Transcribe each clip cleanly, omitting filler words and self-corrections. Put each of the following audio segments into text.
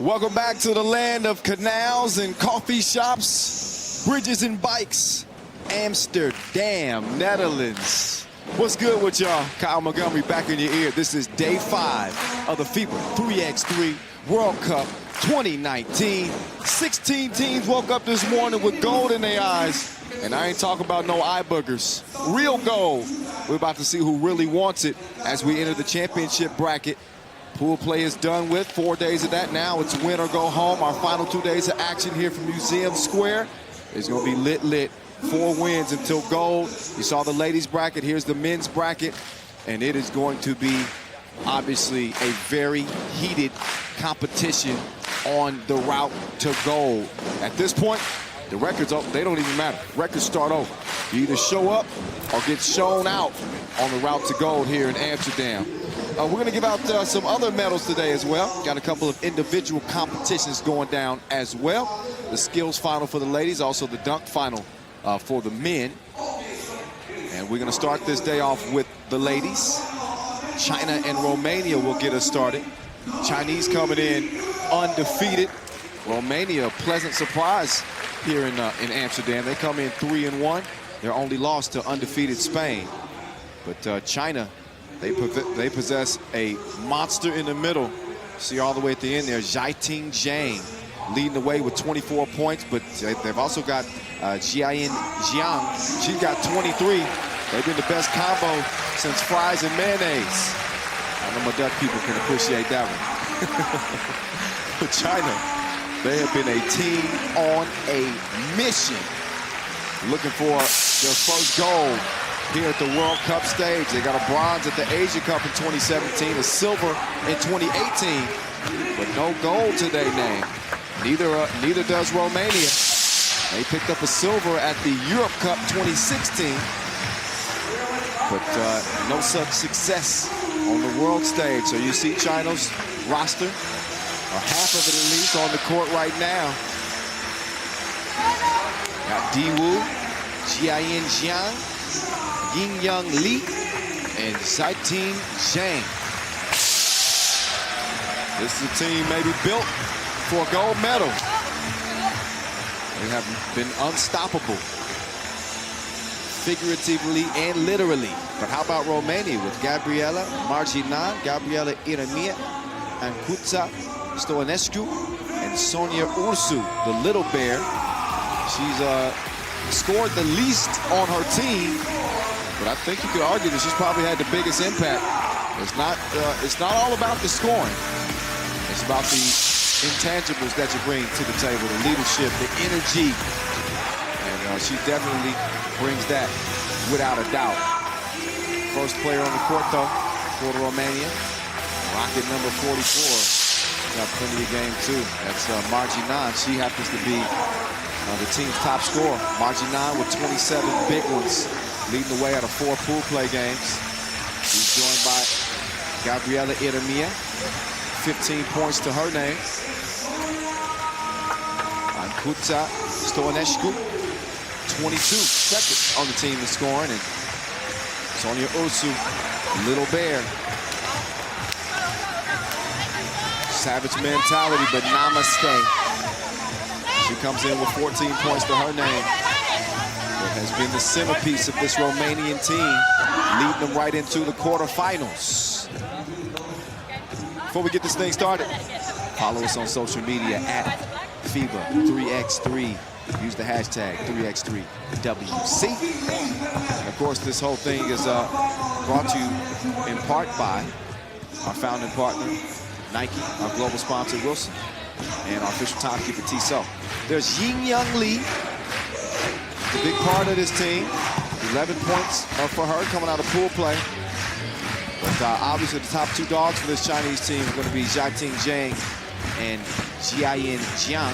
Welcome back to the land of canals and coffee shops, bridges and bikes, Amsterdam, Netherlands. What's good with y'all? Kyle Montgomery back in your ear. This is day 5 of the FIBA 3x3 World Cup 2019. 16 teams woke up this morning with gold in their eyes. And I ain't talking about no eye boogers. Real gold. We're about to see who really wants it as we enter the championship bracket. Pool play is done with. 4 days of that now. It's win or go home. Our final 2 days of action here from Museum Square is going to be lit. 4 wins until gold. You saw the ladies bracket. Here's the men's bracket. And it is going to be obviously a very heated competition on the route to gold. At this point, the records, they don't even matter. Records start over. You either show up or get shown out on the route to gold here in Amsterdam. We're going to give out some other medals today as well. Got a couple of individual competitions going down as well. The skills final for the ladies, also the dunk final for the men. And we're going to start this day off with the ladies. China and Romania will get us started. Chinese coming in undefeated. Romania, a pleasant surprise here in Amsterdam. They come in 3-1. They're only lost to undefeated Spain. But China, they possess a monster in the middle. See all the way at the end there, Jiating Zhang leading the way with 24 points, but they've also got Jiayin Jiang. She's got 23. They've been the best combo since fries and mayonnaise. I know my Dutch people can appreciate that one. But China, they have been a team on a mission, looking for their first gold here at the World Cup stage. They got a bronze at the Asia Cup in 2017, a silver in 2018, but no gold to their name. Neither does Romania. They picked up a silver at the Europe Cup 2016, but no such success on the world stage. So you see China's roster, or half of it at least, on the court right now. Got Diwu, Jiayin Jiang, Yingyang Li, and Jiating Zhang. This is a team maybe built for a gold medal. They have been unstoppable, figuratively and literally. But how about Romania with Gabriela Marginan, Gabriela Iremia, and Kutsa Stoanescu, and Sonia Ursu, the little bear. She's scored the least on her team, but I think you could argue that she's probably had the biggest impact. It's not all about the scoring. It's about the intangibles that you bring to the table, the leadership, the energy. And she definitely brings that without a doubt. First player on the court, though, for Romania. Rocket number 44. Got plenty of game, too. That's Marginan. She happens to be the team's top scorer. Marginan with 27 big ones, leading the way out of 4 pool play games. She's joined by Gabriela Iremia, 15 points to her name. And Kutsa Stoanescu, 22, second on the team in scoring. And Sonia Ursu, little bear. Savage mentality, but namaste. She comes in with 14 points to her name. But has been the centerpiece of this Romanian team, leading them right into the quarterfinals. Before we get this thing started, follow us on social media at FIBA 3x3. Use the hashtag 3x3WC. And of course, this whole thing is brought to you in part by our founding partner, Nike, our global sponsor, Wilson, and our official timekeeper, Tissot. There's Yingyang Li, the big part of this team. 11 points for her coming out of pool play. But obviously the top 2 dogs for this Chinese team are going to be Jiating Zhang and Jiayin Jiang.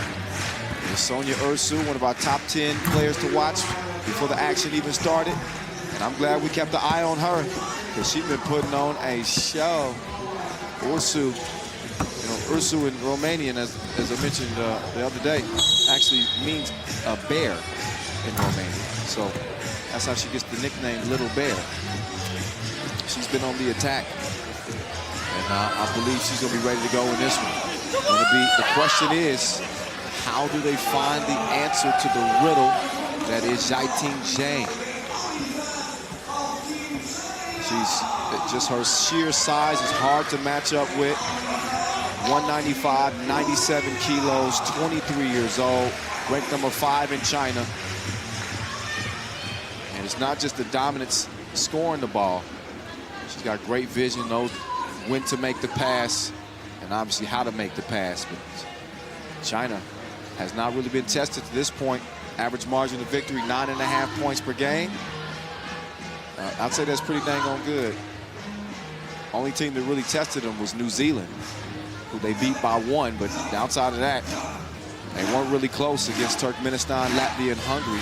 And Sonia Ursu, one of our top 10 players to watch before the action even started. And I'm glad we kept the eye on her, because she's been putting on a show. Ursu, Ursu in Romanian, as I mentioned the other day, actually means a bear in Romania. So that's how she gets the nickname Little Bear. She's been on the attack, and I believe she's going to be ready to go in this one. The question is, how do they find the answer to the riddle that is Jiting Zhang? Just her sheer size is hard to match up with. 195, 97 kilos, 23 years old, ranked number 5 in China. And it's not just the dominance scoring the ball. She's got great vision, knows when to make the pass, and obviously how to make the pass. But China has not really been tested to this point. Average margin of victory, 9.5 points per game. I'd say that's pretty dang on good. Only team that really tested them was New Zealand, who they beat by 1, but outside of that, they weren't really close against Turkmenistan, Latvia, and Hungary.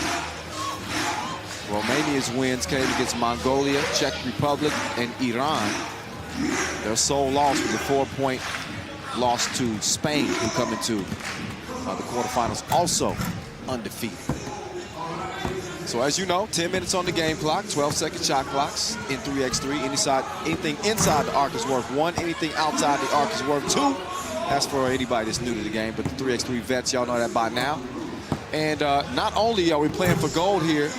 Romania's wins came against Mongolia, Czech Republic, and Iran. Their sole loss was a 4-point loss to Spain, who come into the quarterfinals also undefeated. So as you know, 10 minutes on the game clock, 12-second shot clocks in 3x3. Anything inside the arc is worth 1, anything outside the arc is worth 2. That's for anybody that's new to the game, but the 3x3 vets, y'all know that by now. And not only are we playing for gold here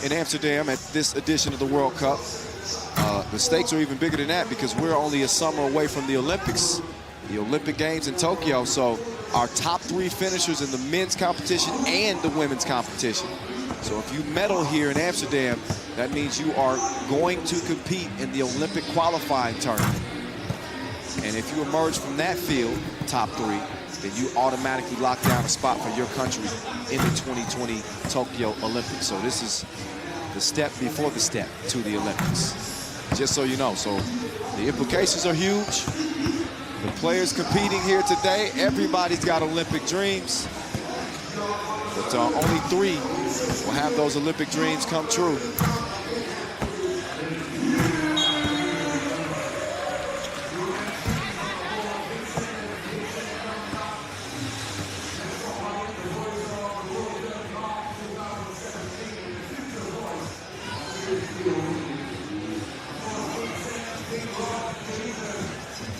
in Amsterdam at this edition of the World Cup, the stakes are even bigger than that because we're only a summer away from the Olympics, the Olympic Games in Tokyo. So our top 3 finishers in the men's competition and the women's competition. So if you medal here in Amsterdam, that means you are going to compete in the Olympic qualifying tournament. And if you emerge from that field, top 3, then you automatically lock down a spot for your country in the 2020 Tokyo Olympics. So this is the step before the step to the Olympics, just so you know. So the implications are huge. The players competing here today, everybody's got Olympic dreams. But only 3 will have those Olympic dreams come true.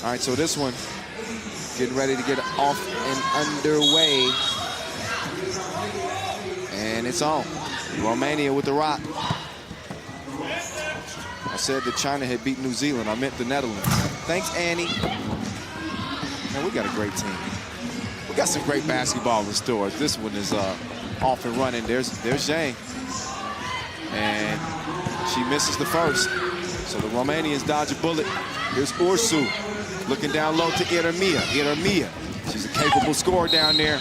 All right, so this one getting ready to get off and underway. And it's on. Romania with the rock. I said that China had beat New Zealand. I meant the Netherlands. Thanks, Annie. Man, we got a great team. We got some great basketball in store. This one is off and running. There's Zhang. And she misses the first. So the Romanians dodge a bullet. Here's Ursu looking down low to Iremia. She's a capable scorer down there.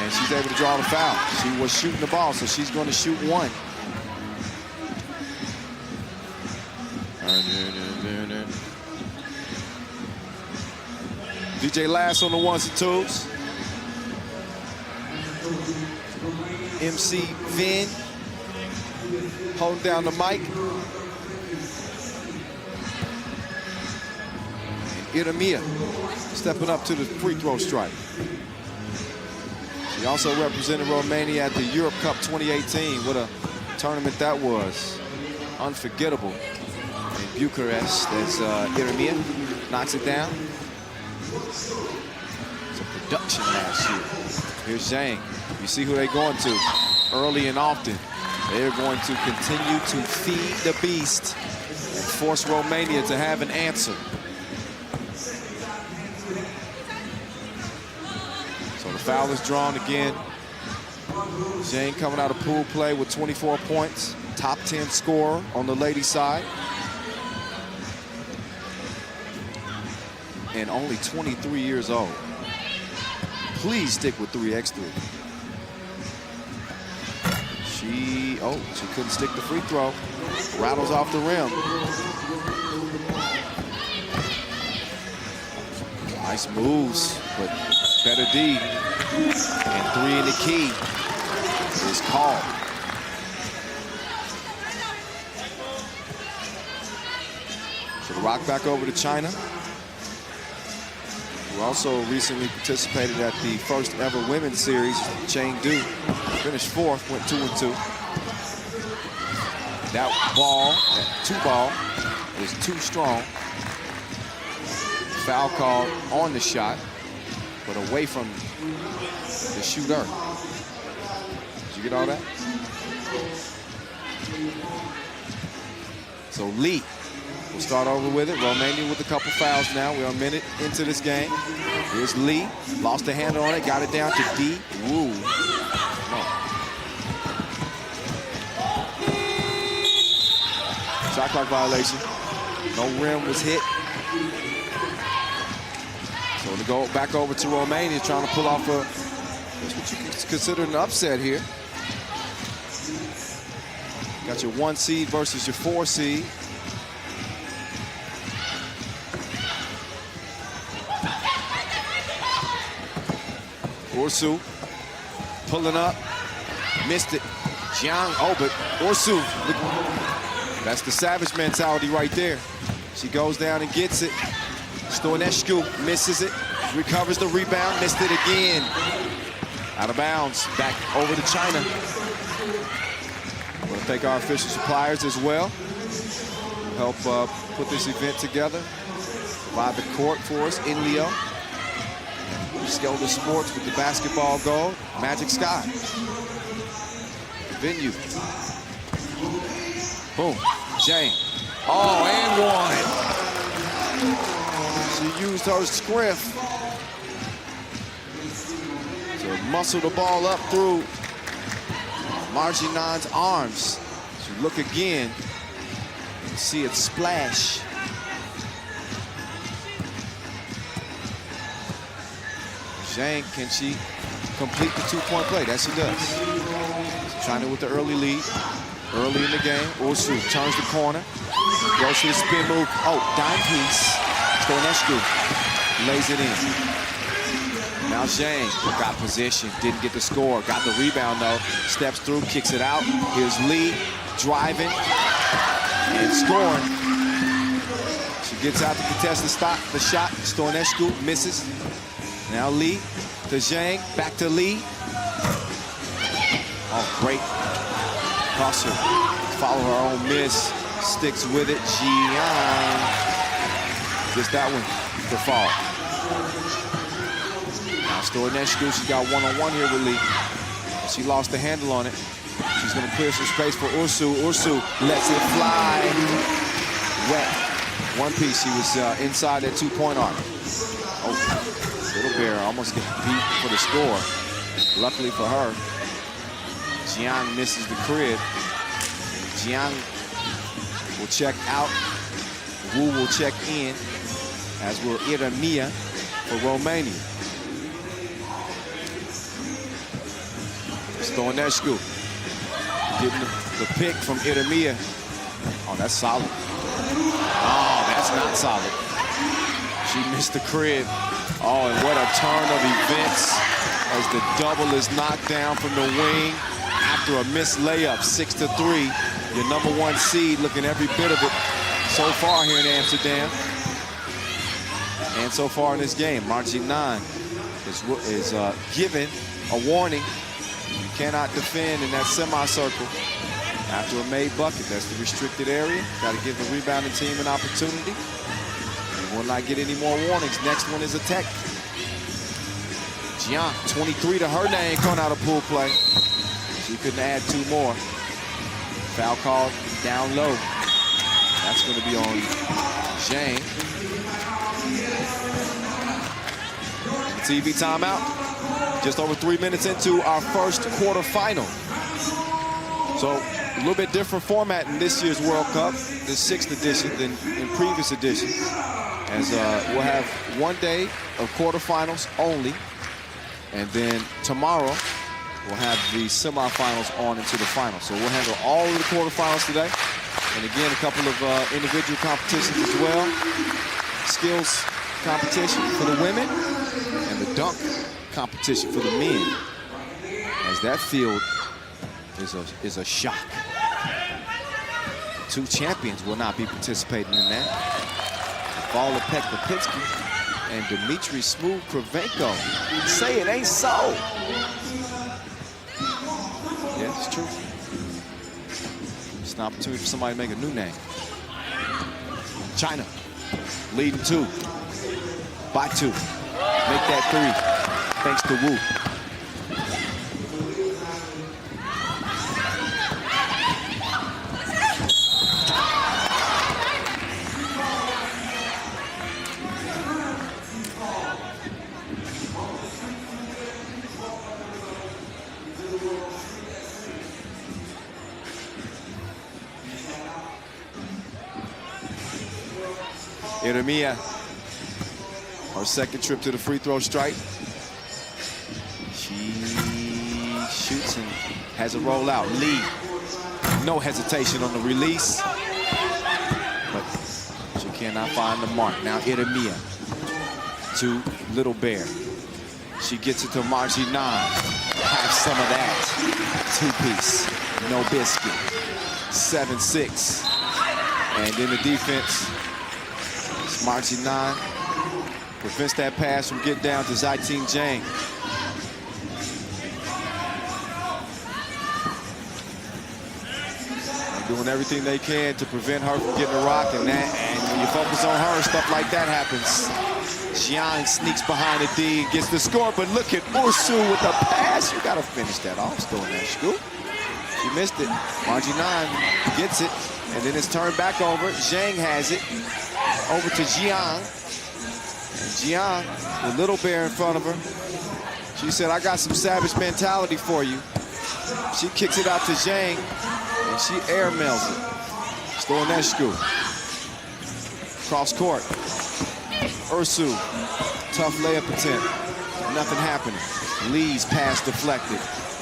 And she's able to draw the foul. She was shooting the ball, so she's going to shoot 1. DJ Lass on the 1s and 2s. MC Vin holding down the mic. And Iremia stepping up to the free throw stripe. She also represented Romania at the Europe Cup 2018. What a tournament that was. Unforgettable. In Bucharest, as Iremia knocks it down. It's a production last year. Here's Zhang. You see who they're going to early and often. They're going to continue to feed the beast and force Romania to have an answer. So the foul is drawn again. Zhang coming out of pool play with 24 points. Top 10 scorer on the ladies' side. And only 23 years old. Please stick with 3x3. She couldn't stick the free throw. Rattles off the rim. Nice moves, but better D. And 3 in the key is called. So the rock back over to China, who also recently participated at the first ever women's series. Chengdu finished 4th, went 2-2. That ball, that 2 ball, is too strong. Foul called on the shot, but away from the shooter. Did you get all that? So Lee will start over with it. Romania with a couple fouls now. We're a minute into this game. Here's Lee. Lost the handle on it. Got it down to D. Woo. No. Shot clock violation. No rim was hit. So to go back over to Romania, trying to pull off that's what you can consider an upset here. Got your 1 seed versus your 4 seed. Ursu pulling up, missed it. Jiang, oh, but Ursu, that's the savage mentality right there. She goes down and gets it. Stoinescu misses it, recovers the rebound, missed it again. Out of bounds, back over to China. We'll thank our official suppliers as well. Help put this event together. Provide the court for us in Leo. Skelter Sports with the basketball goal. Magic Sky. Venue. Boom. Jane. Oh, and one. She used her scriff to muscle the ball up through Marginon's arms. She look again and see it splash. Zhang, can she complete the 2-point play? That she does. She's trying it with the early lead. Early in the game, Ursu turns the corner. Goes to the spin move. Oh, dime piece. Stoinescu lays it in. Now Zhang got position, didn't get the score. Got the rebound though. Steps through, kicks it out. Here's Lee driving and scoring. She gets out to contest the shot. Stoinescu misses. Now Lee to Zhang, back to Lee. Oh, great hustle. Follow her own miss, sticks with it. Jiang gets that one to fall. Now Stoinescu, she got one-on-one here with Lee. She lost the handle on it. She's gonna clear some space for Ursu. Ursu lets it fly. Wet. One piece, she was inside that 2-point arc. Oh. Little Bear almost got beat for the score. Luckily for her, Jiang misses the crib. Jiang will check out. Wu will check in, as will Iramia for Romania. Stoinescu getting the pick from Iramia. Oh, that's solid. Oh, that's not solid. She missed the crib. Oh, and what a turn of events as the double is knocked down from the wing after a missed layup, 6-3. Your #1 seed, looking every bit of it so far here in Amsterdam. And so far in this game, Marginon is given a warning. You cannot defend in that semicircle after a made bucket. That's the restricted area. Got to give the rebounding team an opportunity. Will not get any more warnings. Next one is a tech. Jiang, 23 to her name, coming out of pool play. She couldn't add 2 more. Foul called down low. That's going to be on Jane. TV timeout. Just over 3 minutes into our first quarterfinal. So a little bit different format in this year's World Cup, the 6th edition, than in previous editions. As we'll have 1 day of quarterfinals only, and then tomorrow we'll have the semifinals on into the finals. So we'll handle all of the quarterfinals today, and again a couple of individual competitions as well. Skills competition for the women, and the dunk competition for the men. As that field is a shock. 2 champions will not be participating in that. Paula Pek-Lipinski and Dmitry Smooth Kravenko. Say it ain't so. Yeah, it's true. It's an opportunity for somebody to make a new name. China leading 2. by 2. Make that 3, thanks to Wu. Eremia, her second trip to the free throw stripe. She shoots and has a rollout. Lee, no hesitation on the release, but she cannot find the mark. Now Eremia to Little Bear. She gets it to Margie 9. Have some of that. 2-piece, no biscuit. 7-6. And in the defense, Margie 9 prevents that pass from getting down to Zaiting Zhang. They're doing everything they can to prevent her from getting a rock, and when you focus on her, stuff like that happens. Jiang sneaks behind the D and gets the score, but look at Ursu with the pass. You gotta finish that off, Stoinescu. She missed it. Margie 9 gets it, and then it's turned back over. Zhang has it. Over to Jiang. And Jiang, the Little Bear in front of her. She said, I got some savage mentality for you. She kicks it out to Zhang, and she airmails it. Stoinescu. Cross court. Ursu. Tough layup attempt. Nothing happening. Lee's pass deflected.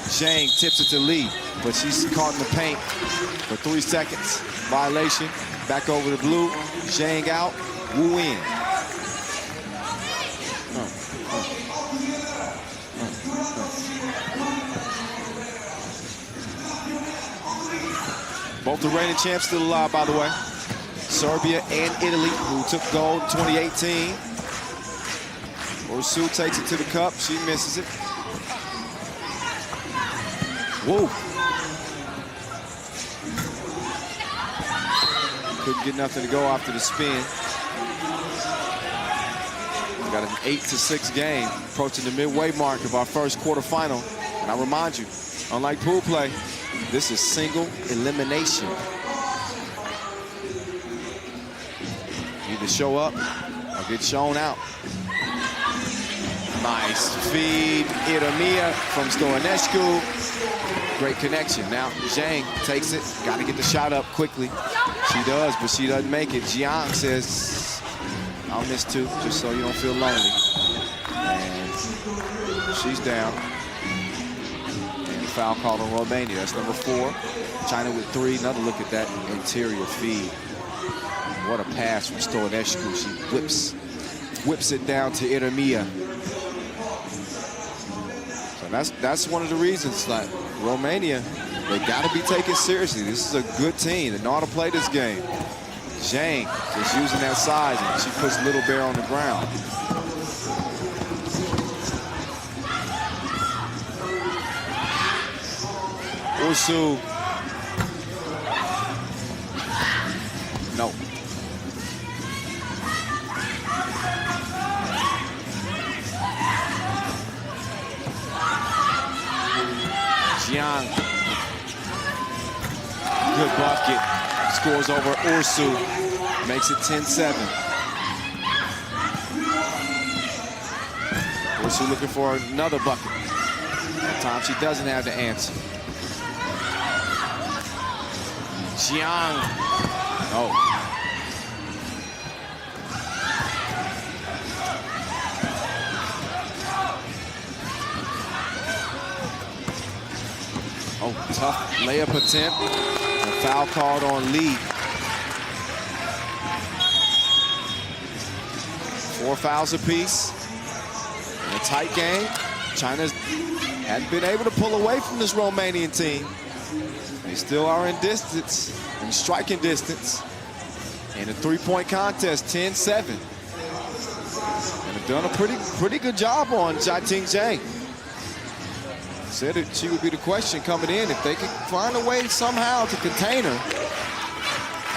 Zhang tips it to Lee, but she's caught in the paint for 3 seconds. Violation. Back over to Blue. Zhang out. Wu in. Both the reigning champs still alive, by the way. Serbia and Italy, who took gold in 2018. Ursu takes it to the cup. She misses it. Whoa. Couldn't get nothing to go after the spin. We got an 8-6 game, approaching the midway mark of our first quarterfinal. And I remind you, unlike pool play, this is single elimination. Either show up or get shown out. Nice feed, Eremia from Stoinescu. Great connection. Now Zhang takes it, got to get the shot up quickly. She does, but she doesn't make it. Jiang says, I'll miss 2, just so you don't feel lonely. And she's down. And foul called on Romania. That's number 4. China with 3. Another look at that interior feed. What a pass from Stoinescu. She whips it down to Eremia. So that's one of the reasons, like, Romania, they got to be taken seriously. This is a good team. They know how to play this game. Zhang is using that size, and she puts Little Bear on the ground. Ursu. No. Jiang. Good bucket. Scores over Ursu. Makes it 10-7. Ursu looking for another bucket. That time she doesn't have the answer. Jiang. Oh. Oh, tough layup attempt. A foul called on Lee. 4 fouls apiece. In a tight game. China hadn't been able to pull away from this Romanian team. They still are in distance, in striking distance. In a 3-point contest, 10-7. And have done a pretty good job on Zaiting Zhang. Said that she would be the question coming in. If they could find a way somehow to contain her,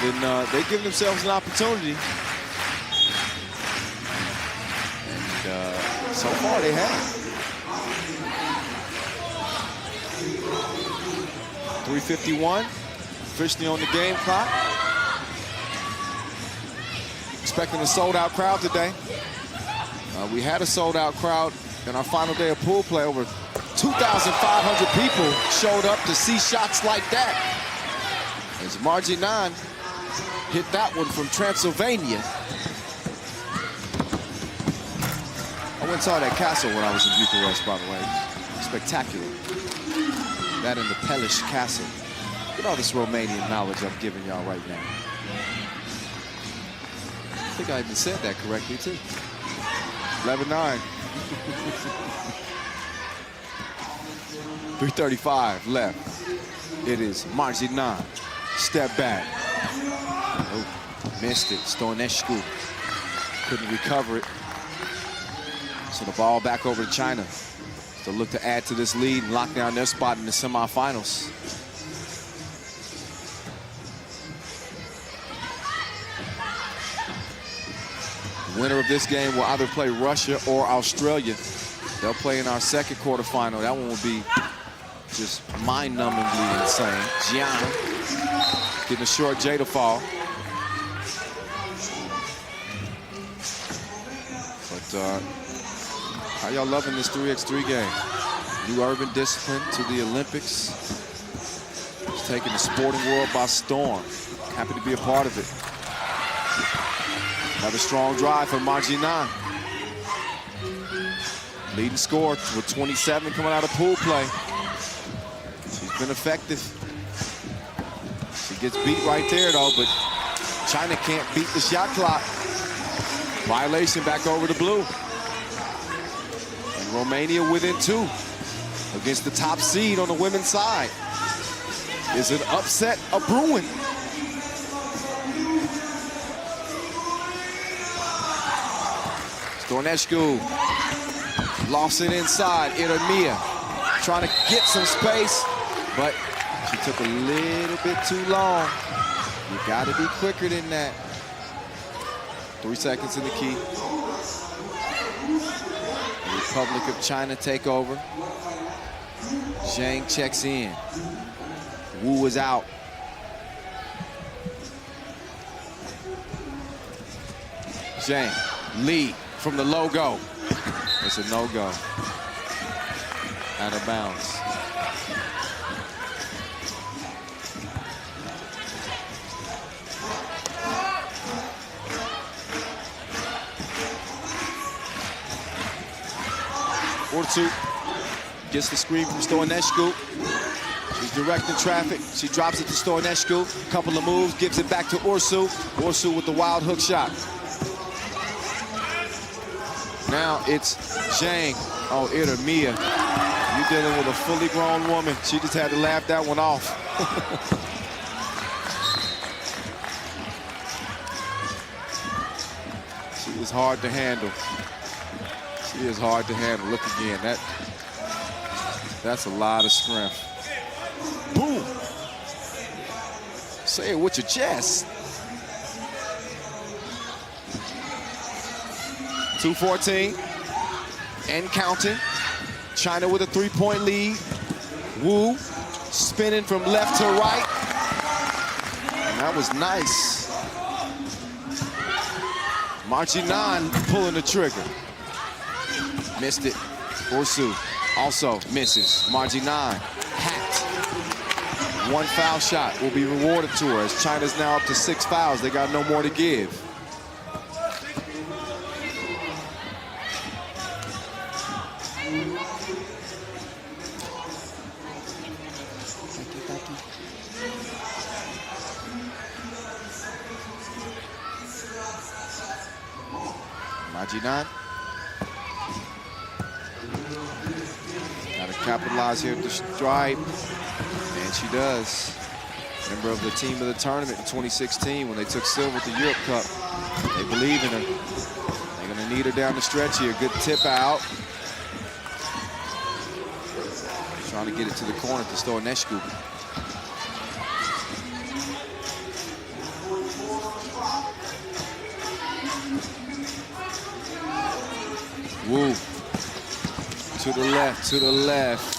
then they give themselves an opportunity. So far, they have. 3:51, officially on the game clock. Expecting a sold-out crowd today. We had a sold-out crowd in our final day of pool play. Over 2,500 people showed up to see shots like that. As Margie 9 hit that one from Transylvania. I went and saw that castle when I was in Bucharest, by the way. Spectacular. That in the Pelish Castle. Look at all this Romanian knowledge I'm giving y'all right now. I think I even said that correctly, too. 11-9. 3:35 left. It is Margie 9. Step back. Oh, missed it. Stoinescu couldn't recover it. So the ball back over to China to look to add to this lead and lock down their spot in the semifinals. The winner of this game will either play Russia or Australia. They'll play in our second quarterfinal. That one will be just mind-numbingly insane. Gianna getting a short J to fall. But how y'all loving this 3x3 game? New urban discipline to the Olympics. It's taking the sporting world by storm. Happy to be a part of it. Another strong drive from Margie 9. Leading scorer with 27 coming out of pool play. She's been effective. She gets beat right there, though, but China can't beat the shot clock. Violation back over to blue. And Romania within 2 against the top seed on the women's side. Is an upset a brewing? Stoinescu lost it inside. Iremia trying to get some space, but she took a little bit too long. You got to be quicker than that. 3 seconds in the key. The Republic of China take over. Zhang checks in. Wu is out. Zhang, lead from the logo. It's a no-go. Out of bounds. Puerto gets the screen from Stoinescu. She's directing traffic. She drops it to Stoinescu. Couple of moves, gives it back to Ursu. Ursu with the wild hook shot. Now it's Zhang. Oh, Iremia. You're dealing with a fully grown woman. She just had to laugh that one off. She is hard to handle. She is hard to handle. Look again. That's a lot of strength. Boom. Say it with your chest. 2:14 and counting. China with a 3-point lead. Wu spinning from left to right. And that was nice. Margie 9 pulling the trigger. Missed it. Ursu also misses. Margie 9 hacked. 1 foul shot will be rewarded to her as China's now up to 6 fouls. They got no more to give. Margie 9. Got to capitalize here at the stripe. And she does. Member of the team of the tournament in 2016 when they took silver at the Europe Cup. They believe in her. They're going to need her down the stretch here. Good tip out. Trying to get it to the corner to Stoinescu. Wu To the left, to the left.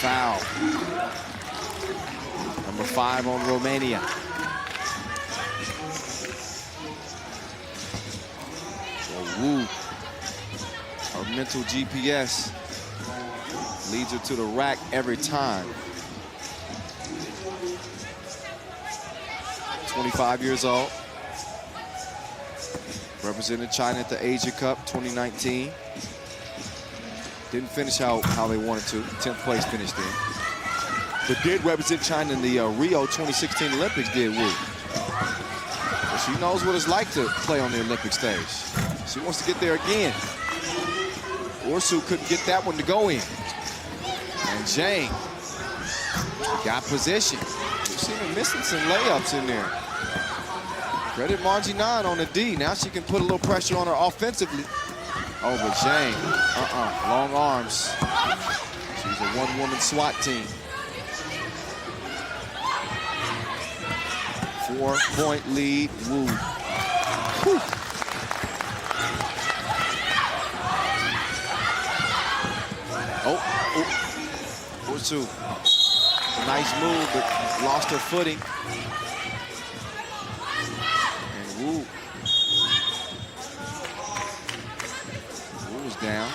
Foul. Number 5 on Romania. So Wu, her mental GPS, leads her to the rack every time. 25 years old. Represented China at the Asia Cup 2019. Didn't finish how they wanted to. 10th place finished in. But did represent China in the Rio 2016 Olympics, did Wu. But she knows what it's like to play on the Olympic stage. She wants to get there again. Ursu couldn't get that one to go in. And Zhang got position. We've seen her missing some layups in there. Credit Margie 9 on the D. Now she can put a little pressure on her offensively. Oh, but Zhang, long arms. She's a one-woman SWAT team. 4-point lead, Wu. Whew. Oh, Ursu. Nice move, but lost her footing. And Wu. Wu was down.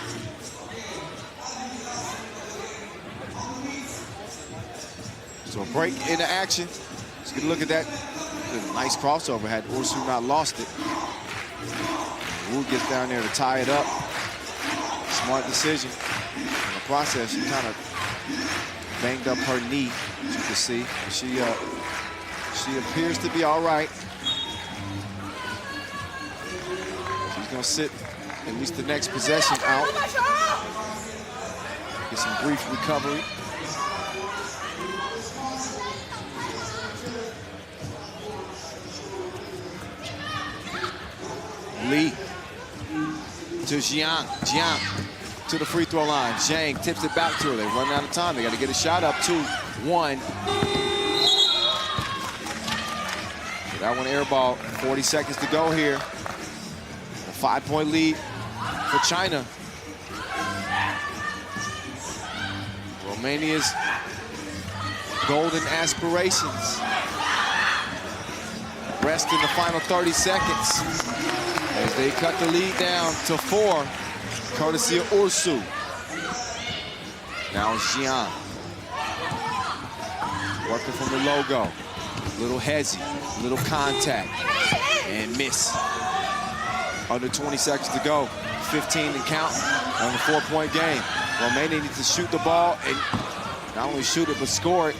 So a break into action. Let's get a look at that. Nice crossover. Had Ursu not lost it. Wu gets down there to tie it up. Smart decision. In the process, she kind of banged up her knee, as you can see. She appears to be all right. She's gonna sit at least the next possession out. Get some brief recovery. Lee to Jiang. Jiang to the free throw line. Zhang tips it back to her. They run out of time. They got to get a shot up. 2-1. That one air ball. 40 seconds to go here. A 5-point lead for China. Romania's golden aspirations rest in the final 30 seconds as they cut the lead down to 4, courtesy of Ursu. Now it's Jiang. Working from the logo. Little hezzy, little contact, and miss. Under 20 seconds to go. 15 and count on the 4-point game. Romania needs to shoot the ball and not only shoot it, but score it.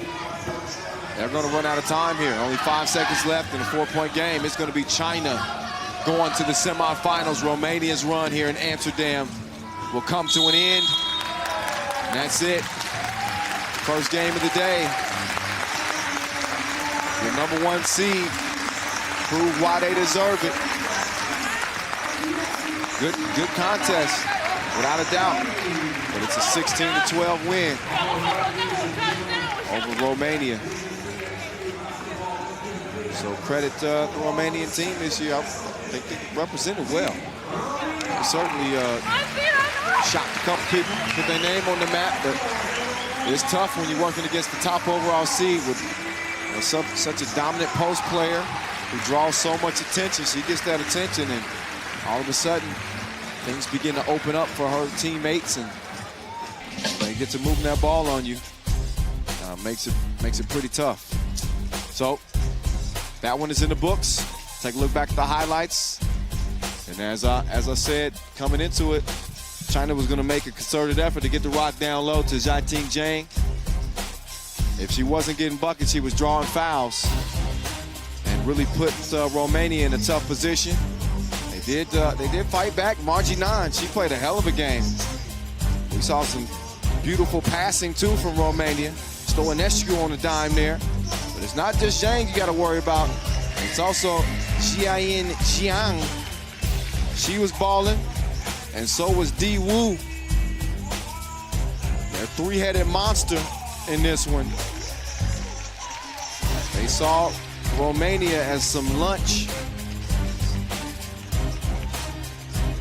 They're going to run out of time here. Only 5 seconds left in a 4-point game. It's going to be China going to the semifinals. Romania's run here in Amsterdam will come to an end. And that's it. First game of the day. The #1 seed prove why they deserve it. Good contest, without a doubt. But it's a 16-12 win over Romania. So credit the Romanian team this year. I think they represented well. They certainly shocked a couple people, put their name on the map, but it's tough when you're working against the top overall seed with such a dominant post player who draws so much attention. She gets that attention, and all of a sudden, things begin to open up for her teammates, and they get to moving that ball on you. Makes it pretty tough. So that one is in the books. Take a look back at the highlights. And as I said, coming into it, China was going to make a concerted effort to get the rock down low to Jiating Zhang. If she wasn't getting buckets, she was drawing fouls and really put Romania in a tough position. They did fight back. Margie 9, she played a hell of a game. We saw some beautiful passing too from Romania. Stoenescu on the dime there. But it's not just Zhang you got to worry about. It's also Jiang. She was balling, and so was D. Wu. They're a three-headed monster in this one. They saw Romania as some lunch,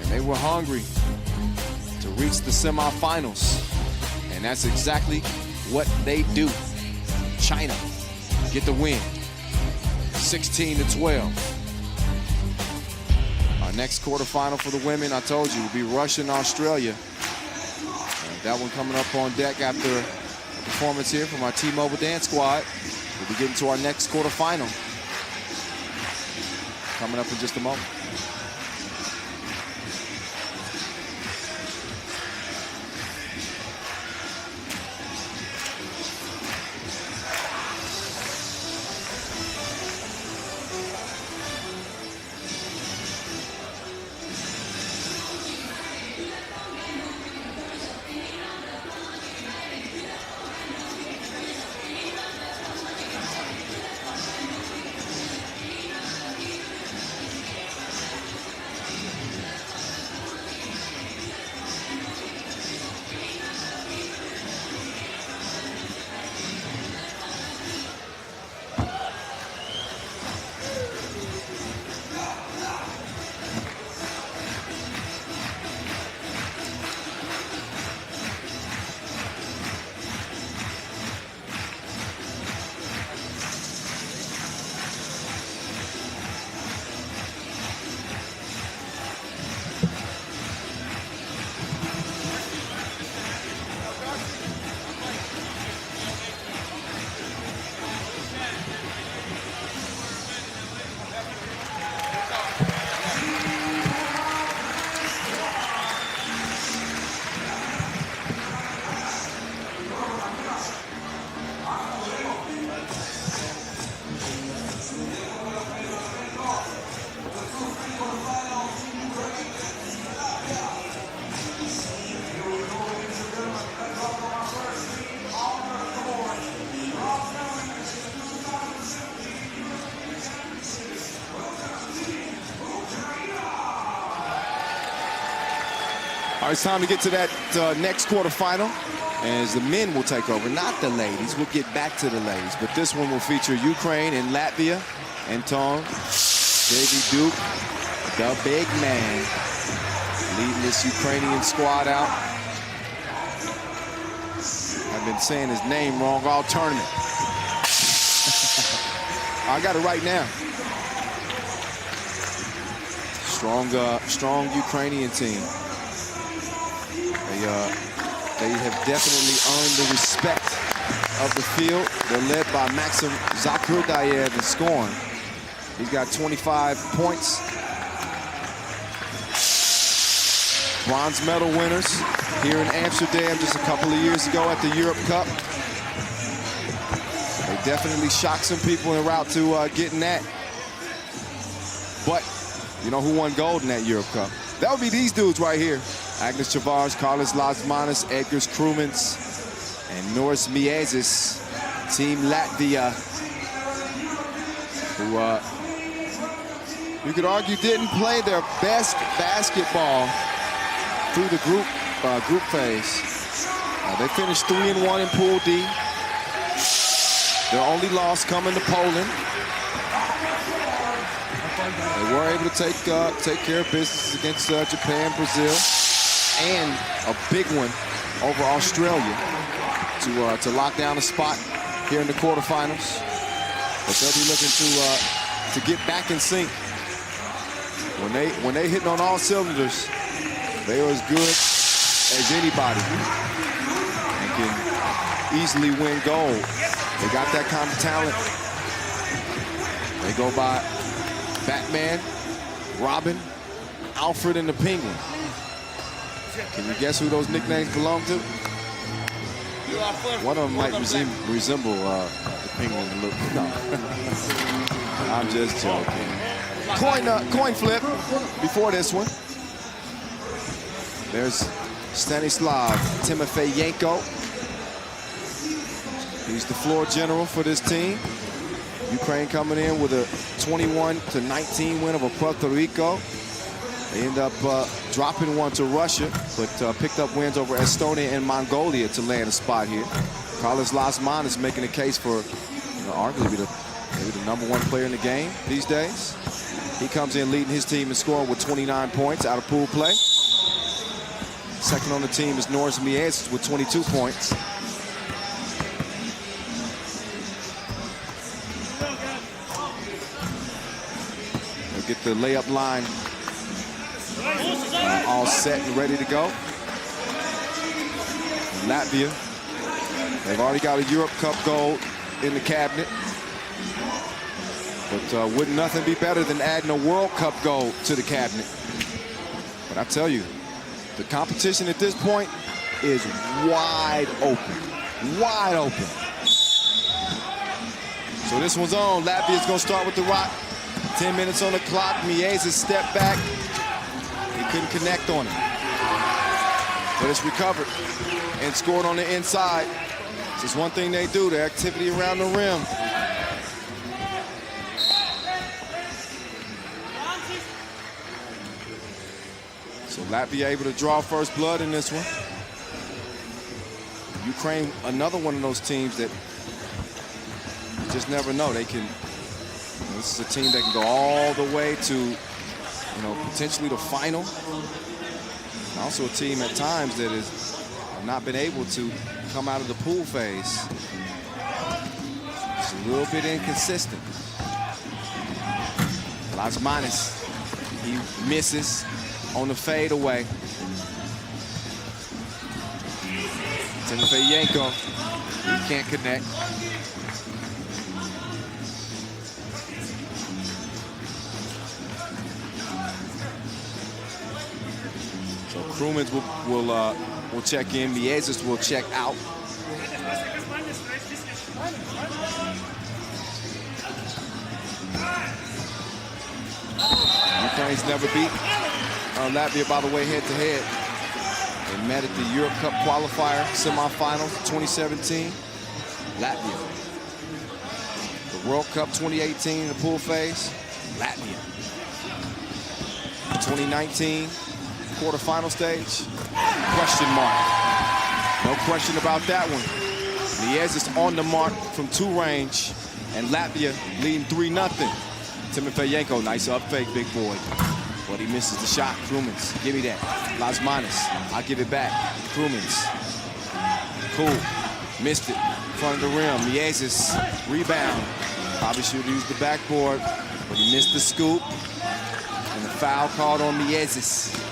and they were hungry to reach the semifinals. And that's exactly what they do. China get the win, 16-12. Our next quarterfinal for the women, I told you, will be Russia and Australia. And that one coming up on deck after a performance here from our T-Mobile Dance Squad. We'll be getting to our next quarterfinal coming up in just a moment. All right, it's time to get to that next quarterfinal, as the men will take over, not the ladies. We'll get back to the ladies, but this one will feature Ukraine and Latvia. Anton, Davey Duke, the big man, leading this Ukrainian squad out. I've been saying his name wrong all tournament. I got it right now. Strong Ukrainian team. They have definitely earned the respect of the field. They're led by Maxim Zakurdayev in scoring. He's got 25 points. Bronze medal winners here in Amsterdam just a couple of years ago at the Europe Cup. They definitely shocked some people en route to getting that. But you know who won gold in that Europe Cup? That would be these dudes right here. Agnes Chavars, Carlos Lasmanis, Edgars Krumins, and Norris Miezis, Team Latvia, who you could argue didn't play their best basketball through the group phase. They finished 3-1 in Pool D. Their only loss coming to Poland. They were able to take care of business against Japan, Brazil, and a big one over Australia to lock down a spot here in the quarterfinals. But they'll be looking to get back in sync. When they hitting on all cylinders, they are as good as anybody and can easily win gold. They got that kind of talent. They go by Batman, Robin, Alfred, and the Penguin. Can you guess who those nicknames belong to? One of them might resemble the Penguin a little. No. I'm just joking. Coin flip before this one. There's Stanislav Timofeyenko. He's the floor general for this team. Ukraine coming in with a 21-19 win over Puerto Rico. They end up dropping one to Russia, but picked up wins over Estonia and Mongolia to land a spot here. Carlos Lasman is making a case for, arguably maybe the #1 player in the game these days. He comes in leading his team in scoring with 29 points out of pool play. Second on the team is Norris Miezis with 22 points. They'll get the layup line all set and ready to go. Latvia, they've already got a Europe Cup gold in the cabinet. But wouldn't nothing be better than adding a World Cup gold to the cabinet? But I tell you, the competition at this point is wide open. Wide open. So this one's on. Latvia's going to start with the rock. 10 minutes on the clock. Miezis stepped back. He couldn't connect on it. But it's recovered and scored on the inside. This is one thing they do, the activity around the rim. So Latvia able to draw first blood in this one. Ukraine, another one of those teams that you just never know. They can, this is a team that can go all the way to, potentially the final. And also a team at times that has not been able to come out of the pool phase. It's a little bit inconsistent. Lazmanis, he misses on the fade away. Timofeyenko, he can't connect. So Krumins will check in. Miezis will check out. Ukraine's never beat Latvia, by the way, head-to-head. They met at the Europe Cup qualifier semifinals 2017. Latvia. The World Cup 2018 in the pool phase. Latvia. 2019 quarterfinal stage. Question mark. No question about that one. Miezis on the mark from 2 range, and Latvia leading 3-0. Timofeyenko, nice up fake, big boy. But he misses the shot. Krumins, give me that. Lazmanis, I'll give it back. Krumins, cool. Missed it, front of the rim. Miezis, rebound. Probably should have used the backboard, but he missed the scoop. And the foul called on Miezis.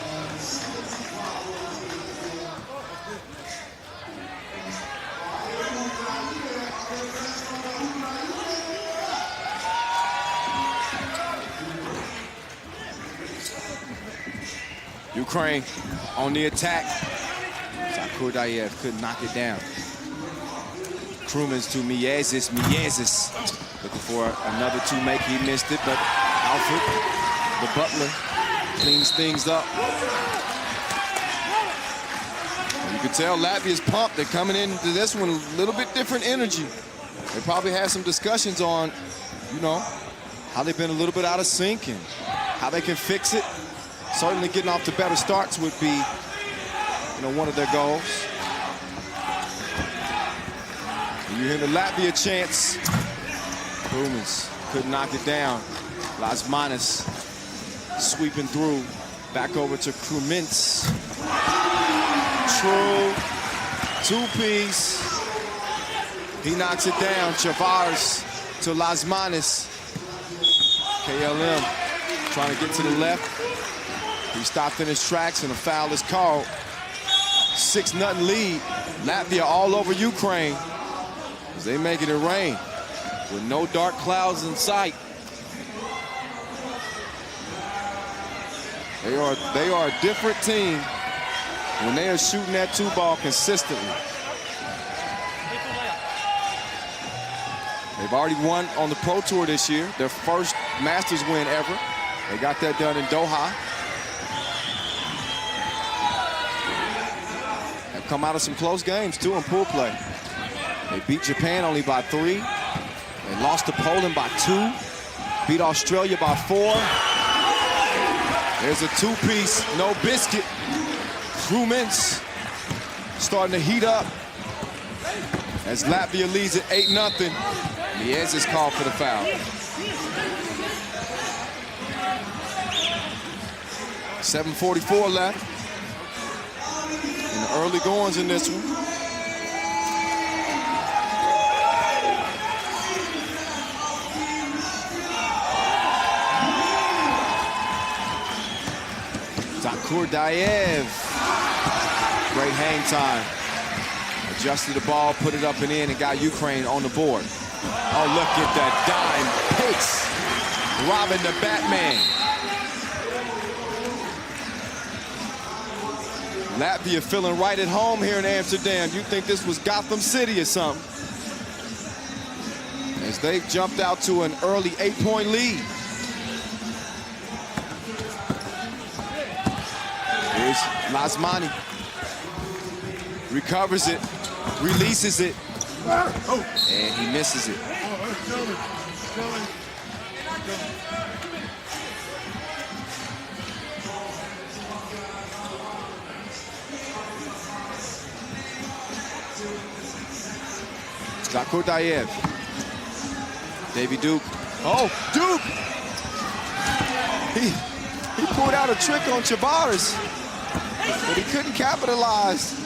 Ukraine on the attack. Zakurdayev couldn't knock it down. Krumins to Miezis. Miezis looking for another two-make. He missed it, but Alfred, the butler, cleans things up. And you can tell Latvia's pumped. They're coming into this one a little bit different energy. They probably had some discussions on, how they've been a little bit out of sync and how they can fix it. Certainly getting off to better starts would be, one of their goals. And you hear the Latvia chants. Krumins couldn't knock it down. Lazmanis sweeping through. Back over to Krumins. True. 2-piece. He knocks it down. Chavars to Lazmanis. KLM trying to get to the left. He stopped in his tracks and a foul is called. 6-0 lead. Latvia all over Ukraine as they making it rain with no dark clouds in sight. They are a different team when they are shooting that 2-ball consistently. They've already won on the Pro Tour this year, their first Masters win ever. They got that done in Doha. Have come out of some close games too in pool play. They beat Japan only by 3. They lost to Poland by 2. Beat Australia by 4. There's a 2-piece, no biscuit. Krumins starting to heat up as Latvia leads at 8-0. Miezis called for the foul. 7:44 left. early goings in this one. Dayev. Great hang time. Adjusted the ball, put it up and in, and got Ukraine on the board. Oh, look at that dime pace. Robbing the Batman. Latvia feeling right at home here in Amsterdam. You think this was Gotham City or something. As they jumped out to an early 8-point lead. Here's Lasmani. Recovers it, releases it, and he misses it. Dayev. Davey Duke. Oh, Duke! He pulled out a trick on Tavares, but he couldn't capitalize.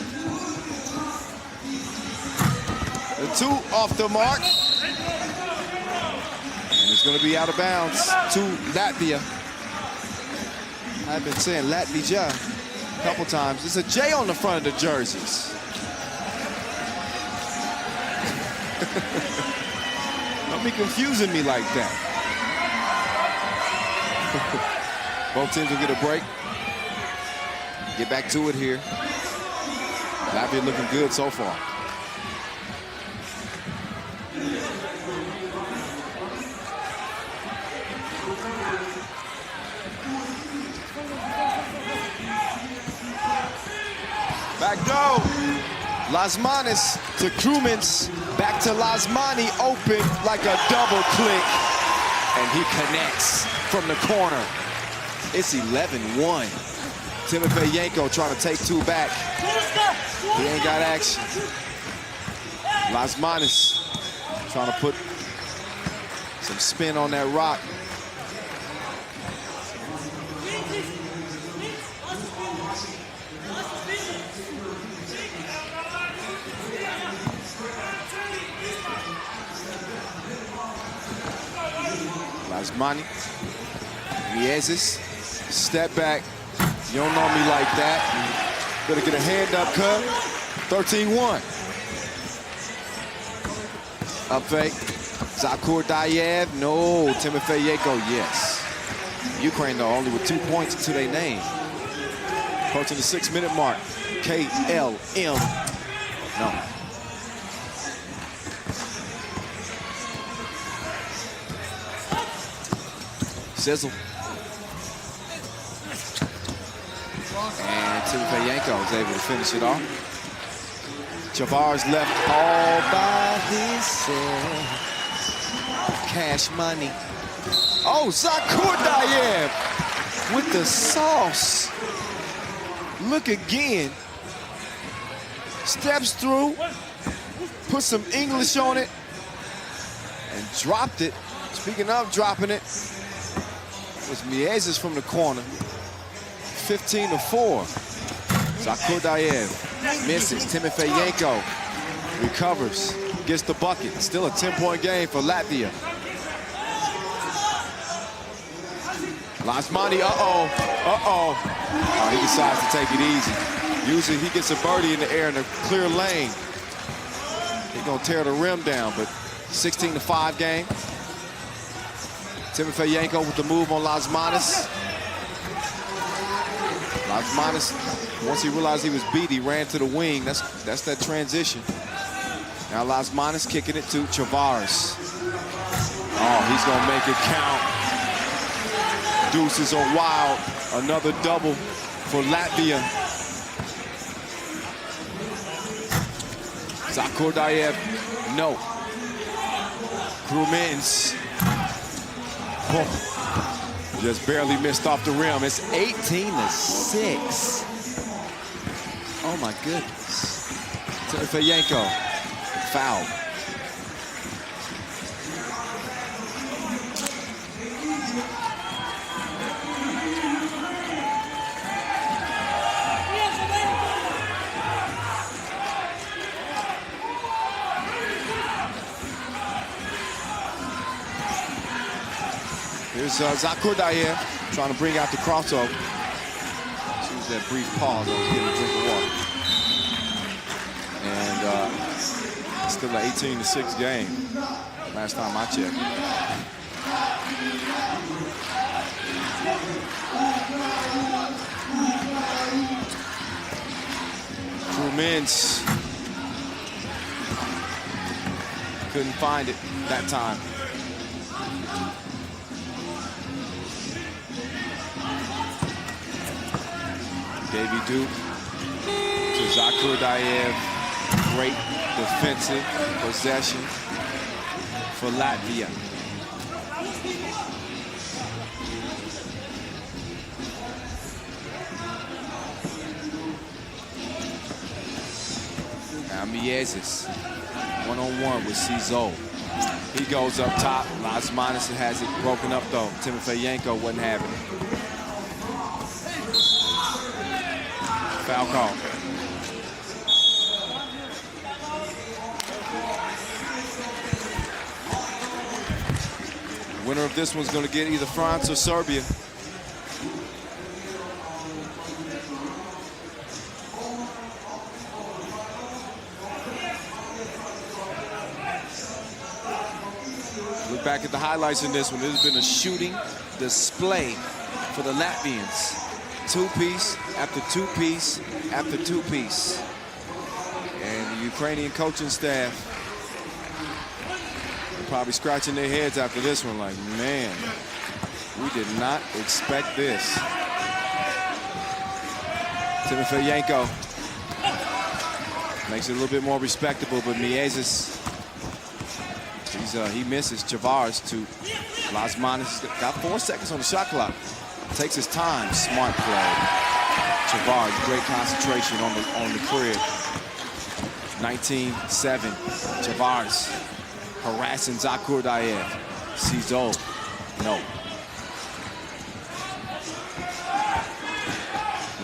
The two off the mark. And it's going to be out of bounds to Latvia. I've been saying Latvia a couple times. There's a J on the front of the jerseys. Don't be confusing me like that. Both teams will get a break. Get back to it here. Latvia looking good so far. Back door. Lasmanis to Krumins. Back to Lasmani, open like a double click. And he connects from the corner. It's 11-1. Timofeyenko trying to take two back. He ain't got action. Lasmanis trying to put some spin on that rock. Lasmani, Miezes, step back. You don't know me like that. Better get a hand up, cut. 13-1. Up fake. Zakur Dayev, no. Timofeyenko, yes. Ukraine, though, only with 2 points to their name. Approaching the 6-minute mark. KLM, no. Sizzle. And Timofeyenko is able to finish it off. Tavares left all by himself. Cash money. Oh, Zakur Dayev with the sauce. Look again. Steps through, put some English on it, and dropped it. Speaking of dropping it, it was Miezes from the corner. 15-4. Zakur Dayev misses. Timofeyenko recovers, gets the bucket. Still a 10-point game for Latvia. Lasmani, oh, he decides to take it easy. Usually he gets a birdie in the air in a clear lane. He's gonna tear the rim down, but 16-5 game. Timofeyenko with the move on Lasmanis. Lasmanis, once he realized he was beat, he ran to the wing. That's that transition. Now Lasmanis kicking it to Tavares. Oh, he's gonna make it count. Deuces are wild. Another double for Latvia. Zakur Dayev, no. Krumins. Oh, just barely missed off the rim. It's 18-6. Oh my goodness. Timofeyenko, foul. Here's Zakurdayev trying to bring out the crossover. Use that brief pause. I was getting a drink of water. And it's still an 18-6 game. Last time I checked. Krumins couldn't find it that time. Davey Duke to Zakurdayev. Great defensive possession for Latvia. Now Miezis, one-on-one with Cizo. He goes up top. Lasmanis has it broken up though. Timofeyenko wasn't having it. Foul call. Winner of this one's going to get either France or Serbia. Look back at the highlights in this one. It has been a shooting display for the Latvians. Two-piece after two-piece after two-piece. And the Ukrainian coaching staff are probably scratching their heads after this one like, man, we did not expect this. Timofeyenko makes it a little bit more respectable, but Miezis, he misses. Chavars to Lasmanis. Got 4 seconds on the shot clock. Takes his time. Smart play. Chavars, great concentration on the crib. 19-7. Chavars harassing Zakurdayev. Cizo, no.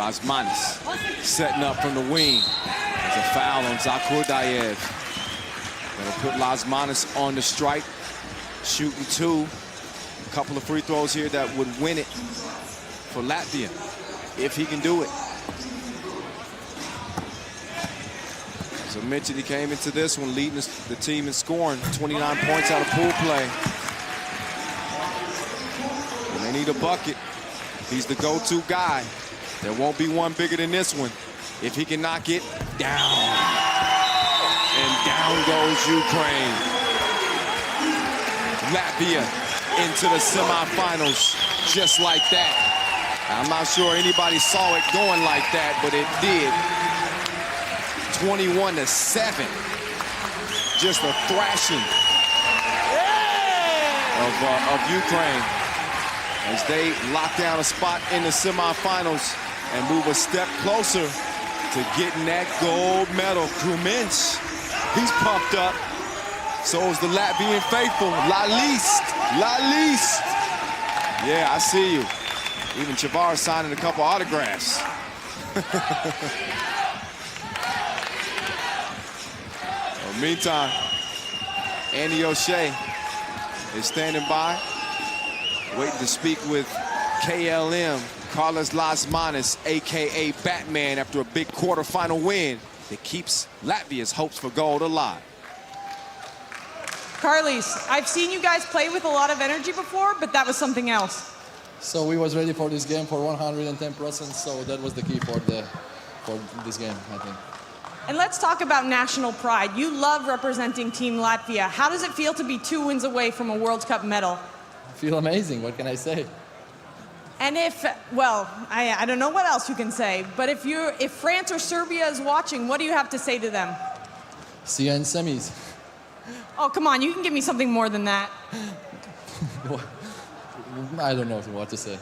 Lasmanis setting up from the wing. There's a foul on Zakurdayev. That'll put Lasmanis on the strike. Shooting 2. A couple of free throws here that would win it for Latvia, if he can do it. As I mentioned, he came into this one leading the team in scoring, 29 points out of pool play. When they need a bucket, he's the go-to guy. There won't be one bigger than this one. If he can knock it down. And down goes Ukraine. Latvia into the semifinals just like that. I'm not sure anybody saw it going like that, but it did. 21-7. Just a thrashing of Ukraine as they lock down a spot in the semifinals and move a step closer to getting that gold medal. Krumins, he's pumped up. So is the Latvian faithful. La Liste. Yeah, I see you. Even Chavar signing a couple autographs. Well, meantime, Andy O'Shea is standing by, waiting to speak with KLM, Carlos Lasmanis, a.k.a. Batman, after a big quarterfinal win that keeps Latvia's hopes for gold alive. Carlos, I've seen you guys play with a lot of energy before, but that was something else. So we was ready for this game for 110%, so that was the key for this game, I think. And let's talk about national pride. You love representing Team Latvia. How does it feel to be 2 wins away from a World Cup medal? I feel amazing, what can I say? And well, I don't know what else you can say, but if France or Serbia is watching, what do you have to say to them? See you in semis. Oh, come on, you can give me something more than that. I don't know what to say.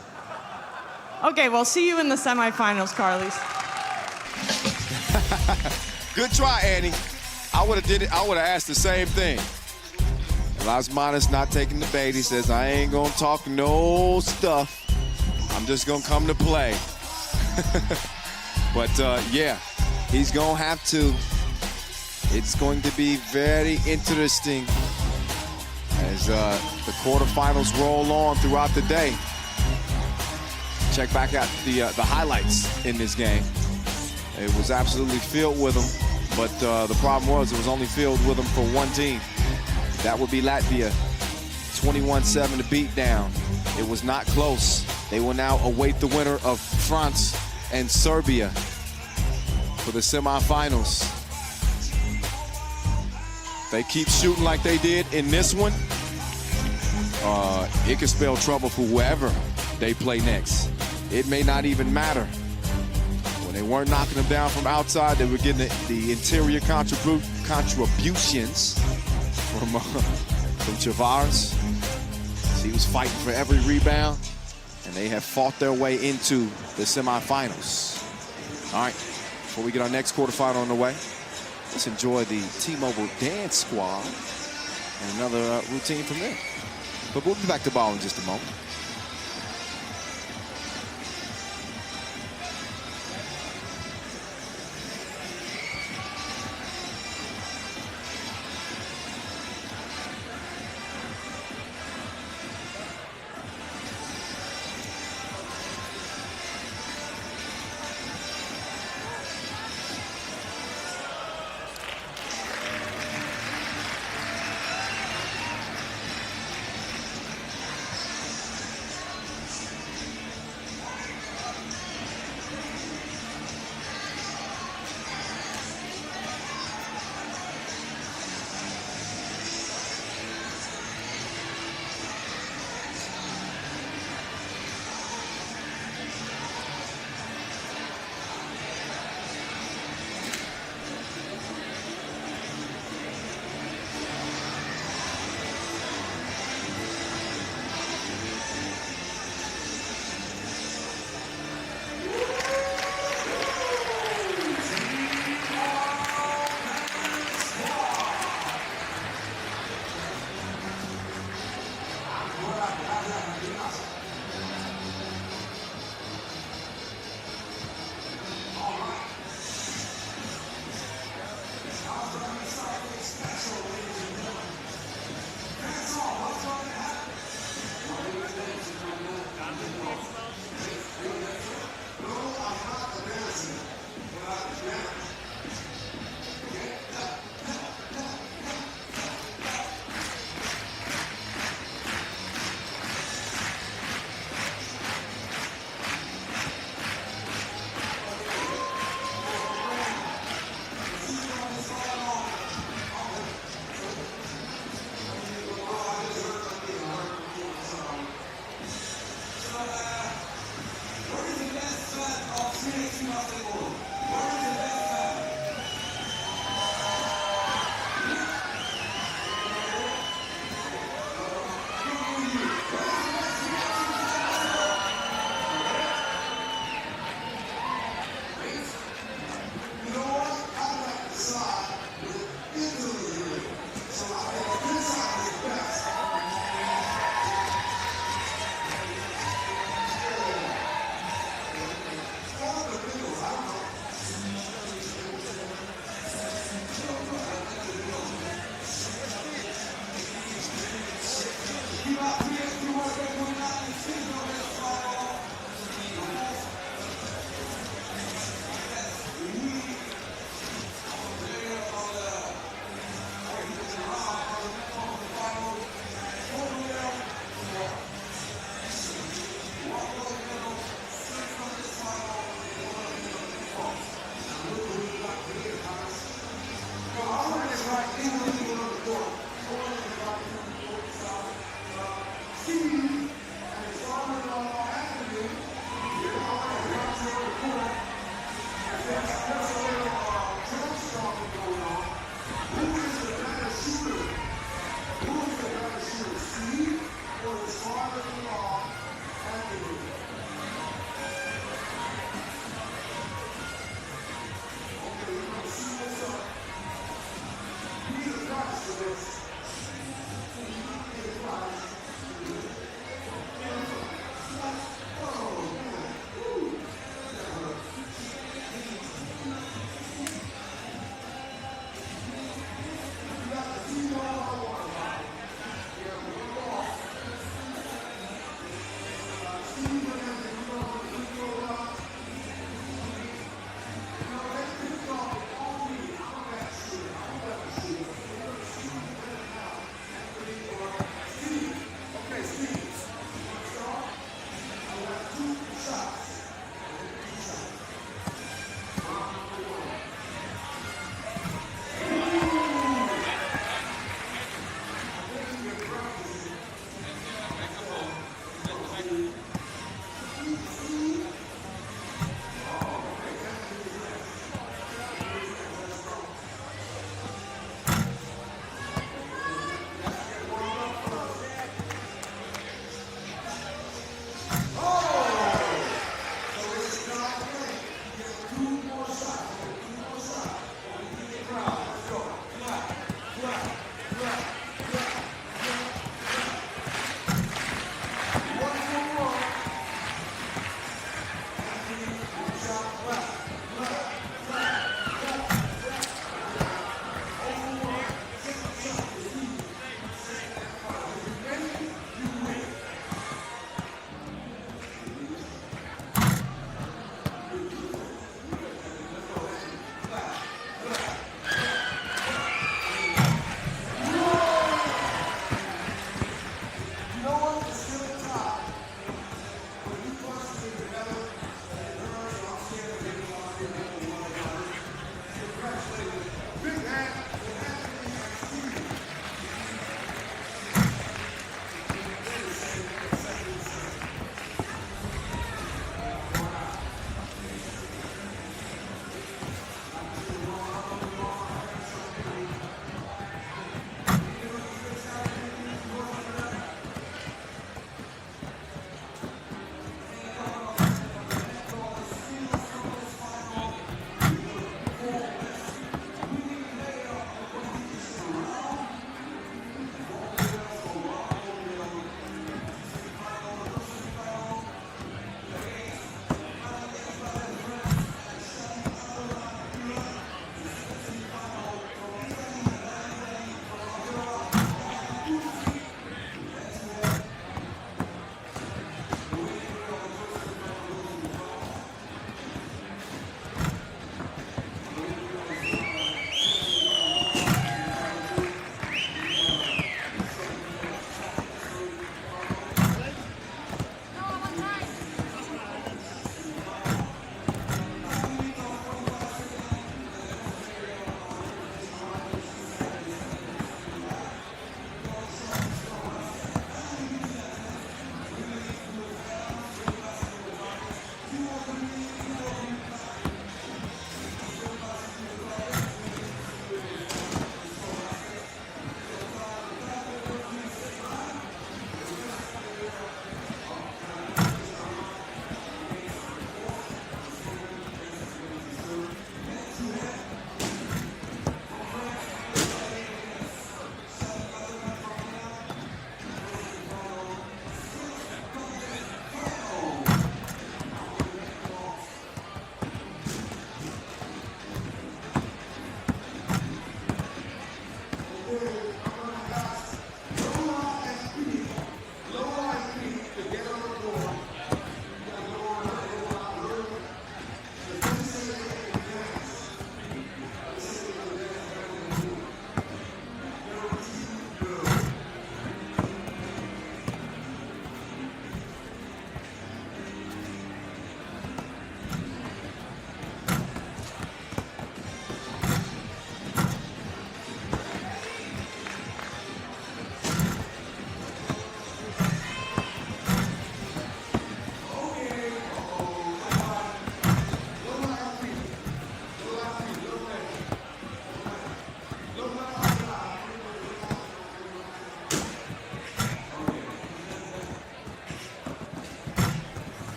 Okay, well, see you in the semifinals, Carlos. Good try, Annie. I would have asked the same thing. Lasmanis not taking the bait. He says, I ain't gonna talk no stuff. I'm just gonna come to play. But yeah, he's gonna have to. It's going to be very interesting as the quarterfinals roll on throughout the day. Check back out the highlights in this game. It was absolutely filled with them, but the problem was it was only filled with them for one team. That would be Latvia. 21-7 to beat down. It was not close. They will now await the winner of France and Serbia for the semifinals. They keep shooting like they did in this one. It could spell trouble for whoever they play next. It may not even matter. When they weren't knocking them down from outside, they were getting the interior contributions from Tavares. He was fighting for every rebound, and they have fought their way into the semifinals. All right, before we get our next quarterfinal on the way, let's enjoy the T-Mobile Dance Squad and another routine from them. But we'll be back to ball in just a moment.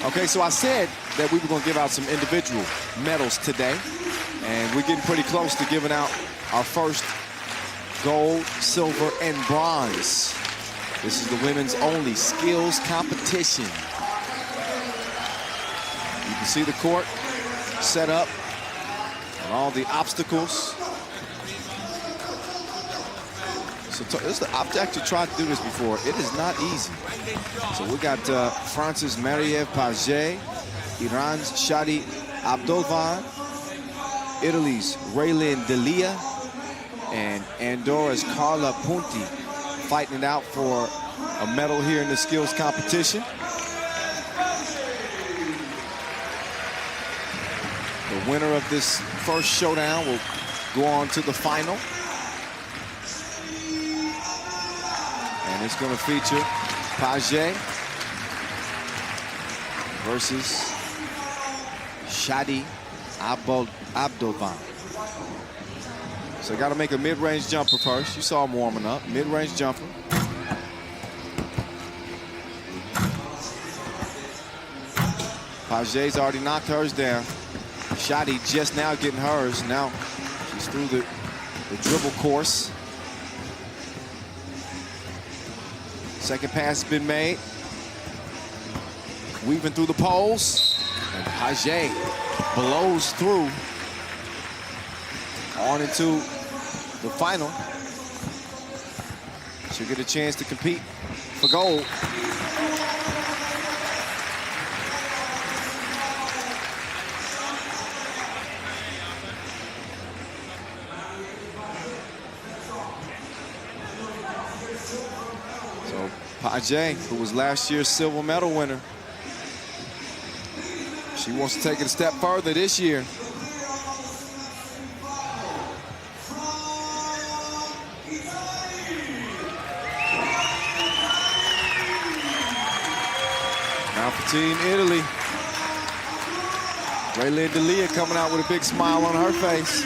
Okay, so I said that we were going to give out some individual medals today, and we're getting pretty close to giving out our first gold, silver, and bronze. This is the women's only skills competition. You can see the court set up and all the obstacles. So I've actually tried to do this before. It is not easy. So we got France's Marie-Ève Paget, Iran's Shadi Abdolvan, Italy's Raylin Delia, and Andorra's Carla Punti fighting it out for a medal here in the skills competition. The winner of this first showdown will go on to the final. And it's going to feature Paget versus Shadi Abdolvan. So got to make a mid-range jumper first. You saw him warming up. Mid-range jumper. Paget's already knocked hers down. Shadi just now getting hers. Now she's through the dribble course. Second pass has been made. Weaving through the poles. And Paget blows through on into the final. She'll get a chance to compete for gold. So Paget, who was last year's silver medal winner, she wants to take it a step further this year. Now for Team Italy. Raylin Delia coming out with a big smile on her face.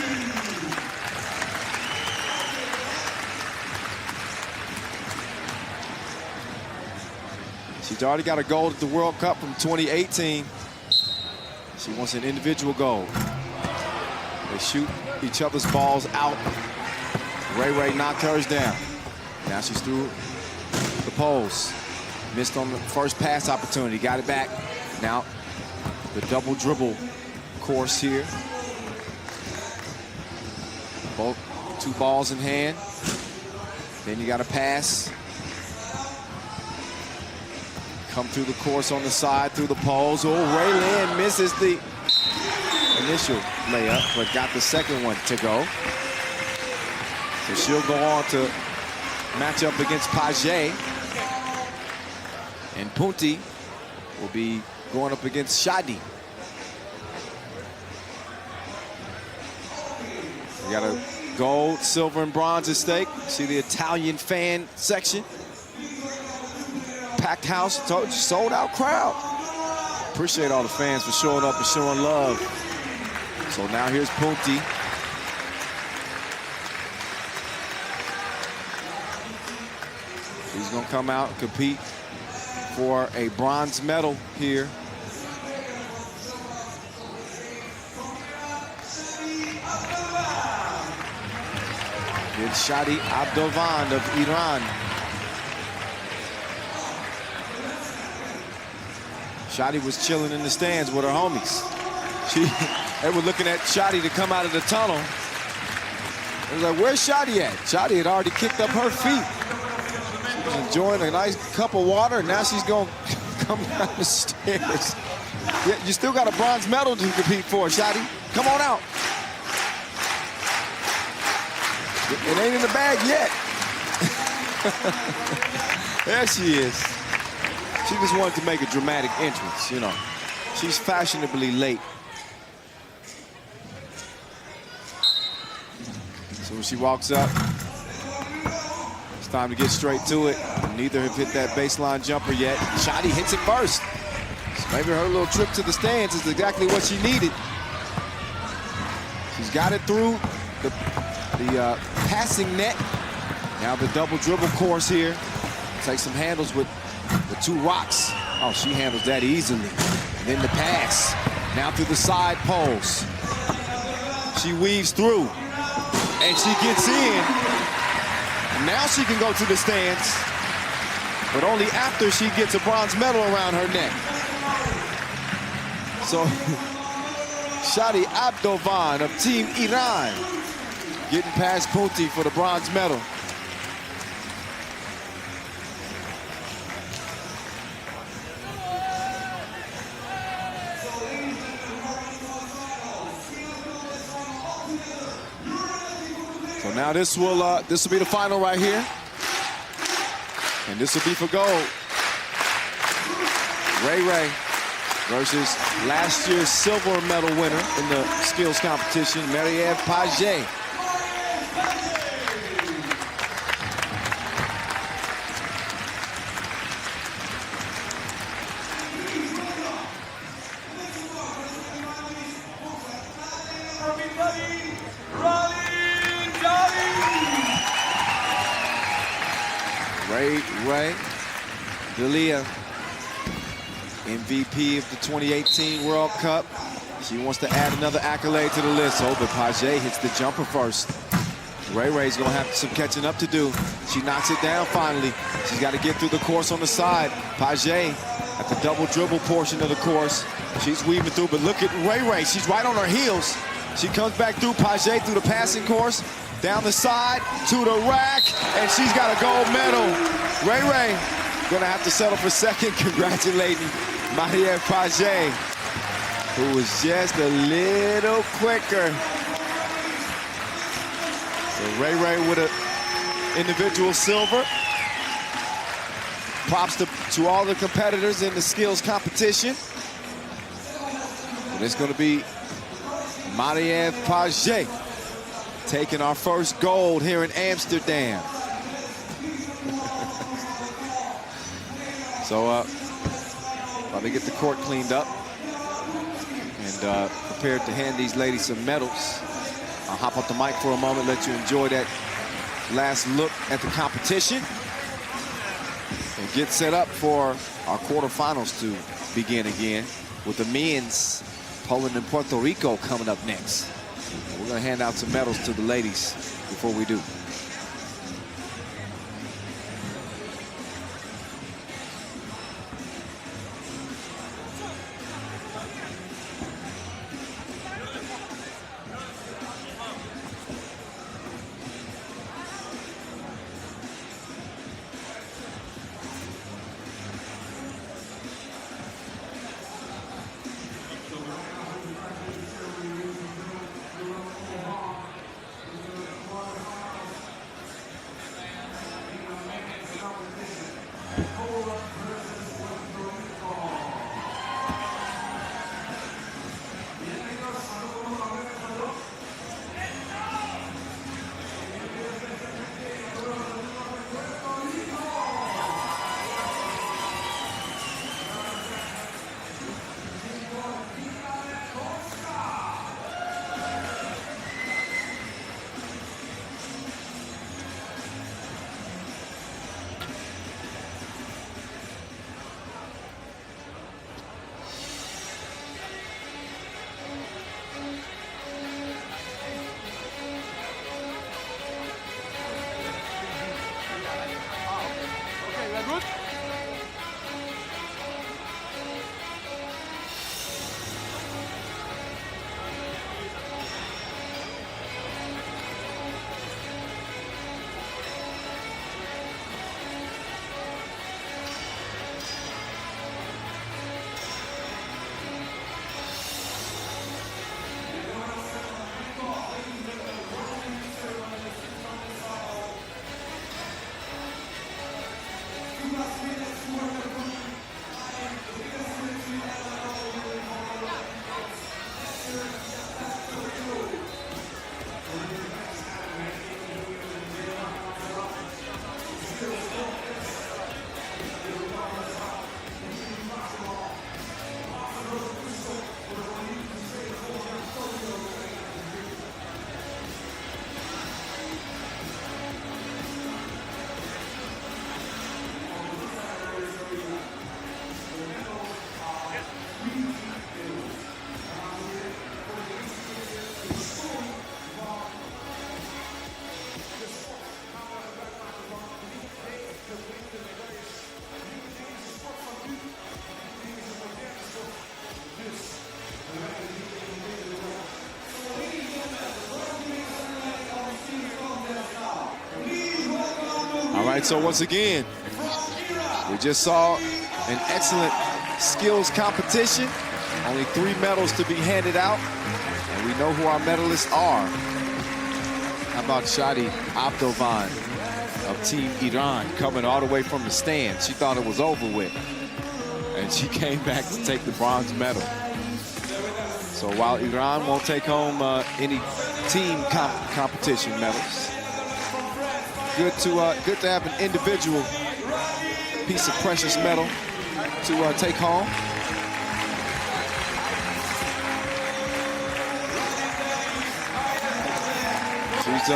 She's already got a gold at the World Cup from 2018. She wants an individual gold. They shoot each other's balls out. Ray knocked hers down. Now she's through the poles. Missed on the first pass opportunity, got it back. Now the double dribble course here. Both two balls in hand. Then you got to pass. Come through the course on the side, through the poles. Oh, Raylin misses the initial layup, but got the second one to go. So she'll go on to match up against Paget. And Punti will be going up against Shadi. We got a gold, silver, and bronze at stake. See the Italian fan section. Packed house, sold out crowd. Appreciate all the fans for showing up and showing love. So now here's Punti. He's gonna come out and compete for a bronze medal here. It's Shadi Abdolvan of Iran. Shadi was chilling in the stands with her homies. They were looking at Shadi to come out of the tunnel. They was like, where's Shadi at? Shadi had already kicked up her feet. She was enjoying a nice cup of water, and now she's going to come down the stairs. Yeah, you still got a bronze medal to compete for, Shadi. Come on out. It ain't in the bag yet. There she is. She just wanted to make a dramatic entrance, you know. She's fashionably late. So when she walks up, it's time to get straight to it. Neither have hit that baseline jumper yet. Shadi hits it first. So maybe her little trip to the stands is exactly what she needed. She's got it through the passing net. Now the double dribble course here. Take some handles with the two rocks. Oh, she handles that easily. And then the pass. Now through the side post. She weaves through. And she gets in. And now she can go to the stands. But only after she gets a bronze medal around her neck. So, Shadi Abdovan of Team Iran getting past Punti for the bronze medal. So now this will be the final right here. And this will be for gold. Ray versus last year's silver medal winner in the skills competition, Marie-Ève Paget. Ray Delia, MVP of the 2018 World Cup. She wants to add another accolade to the list. Oh, but Paget hits the jumper first. Ray's gonna have some catching up to do. She knocks it down finally. She's got to get through the course on the side. Paget at the double dribble portion of the course. She's weaving through, but look at Ray. She's right on her heels. She comes back through Paget through the passing course, down the side to the rack, and she's got a gold medal. Ray gonna have to settle for second, congratulating Marie-Ève Paget, who was just a little quicker. So Ray with an individual silver. Props to all the competitors in the skills competition. And it's gonna be Marie-Ève Paget taking our first gold here in Amsterdam. So, about to get the court cleaned up and prepared to hand these ladies some medals. I'll hop off the mic for a moment, let you enjoy that last look at the competition and get set up for our quarterfinals to begin again with the men's Poland and Puerto Rico coming up next. We're going to hand out some medals to the ladies before we do. right, so once again, we just saw an excellent skills competition. Only 3 medals to be handed out, and we know who our medalists are. How about Shadi Abdovan of Team Iran coming all the way from the stand? She thought it was over with, and she came back to take the bronze medal. So while Iran won't take home any team competition medals, good to have an individual piece of precious metal to take home. She's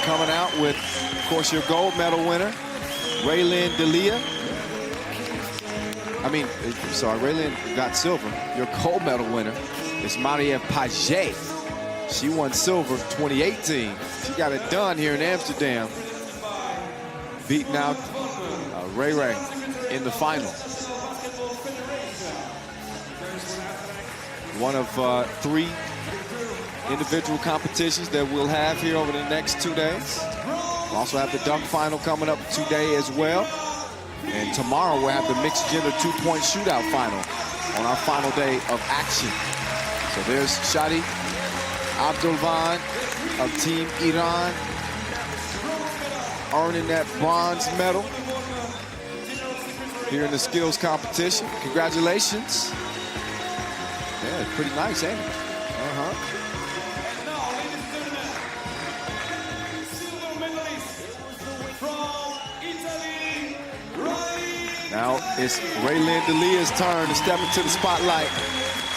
coming out with, of course, your gold medal winner, Raylin Delia. Raylin got silver. Your gold medal winner is Marie Paget. She won silver 2018. She got it done here in Amsterdam, beating out Ray Ray in the final. One of 3 individual competitions that we'll have here over the next 2 days. We'll also have the dunk final coming up today as well. And tomorrow we'll have the mixed gender 2-point shootout final on our final day of action. So there's Shadi Abdovan of Team Iran earning that bronze medal here in the skills competition. Congratulations. Yeah, it's pretty nice, ain't it? Now it's Raylin Delia's turn to step into the spotlight.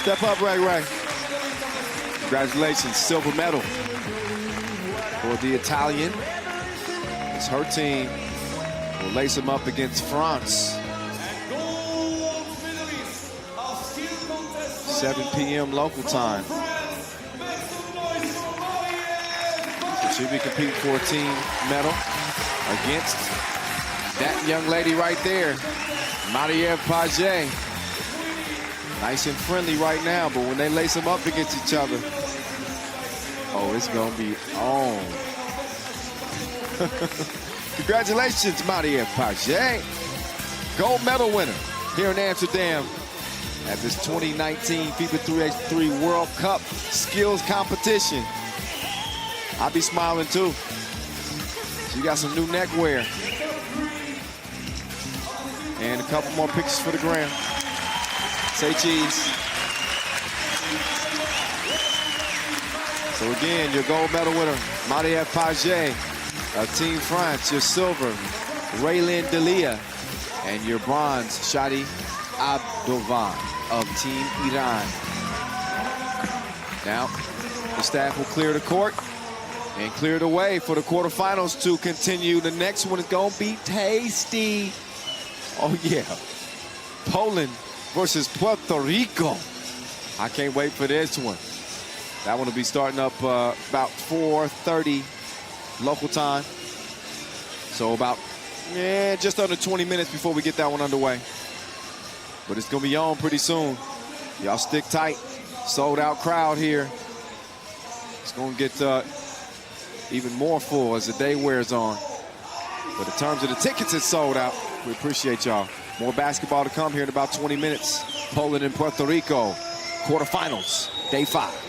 Step up, Ray Ray. Congratulations, silver medal for the Italian. It's her team will lace them up against France. 7 p.m. local time. So she'll be competing for a team medal against that young lady right there, Marie Paget. Nice and friendly right now, but when they lace them up against each other, oh, it's gonna be on. Congratulations, Marie Paget. Gold medal winner here in Amsterdam at this 2019 FIBA 3x3 World Cup skills competition. I'll be smiling too. She got some new neckwear. And a couple more pictures for the gram. Say cheese. So again, your gold medal winner, Marie Paget of Team France. Your silver, Raylin Delia. And your bronze, Shadi Abdovan of Team Iran. Now, the staff will clear the court and clear the way for the quarterfinals to continue. The next one is going to be tasty. Oh, yeah. Poland versus Puerto Rico. I can't wait for this one. That one will be starting up about 4:30 local time. So about, just under 20 minutes before we get that one underway. But it's going to be on pretty soon. Y'all stick tight. Sold out crowd here. It's going to get even more full as the day wears on. But in terms of the tickets, it's sold out. We appreciate y'all. More basketball to come here in about 20 minutes. Poland and Puerto Rico, quarterfinals, day 5.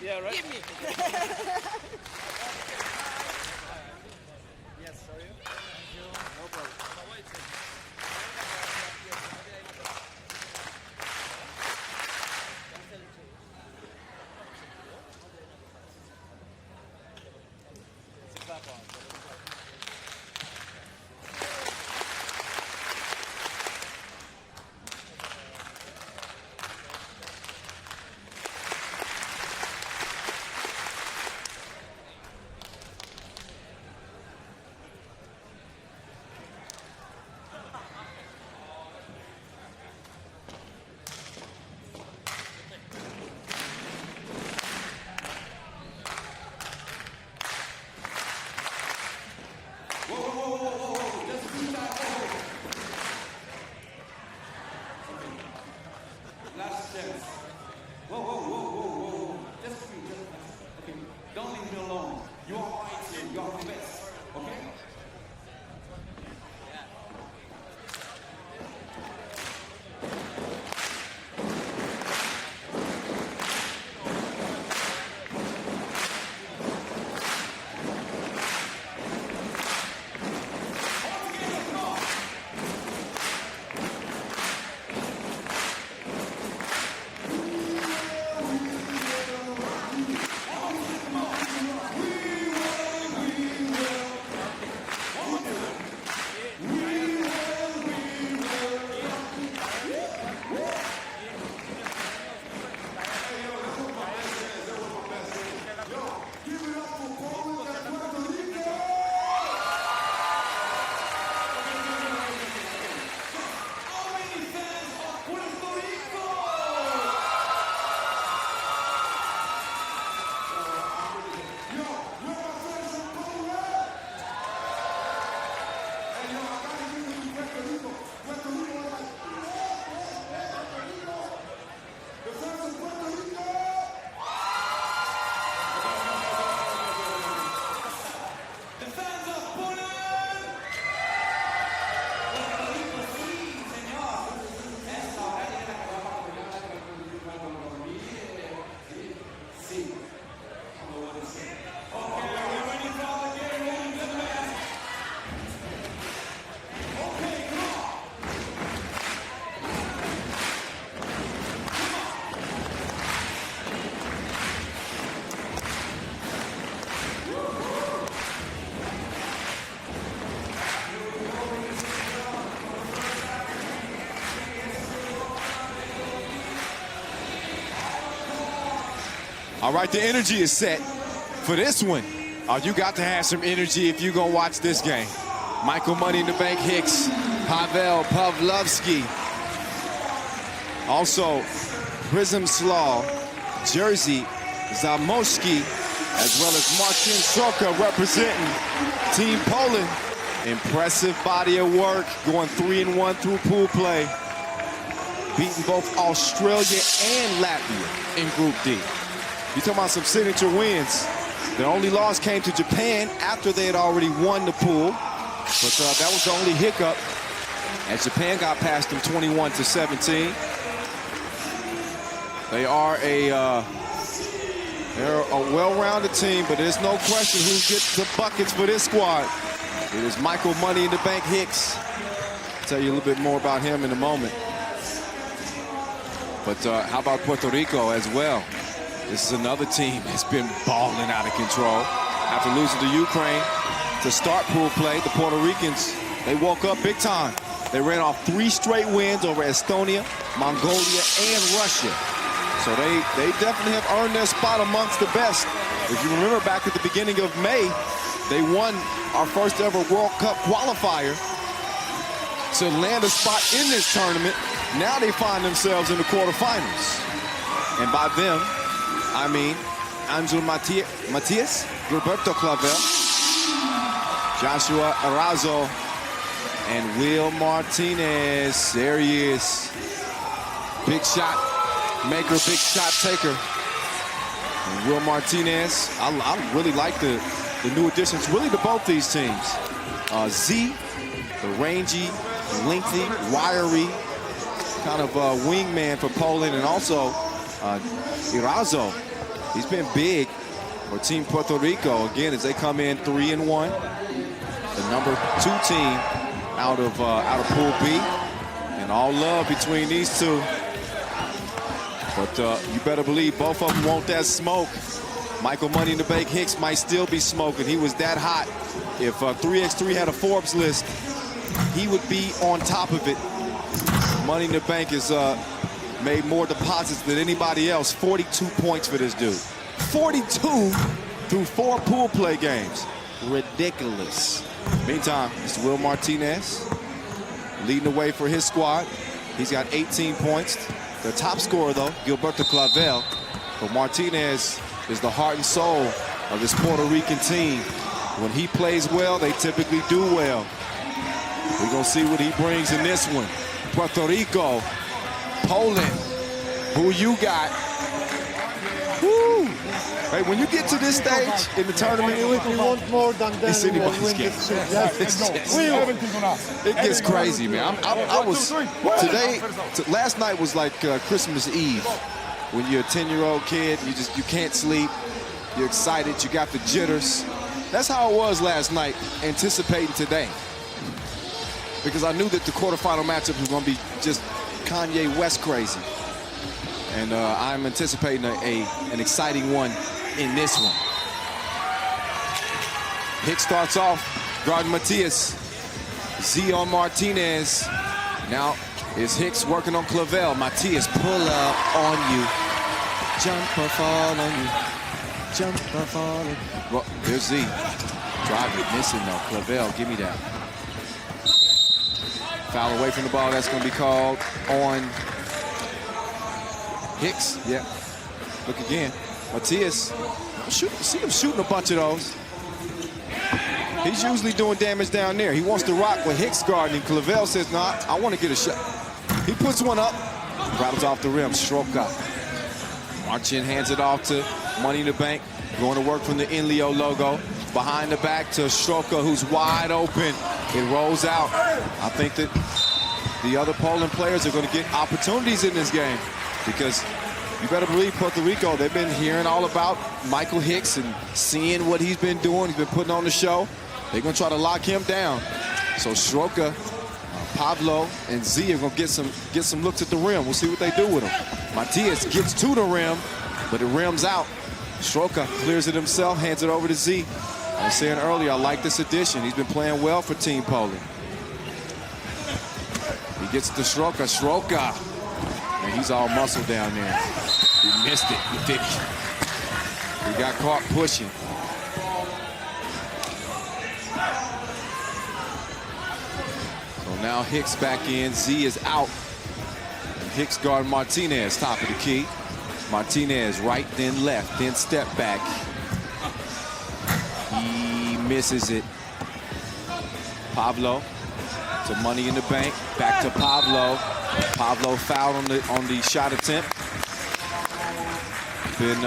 Yeah, right? Give me. Yes, sorry. No problem. Last chance. Whoa. Just okay. Don't leave me alone. You are fighting. You are the best. Okay? All right, the energy is set for this one. You got to have some energy if you're going to watch this game. Michael Money in the Bank Hicks, Pavel Pavlovsky. Also, Prism Slaw, Jerzy Zamoski, as well as Marcin Soka representing Team Poland. Impressive body of work, going 3-1 through pool play. Beating both Australia and Latvia in Group D. You're talking about some signature wins. The only loss came to Japan after they had already won the pool. But that was the only hiccup as Japan got past them 21-17. They are they're a well-rounded team, but there's no question who gets the buckets for this squad. It is Michael Money in the Bank Hicks. I'll tell you a little bit more about him in a moment. But how about Puerto Rico as well? This is another team that's been balling out of control. After losing to Ukraine to start pool play, the Puerto Ricans, they woke up big time. They ran off 3 straight wins over Estonia, Mongolia, and Russia. So they definitely have earned their spot amongst the best. If you remember back at the beginning of May, they won our first ever World Cup qualifier to land a spot in this tournament. Now they find themselves in the quarterfinals. And by them, I mean Angel Matias, Roberto Clavel, Joshua Arazo, and Will Martinez. There he is. Big shot maker, big shot taker. And Will Martinez, I really like the new additions really to both these teams. Z, the rangy, lengthy, wiry, kind of wingman for Poland, and also Irazo, He's been big for Team Puerto Rico, again, as they come in 3-1. The number 2 team out of Pool B. And all love between these two. But you better believe both of them want that smoke. Michael Money in the Bank Hicks might still be smoking. He was that hot. If 3x3 had a Forbes list, he would be on top of it. Money in the Bank has made more deposits than anybody else. 42 points for this dude. 42 through 4 pool play games. Ridiculous. Meantime, Mr. Will Martinez leading the way for his squad. He's got 18 points. The top scorer, though, Gilberto Clavel. But Martinez is the heart and soul of this Puerto Rican team. When he plays well, they typically do well. We're going to see what he brings in this one. Puerto Rico, Poland, who you got? Woo! Hey, when you get to this stage in the tournament, We want more than that. it's anybody's game. It gets crazy, man. I was today. Last night was like Christmas Eve. When you're a 10-year-old kid, you can't sleep. You're excited. You got the jitters. That's how it was last night, anticipating today. Because I knew that the quarterfinal matchup was going to be just Kanye West crazy. And I'm anticipating an exciting one in this one. Hicks starts off, guarding Matias. Z on Martinez. Now is Hicks working on Clavel. Matias pull up on you. Jump or fall on you. Jump or fall on you. Well, there's Z. Driving, missing though. Clavel, give me that. Foul away from the ball. That's going to be called on Hicks. Yeah. Look again. Matias. See him shooting a bunch of those. He's usually doing damage down there. He wants to rock with Hicks guarding. Clavel says, nah, I want to get a shot. He puts one up. Rattles off the rim. Stroka. Marchin hands it off to Money in the Bank. Going to work from the Inleo logo. Behind the back to Stroka, who's wide open. It rolls out. I think that the other Poland players are going to get opportunities in this game because you better believe Puerto Rico, they've been hearing all about Michael Hicks and seeing what he's been doing. He's been putting on the show. They're going to try to lock him down. So Stroka, Pablo, and Z are going to get some looks at the rim. We'll see what they do with him. Matias gets to the rim, but it rims out. Stroka clears it himself, hands it over to Z. I was saying earlier, I like this addition. He's been playing well for Team Poland. He gets to Stroka. Stroka. And he's all muscle down there. He missed it. He got caught pushing. So now Hicks back in. Z is out. Hicks guard Martinez, top of the key. Martinez right, then left, then step back. He misses it. Pablo to Money in the Bank. Back to Pablo. Pablo fouled on the shot attempt. Been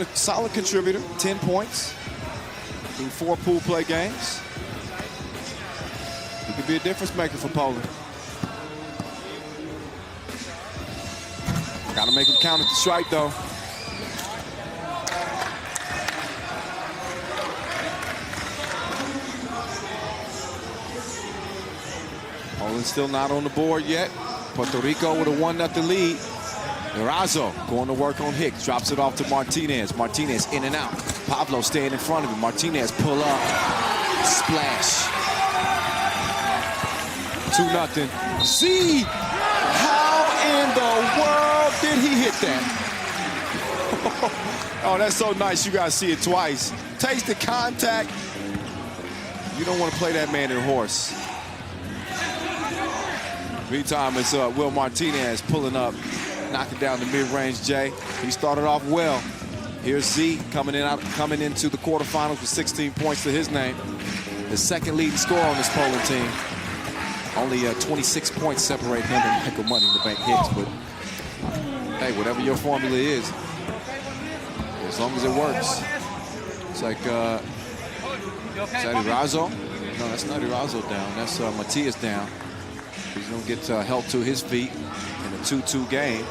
a solid contributor. 10 points in 4 pool play games. He could be a difference maker for Poland. Got to make him count at the strike, though. Poland still not on the board yet. Puerto Rico with a 1-0 lead. Erazo going to work on Hicks. Drops it off to Martinez. Martinez in and out. Pablo staying in front of him. Martinez pull up. Splash. 2-0. See? How in the world did he hit that? Oh, that's so nice. You guys see it twice. Takes the contact. You don't want to play that man in a horse. Meantime, it's Will Martinez pulling up, knocking down the mid-range J. He started off well. Here's Z coming into the quarterfinals with 16 points to his name. The second leading scorer on this Poland team. Only 26 points separate him and Michael Money in the Bank Hicks, but hey, whatever your formula is, as long as it works. It's like, is that Erazo? No, that's not Erazo down. That's Matias down. He's going to get help to his feet in a 2-2 game.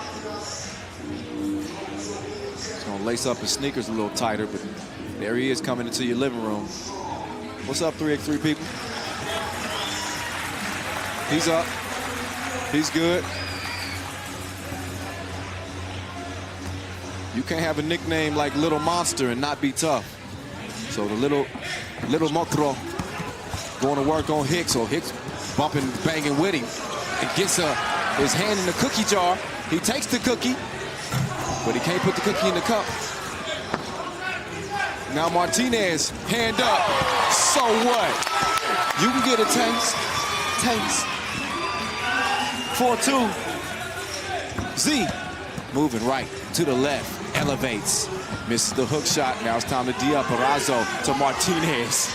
Gonna lace up his sneakers a little tighter, but there he is coming into your living room. What's up, 3x3 people? He's up. He's good. You can't have a nickname like Little Monster and not be tough. So the little Motro going to work on Hicks. So Hicks bumping, banging with him, and gets his hand in the cookie jar. He takes the cookie, but he can't put the cookie in the cup. Now Martinez, hand up. So what? You can get a taste. 4-2. Z moving right to the left. Elevates, misses the hook shot. Now it's time to D up. Erazo to Martinez.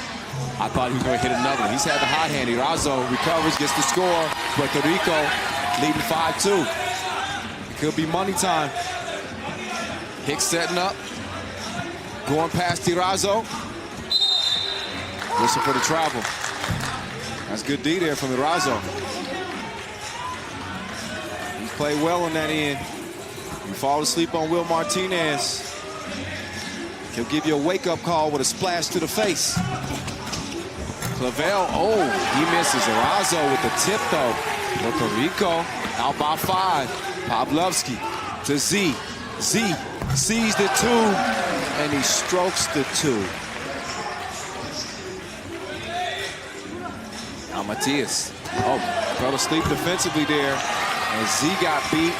I thought he was going to hit another one. He's had the hot hand. Erazo recovers, gets the score. Puerto Rico leading 5-2. It could be money time. Hicks setting up, going past Erazo. Whistle for the travel. That's good D there from Erazo. He's played well on that end. You fall asleep on Will Martinez, he'll give you a wake-up call with a splash to the face. Clavel, oh, he misses. Erazo with the tip, though. Puerto Rico out by 5. Pavlovsky to Z. Z sees the 2, and he strokes the 2. Now Matias, fell asleep defensively there, and Z got beat.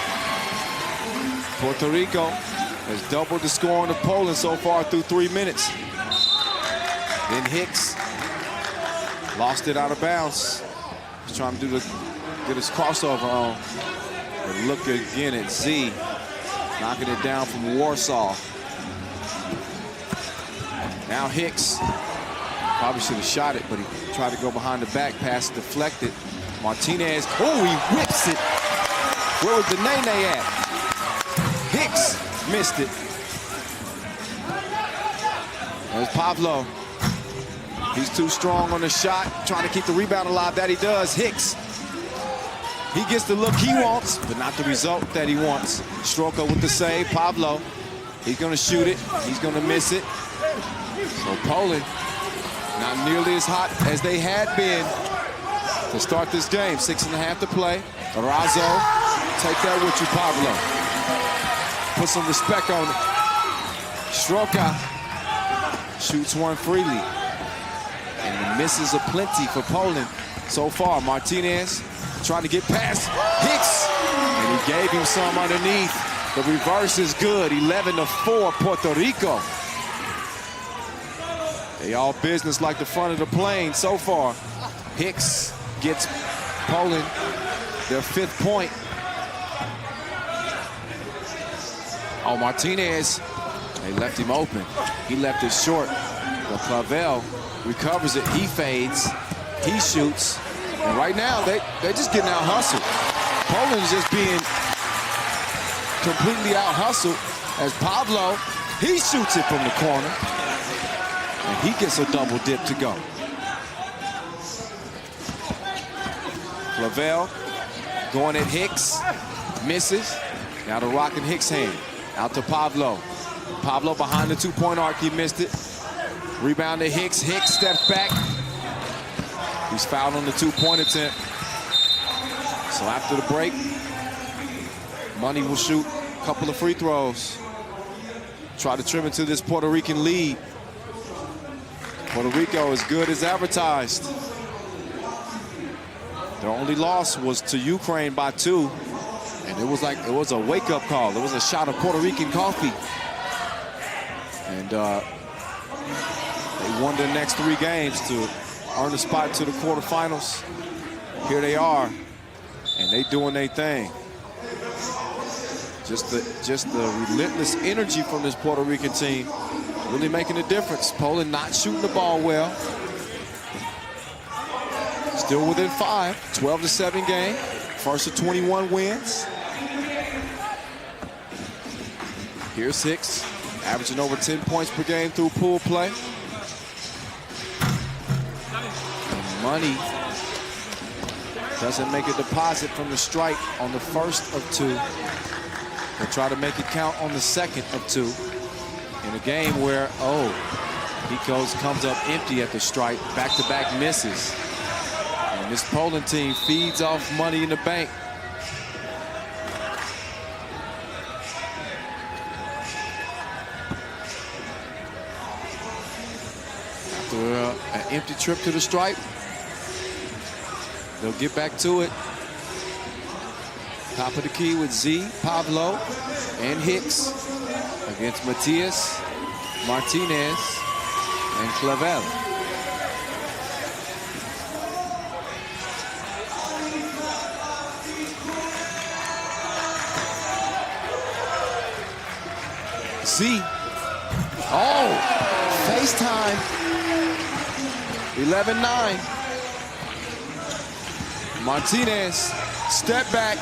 Puerto Rico has doubled the score on the Poland so far through 3 minutes. Then Hicks lost it out of bounds. He's trying to get his crossover on. But look again at Z, knocking it down from Warsaw. Now Hicks probably should have shot it, but he tried to go behind the back, pass deflected. Martinez, oh, he whips it. Where was the Nene at? Hicks missed it. There's Pablo. He's too strong on the shot, trying to keep the rebound alive. That he does. Hicks. He gets the look he wants, but not the result that he wants. Stroka with the save. Pablo, he's going to shoot it. He's going to miss it. So Poland, not nearly as hot as they had been to start this game. 6.5 to play. Erazo, take that with you, Pablo. Put some respect on it. Stroka shoots one freely. And the misses are plenty for Poland so far. Martinez trying to get past Hicks. And he gave him some underneath. The reverse is good. 11-4 Puerto Rico. They all business like the front of the plane so far. Hicks gets Poland their 5th point. Oh, Martinez, they left him open. He left it short. But Clavel recovers it. He fades. He shoots. And right now, they're just getting out hustled. Poland is just being completely out hustled as Pablo, he shoots it from the corner. And he gets a double dip to go. Clavel going at Hicks. Misses. Now the rock in Hicks' hand. Out to Pablo. Pablo behind the 2-point arc. He missed it. Rebound to Hicks. Hicks steps back. He's fouled on the 2-point attempt. So after the break, Money will shoot a couple of free throws. Try to trim into this Puerto Rican lead. Puerto Rico is good as advertised. Their only loss was to Ukraine by 2. And it was a wake-up call. It was a shot of Puerto Rican coffee. And they won their next 3 games to earn a spot to the quarterfinals. Here they are, and they doing their thing. Just the relentless energy from this Puerto Rican team really making a difference. Poland not shooting the ball well. Still within 5, 12-7 game. First of 21 wins. Here's Hicks, averaging over 10 points per game through pool play. And Money doesn't make a deposit from the strike on the first of 2. He'll try to make it count on the second of 2. In a game where, he comes up empty at the stripe, back-to-back misses. And this Poland team feeds off money in the bank. After an empty trip to the stripe, they'll get back to it. Top of the key with Z, Pablo, and Hicks against Matias, Martinez, and Clavel. Z. Oh, FaceTime. 11-9. Martinez, step back.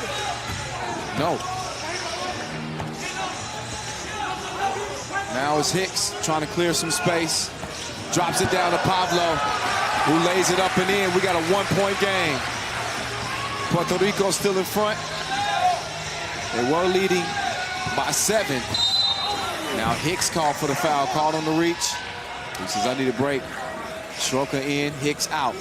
No. Now it's Hicks trying to clear some space. Drops it down to Pablo, who lays it up and in. We got a one-point game. Puerto Rico still in front. They were leading by 7. Now Hicks called for the foul, called on the reach. He says, I need a break. Stroker in, Hicks out.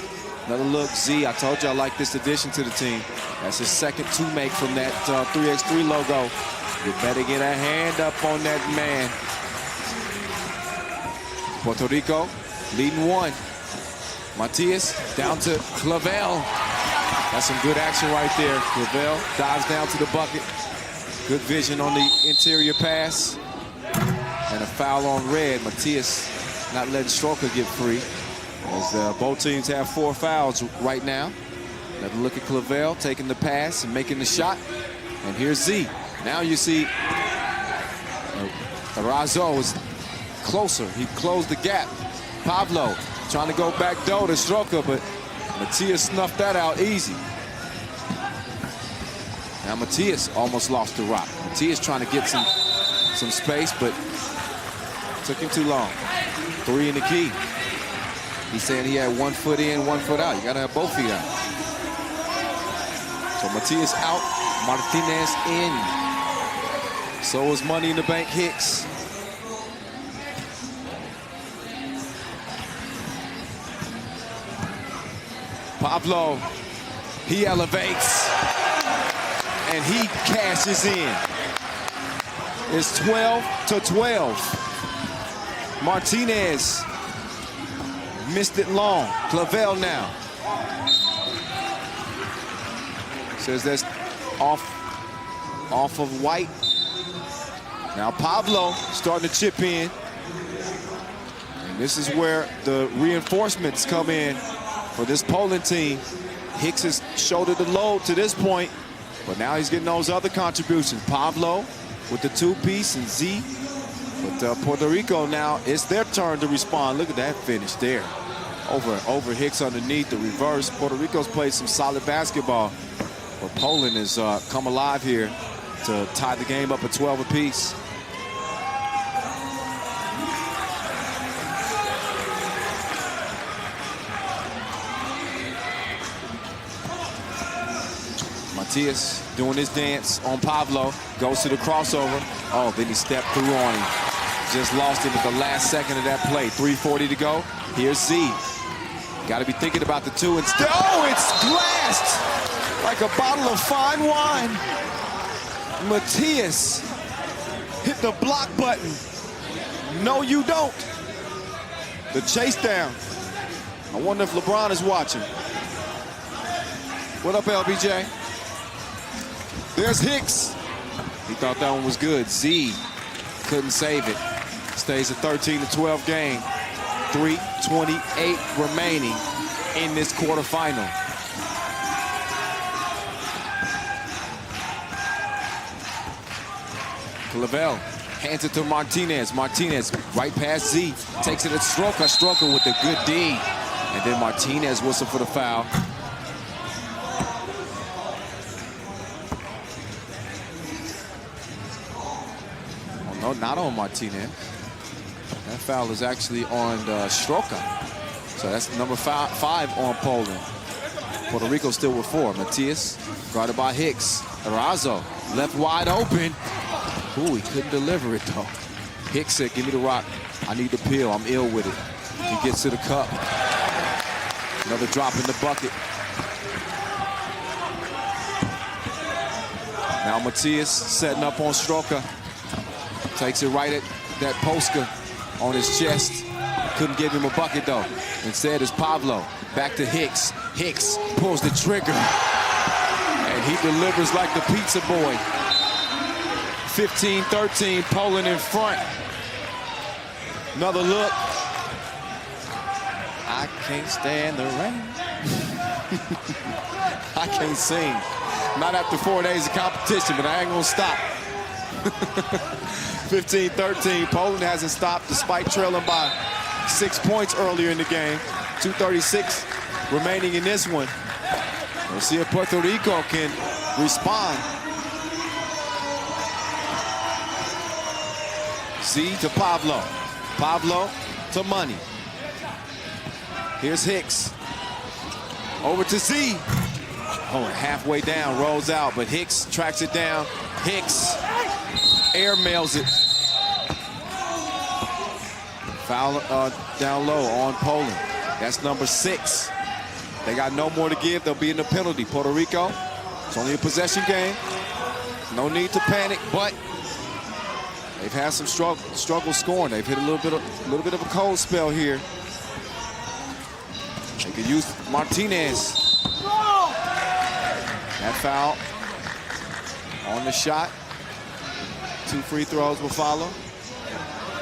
Another look, Z, I told you I like this addition to the team. That's his second two-make from that 3x3 logo. You better get a hand up on that man. Puerto Rico leading 1. Matias down to Clavel. That's some good action right there. Clavel dives down to the bucket. Good vision on the interior pass. And a foul on red. Matias not letting Stroker get free. As both teams have 4 fouls right now. Another look at Clavel taking the pass and making the shot. And here's Z. Now you see Arazo is closer. He closed the gap. Pablo trying to go back door to Stroker, but Matias snuffed that out easy. Now Matias almost lost the rock. Matias trying to get some space, but took him too long. 3 in the key. He's saying he had 1 foot in, 1 foot out. You gotta have both feet out. So Matias out, Martinez in. So is money in the bank, Hicks. Pablo, he elevates, and he cashes in. It's 12-12. Martinez missed it long. Clavel now. Says that's off of White. Now Pablo starting to chip in. And this is where the reinforcements come in for this Poland team. Hicks has shouldered the load to this point, but now he's getting those other contributions. Pablo with the 2-piece and Z. But Puerto Rico now, it's their turn to respond. Look at that finish there. Over Hicks underneath the reverse. Puerto Rico's played some solid basketball, but Poland has come alive here to tie the game up at 12 apiece. Matias doing his dance on Pablo, goes to the crossover. Oh, then he stepped through on him. Just lost him at the last second of that play. 3:40 to go. Here's Z. Got to be thinking about the 2 and still. Oh, it's glassed like a bottle of fine wine. Matias hit the block button. No, you don't. The chase down. I wonder if LeBron is watching. What up, LBJ? There's Hicks. He thought that one was good. Z couldn't save it. Stays a 13-12 game. 3:28 remaining in this quarterfinal. Clavel hands it to Martinez. Martinez right past Z. Takes it at Stroker. Stroker with a good D. And then Martinez whistle for the foul. Oh, no, not on Martinez. That foul is actually on Stroker. So that's number 5 on Poland. Puerto Rico still with 4. Matias guarded by Hicks. Arazo left wide open. Ooh, he couldn't deliver it though. Hicks said, give me the rock. I need the pill. I'm ill with it. He gets to the cup. Another drop in the bucket. Now Matthias setting up on Stroka. Takes it right at that Polska on his chest. Couldn't give him a bucket though. Instead it's Pavlo. Back to Hicks. Hicks pulls the trigger. And he delivers like the pizza boy. 15-13, Poland in front. Another look. I can't stand the rain. I can't sing. Not after 4 days of competition, but I ain't gonna stop. 15-13, Poland hasn't stopped despite trailing by 6 points earlier in the game. 2:36 remaining in this one. We'll see if Puerto Rico can respond. Z to Pablo. Pablo to Money. Here's Hicks. Over to Z. Oh, halfway down, rolls out, but Hicks tracks it down. Hicks air mails it. Foul down low on Poland. That's number 6. They got no more to give. They'll be in the penalty. Puerto Rico, it's only a possession game. No need to panic, but they've had some struggle scoring. They've hit a little bit of a cold spell here. They could use Martinez. That foul on the shot. 2 free throws will follow,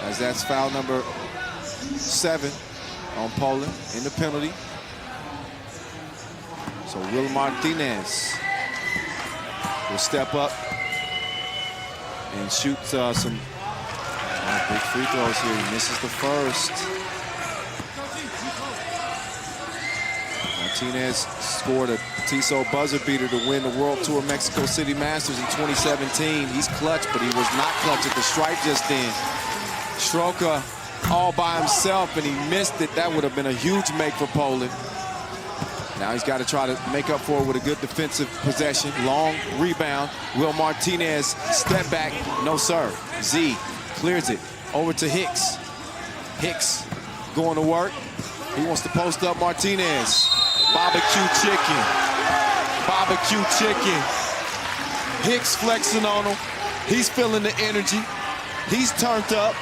as that's foul number 7 on Poland in the penalty. So Will Martinez will step up and shoot some big free throws here. He misses the first. Martinez scored a Tissot buzzer beater to win the World Tour Mexico City Masters in 2017. He's clutch, but he was not clutch at the stripe just then. Stroka all by himself, and he missed it. That would have been a huge make for Poland. Now he's got to try to make up for it with a good defensive possession. Long rebound. Will Martinez step back. No, sir. Z clears it over to Hicks. Hicks going to work. He wants to post up Martinez. Barbecue chicken. Barbecue chicken. Hicks flexing on him. He's feeling the energy. He's turned up.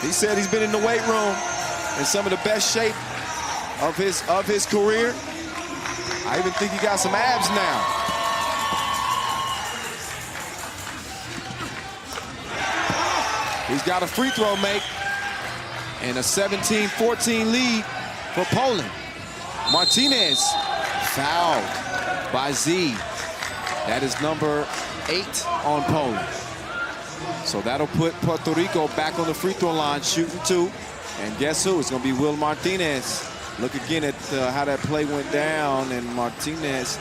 He said he's been in the weight room in some of the best shape of his career. I even think he got some abs now. He's got a free throw make and a 17-14 lead for Poland. Martinez fouled by Z. That is number 8 on Poland. So that'll put Puerto Rico back on the free throw line, shooting 2. And guess who? It's going to be Will Martinez. Look again at how that play went down, and Martinez,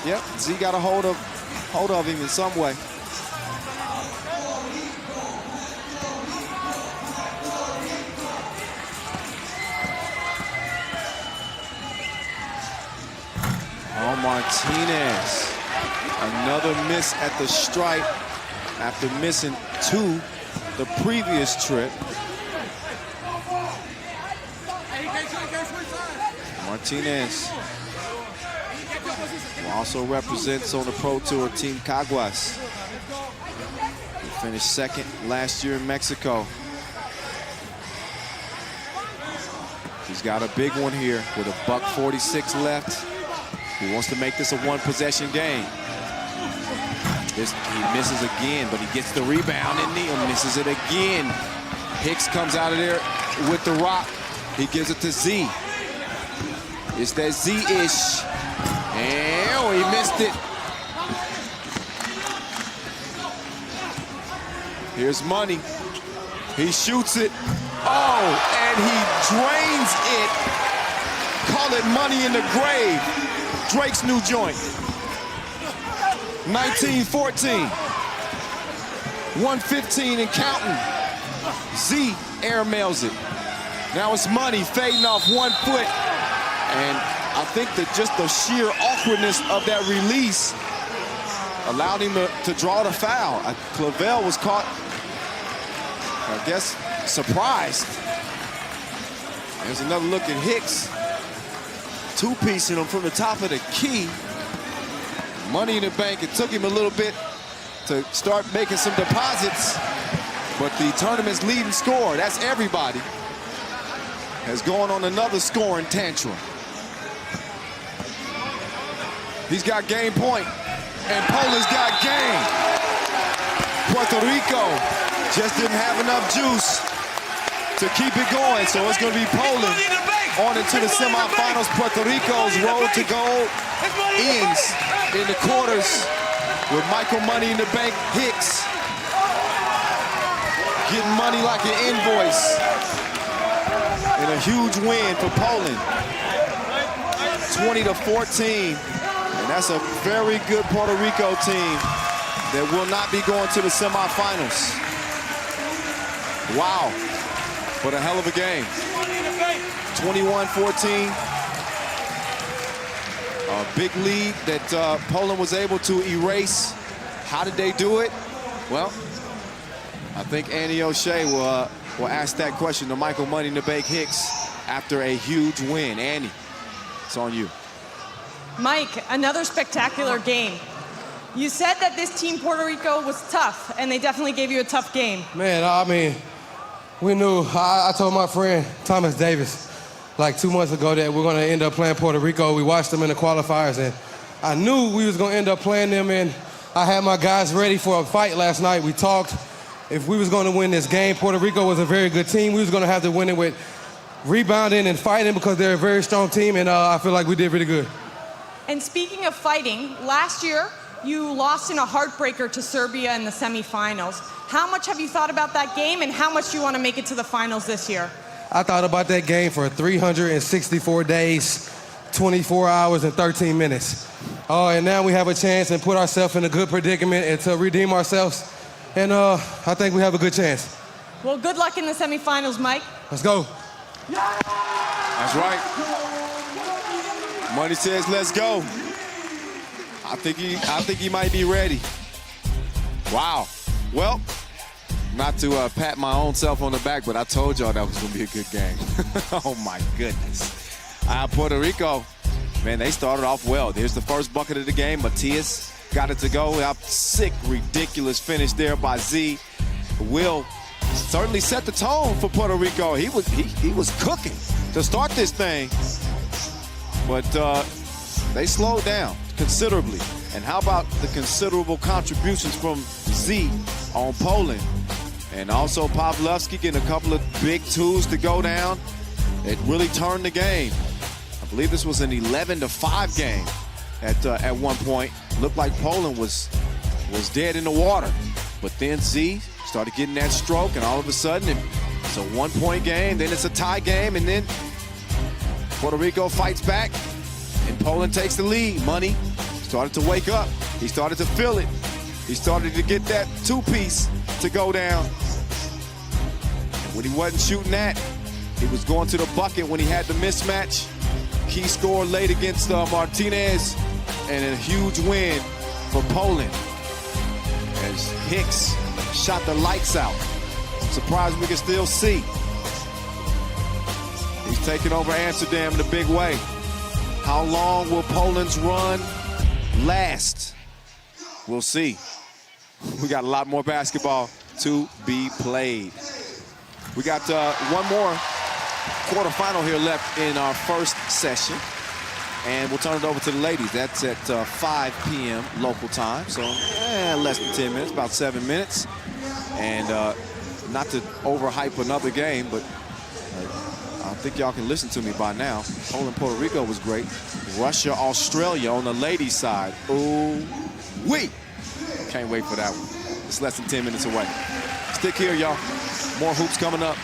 yep, Z got a hold of him in some way. Oh, Martinez, another miss at the stripe after missing 2 the previous trip. Martinez, who also represents on the Pro Tour Team Caguas. He finished 2nd last year in Mexico. He's got a big one here with a $1:46 left. He wants to make this a 1-possession game. He misses again, but he gets the rebound, and Neal misses it again. Hicks comes out of there with the rock. He gives it to Z. It's that Z-ish. And oh, he missed it. Here's Money. He shoots it. Oh, and he drains it. Call it Money in the grave. Drake's new joint. 19-14. 1:15 and counting. Z air mails it. Now it's Money fading off 1 foot. And I think that just the sheer awkwardness of that release allowed him to draw the foul. Clavel was caught, I guess, surprised. There's another look at Hicks. Two-piecing him from the top of the key. Money in the bank. It took him a little bit to start making some deposits, but the tournament's leading scorer, that's everybody, has gone on another scoring tantrum. He's got game point, and Poland's got game. Puerto Rico just didn't have enough juice to keep it going, so it's going to be Poland on into the semifinals. Puerto Rico's road to gold ends in the quarters with Michael Money in the Bank Hicks getting money like an invoice in a huge win for Poland, 20-14. And that's a very good Puerto Rico team that will not be going to the semifinals. Wow, but a hell of a game. 21-14. A big lead that Poland was able to erase. How did they do it? Well, I think Annie O'Shea will ask that question to Michael Money in the Bank Hicks after a huge win. Annie, it's on you. Mike, another spectacular game. You said that this team, Puerto Rico, was tough, and they definitely gave you a tough game. Man, I mean, we knew. I told my friend Thomas Davis like 2 months ago that we're going to end up playing Puerto Rico. We watched them in the qualifiers, and I knew we was going to end up playing them, and I had my guys ready for a fight last night. We talked. If we was going to win this game, Puerto Rico was a very good team. We was going to have to win it with rebounding and fighting because they're a very strong team, and I feel like we did really good. And speaking of fighting, last year you lost in a heartbreaker to Serbia in the semifinals. How much have you thought about that game, and how much do you want to make it to the finals this year? I thought about that game for 364 days, 24 hours, and 13 minutes. And now we have a chance and put ourselves in a good predicament and to redeem ourselves. And I think we have a good chance. Well, good luck in the semifinals, Mike. Let's go. That's right. Money says, let's go. I think he might be ready. Wow. Well, not to pat my own self on the back, but I told y'all that was going to be a good game. Oh, my goodness. Puerto Rico, man, they started off well. There's the first bucket of the game. Matias got it to go. A sick, ridiculous finish there by Z. Will certainly set the tone for Puerto Rico. He was cooking to start this thing. But they slowed down considerably. And how about the considerable contributions from Z on Poland? And also Pavlovsky getting a couple of big twos to go down. It really turned the game. I believe this was an 11-5 game at one point. Looked like Poland was dead in the water. But then Z started getting that stroke, and all of a sudden it's a one-point game, then it's a tie game, and then Puerto Rico fights back, and Poland takes the lead. Money started to wake up. He started to feel it. He started to get that two-piece to go down. And when he wasn't shooting that, he was going to the bucket when he had the mismatch. Key score late against Martinez, and a huge win for Poland as Hicks shot the lights out. Surprised we can still see. He's taking over Amsterdam in a big way. How long will Poland's run last? We'll see. We got a lot more basketball to be played. We got one more quarterfinal here left in our first session. And we'll turn it over to the ladies. That's at 5 p.m. local time. So less than 10 minutes, about 7 minutes. And not to overhype another game, but I think y'all can listen to me by now. Poland, Puerto Rico was great. Russia, Australia on the ladies' side. Ooh-wee. Can't wait for that one. It's less than 10 minutes away. Stick here, y'all. More hoops coming up.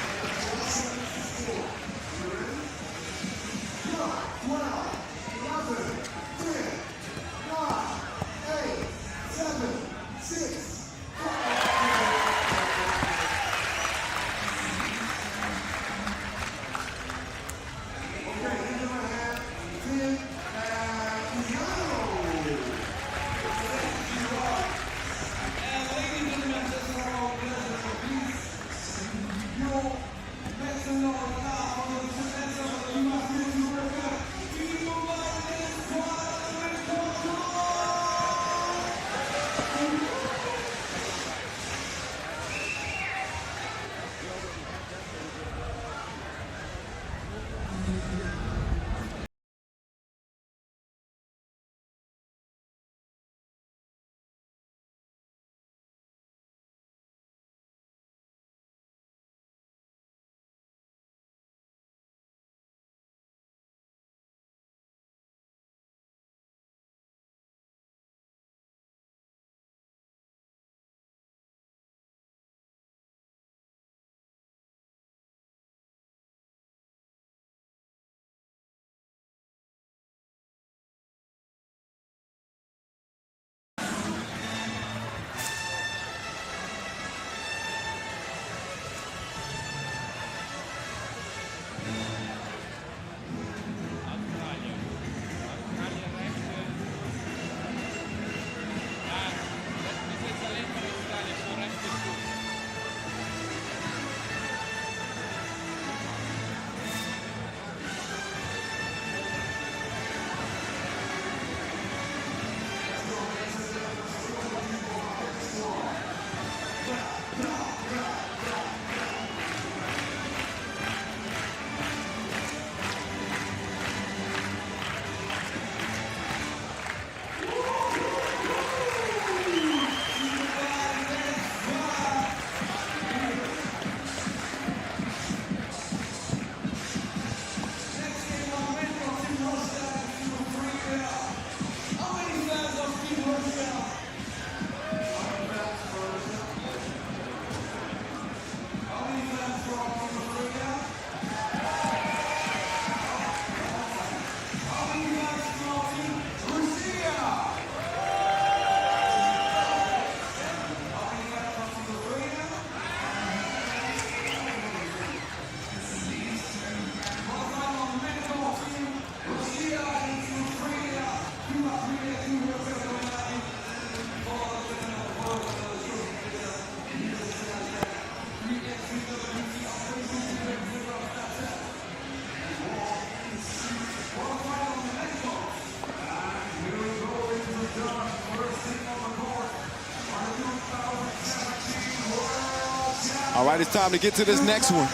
All right, it's time to get to this next one.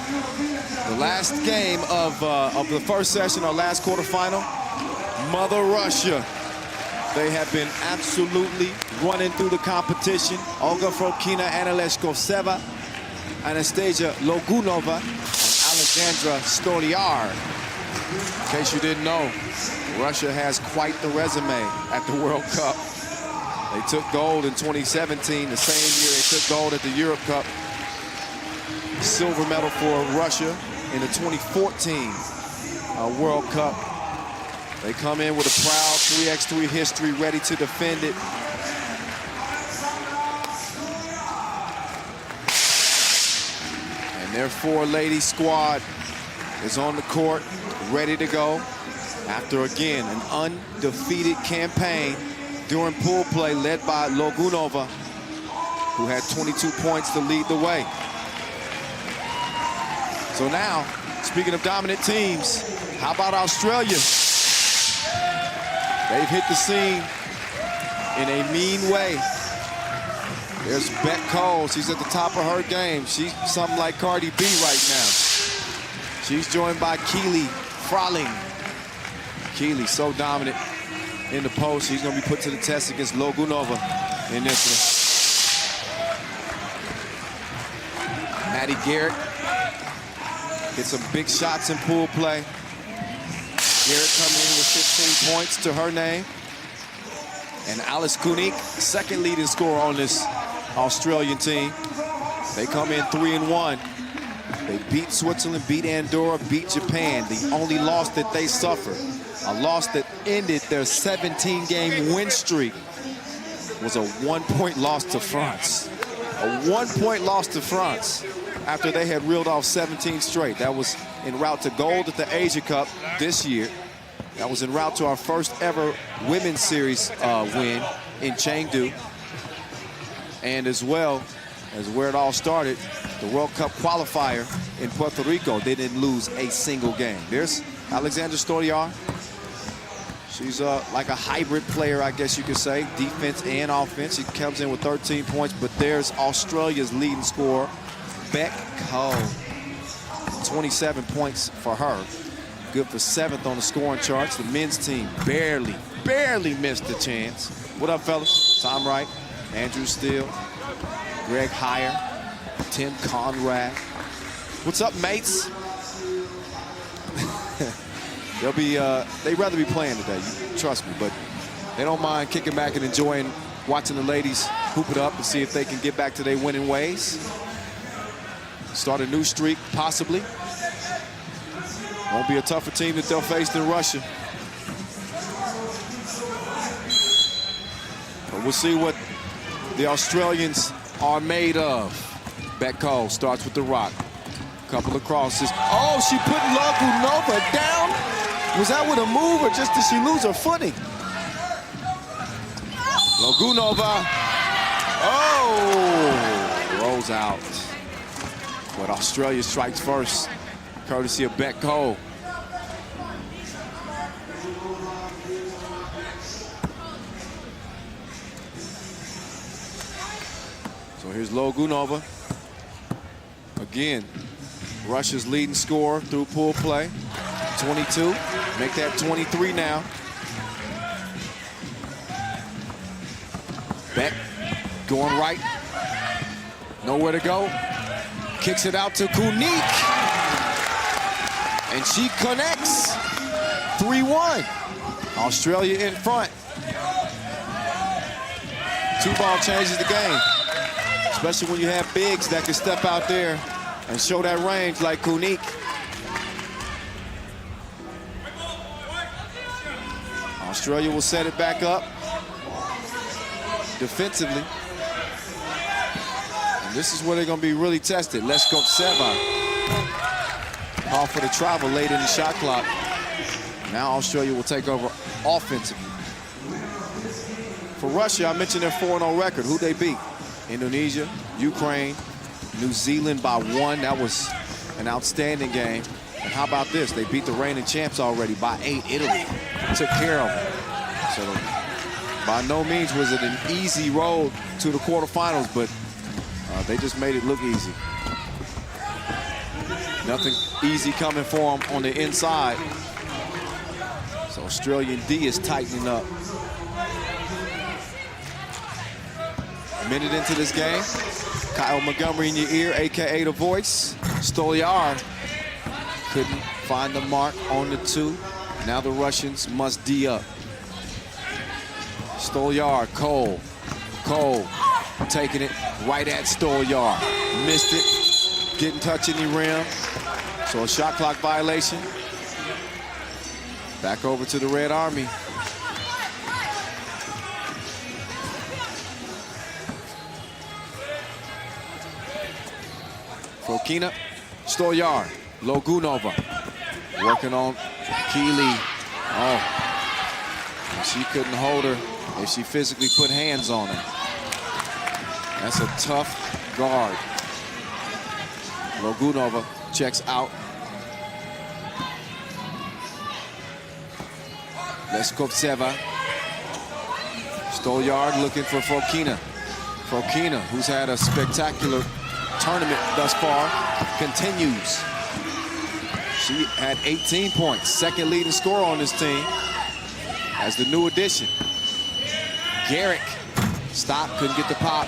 The last game of the first session, our last quarterfinal. Mother Russia. They have been absolutely running through the competition. Olga Frokina, Anna Leshkovtseva, Anastasia Logunova, and Alexandra Stoliar. In case you didn't know, Russia has quite the resume at the World Cup. They took gold in 2017, the same year they took gold at the Europe Cup. Silver medal for Russia in the 2014 World Cup. They come in with a proud 3x3 history, ready to defend it. And their four-lady squad is on the court, ready to go. After, again, an undefeated campaign during pool play led by Logunova, who had 22 points to lead the way. So now, speaking of dominant teams, how about Australia? They've hit the scene in a mean way. There's Beck Cole. She's at the top of her game. She's something like Cardi B right now. She's joined by Keely Froling. Keely so dominant in the post. She's going to be put to the test against Logunova in this one. Maddie Garrett gets some big shots in pool play. Garrett coming in with 15 points to her name. And Alice Kunik, second leading scorer on this Australian team. They come in 3-1. They beat Switzerland, beat Andorra, beat Japan. The only loss that they suffered, a loss that ended their 17-game win streak, was a 1-point loss to France. A 1-point loss to France after they had reeled off 17 straight. That was en route to gold at the Asia Cup this year. That was en route to our first ever women's series win in Chengdu. And as well as where it all started, the World Cup qualifier in Puerto Rico. They didn't lose a single game. There's Alexandra Stoliar. She's like a hybrid player, I guess you could say, defense and offense. She comes in with 13 points, but there's Australia's leading scorer, Beck Cole. 27 points for her. Good for 7th on the scoring charts. The men's team barely missed the chance. What up, fellas? Tom Wright, Andrew Steele, Greg Heyer, Tim Conrad. What's up, mates? They'd rather be playing today, you trust me, but they don't mind kicking back and enjoying watching the ladies hoop it up and see if they can get back to their winning ways. Start a new streak, possibly. Won't be a tougher team that they'll face than Russia. But we'll see what the Australians are made of. Beck Cole starts with the rock. Couple of crosses. Oh, she put Logunova down. Was that with a move or just did she lose her footing? Logunova. Oh, rolls out. But Australia strikes first, courtesy of Beck Cole. So here's Logunova. Again, Russia's leading scorer through pool play. 22, make that 23 now. Beck going right, nowhere to go. Kicks it out to Kunik. And she connects. 3-1. Australia in front. 2-ball changes the game. Especially when you have bigs that can step out there and show that range like Kunik. Australia will set it back up defensively. And this is where they're going to be really tested. Leshkovtseva call for the travel late in the shot clock. Now Australia will take over offensively. For Russia, I mentioned their 4-0 record. Who they beat? Indonesia, Ukraine, New Zealand by 1. That was an outstanding game. And how about this? They beat the reigning champs already by 8. Italy took care of them. So by no means was it an easy road to the quarterfinals, but they just made it look easy. Nothing easy coming for him on the inside. So Australian D is tightening up. A minute into this game. Kyle Montgomery in your ear, AKA the voice. Stolyar couldn't find the mark on the 2. Now the Russians must D up. Stolyar, Cole taking it right at Stolyar. Missed it, didn't touch any rim. So a shot clock violation. Back over to the Red Army. Fokina, Stolyar, Logunova, working on Keeley. Oh, she couldn't hold her if she physically put hands on her. That's a tough guard. Logunova checks out. Leskovtseva. Stolyar looking for Fokina. Fokina, who's had a spectacular tournament thus far, continues. She had 18 points, second leading scorer on this team as the new addition. Garrick, stop, couldn't get the pop.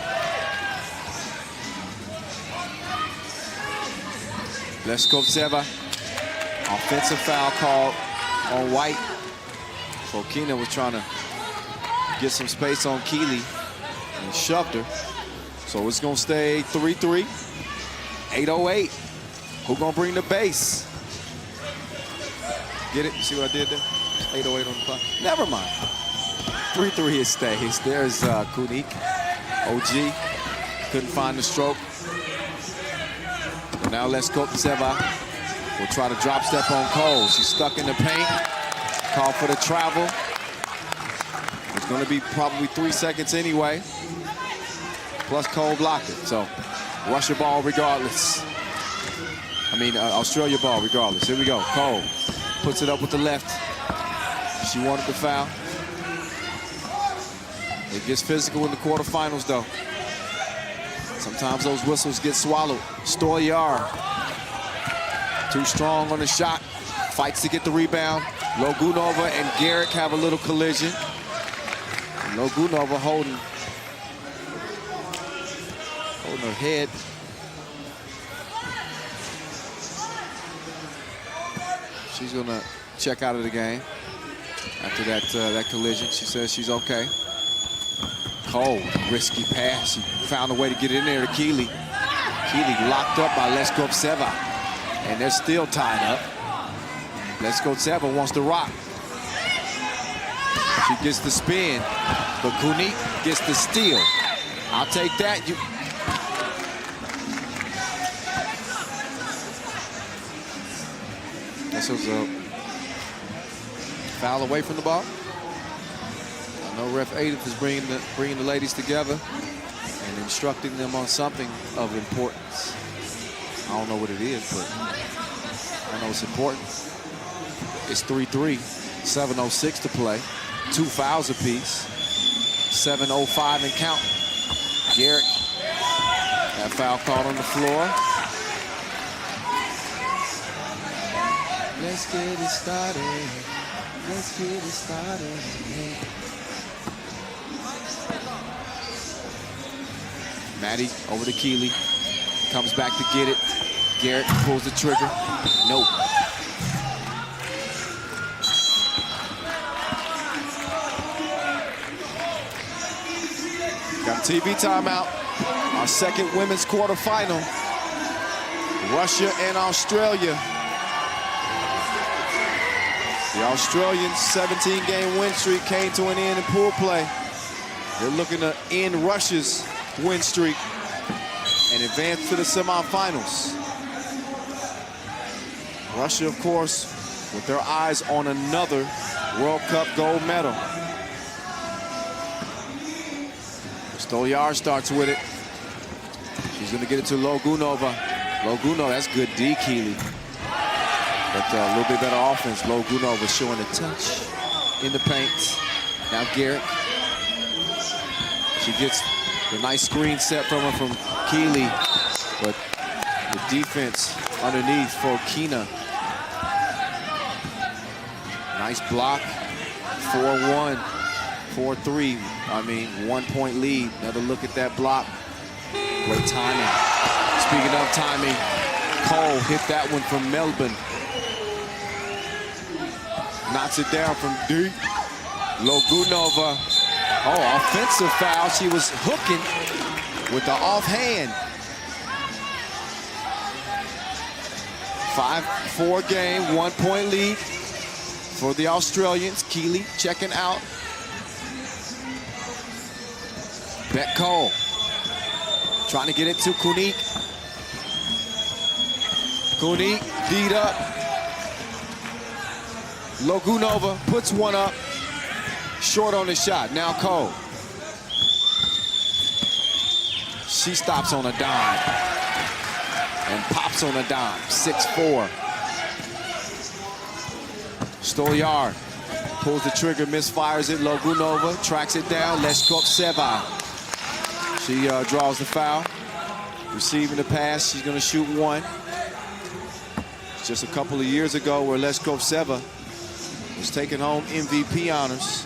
Leskovtseva, offensive foul called on White. Fokina was trying to get some space on Keeley and shoved her. So it's gonna stay 3-3, 8:08. Who gonna bring the base? Get it? See what I did there? 8:08 on the clock. Never mind. 3-3 it stays. There's Kunik. OG couldn't find the stroke. But now Leskovtseva will try to drop step on Cole. She's stuck in the paint. Call for the travel. It's gonna be probably 3 seconds anyway. Plus Cole blocked it. So Russia ball regardless. Australia ball regardless. Here we go. Cole puts it up with the left. She wanted the foul. It gets physical in the quarterfinals though. Sometimes those whistles get swallowed. Stolyar, too strong on the shot. Fights to get the rebound. Logunova and Garrick have a little collision. And Logunova holding her head. She's gonna check out of the game after that collision. She says she's okay. Cole, risky pass. She found a way to get in there to Keeley. Keeley locked up by Leskovtseva, and they're still tied up. Leskovtseva wants to rock. She gets the spin, but Kunik gets the steal. I'll take that. This was a foul away from the ball. I know Ref Adith is bringing the ladies together and instructing them on something of importance. I don't know what it is, but I know it's important. It's 3-3, 7:06 to play, 2 fouls apiece, 7:05 and count. Garrick, that foul called on the floor. Let's get it started. Let's get it started. Maddie over to Keeley. Comes back to get it. Garrett pulls the trigger. Nope. Got a TV timeout. Our second women's quarterfinal. Russia and Australia. The Australians' 17-game win streak came to an end in pool play. They're looking to end Russia's win streak and advance to the semifinals. Russia, of course, with their eyes on another World Cup gold medal. Stolyar starts with it. She's going to get it to Logunova. Logunova, that's good D, Keeley. But a little bit better offense. Logunova showing a touch in the paint. Now Garrett. She gets the nice screen set from her from Keeley. But the defense underneath for Kina. Nice block. 4-1, 4-3. I mean, 1-point lead. Another look at that block. Great timing. Speaking of timing, Cole hit that one from Melbourne. Knocks it down from deep. Logunova. Oh, offensive foul. She was hooking with the offhand. 5-4 game, 1-point lead for the Australians. Keeley checking out. Bet Cole trying to get it to Kunik. Kunik, D'd up. Logunova puts one up. Short on the shot. Now Cole. She stops on a dime and pops on a dime. 6-4. Stolyar pulls the trigger, misfires it. Logunova tracks it down. Leskoptseva. She draws the foul. Receiving the pass, she's going to shoot one. Just a couple of years ago where Leskoptseva was taking home MVP honors.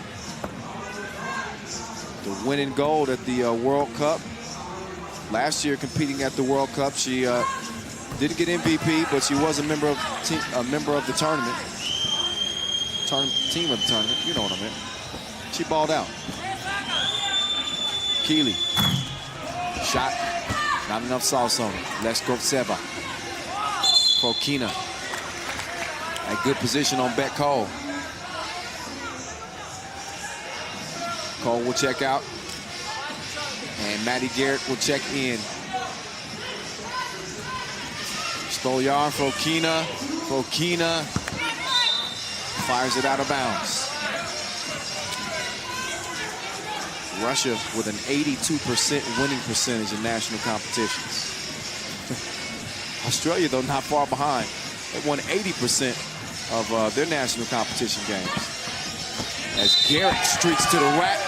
The winning gold at the World Cup. Last year competing at the World Cup, she didn't get MVP, but she was a member of the tournament. Team of the tournament, you know what I meant. She balled out. Keeley. Shot, not enough sauce on it. Leskoptseva. Fokina. A good position on Bet Cole. Cole will check out. And Maddie Garrett will check in. Stolyar, Fokina. Fokina fires it out of bounds. Russia with an 82% winning percentage in national competitions. Australia, though, not far behind. They won 80% of their national competition games. As Garrett streaks to the rack,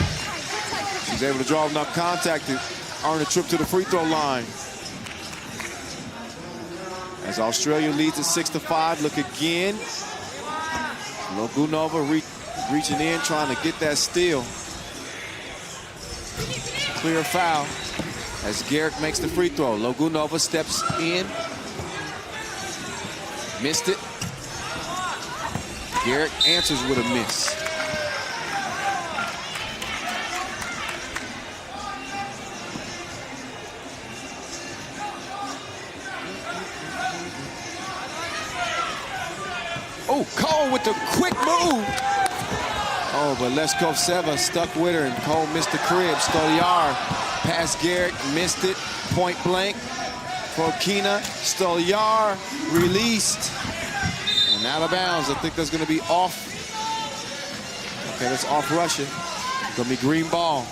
she's able to draw enough contact to earn a trip to the free throw line. As Australia leads at 6-5, look again. Logunova reaching in, trying to get that steal. Clear foul as Garrett makes the free throw. Logunova steps in. Missed it. Garrett answers with a miss. Oh, Cole with the quick move. Oh, but Leskoptseva stuck with her, and Cole missed the crib. Stolyar past Garrett, missed it. Point blank. Fokina, Stolyar released. And out of bounds. I think that's going to be off. Okay, that's off Russia. Going to be green ball.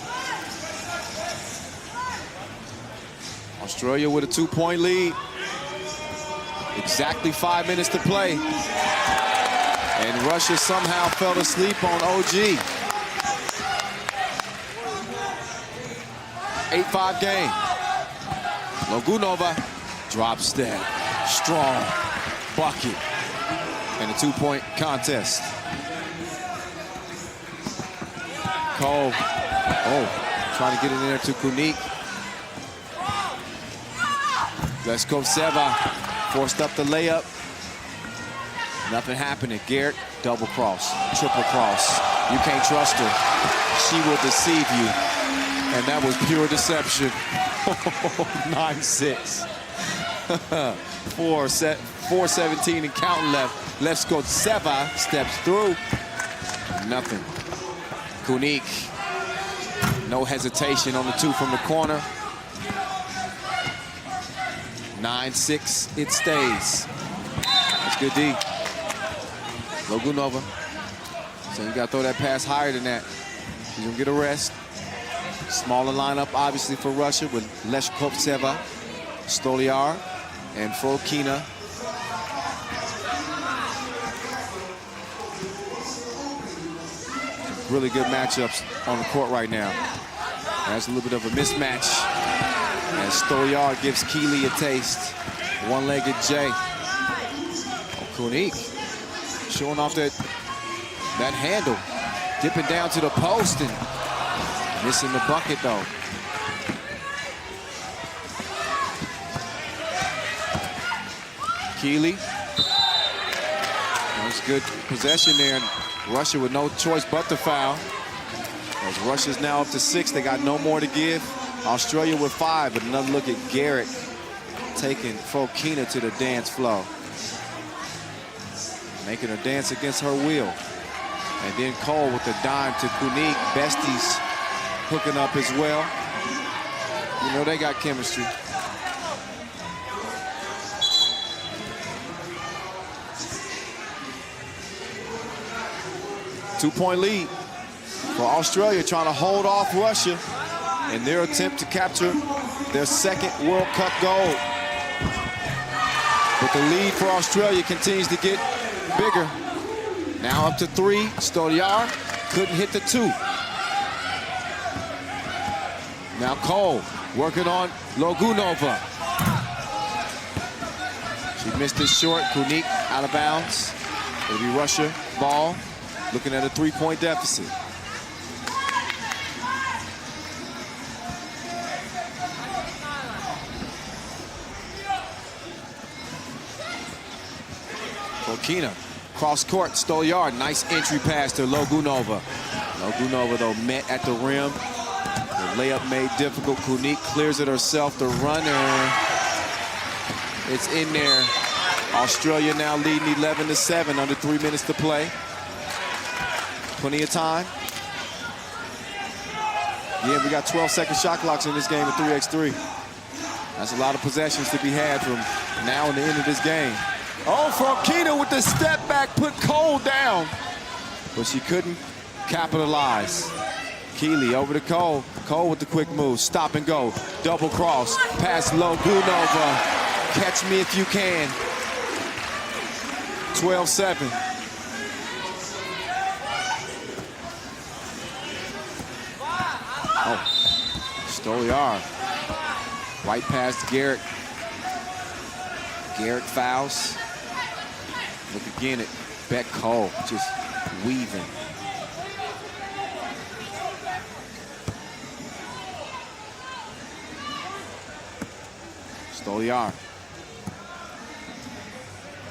Australia with a 2-point lead. Exactly 5 minutes to play. And Russia somehow fell asleep on OG. 8-5 game. Logunova drops that strong bucket in a 2-point contest. Cole, trying to get it in there to Kunik. Leskoptseva forced up the layup. Nothing happening. Garrett, double cross, triple cross. You can't trust her. She will deceive you. And that was pure deception. 9-6. 4-17 and counting left. Leskoptseva steps through. Nothing. Kunik, no hesitation on the 2 from the corner. 9-6, it stays. That's good D. Logunova. So you got to throw that pass higher than that. She's going to get a rest. Smaller lineup, obviously, for Russia with Leskoptseva, Stolyar, and Fokina. Really good matchups on the court right now. There's a little bit of a mismatch as Stolyar gives Keeley a taste. One-legged J. Kunik showing off that handle. Dipping down to the post and missing the bucket though. Keeley. That was good possession there. And Russia with no choice but to foul. As Russia's now up to 6, they got no more to give. Australia with 5, but another look at Garrett taking Fokina to the dance floor. Making her dance against her will. And then Cole with the dime to Kunik. Besties hooking up as well. You know they got chemistry. Two-point lead for Australia, trying to hold off Russia in their attempt to capture their second World Cup gold. But the lead for Australia continues to get bigger. Now up to 3. Stolyar couldn't hit the 2. Now Cole working on Logunova. She missed it short. Kunik out of bounds. It'll be Russia ball. Looking at a 3-point deficit. Fokina, cross court, Stolyar, nice entry pass to Logunova. Logunova though met at the rim. The layup made difficult. Kunik clears it herself. The runner, it's in there. Australia now leading 11-7, under 3 minutes to play. Plenty of time. Yeah, we got 12-second shot clocks in this game at 3x3. That's a lot of possessions to be had from now and the end of this game. Oh, Fokina with the step back, put Cole down. But she couldn't capitalize. Keeley over to Cole. Cole with the quick move, stop and go. Double cross, pass Logunova. Catch me if you can. 12-7. Stolyar, right past Garrett. Garrett fouls. Look again at Beck Cole, just weaving. Stolyar.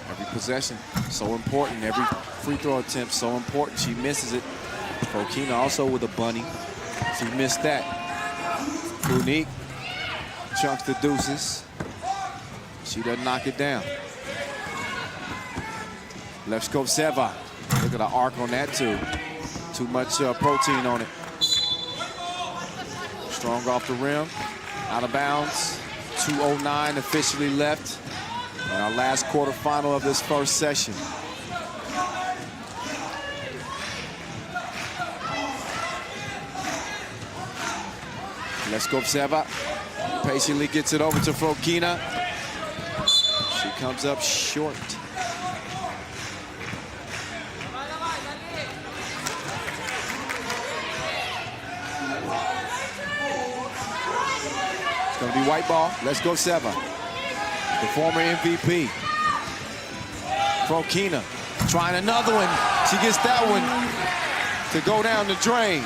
Every possession, so important. Every free throw attempt, so important. She misses it. Fokina also with a bunny. She missed that. Kunik chunks the deuces. She doesn't knock it down. Levskovseva. Look at the arc on that too. Too much protein on it. Strong off the rim. Out of bounds. 2:09 officially left. And our last quarterfinal of this first session. Levskovseva patiently gets it over to Fokina. She comes up short. It's going to be white ball. Levskovseva, the former MVP. Fokina trying another one. She gets that one to go down the drain.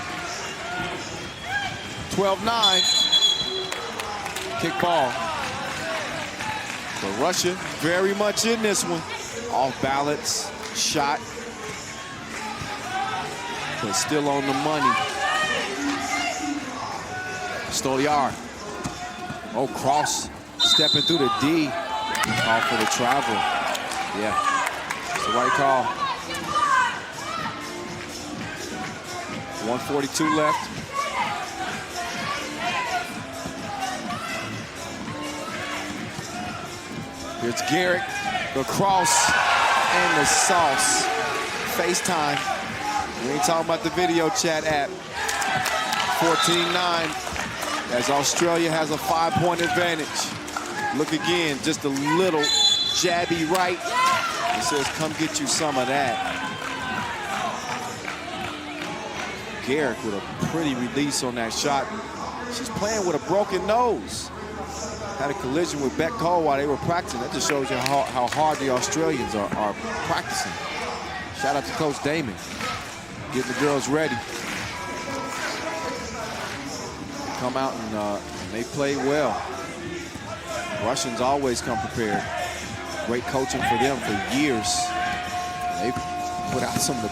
12-9. Kick ball. But Russia very much in this one. Off balance, shot. But still on the money. Stolyar. Oh, cross. Stepping through the D. Call for the travel. Yeah, it's the right call. 1:42 left. Here's Garrett, the cross, and the sauce. FaceTime. We ain't talking about the video chat app. 14-9, as Australia has a 5-point advantage. Look again, just a little jabby right. It says, come get you some of that. Garrett with a pretty release on that shot. She's playing with a broken nose. had a collision with Beck Cole while they were practicing. That just shows you how hard the Australians are practicing. Shout out to Coach Damon, getting the girls ready. They come out and they play well. Russians always come prepared. Great coaching for them for years. They've put out some of the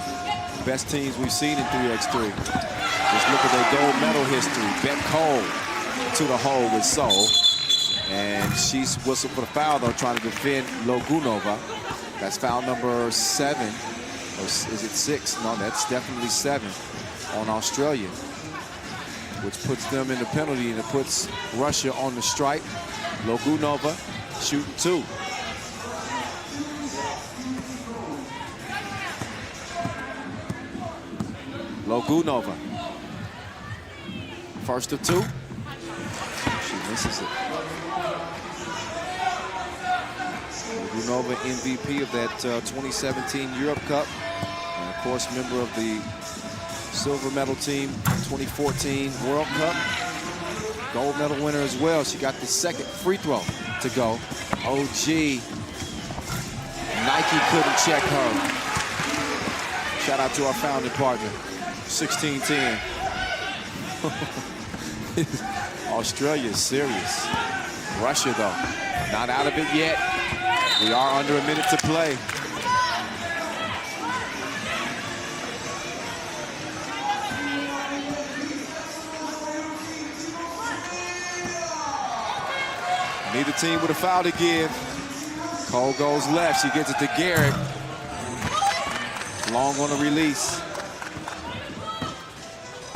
best teams we've seen in 3x3. Just look at their gold medal history. Beck Cole to the hole with Sol. And she's whistled for the foul, though, trying to defend Logunova. That's foul number 7. Or is it 6? No, that's definitely 7 on Australia, which puts them in the penalty, and it puts Russia on the strike. Logunova shooting 2. Logunova. First of 2. She misses it. Logunova, MVP of that 2017 Europe Cup. And of course, member of the silver medal team 2014 World Cup. Gold medal winner as well. She got the second free throw to go. Oh, gee. Nike couldn't check her. Shout out to our founding partner. 16-10. Australia is serious. Russia, though, not out of it yet. We are under a minute to play. Neither team with a foul to give. Cole goes left. She gets it to Garrett. Long on the release.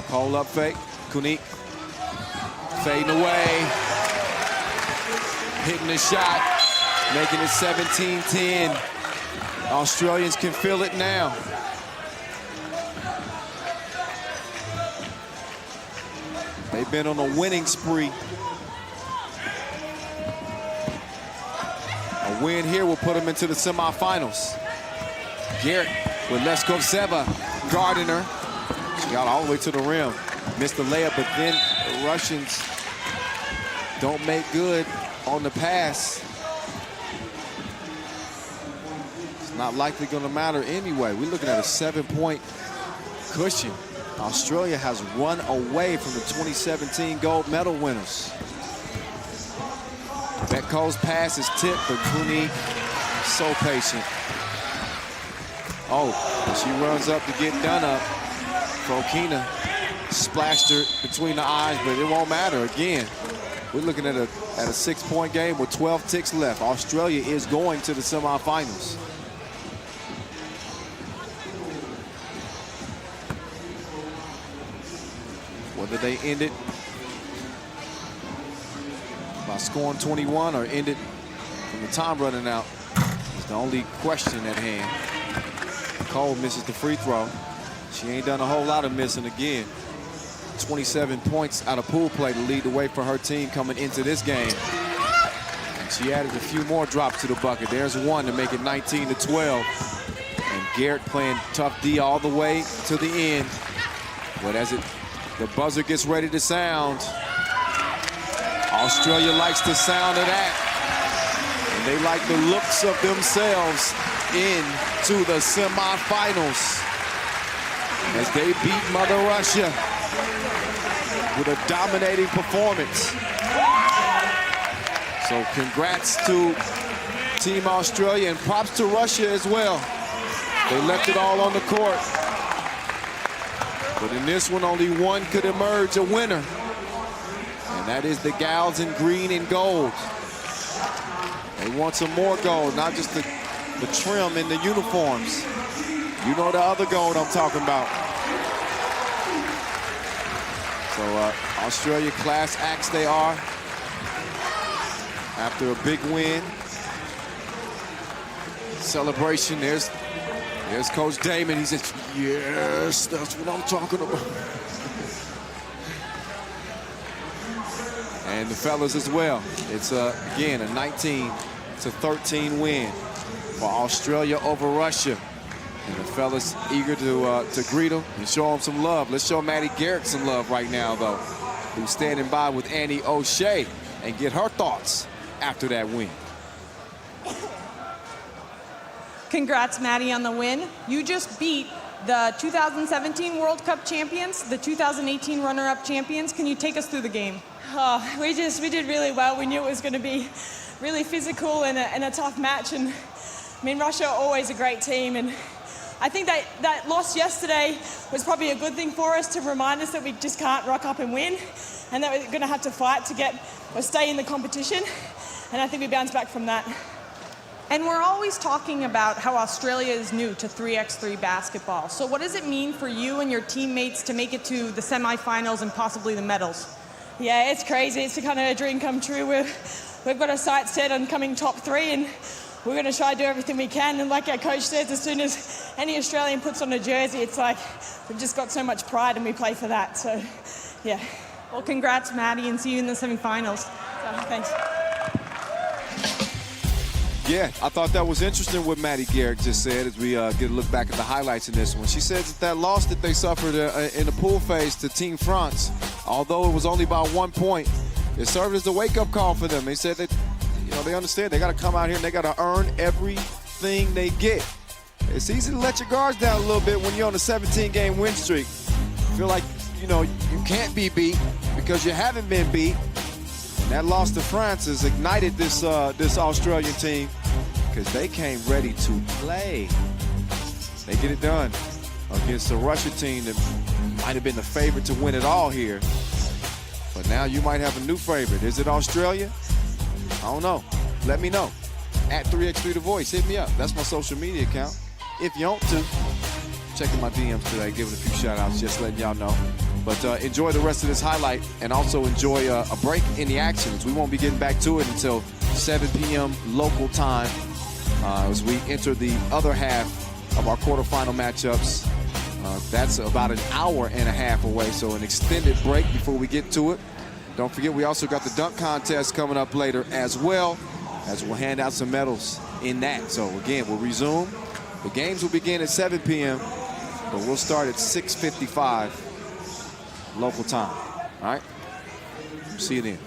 Cole up fake. Kunik fading away. Hitting the shot. Making it 17-10. Australians can feel it now. They've been on a winning spree. A win here will put them into the semifinals. Garrett with Leskovtseva guarding her. She got all the way to the rim. Missed the layup, but then the Russians don't make good on the pass. It's not likely going to matter anyway. We're looking at a 7-point cushion. Australia has run away from the 2017 gold medal winners. Beck Cole's pass is tipped, but Kunik so patient. Oh, she runs up to get done up. Fokina splashed her between the eyes, but it won't matter again. We're looking at a 6-point game with 12 ticks left. Australia is going to the semifinals. Whether they end it by scoring 21 or end it from the time running out is the only question at hand. Cole misses the free throw. She ain't done a whole lot of missing again. 27 points out of pool play to lead the way for her team coming into this game. And she added a few more drops to the bucket. There's one to make it 19-12. And Garrett playing tough D all the way to the end. But as the buzzer gets ready to sound, Australia likes the sound of that. And they like the looks of themselves into the semifinals as they beat Mother Russia with a dominating performance. So congrats to Team Australia and props to Russia as well. They left it all on the court. But in this one, only one could emerge a winner. And that is the gals in green and gold. They want some more gold, not just the trim in the uniforms. You know the other gold I'm talking about. So Australia class acts they are after a big win. Celebration, there's Coach Damon. He says, yes, that's what I'm talking about. And the fellas as well. It's, again, a 19-13 win for Australia over Russia. And the fellas eager to greet them and show them some love. Let's show Maddie Garrett some love right now, though, who's standing by with Annie O'Shea and get her thoughts after that win. Congrats, Maddie, on the win. You just beat the 2017 World Cup champions, the 2018 runner-up champions. Can you take us through the game? Oh, we did really well. We knew it was going to be really physical and a tough match. And I mean, Russia are always a great team. And I think that loss yesterday was probably a good thing for us to remind us that we just can't rock up and win, and that we're going to have to fight to get or stay in the competition. And I think we bounced back from that. And we're always talking about how Australia is new to 3x3 basketball. So what does it mean for you and your teammates to make it to the semifinals and possibly the medals? Yeah, it's crazy. It's a kind of a dream come true. We've got our sights set on coming top 3, and we're going to try to do everything we can. And like our coach says, as soon as any Australian puts on a jersey, it's like we've just got so much pride and we play for that. So, yeah. Well, congrats, Maddie, and see you in the semifinals. So, thanks. Yeah, I thought that was interesting what Maddie Garrett just said as we get a look back at the highlights in this one. She says that loss that they suffered in the pool phase to Team France, although it was only by 1 point, it served as a wake-up call for them. They said that, they understand they got to come out here and they got to earn everything they get. It's easy to let your guards down a little bit when you're on a 17-game win streak. Feel like, you can't be beat because you haven't been beat. And that loss to France has ignited this Australian team because they came ready to play. They get it done against a Russia team that might have been the favorite to win it all here. But now you might have a new favorite. Is it Australia? I don't know. Let me know. At 3x3 The Voice. Hit me up. That's my social media account. If you want to, checking my DMs today, giving a few shout-outs, just letting y'all know. But enjoy the rest of this highlight and also enjoy a break in the actions. We won't be getting back to it until 7 p.m. local time as we enter the other half of our quarterfinal matchups. That's about an hour and a half away, so an extended break before we get to it. Don't forget, we also got the dunk contest coming up later as well, as we'll hand out some medals in that. So again, we'll resume. The games will begin at 7 p.m., but we'll start at 6:55 local time. All right? See you then.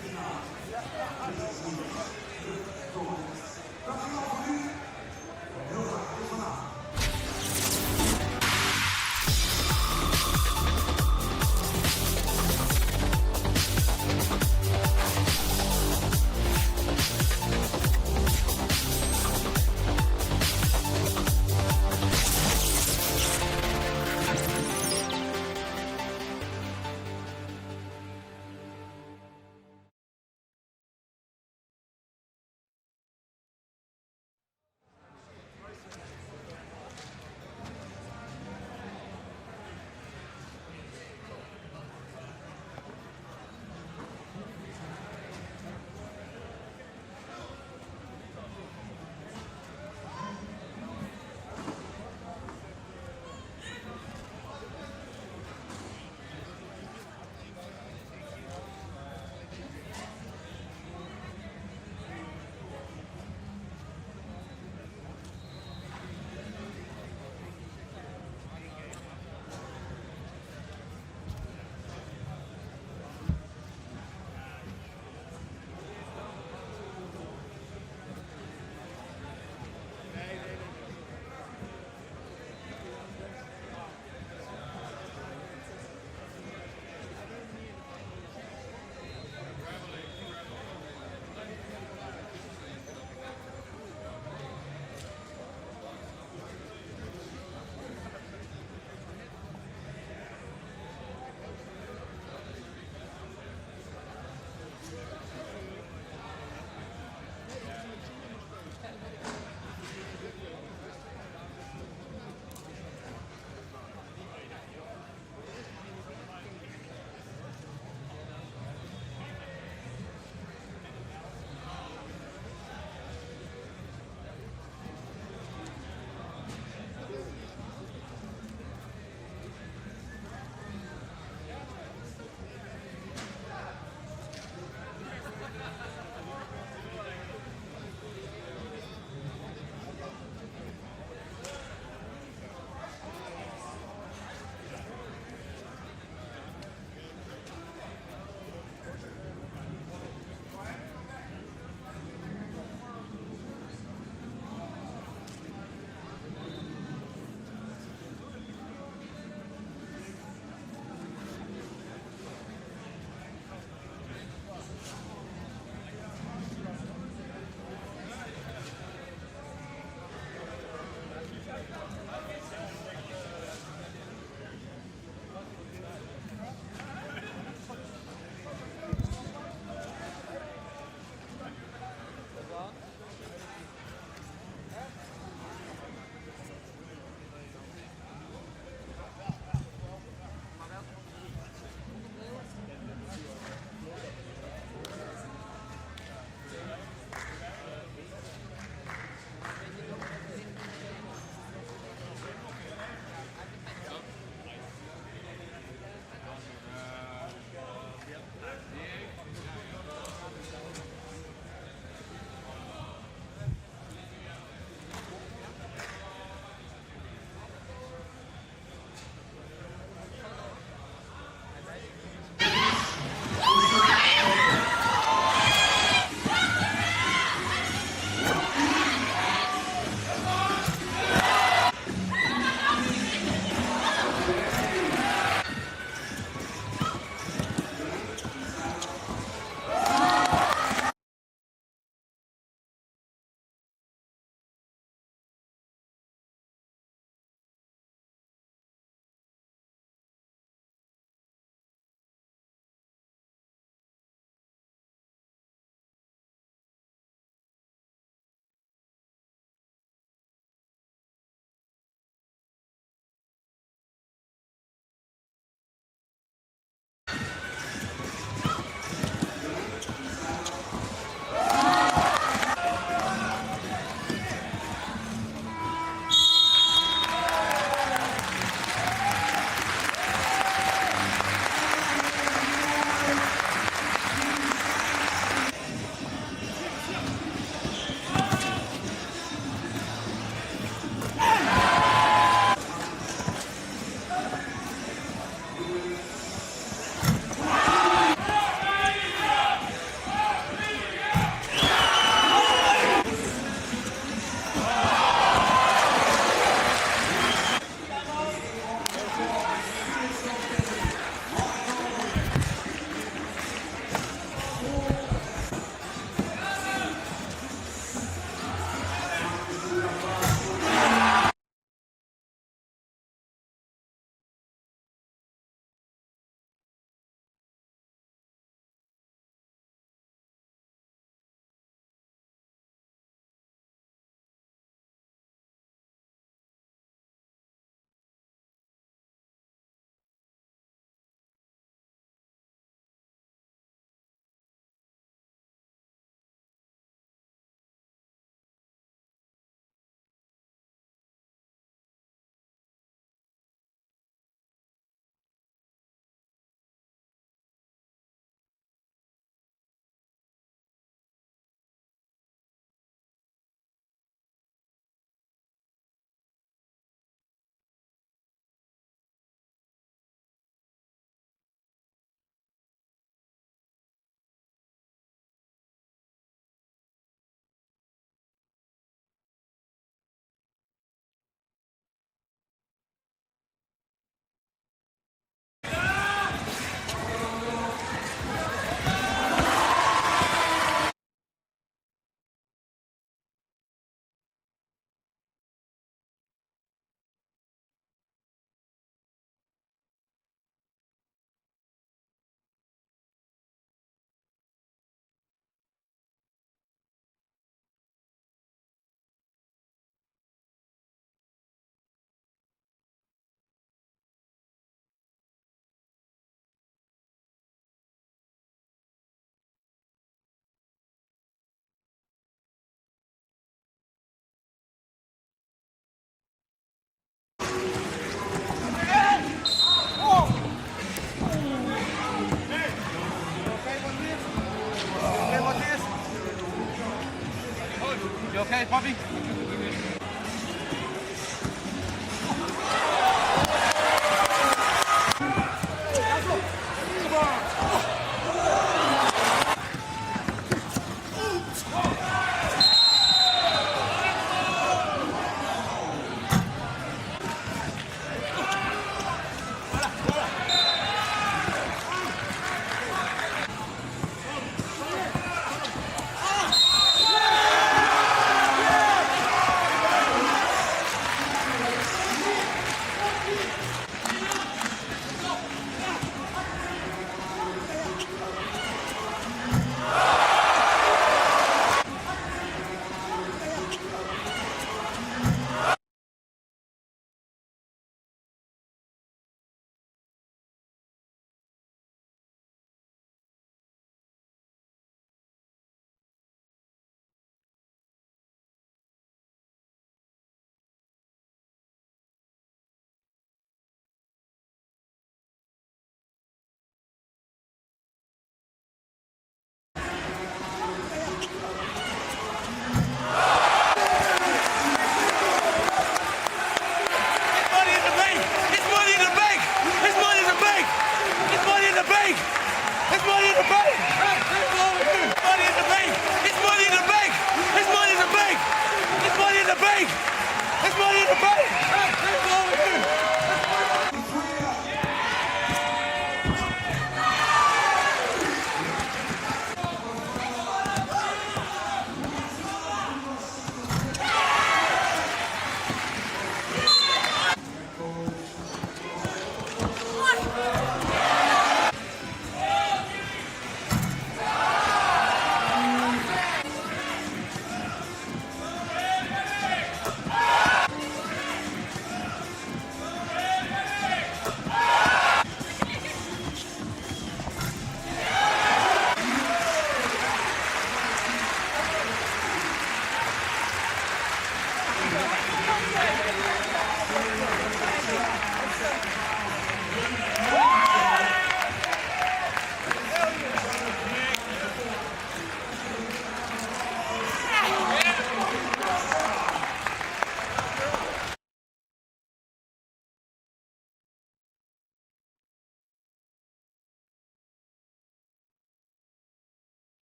okay, Poppy?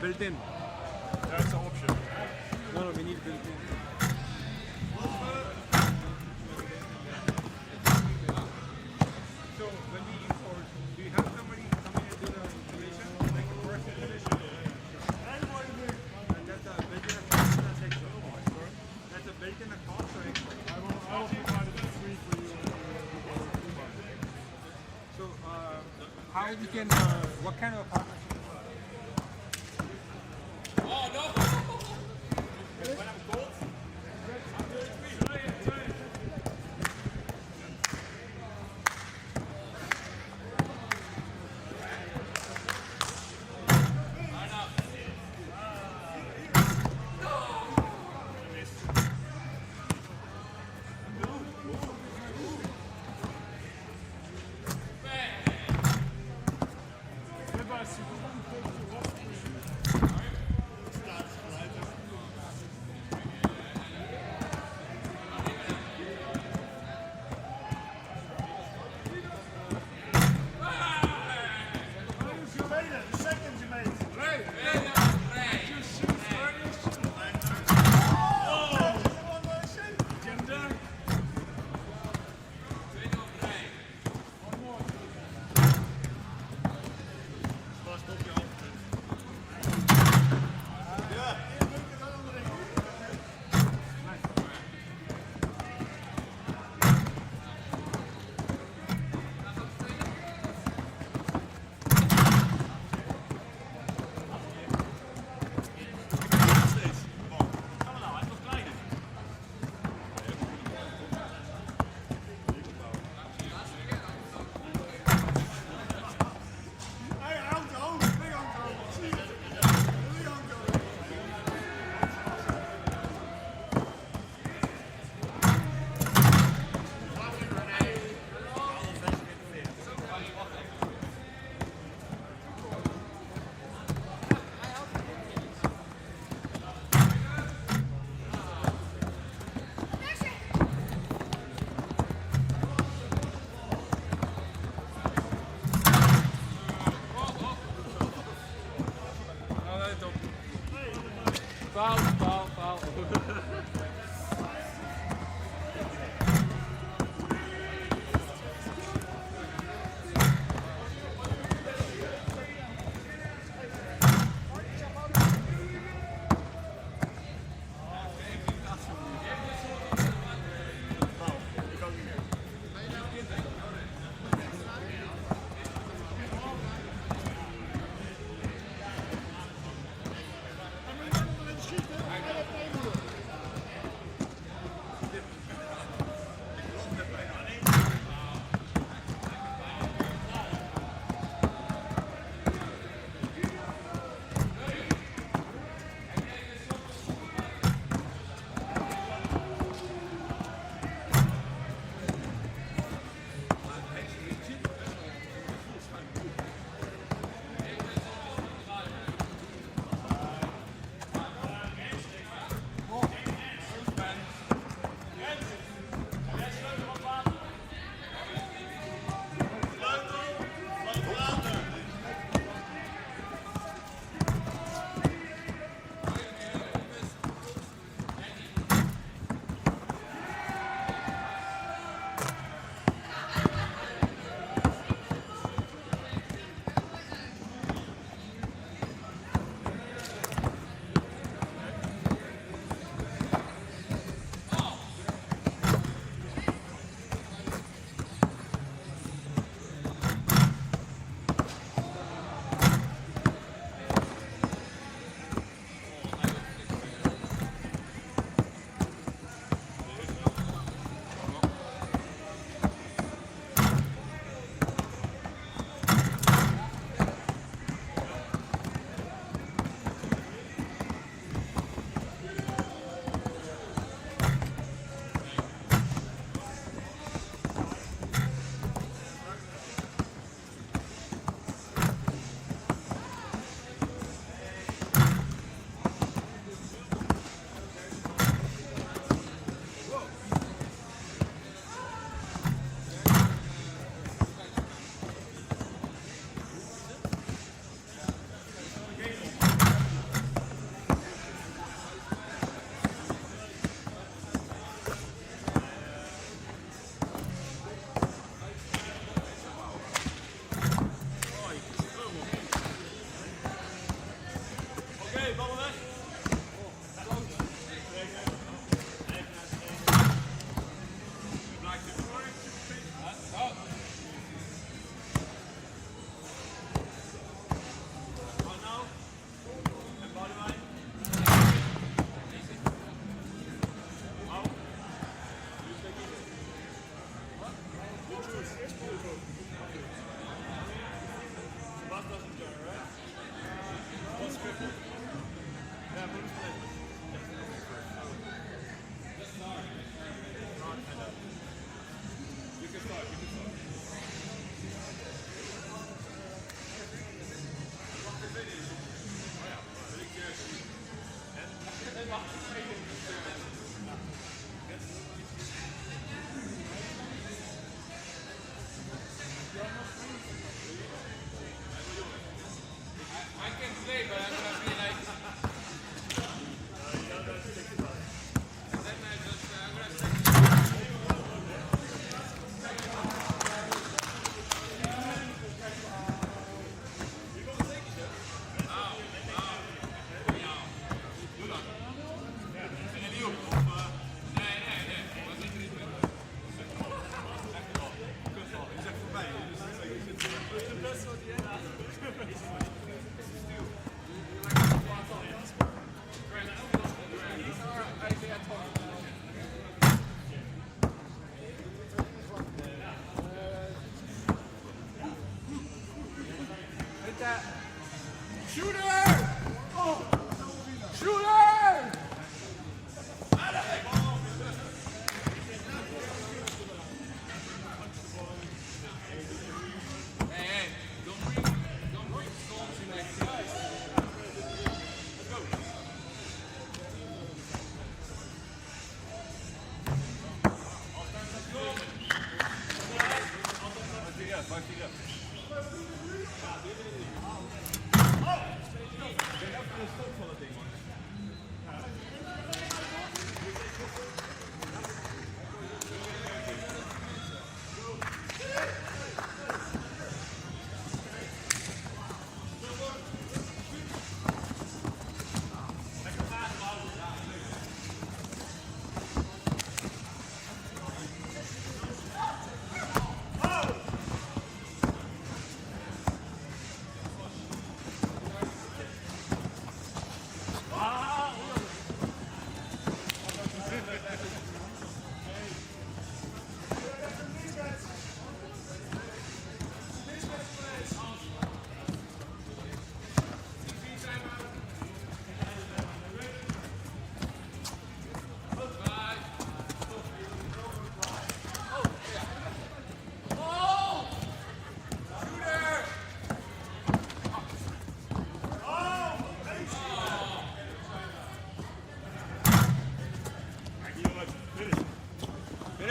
built in. That's an option. No, we need built in. So when we import, do you have somebody come in and do the installation, like the first installation? And that's a built-in cost transaction. That's a built-in cost or extra? I will provide it free for you. So how we can, what kind of partnership? FIBA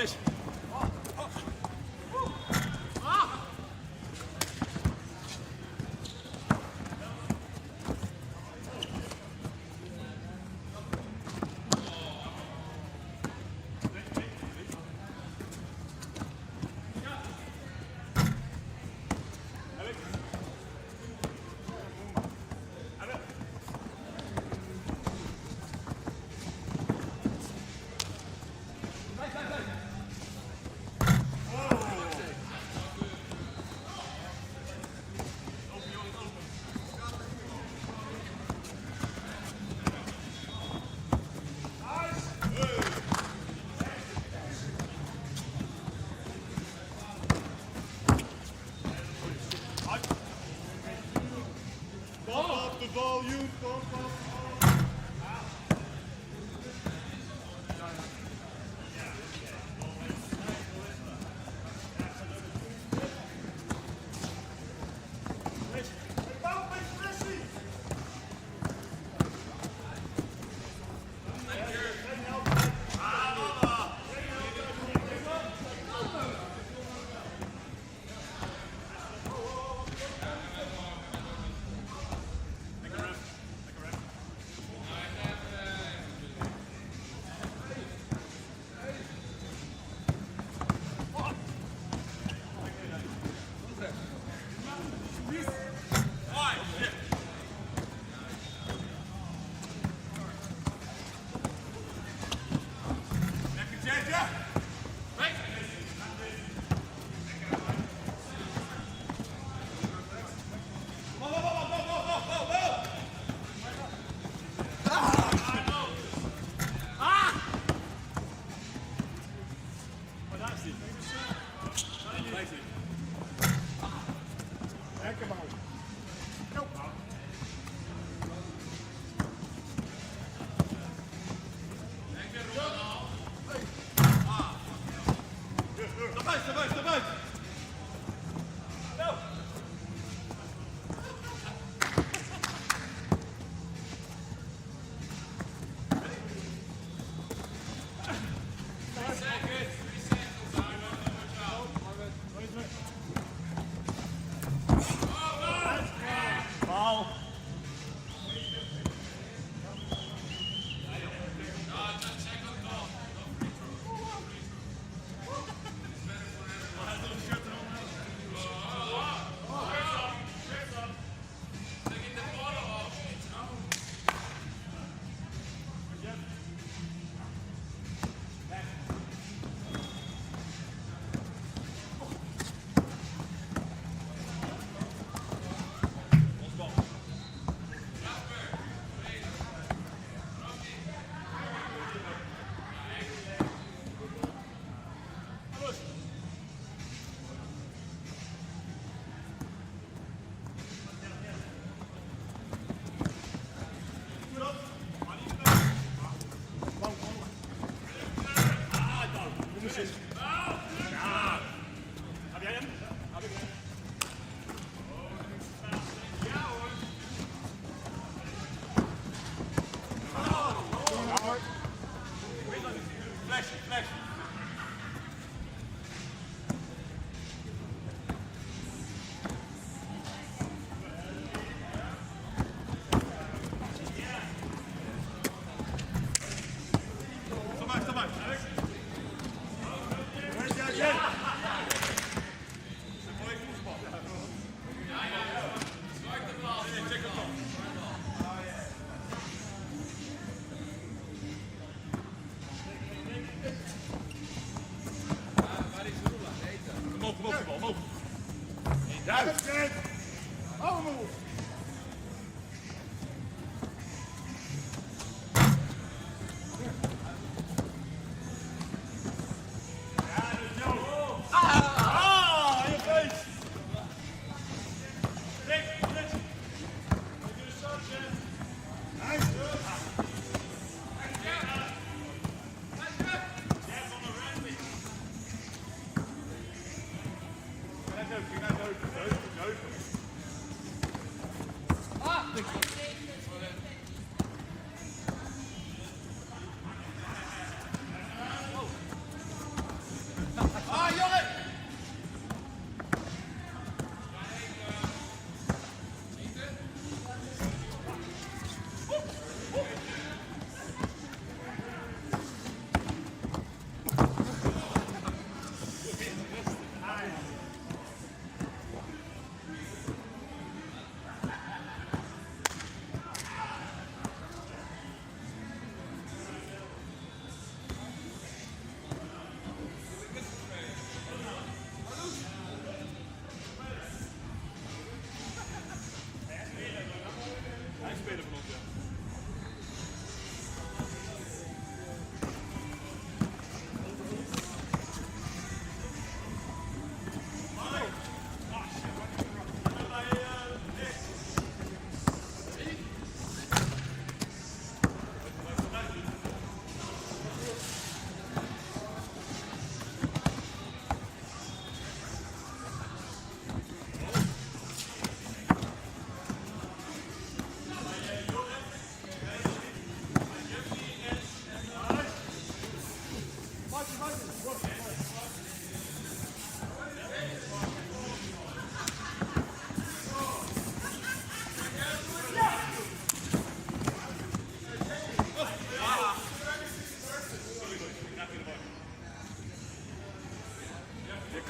Finish.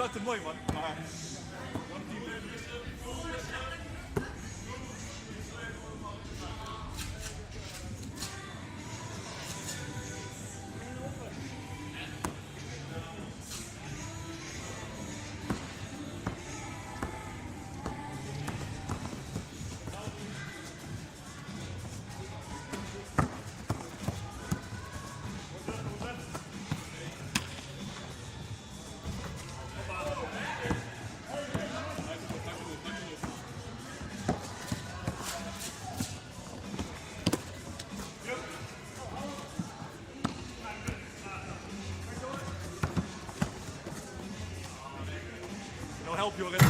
Dat is mooi, man. Maar... No help, Joris.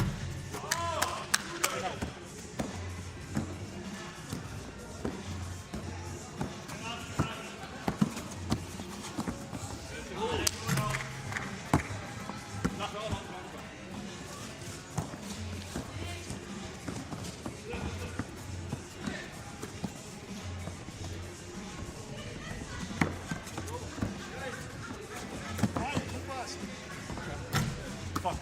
Fuck.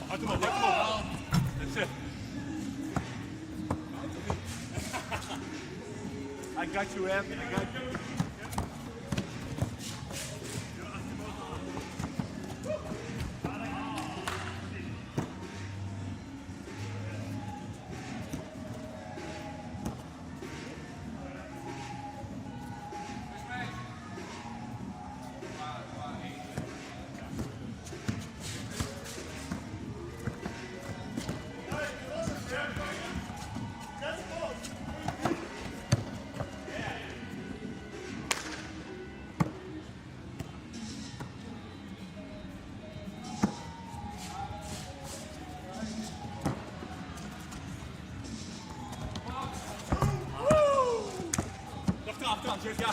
Houd hem op, houd hem op. That's it. I got you, Em. I got you.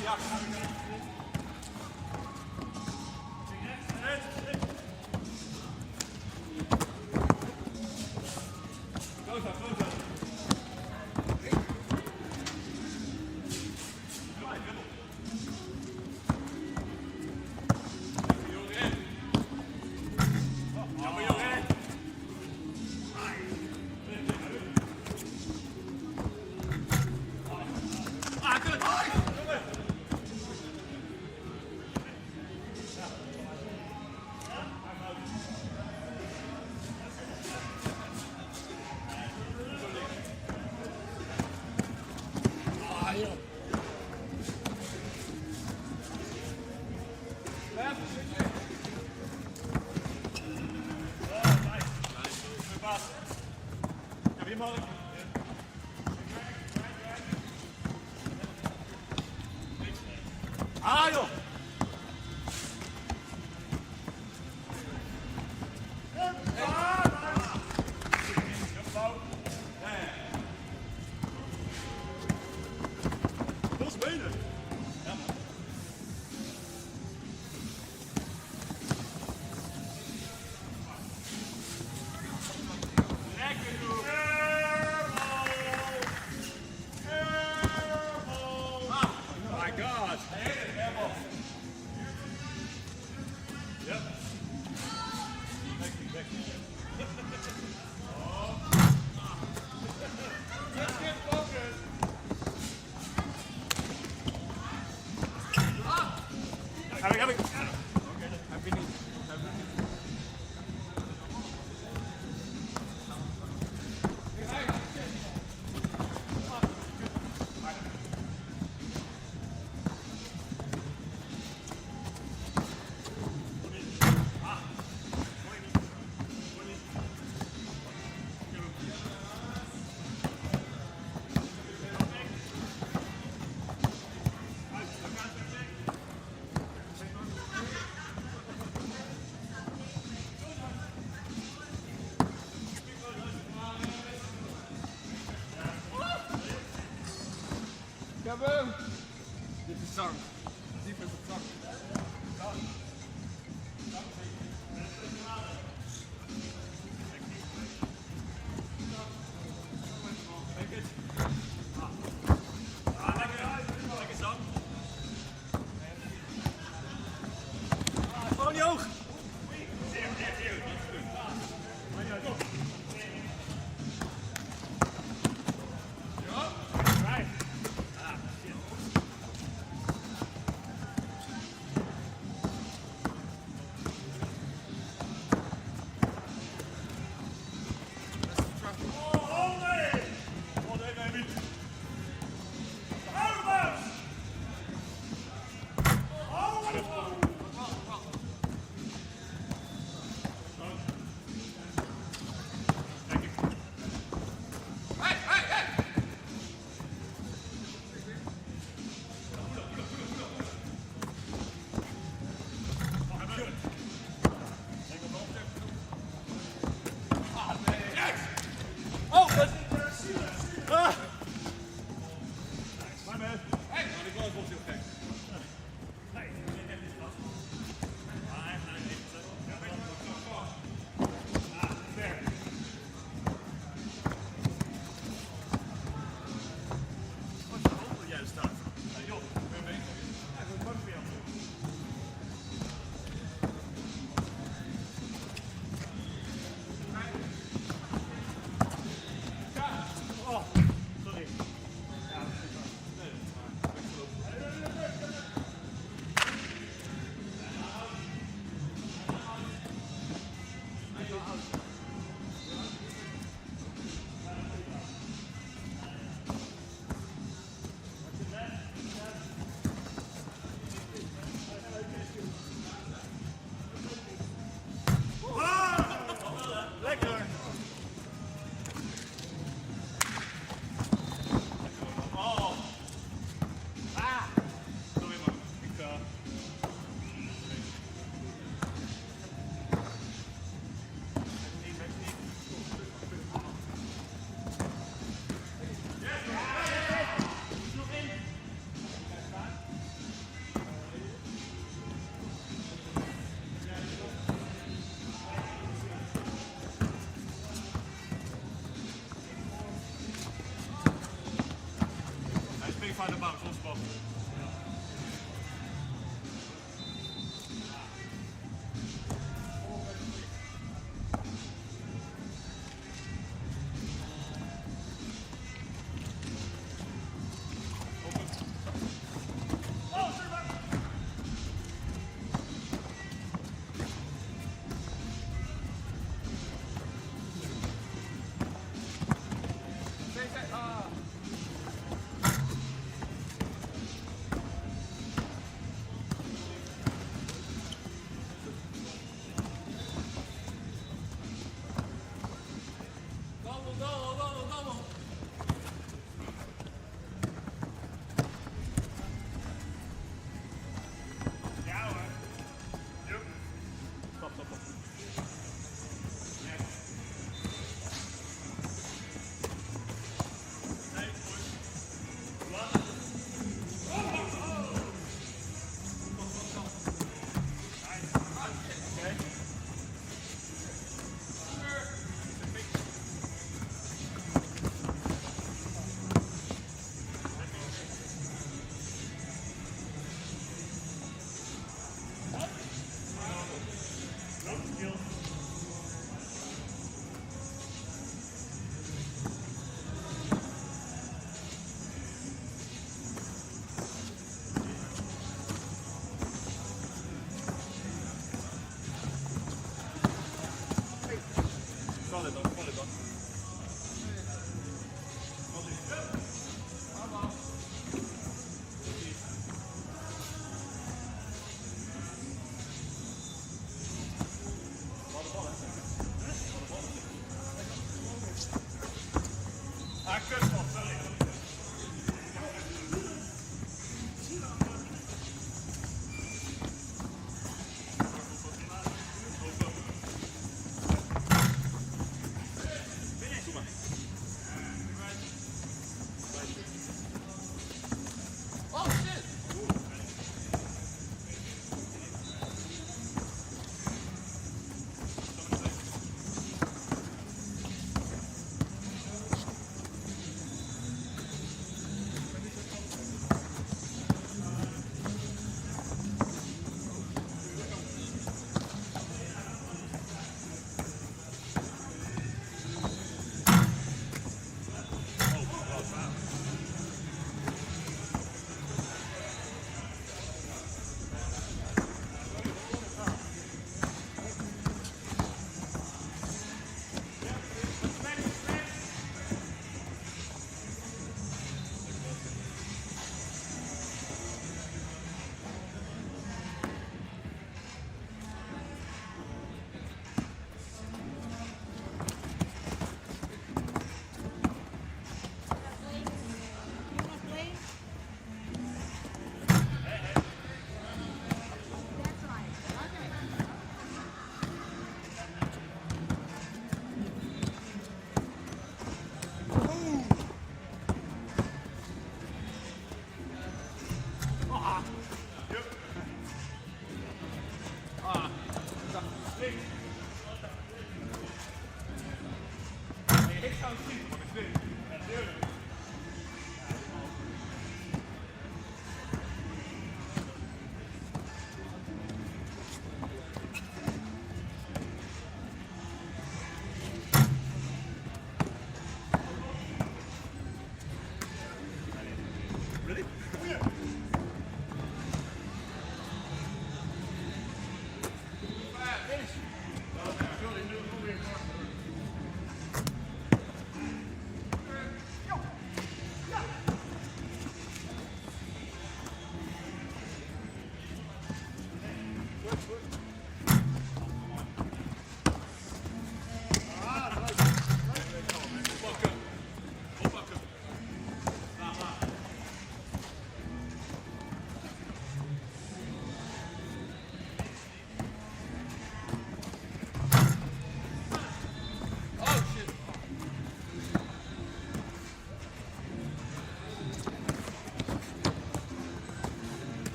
Ja. Ah, joh! Kaboom! Dit is zang. Defensive zang. Gewoon niet hoog!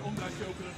Omdraaitje openen.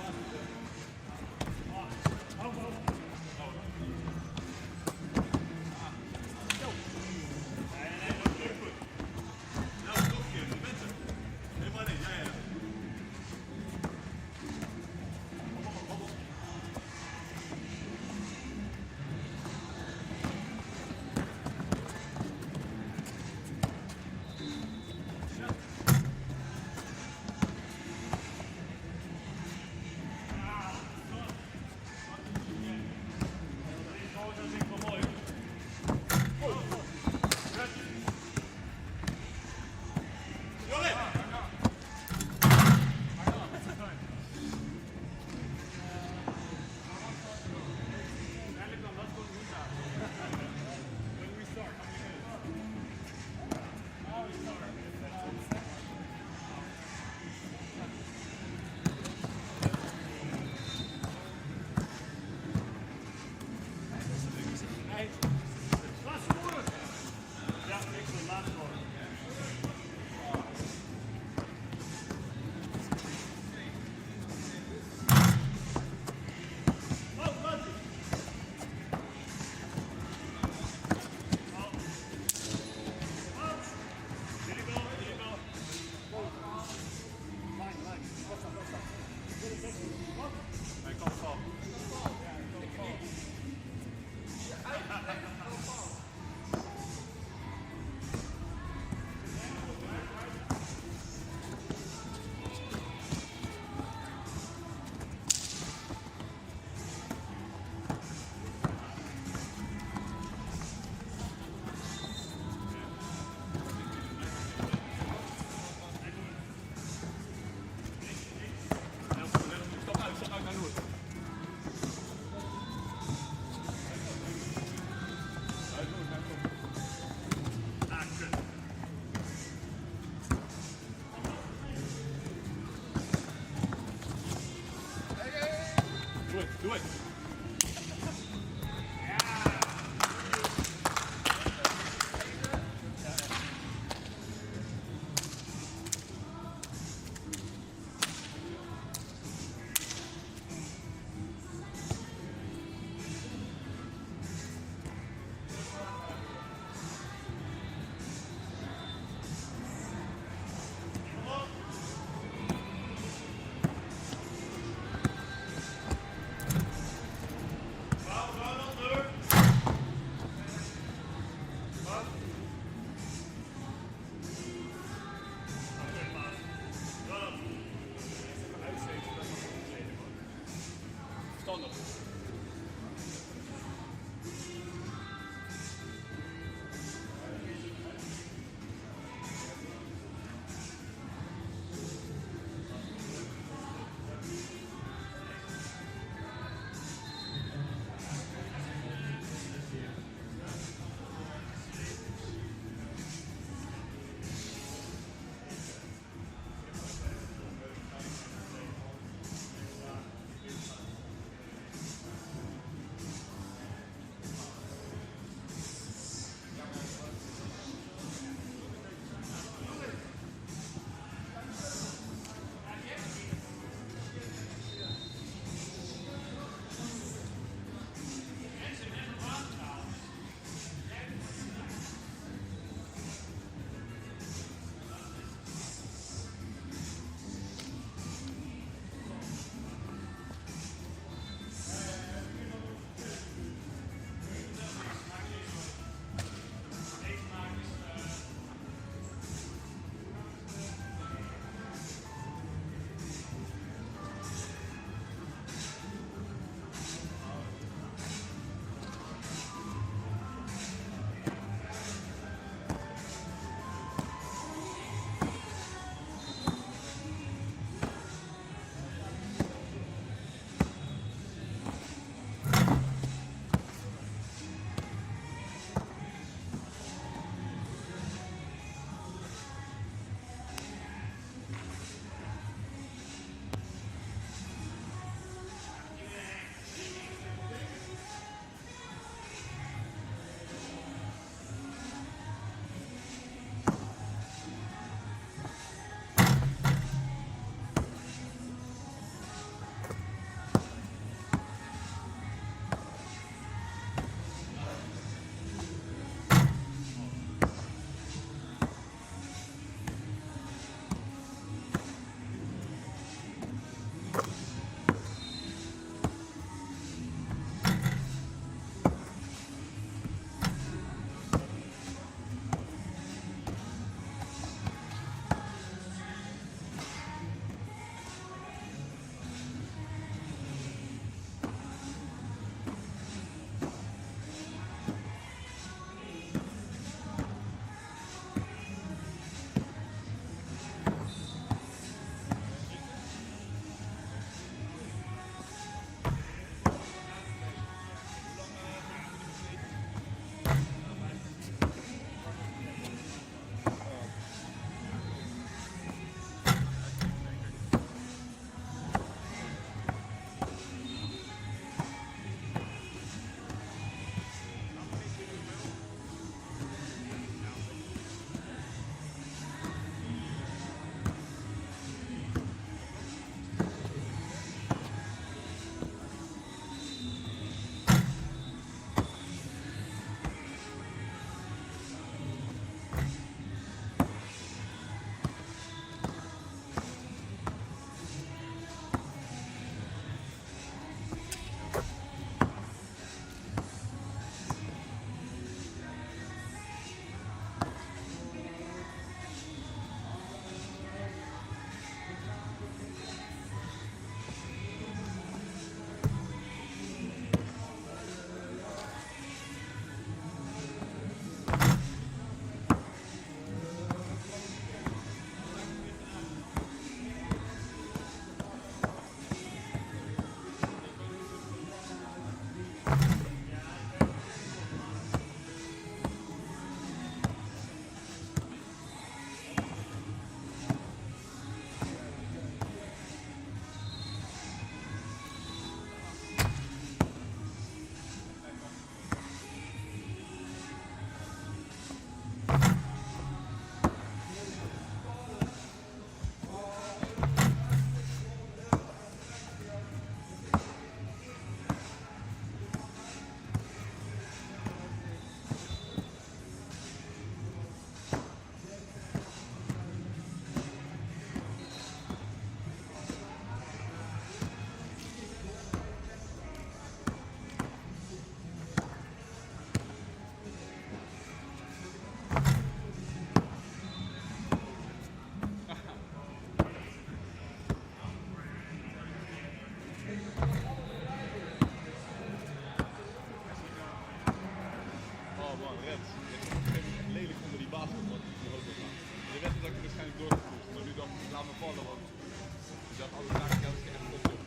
dan als ik daar jou echt op.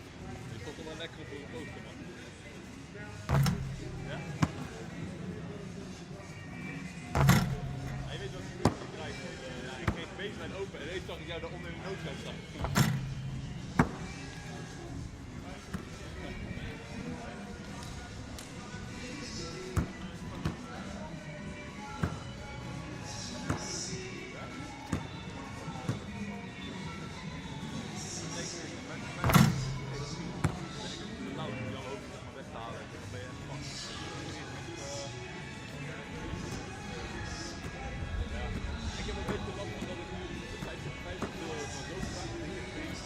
Je stond er wel lekker op de poster, man. Ja? Ja, je weet wat ik krijg. Ik kreeg baseline open en ineens zag ik jou daar onder in de noodkant staan. Ik heb een beetje last van dat ik nu de 50 van zo vaak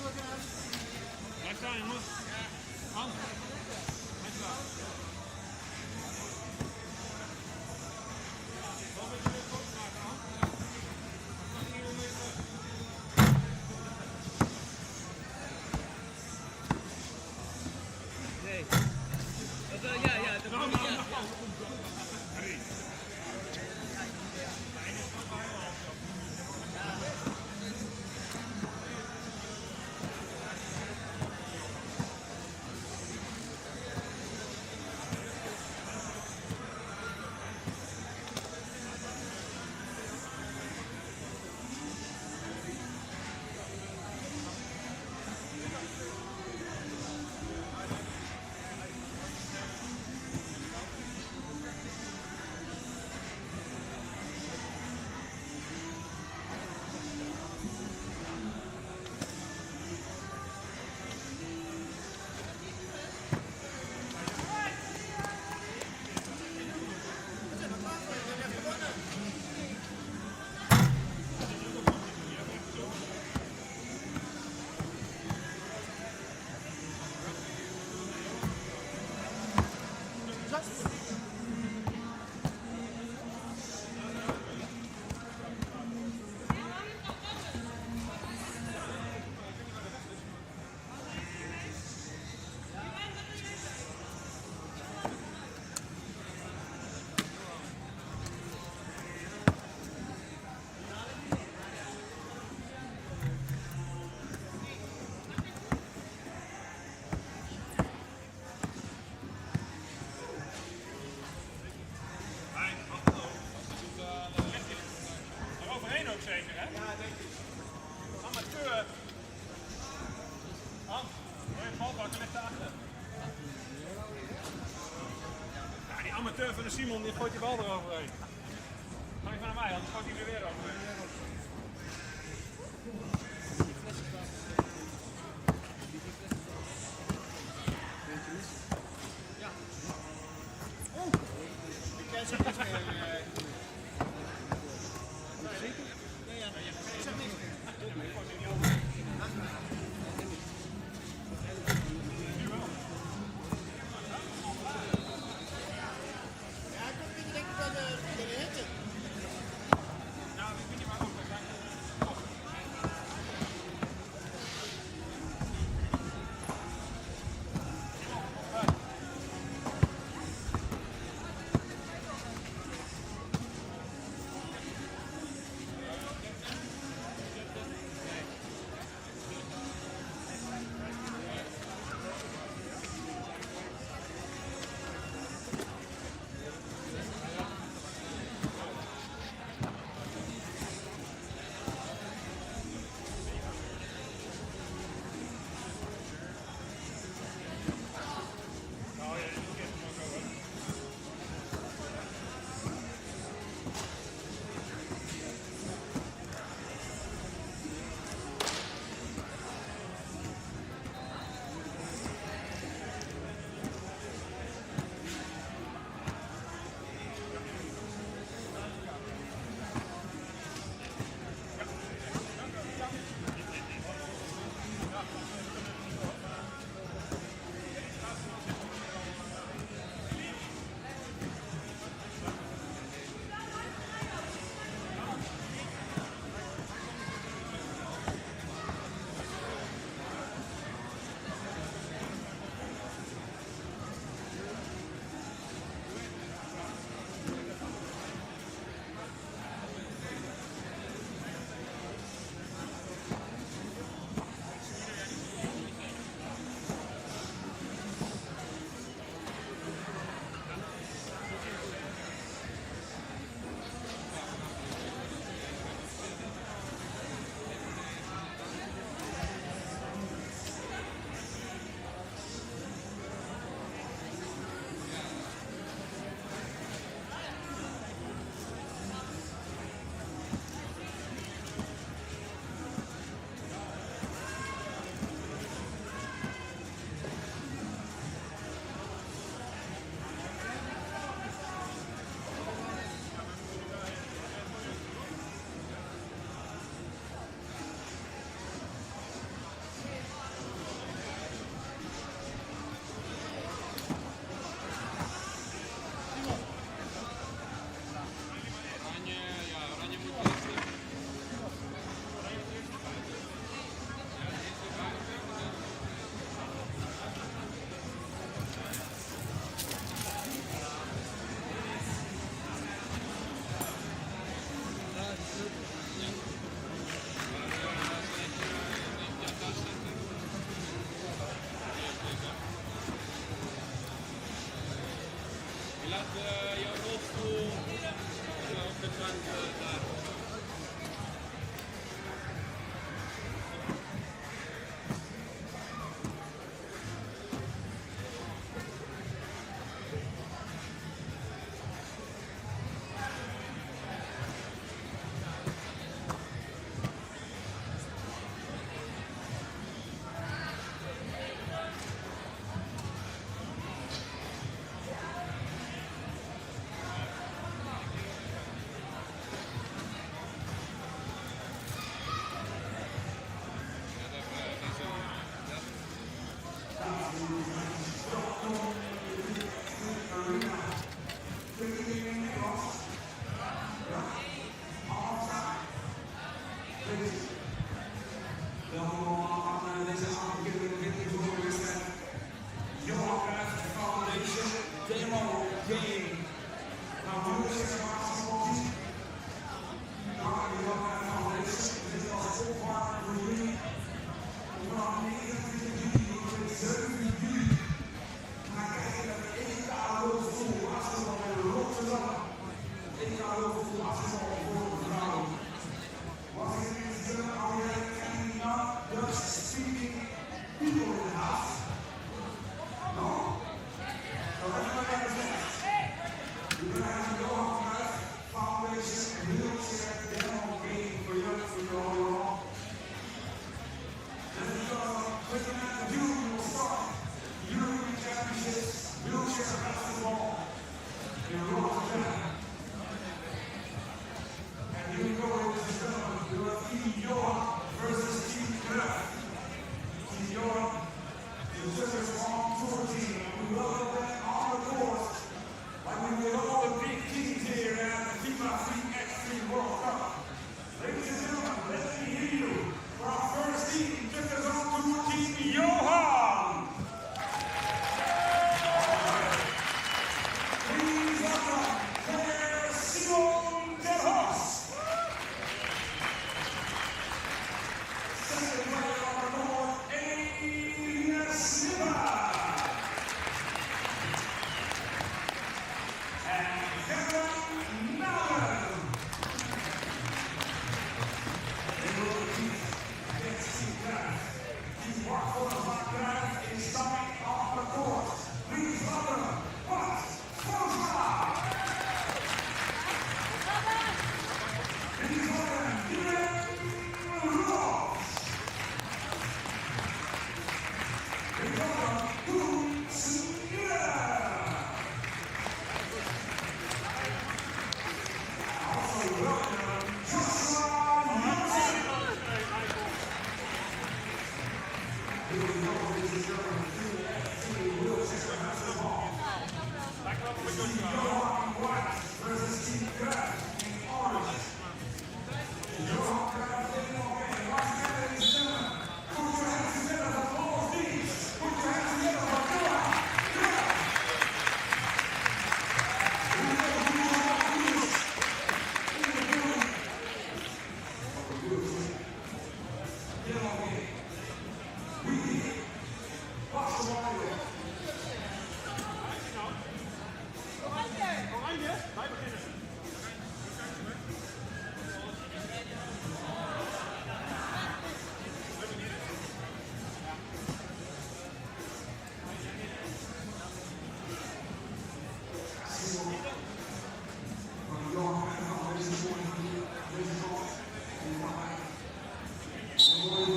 Blijf staan, jongens. Hand. Blijf staan. Wel een beetje foto maken, Hand. Nee. Ja, dat moet ik. Zeker, hè? Ja, denk ik. Amateur. Hans, wil je balbakken ligt daarachter? Ja, die amateur van de Simon, die gooit die bal eroverheen. Ga even naar mij, anders gooit hij er weer overheen. Ja. Oh! Ik ken ze niet meer. Ja, ik denk dat de hitte. Nou, ik weet niet waar. Going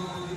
on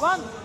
One.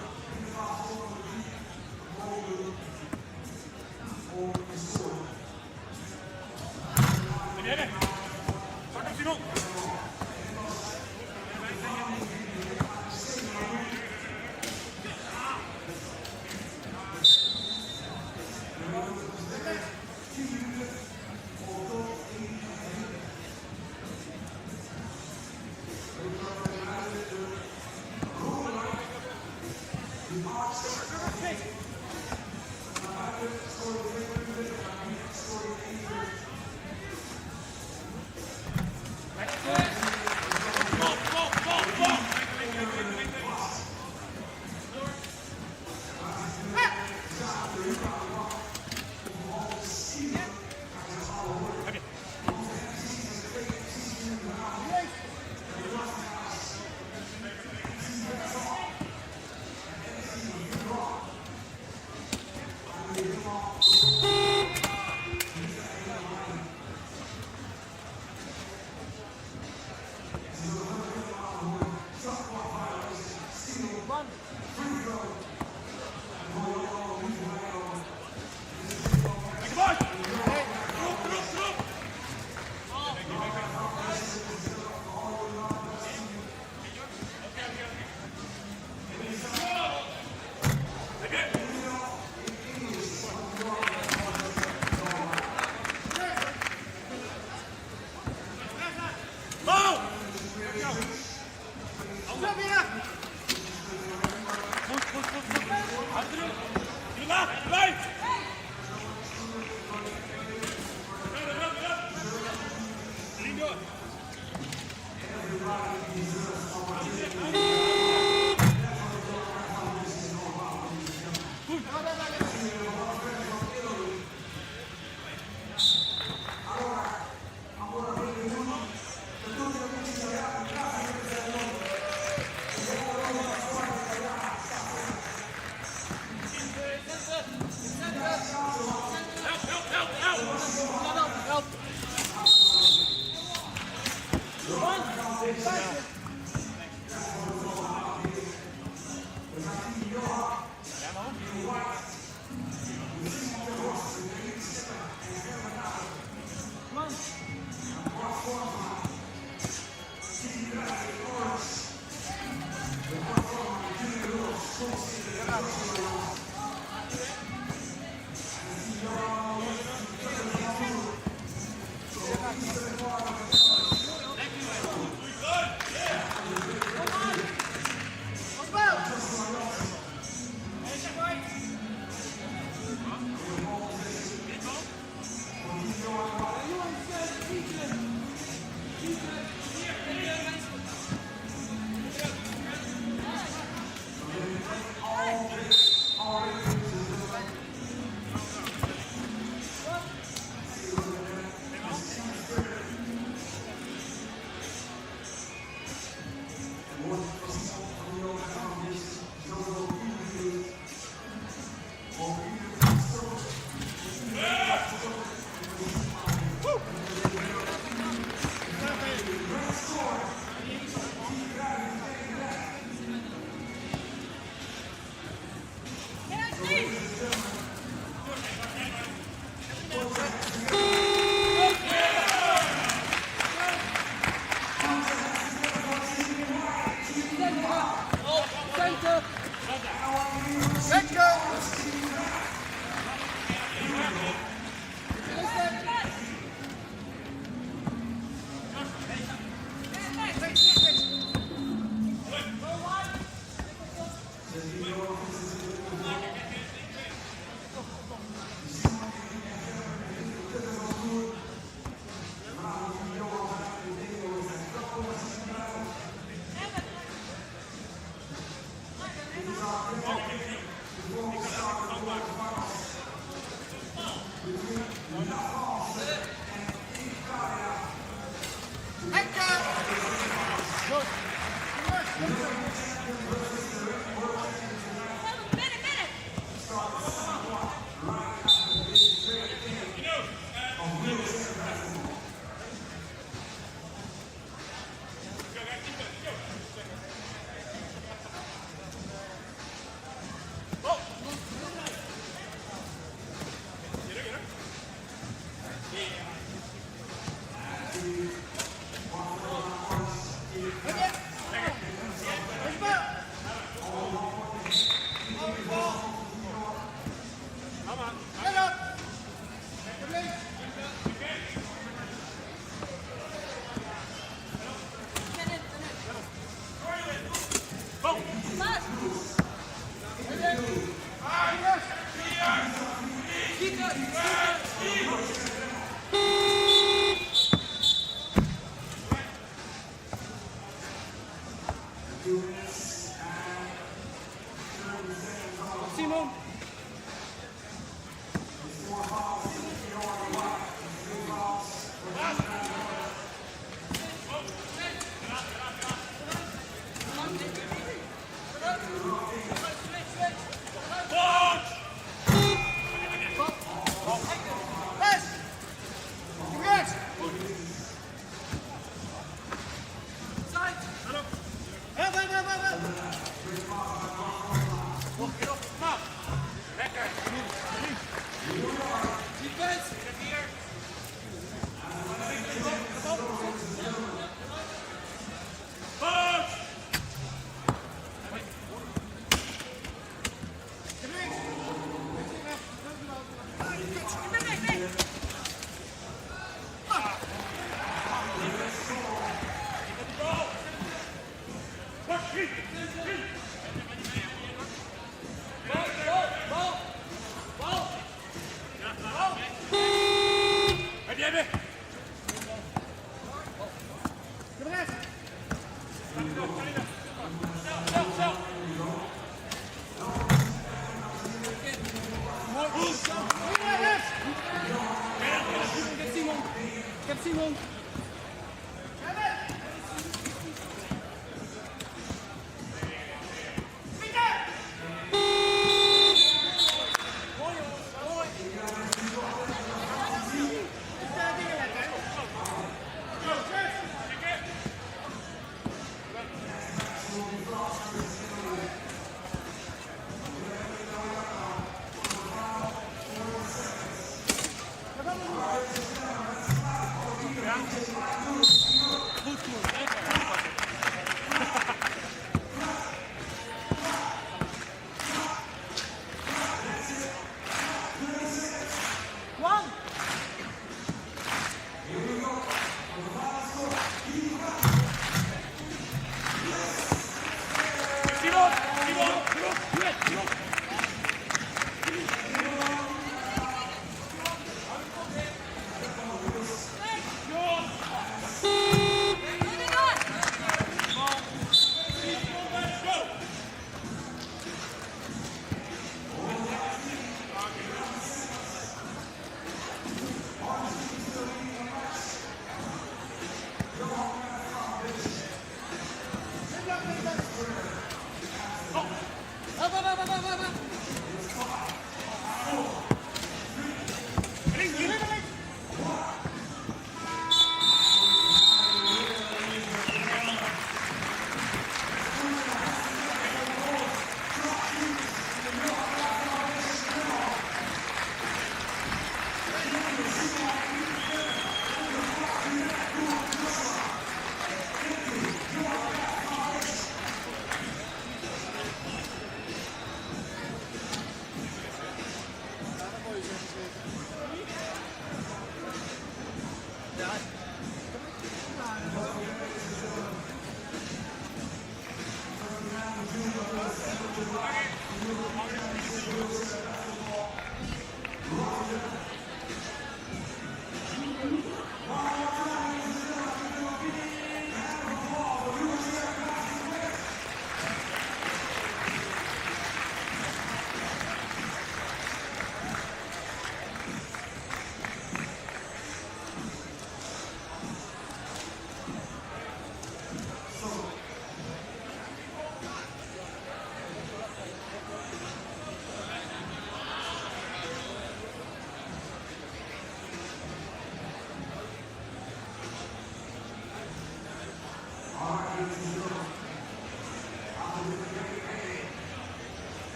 Simon.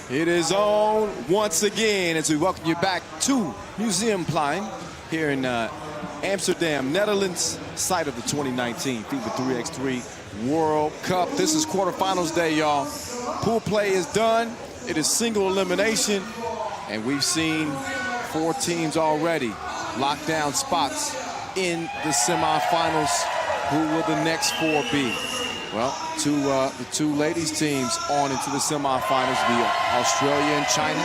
It is on once again as we welcome you back to Museumplein here in Amsterdam, Netherlands, site of the 2019 FIBA 3x3 World Cup. This is quarterfinals day, y'all. Pool play is done. It is single elimination, and we've seen 4 teams already lock down spots in the semifinals. Who will the next 4 be? Well, the two ladies teams on into the semifinals, the Australia and China.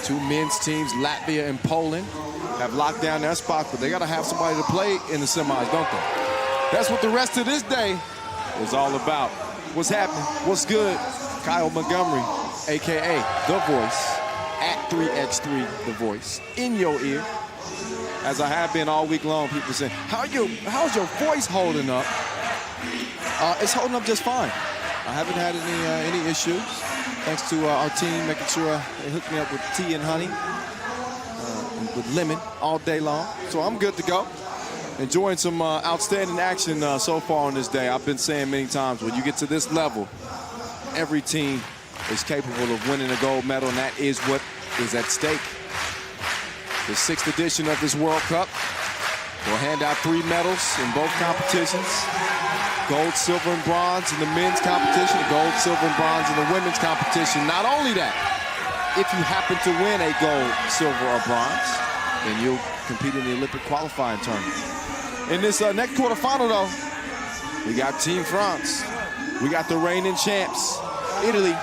2 men's teams, Latvia and Poland, have locked down their spots, but they got to have somebody to play in the semis, don't they? That's what the rest of this day is all about. What's happening? What's good? Kyle Montgomery, AKA The Voice, at 3x3 The Voice, in your ear. As I have been all week long, people say, how's your voice holding up? It's holding up just fine. I haven't had any issues, thanks to our team making sure they hooked me up with tea and honey, and with lemon all day long. So I'm good to go. Enjoying some outstanding action so far on this day. I've been saying many times, when you get to this level, every team is capable of winning a gold medal, and that is what is at stake. The 6th edition of this World Cup will hand out 3 medals in both competitions. Gold, silver, and bronze in the men's competition, gold, silver, and bronze in the women's competition. Not only that, if you happen to win a gold, silver, or bronze, then you'll compete in the Olympic qualifying tournament. In this next quarterfinal, though, we got Team France. We got the reigning champs, Italy.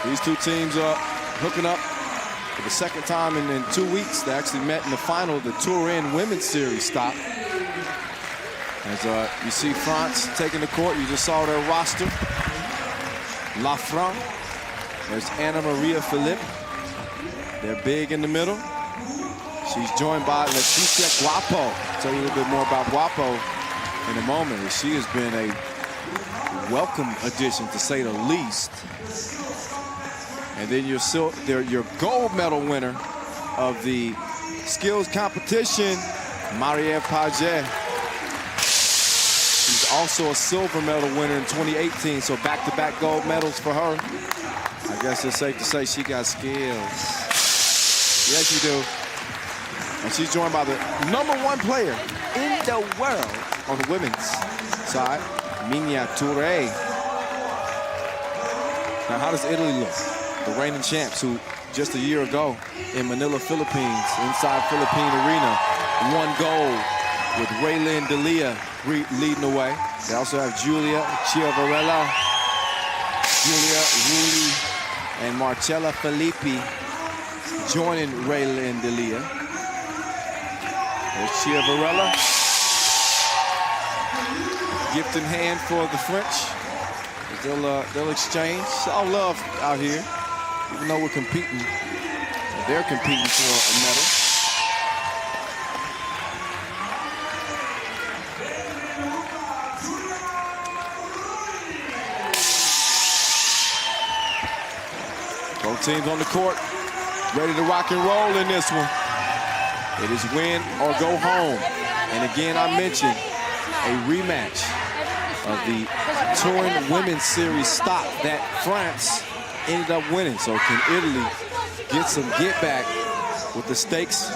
These 2 teams are hooking up for the 2nd time in 2 weeks. They actually met in the final of the Turin Women's Series stop. As you see France taking the court, you just saw their roster. La France, there's Anna Maria Philippe. They're big in the middle. She's joined by Leticia Guapo. I'll tell you a little bit more about Guapo in a moment. She has been a welcome addition, to say the least. And then your gold medal winner of the skills competition, Marie-Ève Paget. She's also a silver medal winner in 2018, so back-to-back gold medals for her. I guess it's safe to say she got skills. Yes, you do. And she's joined by the #1 player in the world on the women's side, Mina Touré. Now, how does Italy look? The reigning champs, who just a year ago in Manila, Philippines, inside Philippine Arena, won gold with Raylin Delia leading the way. They also have Giulia Chiavarella, Giulia Rulli, and Marcella Filippi joining Raylin Delia. There's Chiavarella. Gift in hand for the French. They'll exchange. It's all love out here. Even though we're competing, they're competing for a medal. Both teams on the court, ready to rock and roll in this one. It is win or go home. And again, I mentioned a rematch of the Turin Women's Series stop that France ended up winning. So can Italy get some get back with the stakes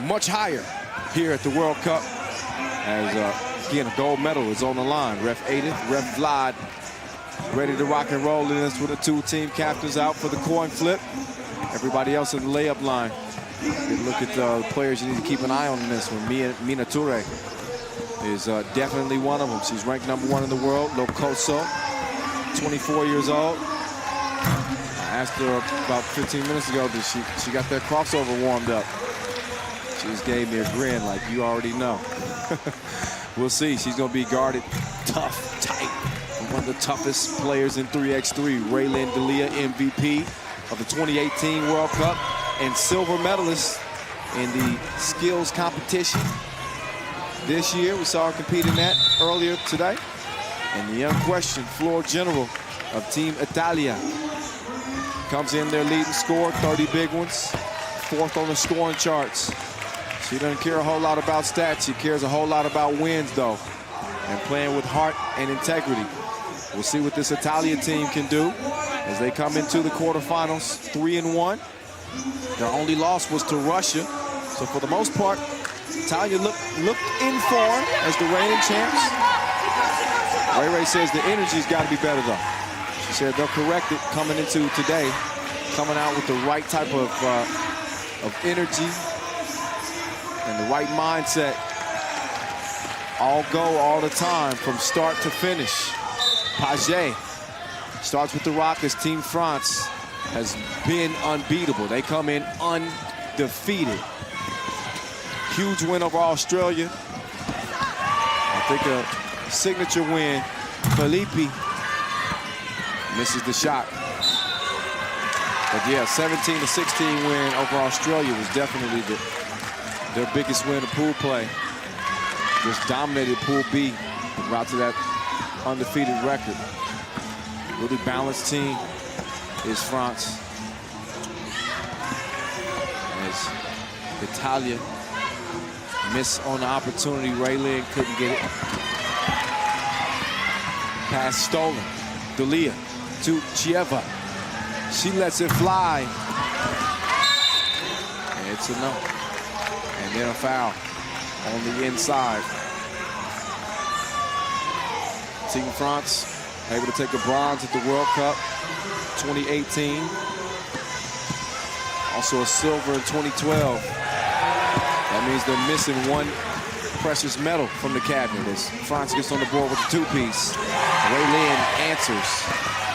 much higher here at the World Cup? As again, a gold medal is on the line. Ref Edith, Ref Vlad, ready to rock and roll in this with the 2 team captains out for the coin flip. Everybody else in the layup line. Good look at the players you need to keep an eye on in this one. Mina Touré is definitely one of them. She's ranked #1 in the world. Locoso, 24 years old. I asked her about 15 minutes ago, did she got that crossover warmed up. She just gave me a grin like, you already know. We'll see. She's going to be guarded tough, tight. One of the toughest players in 3x3, Raylin Delia, MVP of the 2018 World Cup and silver medalist in the skills competition this year. We saw her compete in that earlier today. And the unquestioned floor general of Team Italia comes in there leading score, 30 big ones, 4th on the scoring charts. She doesn't care a whole lot about stats. She cares a whole lot about wins, though, and playing with heart and integrity. We'll see what this Italia team can do. as they come into the quarterfinals, 3-1. Their only loss was to Russia. So for the most part, Italia looked in form as the reigning champs. Ray says the energy's got to be better though. She said they'll correct it coming into today, coming out with the right type of energy and the right mindset. All go all the time from start to finish. Paget starts with the Rockets. Team France has been unbeatable. They come in undefeated. Huge win over Australia. I think a signature win. Felipe misses the shot. But yeah, 17-16 win over Australia was definitely their biggest win of pool play. Just dominated Pool B, route to that undefeated record. Really balanced team is France. As Italia missed on the opportunity, Raylin couldn't get it. Pass stolen. Dalia to Chieva. She lets it fly. And it's a no. And then a foul on the inside. Team France able to take a bronze at the World Cup 2018. Also a silver in 2012. That means they're missing one precious medal from the cabinet as France gets on the board with the two-piece. Raylin answers.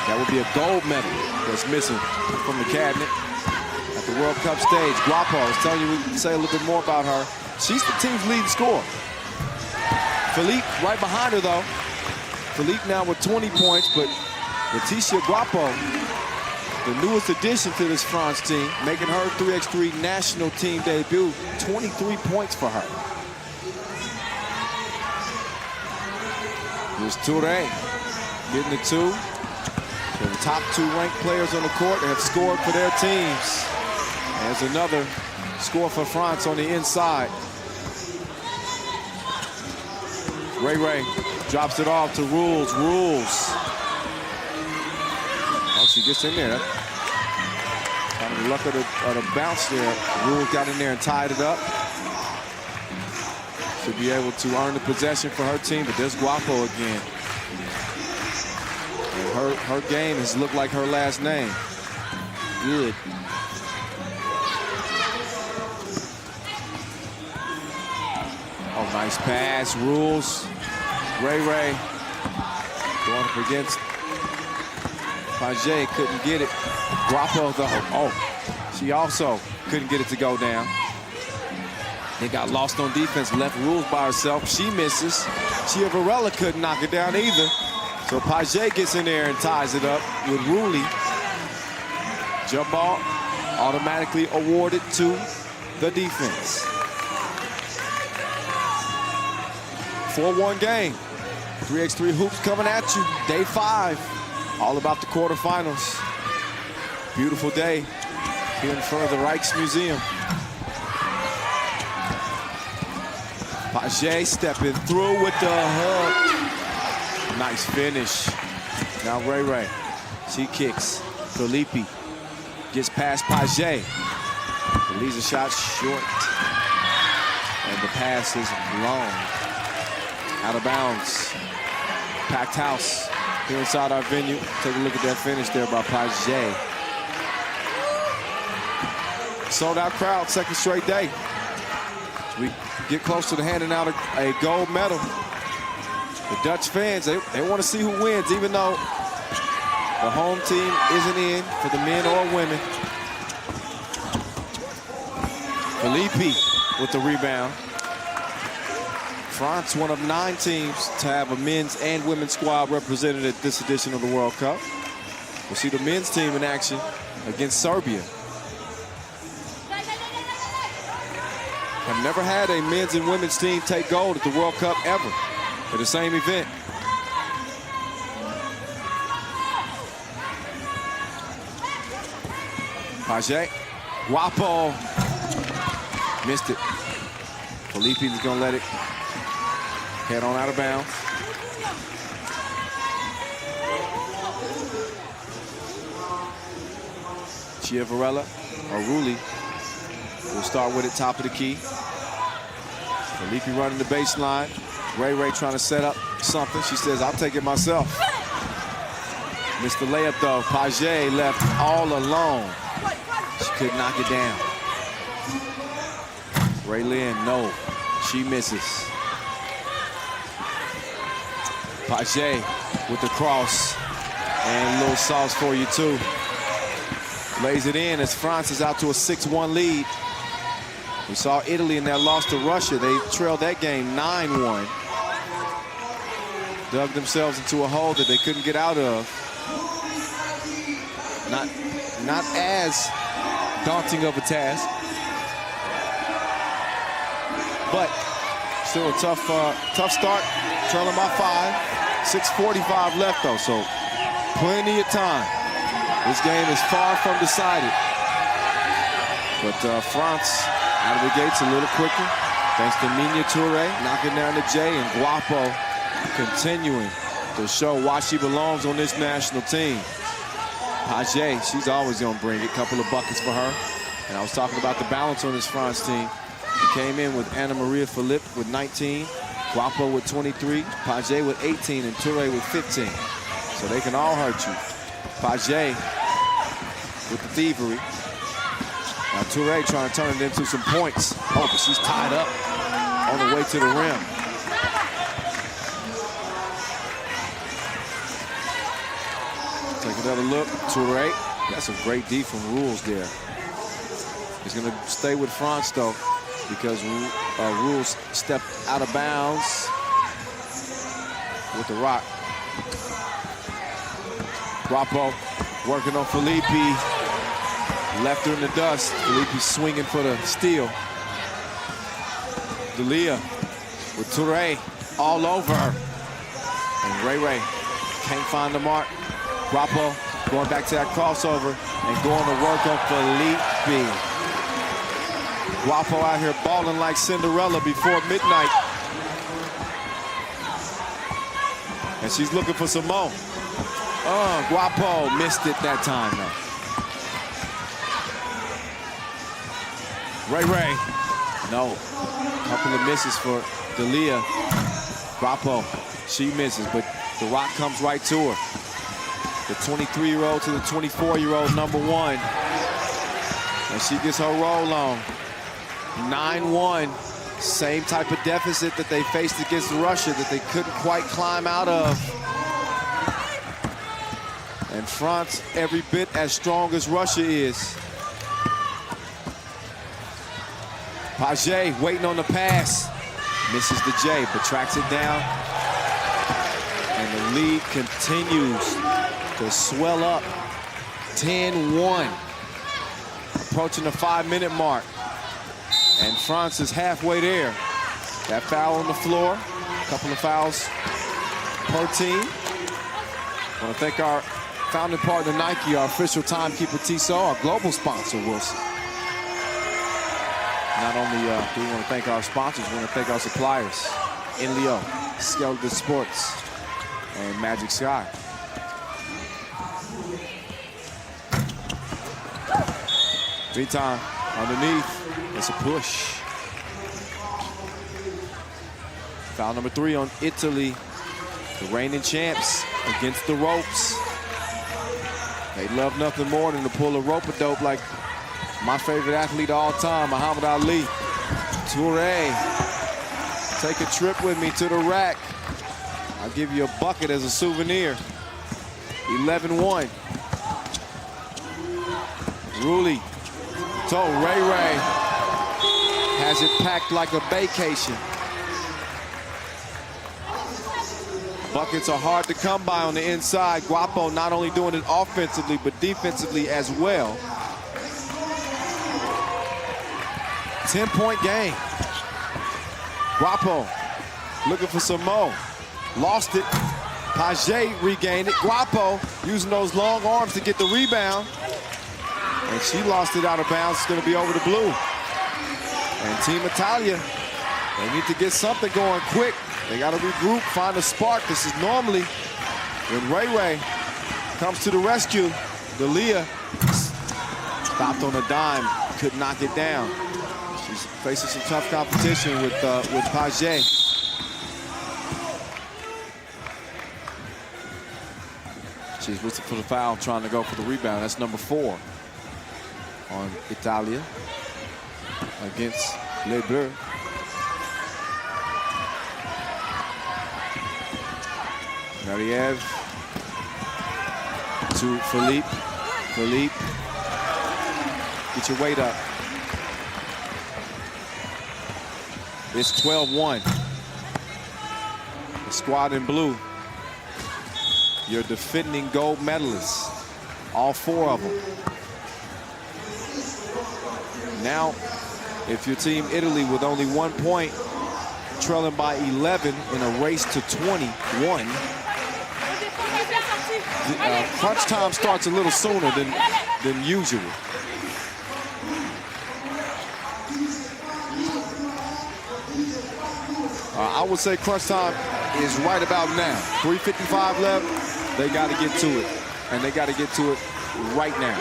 That would be a gold medal that's missing from the cabinet at the World Cup stage. Guapo, I was telling you, we can say a little bit more about her. She's the team's leading scorer. Philippe right behind her, though. Philippe now with 20 points, but Leticia Guapo, the newest addition to this France team, making her 3x3 national team debut, 23 points for her. Here's Touré getting the two. So the top two ranked players on the court have scored for their teams. There's another score for France on the inside. Ray drops it off to Rules. Oh, she gets in there. Kind of the luck of the bounce there. Rules got in there and tied it up. Should be able to earn the possession for her team, but there's Guapo again. And her game has looked like her last name. Good. Oh, nice pass. Rules. Ray going up against Paget, couldn't get it. Guapo though. Oh, she also couldn't get it to go down. They got lost on defense, left Rules by herself. She misses. Chia Varela couldn't knock it down either. So Paget gets in there and ties it up with Rulli. Jump ball automatically awarded to the defense. 4-1 game. 3x3 hoops coming at you. Day 5. All about the quarterfinals. Beautiful day here in front of the Rijksmuseum. Paget stepping through with the hook. Nice finish. Now Ray. She kicks. Felipe gets past Paget. Leaves a shot short. And the pass is long. Out of bounds. Packed house here inside our venue. Take a look at that finish there by Paget. Sold out crowd, second straight day. We get close to the handing out a gold medal. The Dutch fans, they want to see who wins, even though the home team isn't in for the men or women. Felipe with the rebound. France, one of 9 teams to have a men's and women's squad represented at this edition of the World Cup. We'll see the men's team in action against Serbia. Have never had a men's and women's team take gold at the World Cup ever at the same event. Paget, Guapo, missed it. Felipe is gonna let it head on out of bounds. Chiavarella, or Rulli, will start with it top of the key. Felipe running the baseline. Ray trying to set up something. She says, I'll take it myself. Missed the layup though. Paget left all alone. She could knock it down. Raylin, no, she misses. Paget with the cross. And a little sauce for you too. Lays it in as France is out to a 6-1 lead. We saw Italy in that loss to Russia. They trailed that game 9-1. Dug themselves into a hole that they couldn't get out of. Not as daunting of a task, but still a tough start. Trailing by 5. 6:45 left though, so plenty of time. This game is far from decided. But France out of the gates a little quicker, thanks to Minya Toure knocking down the J, and Guapo continuing to show why she belongs on this national team. Paget, she's always going to bring it. A couple of buckets for her. And I was talking about the balance on this France team. She came in with Anna Maria Philippe with 19, Guapo with 23, Paget with 18, and Toure with 15. So they can all hurt you. Paget with the thievery. Now Toure trying to turn it into some points. Oh, but she's tied up on the way to the rim. Take another look. Toure. Got some great D from Rules there. He's going to stay with France, though, because Rules stepped out of bounds with the rock. Guapo working on Felipe. Left her in the dust. Felipe swinging for the steal. D'Elia with Toure all over her. And Ray can't find the mark. Guapo going back to that crossover and going to work on Felipe. Guapo out here balling like Cinderella before midnight. And she's looking for some more. Guapo missed it that time though. Ray. No. Couple of misses for D'Elia. Guapo, she misses, but the rock comes right to her. The 23-year-old to the 24-year-old number 1. And she gets her roll on. 9-1. Same type of deficit that they faced against Russia that they couldn't quite climb out of. And France every bit as strong as Russia is. Paget waiting on the pass. Misses the J, but tracks it down. And the lead continues to swell up. 10-1. Approaching the 5-minute mark. And France is halfway there. That foul on the floor. A couple of fouls per team. I want to thank our founding partner Nike, our official timekeeper Tissot, our global sponsor Wilson. Not only do we want to thank our sponsors, we want to thank our suppliers, Inleo, Skeleton Sports, and Magic Sky. Meantime, underneath, it's a push. Foul number 3 on Italy, the reigning champs against the ropes. They love nothing more than to pull a rope-a-dope like my favorite athlete of all time, Muhammad Ali. Toure, take a trip with me to the rack. I'll give you a bucket as a souvenir. 11-1. Rulli. Told Ray has it packed like a vacation. Buckets are hard to come by on the inside. Guapo not only doing it offensively, but defensively as well. 10-point game. Guapo looking for some more. Lost it. Paget regained it. Guapo using those long arms to get the rebound. And she lost it out of bounds. It's going to be over the blue. And Team Italia, they need to get something going quick. They got to regroup, find a spark. This is normally when Ray comes to the rescue. D'Elia Stopped on a dime, could knock it down. She's facing some tough competition with Paget. She's whistled for the foul, trying to go for the rebound. That's number 4 on Italia against Les Bleus. Mariev to Philippe. Philippe, get your weight up. It's 12-1. The squad in blue, your defending gold medalists, all 4 of them. Now, if your team Italy with only 1 point, trailing by 11 in a race to 21, crunch time starts a little sooner than usual. I would say crunch time is right about now. 3:55 left. They got to get to it, and they got to get to it right now.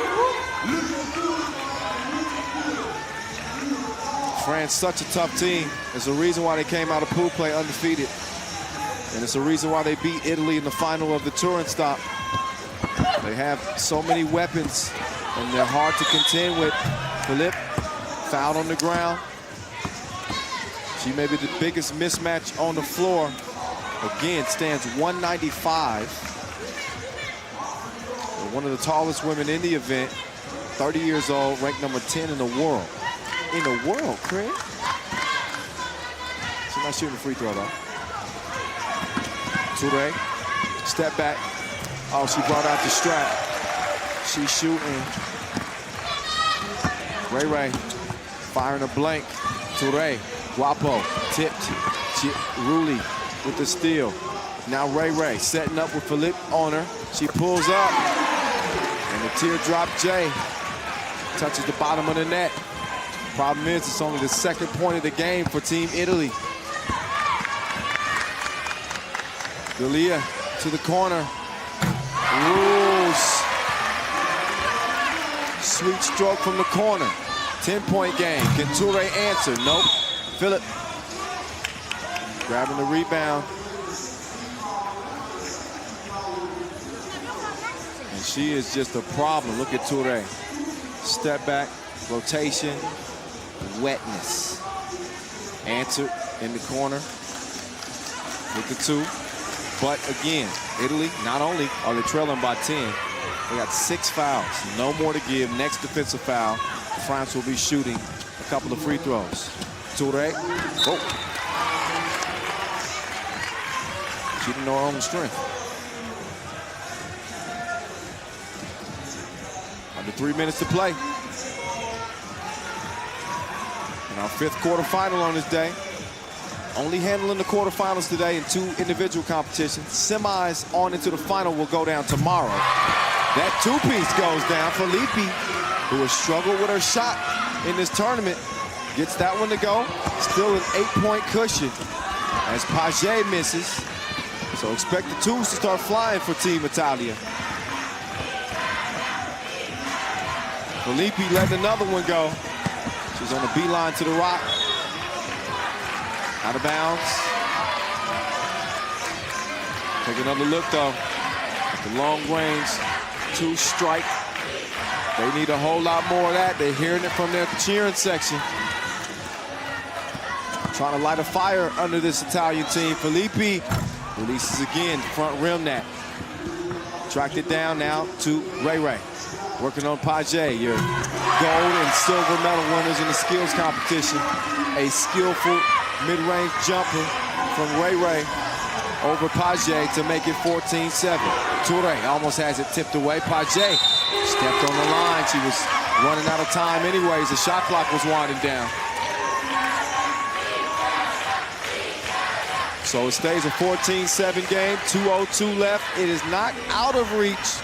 France, such a tough team. It's a reason why they came out of pool play undefeated, and it's a reason why they beat Italy in the final of the Turin stop. They have so many weapons, and they're hard to contend with. Philippe, fouled on the ground. She may be the biggest mismatch on the floor. Again, stands 195. One of the tallest women in the event, 30 years old, ranked number 10 in the world. In the world, Craig? She's not shooting a free throw, though. Toure, step back. Oh, she brought out the strap. She's shooting. Ray Ray firing a blank. Toure, Guapo, tipped. Rulli with the steal. Now Ray Ray setting up with Philippe on her. She pulls up. And the teardrop J touches the bottom of the net. Problem is, it's only the 2nd point of the game for Team Italy. Delia to the corner. Rules. Sweet stroke from the corner. 10-point game. Can Toure answer? Nope. Philip grabbing the rebound. And she is just a problem. Look at Toure. Step back, rotation, wetness. Answered in the corner with the 2. But again, Italy, not only are they trailing by 10, they got 6 fouls. No more to give. Next defensive foul, France will be shooting a couple of free throws. Toure. Oh. She didn't know her own strength. Under 3 minutes to play. And our 5th quarterfinal on this day. Only handling the quarterfinals today in 2 individual competitions. Semis on into the final will go down tomorrow. That 2-piece goes down. Philippe, who has struggled with her shot in this tournament, gets that one to go. Still an 8-point cushion as Paget misses. So expect the 2s to start flying for Team Italia. Philippe letting another one go. She's on the beeline to the rock. Out of bounds. Take another look, though. At the long range 2 strike. They need a whole lot more of that. They're hearing it from their cheering section. Trying to light a fire under this Italian team. Philippe releases again, front rim net. Tracked it down now to Ray Ray. Working on Paget, your gold and silver medal winners in the skills competition. A skillful mid-range jumper from Ray Ray over Paget to make it 14-7. Toure almost has it tipped away. Paget stepped on the line. She was running out of time anyways. The shot clock was winding down. So it stays a 14-7 game, 2:02 left. It is not out of reach,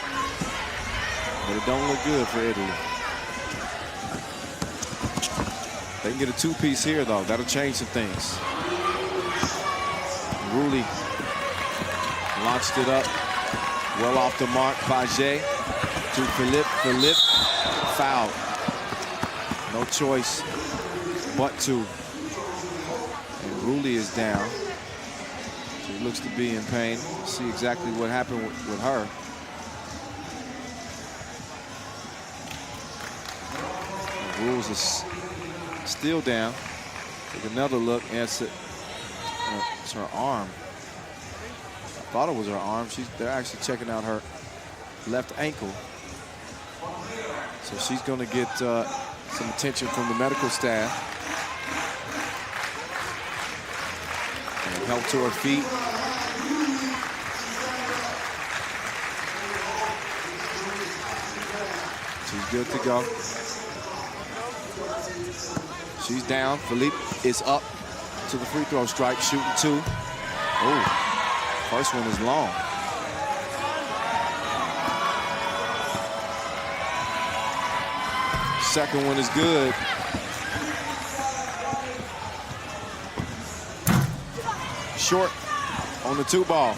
but it don't look good for Italy. They can get a 2-piece here, though. That'll change some things. Rulli launched it up. Well off the mark. Paget to Philippe. Philippe fouled. No choice but to. And Rulli is down. She looks to be in pain. See exactly what happened with her. Rules is still down. Take another look, and it's her arm. I thought it was her arm. They're actually checking out her left ankle. So she's going to get some attention from the medical staff. And help to her feet. She's good to go. She's down. Philippe is up to the free throw stripe, shooting 2. Oh, first one is long. Second one is good. Short on the 2 ball.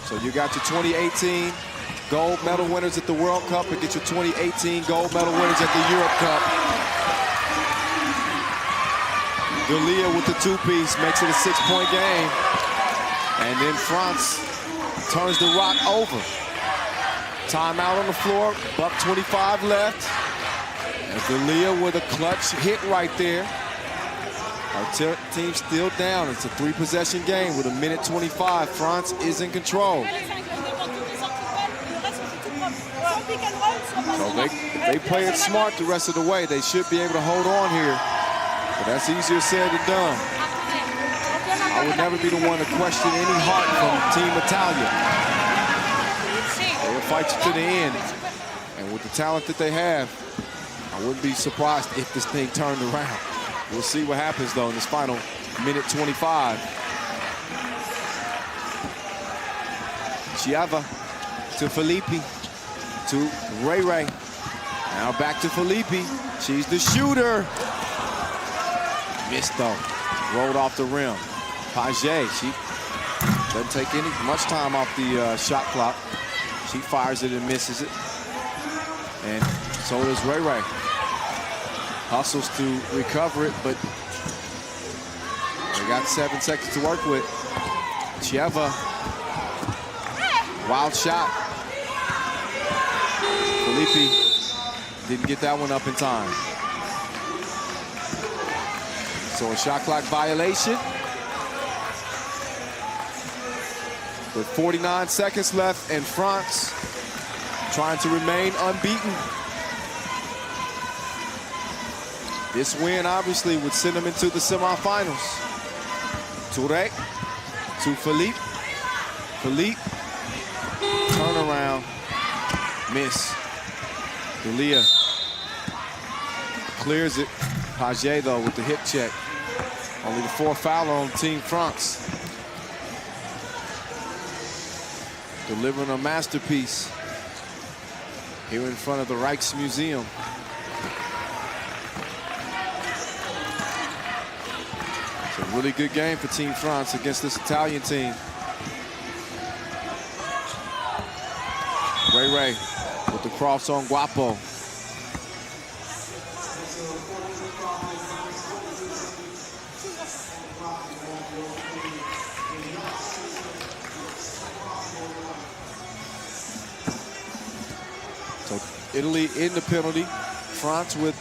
So you got your 2018 gold medal winners at the World Cup and get your 2018 gold medal winners at the Europe Cup. D'Elia with the 2-piece makes it a 6-point game. And then France turns the rock over. Timeout on the floor, buck 25 left. And D'Elia with a clutch hit right there. Our team still down. It's a 3-possession game with 1:25. France is in control. So if they play it smart the rest of the way, they should be able to hold on here. But that's easier said than done. I would never be the one to question any heart from Team Italia. They will fight you to the end. And with the talent that they have, I wouldn't be surprised if this thing turned around. We'll see what happens, though, in this final 1:25. Chiava to Filippi, to Ray. Now back to Filippi. She's the shooter. Missed, though. Rolled off the rim. Paget, she doesn't take much time off the shot clock. She fires it and misses it. And so does Ray. Hustles to recover it, but they got 7 seconds to work with. Chieva, wild shot. Filippi didn't get that one up in time. So a shot clock violation. With 49 seconds left, and France trying to remain unbeaten. This win obviously would send them into the semifinals. Touré to Philippe. Philippe, turnaround, miss. D'Elia clears it. Paget, though, with the hip check. Only the 4th foul on Team France. Delivering a masterpiece here in front of the Rijksmuseum. It's a really good game for Team France against this Italian team. Ray with the cross on Guapo. So Italy in the penalty. France with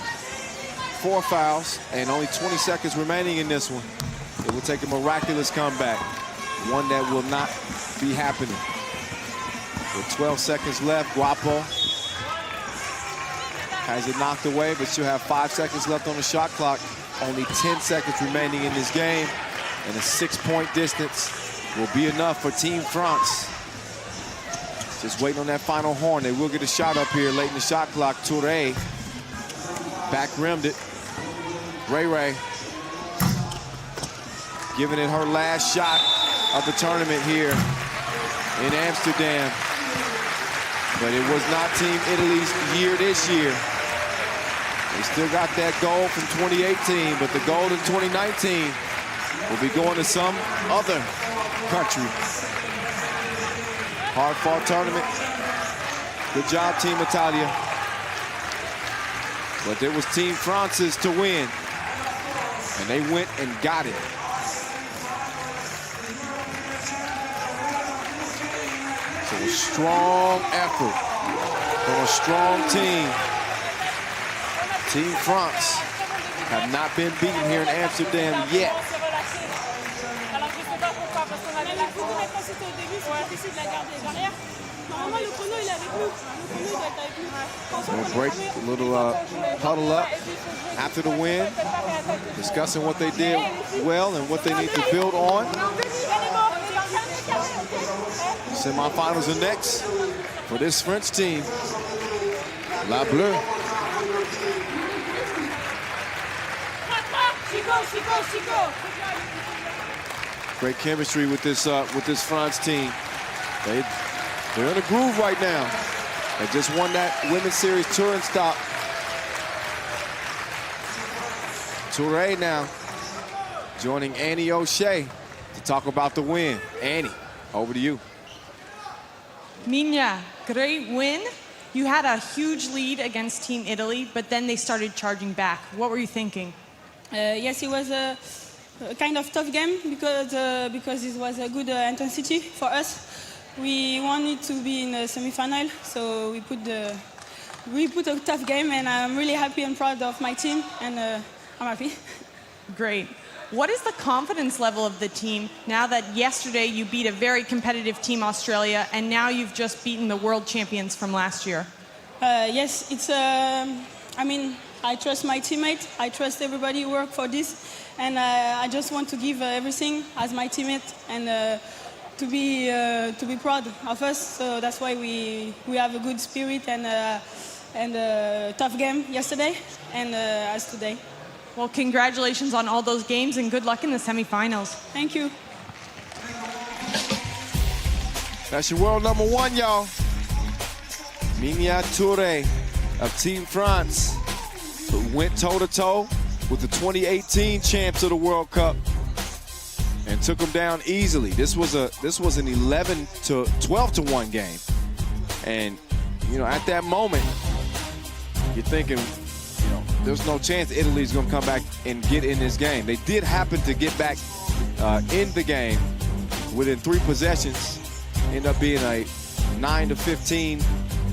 4 fouls and only 20 seconds remaining in this one. It will take a miraculous comeback, one that will not be happening. With 12 seconds left, Guapo has it knocked away, but she'll have 5 seconds left on the shot clock. Only 10 seconds remaining in this game, and a 6-point distance will be enough for Team France. Just waiting on that final horn. They will get a shot up here late in the shot clock. Touré back rimmed it. Ray giving it her last shot of the tournament here in Amsterdam. But it was not Team Italy's year this year. They still got that gold from 2018, but the gold in 2019 will be going to some other country. Hard-fought tournament. Good job, Team Italia. But it was Team France's to win. And they went and got it. So a strong effort from a strong team. Team France have not been beaten here in Amsterdam yet. Little break, a little huddle up after the win, discussing what they did well and what they need to build on. Semifinals are next for this French team. La Bleu. Great chemistry with this France team. They're in a groove right now. They just won that Women's Series touring stop. Touré now joining Annie O'Shea to talk about the win. Annie, over to you. Minya, great win. You had a huge lead against Team Italy, but then they started charging back. What were you thinking? Yes, it was a kind of tough game because it was a good intensity for us. We wanted to be in the semi-final, so we put a tough game, and I'm really happy and proud of my team, and I'm happy. Great. What is the confidence level of the team now that yesterday you beat a very competitive team, Australia, and now you've just beaten the world champions from last year? Yes, it's. I mean, I trust my teammate. I trust everybody who worked for this, and I just want to give everything as my teammate and to be proud of us. So that's why we have a good spirit and a tough game yesterday and as today. Well, congratulations on all those games and good luck in the semifinals. Thank you. That's your world number one, y'all. Minya Touré of Team France, who went toe-to-toe with the 2018 champs of the World Cup and took them down easily. This was an 12-1 game. And, you know, at that moment, you're thinking, you know, there's no chance Italy's going to come back and get in this game. They did happen to get back in the game within 3 possessions. End up being a 9-15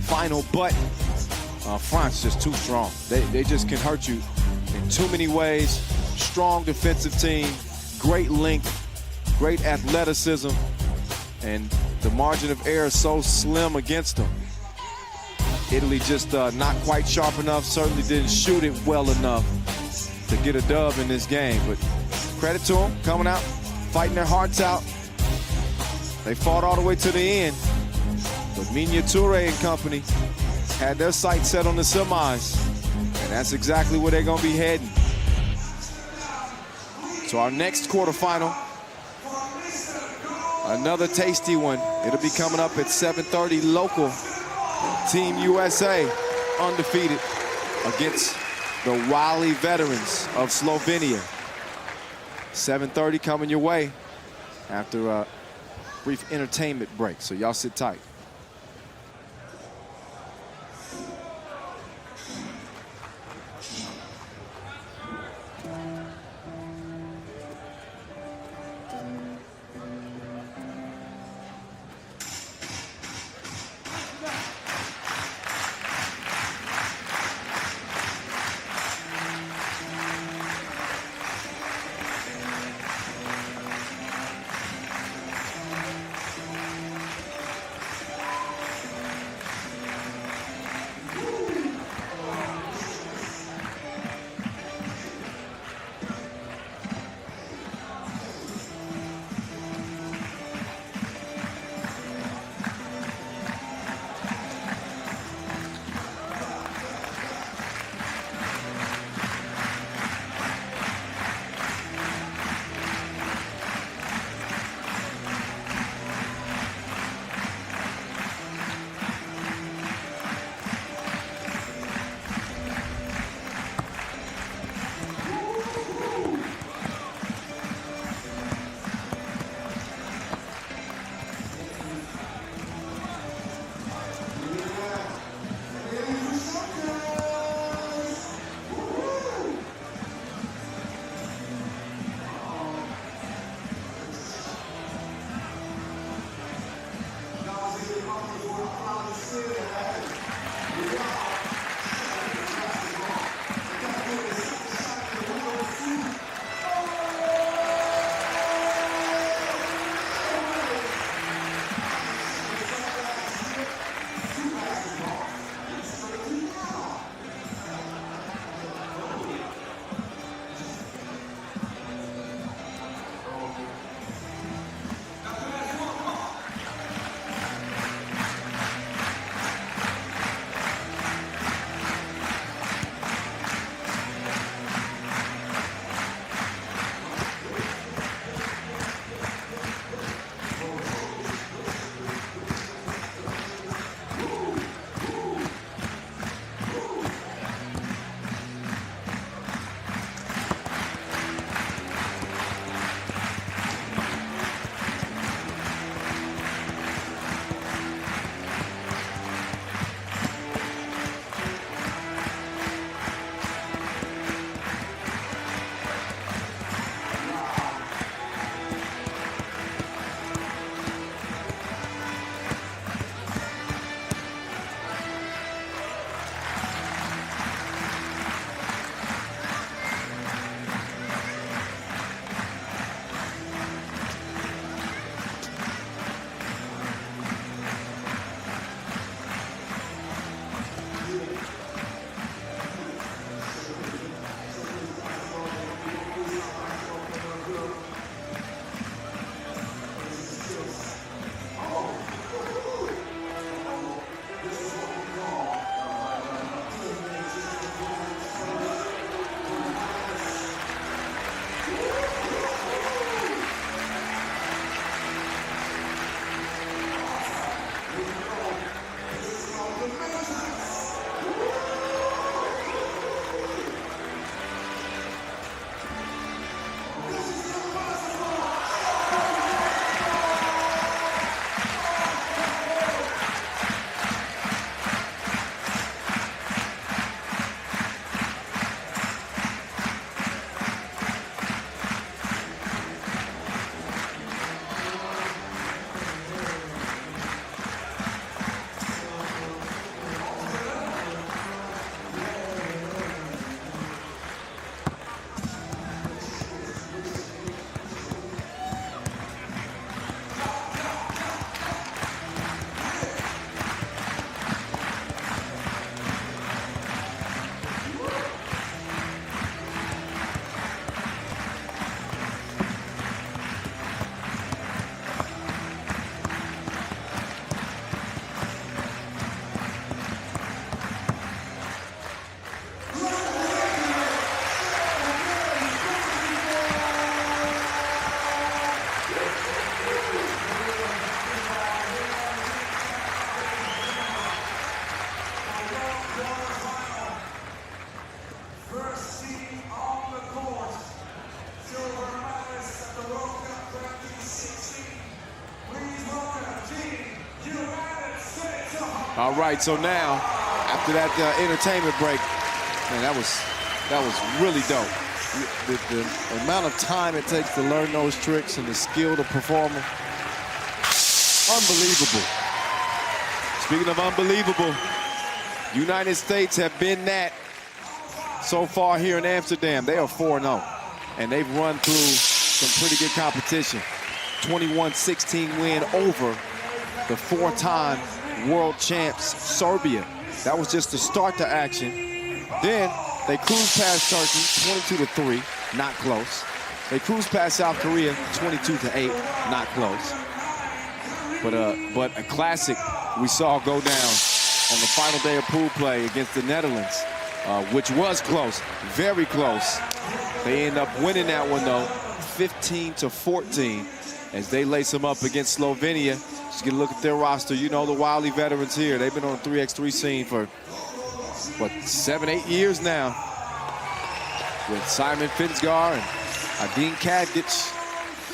final, but France just too strong. They just can hurt you in too many ways. Strong defensive team, great length, great athleticism, and the margin of error is so slim against them. Italy just not quite sharp enough, certainly didn't shoot it well enough to get a dub in this game. But credit to them, coming out, fighting their hearts out. They fought all the way to the end. But Minya Touré and company had their sights set on the semis, and that's exactly where they're going to be heading. So our next quarterfinal, another tasty one. It'll be coming up at 7:30 local. Team USA undefeated against the wily veterans of Slovenia. 7:30 coming your way after a brief entertainment break. So y'all sit tight. All right, so now, after that entertainment break, man, that was really dope. The amount of time it takes to learn those tricks and the skill to perform them, unbelievable. Speaking of unbelievable, United States have been that so far here in Amsterdam. They are 4-0, and they've run through some pretty good competition. 21-16 win over the 4-time world champs, Serbia. That was just the start to action. Then they cruised past Turkey, 22-3, not close. They cruised past South Korea, 22-8, not close. But a classic we saw go down on the final day of pool play against the Netherlands, which was close, very close. They end up winning that one though, 15-14, as they lace them up against Slovenia. Just get a look at their roster. You know the wily veterans here. They've been on the 3x3 scene for, what, 7-8 years now. With Simon Finsgar and Adin Kadgic.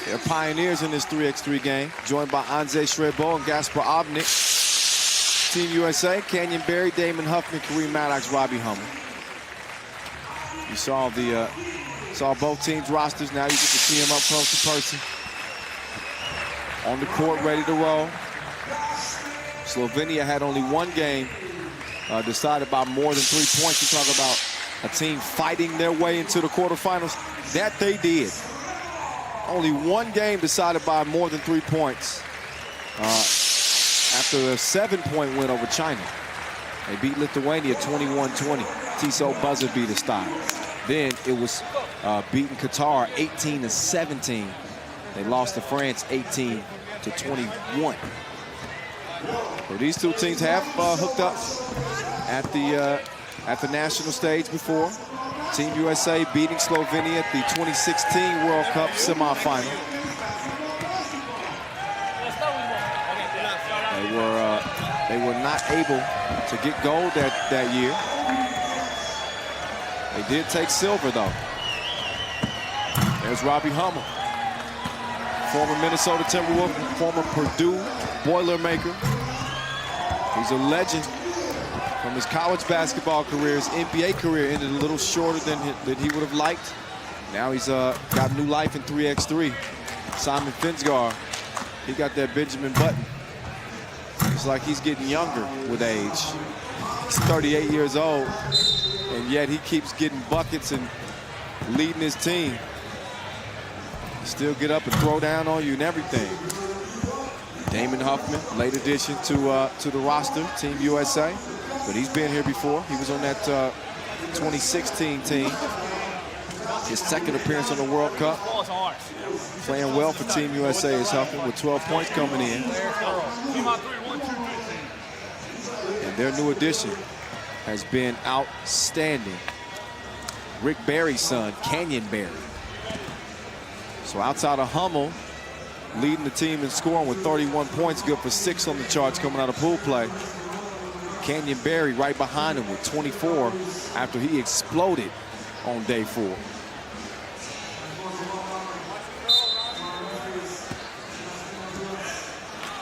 They're pioneers in this 3x3 game. Joined by Anze Shrebo and Gaspar Obnik. Team USA, Canyon Berry, Damon Huffman, Kareem Maddox, Robbie Hummel. You saw both teams' rosters. Now you get to see them up close to person. On the court, ready to roll. Slovenia had only one game decided by more than 3 points. You talk about a team fighting their way into the quarterfinals. That they did. Only one game decided by more than 3 points after a 7-point win over China. They beat Lithuania 21-20. Tissot buzzer beater style. Then it was beating Qatar 18-17. They lost to France 18-21. So these two teams have hooked up at the national stage before. Team USA beating Slovenia at the 2016 World Cup semifinal. They were not able to get gold that year. They did take silver though. There's Robbie Hummel, former Minnesota Timberwolf, former Purdue Boilermaker. He's a legend. From his college basketball career, his NBA career ended a little shorter than he would have liked. Now he's got new life in 3x3. Simon Finsgar, he got that Benjamin Button. It's like he's getting younger with age. He's 38 years old, and yet he keeps getting buckets and leading his team. Still get up and throw down on you and everything. Damon Huffman, late addition to the roster, Team USA. But he's been here before. He was on that 2016 team. His second appearance on the World Cup. Playing well for Team USA is Huffman with 12 points coming in. And their new addition has been outstanding. Rick Barry's son, Canyon Berry. So outside of Hummel, leading the team in scoring with 31 points, good for 6 on the charts coming out of pool play. Canyon Berry right behind him with 24 after he exploded on day 4.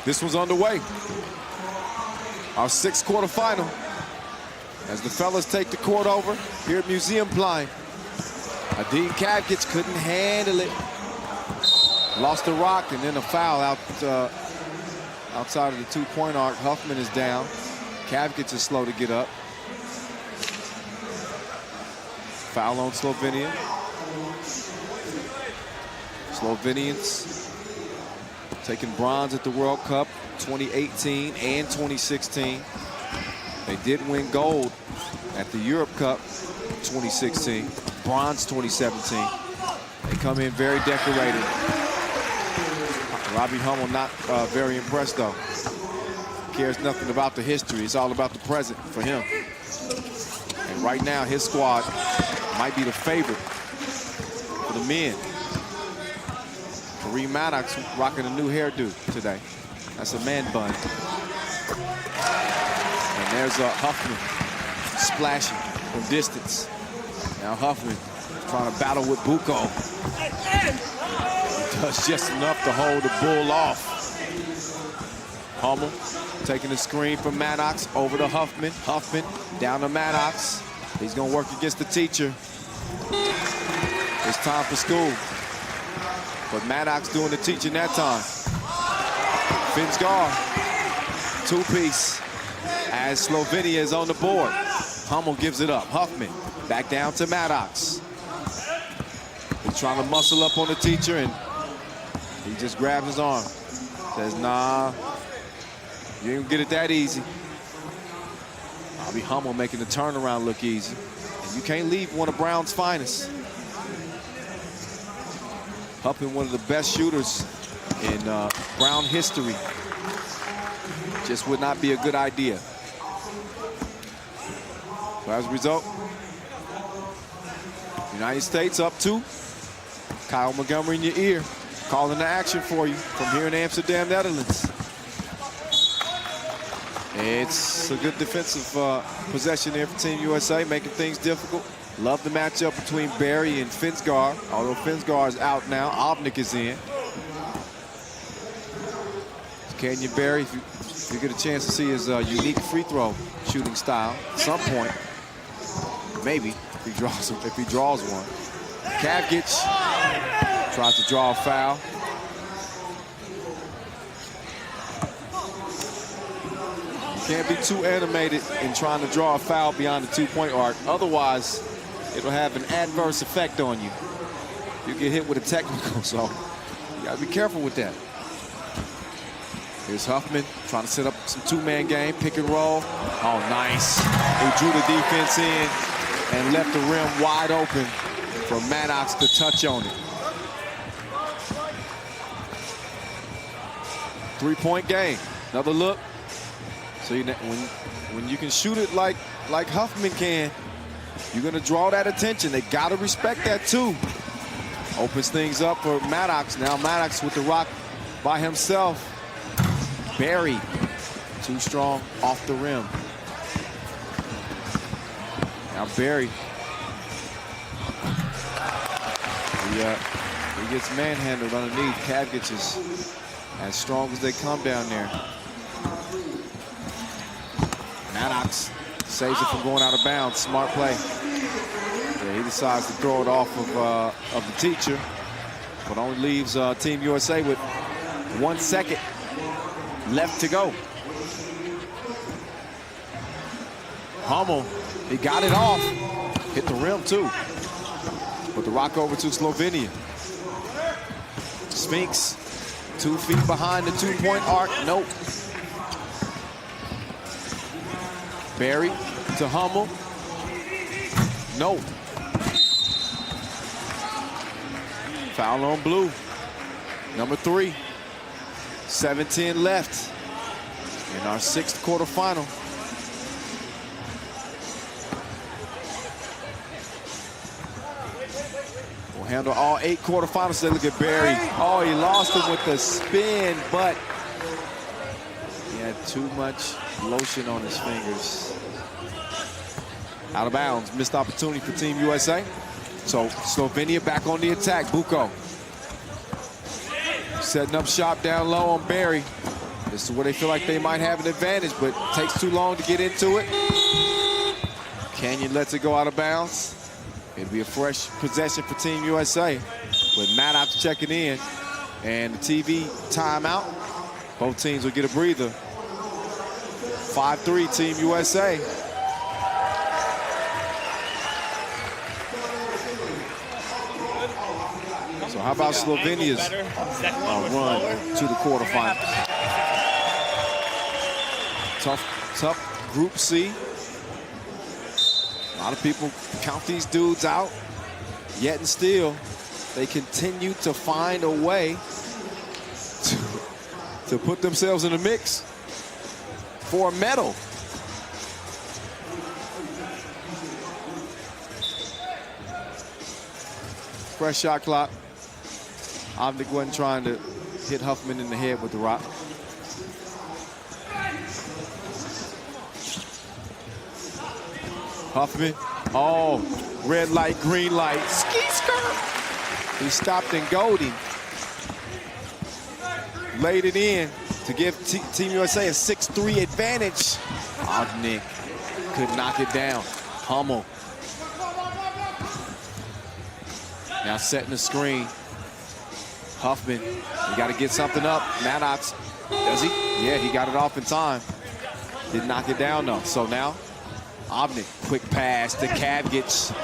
This one's underway. Our 6th quarterfinal. As the fellas take the court over here at Museum Plein. Adin Kadgic couldn't handle it. Lost the rock and then a foul outside of the 2-point arc. Huffman is down. Kadgic is slow to get up. Foul on Slovenia. Slovenians taking bronze at the World Cup 2018 and 2016. They did win gold at the Europe Cup 2016, bronze 2017. They come in very decorated. Robbie Hummel not very impressed though. Cares nothing about the history. It's all about the present for him. And right now, his squad might be the favorite for the men. Kareem Maddox rocking a new hairdo today. That's a man bun. And there's Huffman splashing from distance. Now Huffman trying to battle with Buko. He does just enough to hold the bull off. Hummel taking the screen from Maddox over to Huffman. Huffman down to Maddox. He's gonna work against the teacher. It's time for school. But Maddox doing the teaching that time. Finsgar, two-piece as Slovenia is on the board. Hummel gives it up. Huffman back down to Maddox. He's trying to muscle up on the teacher, and he just grabs his arm. Says, nah, you ain't gonna get it that easy. Bobby Hummel making the turnaround look easy. And you can't leave one of Brown's finest. Huffman, one of the best shooters in Brown history. Just would not be a good idea. So as a result, United States up 2. Kyle Montgomery in your ear, calling the action for you from here in Amsterdam, Netherlands. It's a good defensive possession there for Team USA, making things difficult. Love the matchup between Barry and Finsgar, although Finsgar is out now. Obnick is in. Kenyon Barry, if you get a chance to see his unique free throw shooting style at some point, maybe if he draws one. Kavgic tries to draw a foul. You can't be too animated in trying to draw a foul beyond the two-point arc. Otherwise, it'll have an adverse effect on you. You get hit with a technical, so you gotta be careful with that. Here's Huffman trying to set up some two-man game, pick and roll. Oh, nice. He drew the defense in and left the rim wide open for Maddox to touch on it. Three-point game. Another look. So when you can shoot it like Huffman can, you're gonna draw that attention. They gotta respect that too. Opens things up for Maddox. Now Maddox with the rock by himself. Barry, too strong off the rim. Now Barry. He gets manhandled underneath. Kavgic is as strong as they come down there. Maddox saves it from going out of bounds. Smart play. Yeah, he decides to throw it off of the teacher, but only leaves Team USA with 1 second left to go. Hummel, he got it off. Hit the rim too. But the rock over to Slovenia. Sphinx, 2 feet behind the two-point arc. Nope. Barry to Hummel. Nope. Foul on blue. Number 3. 7-10 left in our 6th quarterfinal. We'll handle all 8 quarterfinals. They look at Barry. Oh, he lost him with the spin, but he had too much lotion on his fingers. Out of bounds. Missed opportunity for Team USA. So Slovenia back on the attack. Buko setting up shop down low on Barry. This is where they feel like they might have an advantage, but it takes too long to get into it. Kenyon lets it go out of bounds. It'll be a fresh possession for Team USA with Maddox checking in and the TV timeout. Both teams will get a breather. 5-3 Team USA. So how about Slovenia's run to the quarterfinals? Tough Group C. A lot of people count these dudes out, yet and still, they continue to find a way to put themselves in the mix for a medal. Fresh shot clock. Obnick wasn't trying to hit Huffman in the head with the rock. Huffman, oh, red light, green light, ski skirt. He stopped and goaled him. Laid it in to give Team USA a 6-3 advantage. Ognick could knock it down. Hummel. Now setting the screen. Huffman, you got to get something up. Maddox, does he? Yeah, he got it off in time. Didn't knock it down though. So now, Ognick, quick pass to Kavgic.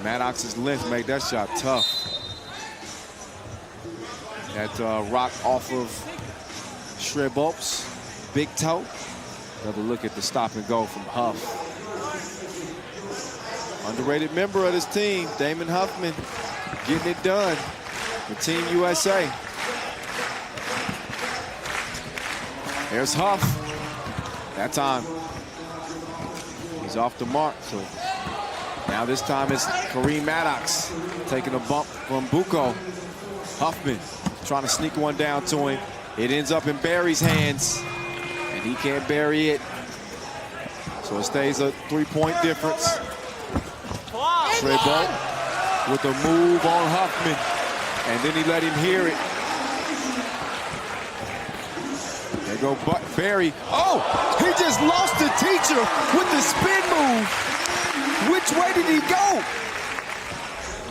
Maddox's length made that shot tough. That rock off of Shrebop's big toe. Another look at the stop and go from Huff. Underrated member of this team, Damon Huffman, getting it done for Team USA. There's Huff. That time, he's off the mark. So now this time it's Kareem Maddox taking a bump from Buko. Huffman trying to sneak one down to him. It ends up in Barry's hands, and he can't bury it. So it stays a 3-point difference. Shrebop with a move on Huffman, and then he let him hear it. There go Barry. Oh, he just lost the teacher with the spin move. Which way did he go?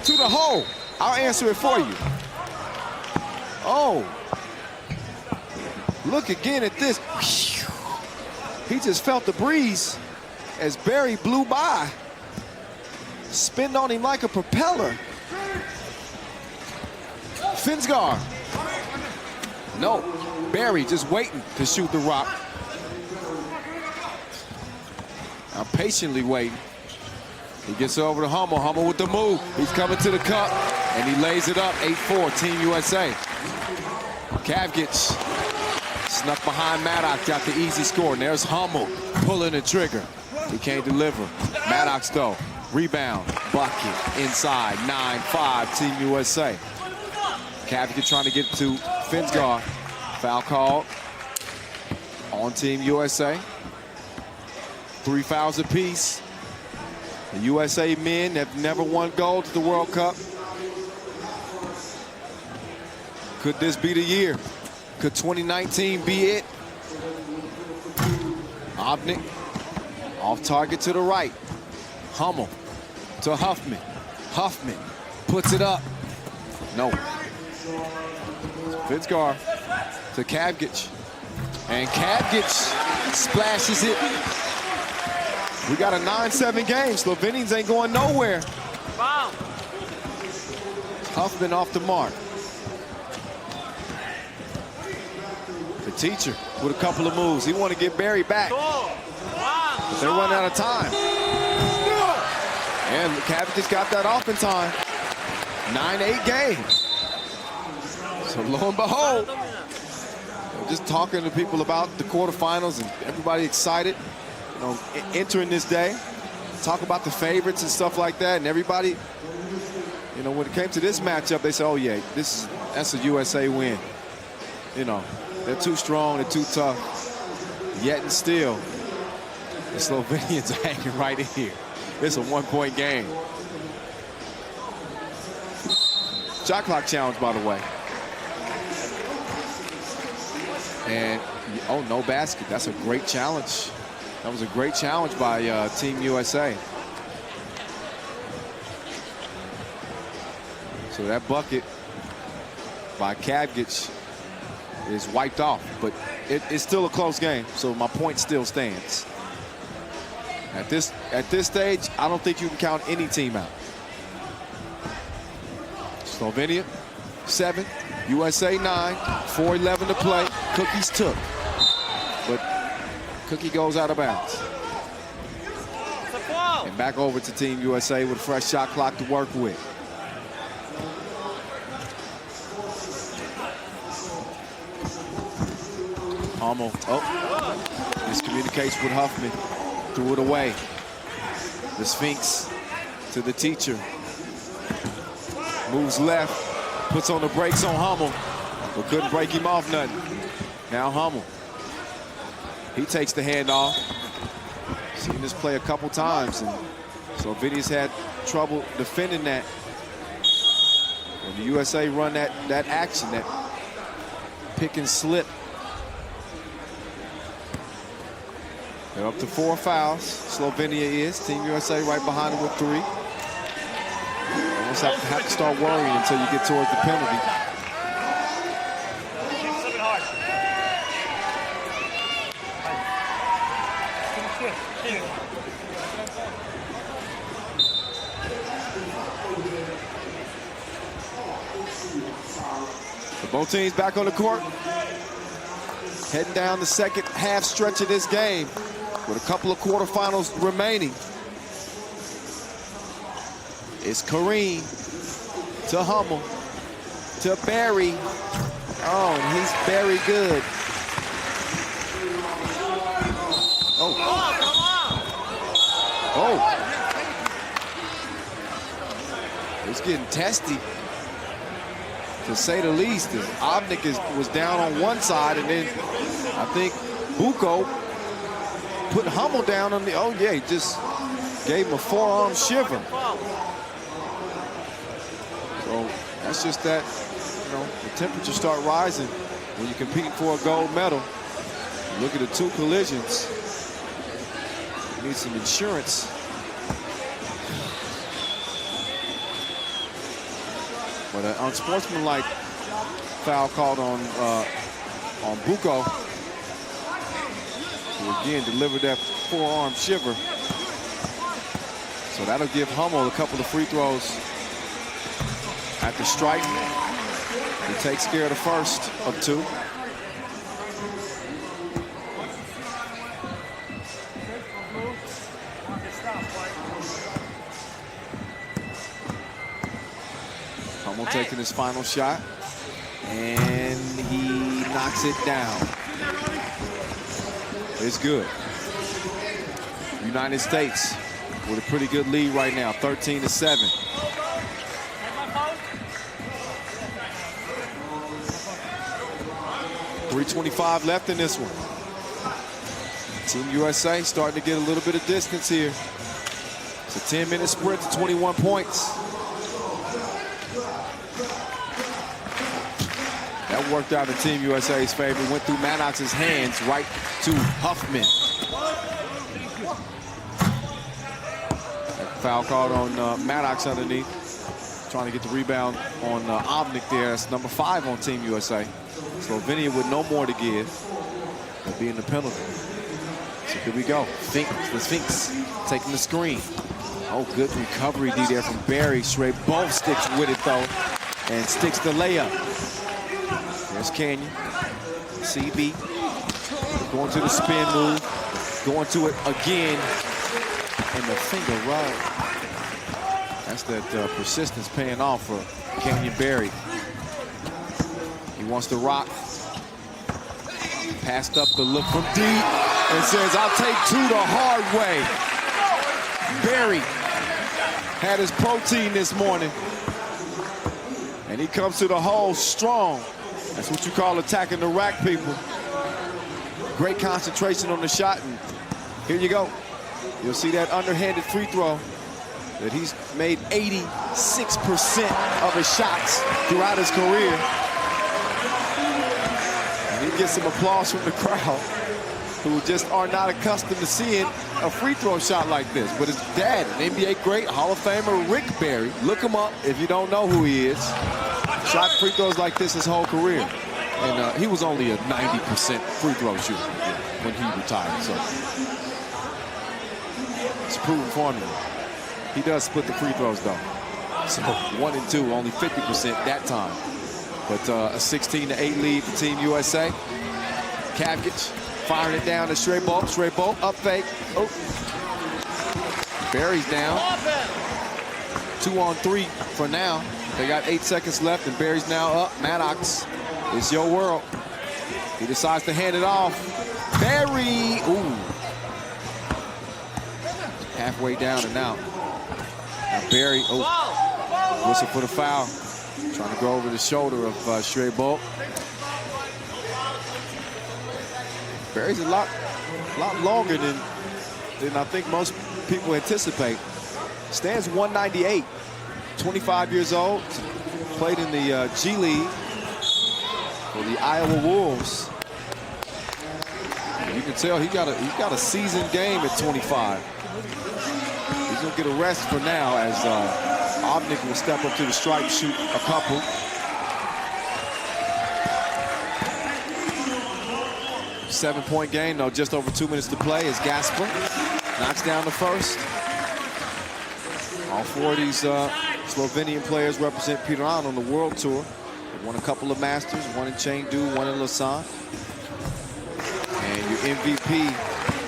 To the hole. I'll answer it for you. Oh. Look again at this. He just felt the breeze as Barry blew by. Spinned on him like a propeller. Finsgar. No, Barry just waiting to shoot the rock. I'm patiently waiting. He gets over to Hummel. Hummel with the move. He's coming to the cup, and he lays it up. 8-4, Team USA. Kavgic snuck behind Maddox, got the easy score. And there's Hummel pulling the trigger. He can't deliver. Maddox, though. Rebound, bucket, inside, 9-5, Team USA. Kavgic trying to get to Finsgar. Foul called on Team USA. 3 fouls apiece. The USA men have never won gold at the World Cup. Could this be the year? Could 2019 be it? Ognick off target to the right. Hummel to Huffman. Huffman puts it up. No. Finsgar to Kavgic. And Kavgic splashes it. We got a 9-7 game. Slovenians ain't going nowhere. Wow. Huffman off the mark. The teacher with a couple of moves. He want to get Barry back. But they're running out of time. And Kavgic got that off in time. 9-8 game. So lo and behold, just talking to people about the quarterfinals and everybody excited, you know, entering this day. Talk about the favorites and stuff like that, and everybody, you know, when it came to this matchup, they said, oh yeah, that's a USA win. You know, they're too strong, they're too tough. Yet and still, the Slovenians are hanging right in here. It's a 1-point game. Shot clock challenge, by the way. And, oh, no basket. That's a great challenge. That was a great challenge by Team USA. So that bucket by Kavgic is wiped off, but it's still a close game, so my point still stands. At this stage, I don't think you can count any team out. Slovenia, 7, USA 9, 4:11 to play. Cookies took, but Cookie goes out of bounds. And back over to Team USA with a fresh shot clock to work with. Hummel, miscommunicates with Huffman. Threw it away. The Sphinx to the teacher. Moves left, puts on the brakes on Hummel, but couldn't break him off nothing. Now Hummel. He takes the handoff. Seen this play a couple times, and Slovenia's had trouble defending that. When the USA run that action, that pick and slip They're up to 4 fouls. Slovenia is. Team USA right behind them with 3. Almost have to start worrying until you get towards the penalty. Both teams back on the court. Heading down the second half stretch of this game with a couple of quarterfinals remaining. It's Kareem to Hummel to Barry. Oh, and he's very good. Oh. Oh. It's getting testy, to say the least. Obnik was down on one side, and then I think Buko put Hummel down on the, oh yeah, he just gave him a forearm shiver. So that's just that, you know, the temperatures start rising when you're competing for a gold medal. Look at the 2 collisions. You need some insurance. But an unsportsmanlike foul called on Buko, who again delivered that forearm shiver. So that'll give Hummel a couple of free throws at the strike. He takes care of the first of 2. Hummel taking his final shot, and he knocks it down. It's good. United States with a pretty good lead right now, 13-7. .325 left in this one. Team USA starting to get a little bit of distance here. It's a 10-minute sprint to 21 points. That worked out in Team USA's favor. Went through Maddox's hands right to Huffman. That foul called on Maddox underneath. Trying to get the rebound on Obnik there. That's number 5 on Team USA. Slovenia with no more to give. They'll be in the penalty. So here we go. The Sphinx taking the screen. Oh, good recovery D there from Barry. Straight both sticks with it though, and sticks the layup. There's Canyon. CB going to the spin move, going to it again, and the finger rub. That's that persistence paying off for Canyon Barry. He wants to rock. Passed up the look from deep and says, I'll take 2 the hard way. Barry had his protein this morning, and he comes to the hole strong. That's what you call attacking the rack, people. Great concentration on the shot, and here you go. You'll see that underhanded free throw that he's made 86% of his shots throughout his career. And he gets some applause from the crowd, who just are not accustomed to seeing a free throw shot like this. But his dad, an NBA great Hall of Famer, Rick Barry, look him up if you don't know who he is. Shot free throws like this his whole career. And he was only a 90% free throw shooter when he retired. So it's a proven formula. He does split the free throws though. So 1 and 2, only 50% that time. But a 16-8 lead for Team USA. Kavkic firing it down to straight ball, up fake. Oh. Barry's down. 2 on 3 for now. They got 8 seconds left, and Barry's now up. Maddox, it's your world. He decides to hand it off. Barry, ooh. Halfway down and out. Now Barry, oh, whistle for the foul. Trying to go over the shoulder of Shrey Bolt. Barry's a lot longer than I think most people anticipate. Stands 198. 25 years old, played in the G League for the Iowa Wolves. You can tell he got a seasoned game at 25. He's gonna get a rest for now as Obnik will step up to the stripe, shoot a couple. Seven-point game, though, just over 2 minutes to play as Gasper knocks down the first. All four of these Slovenian players represent Peter An on the World Tour. They won a couple of Masters, one in Chengdu, one in Lausanne. And your MVP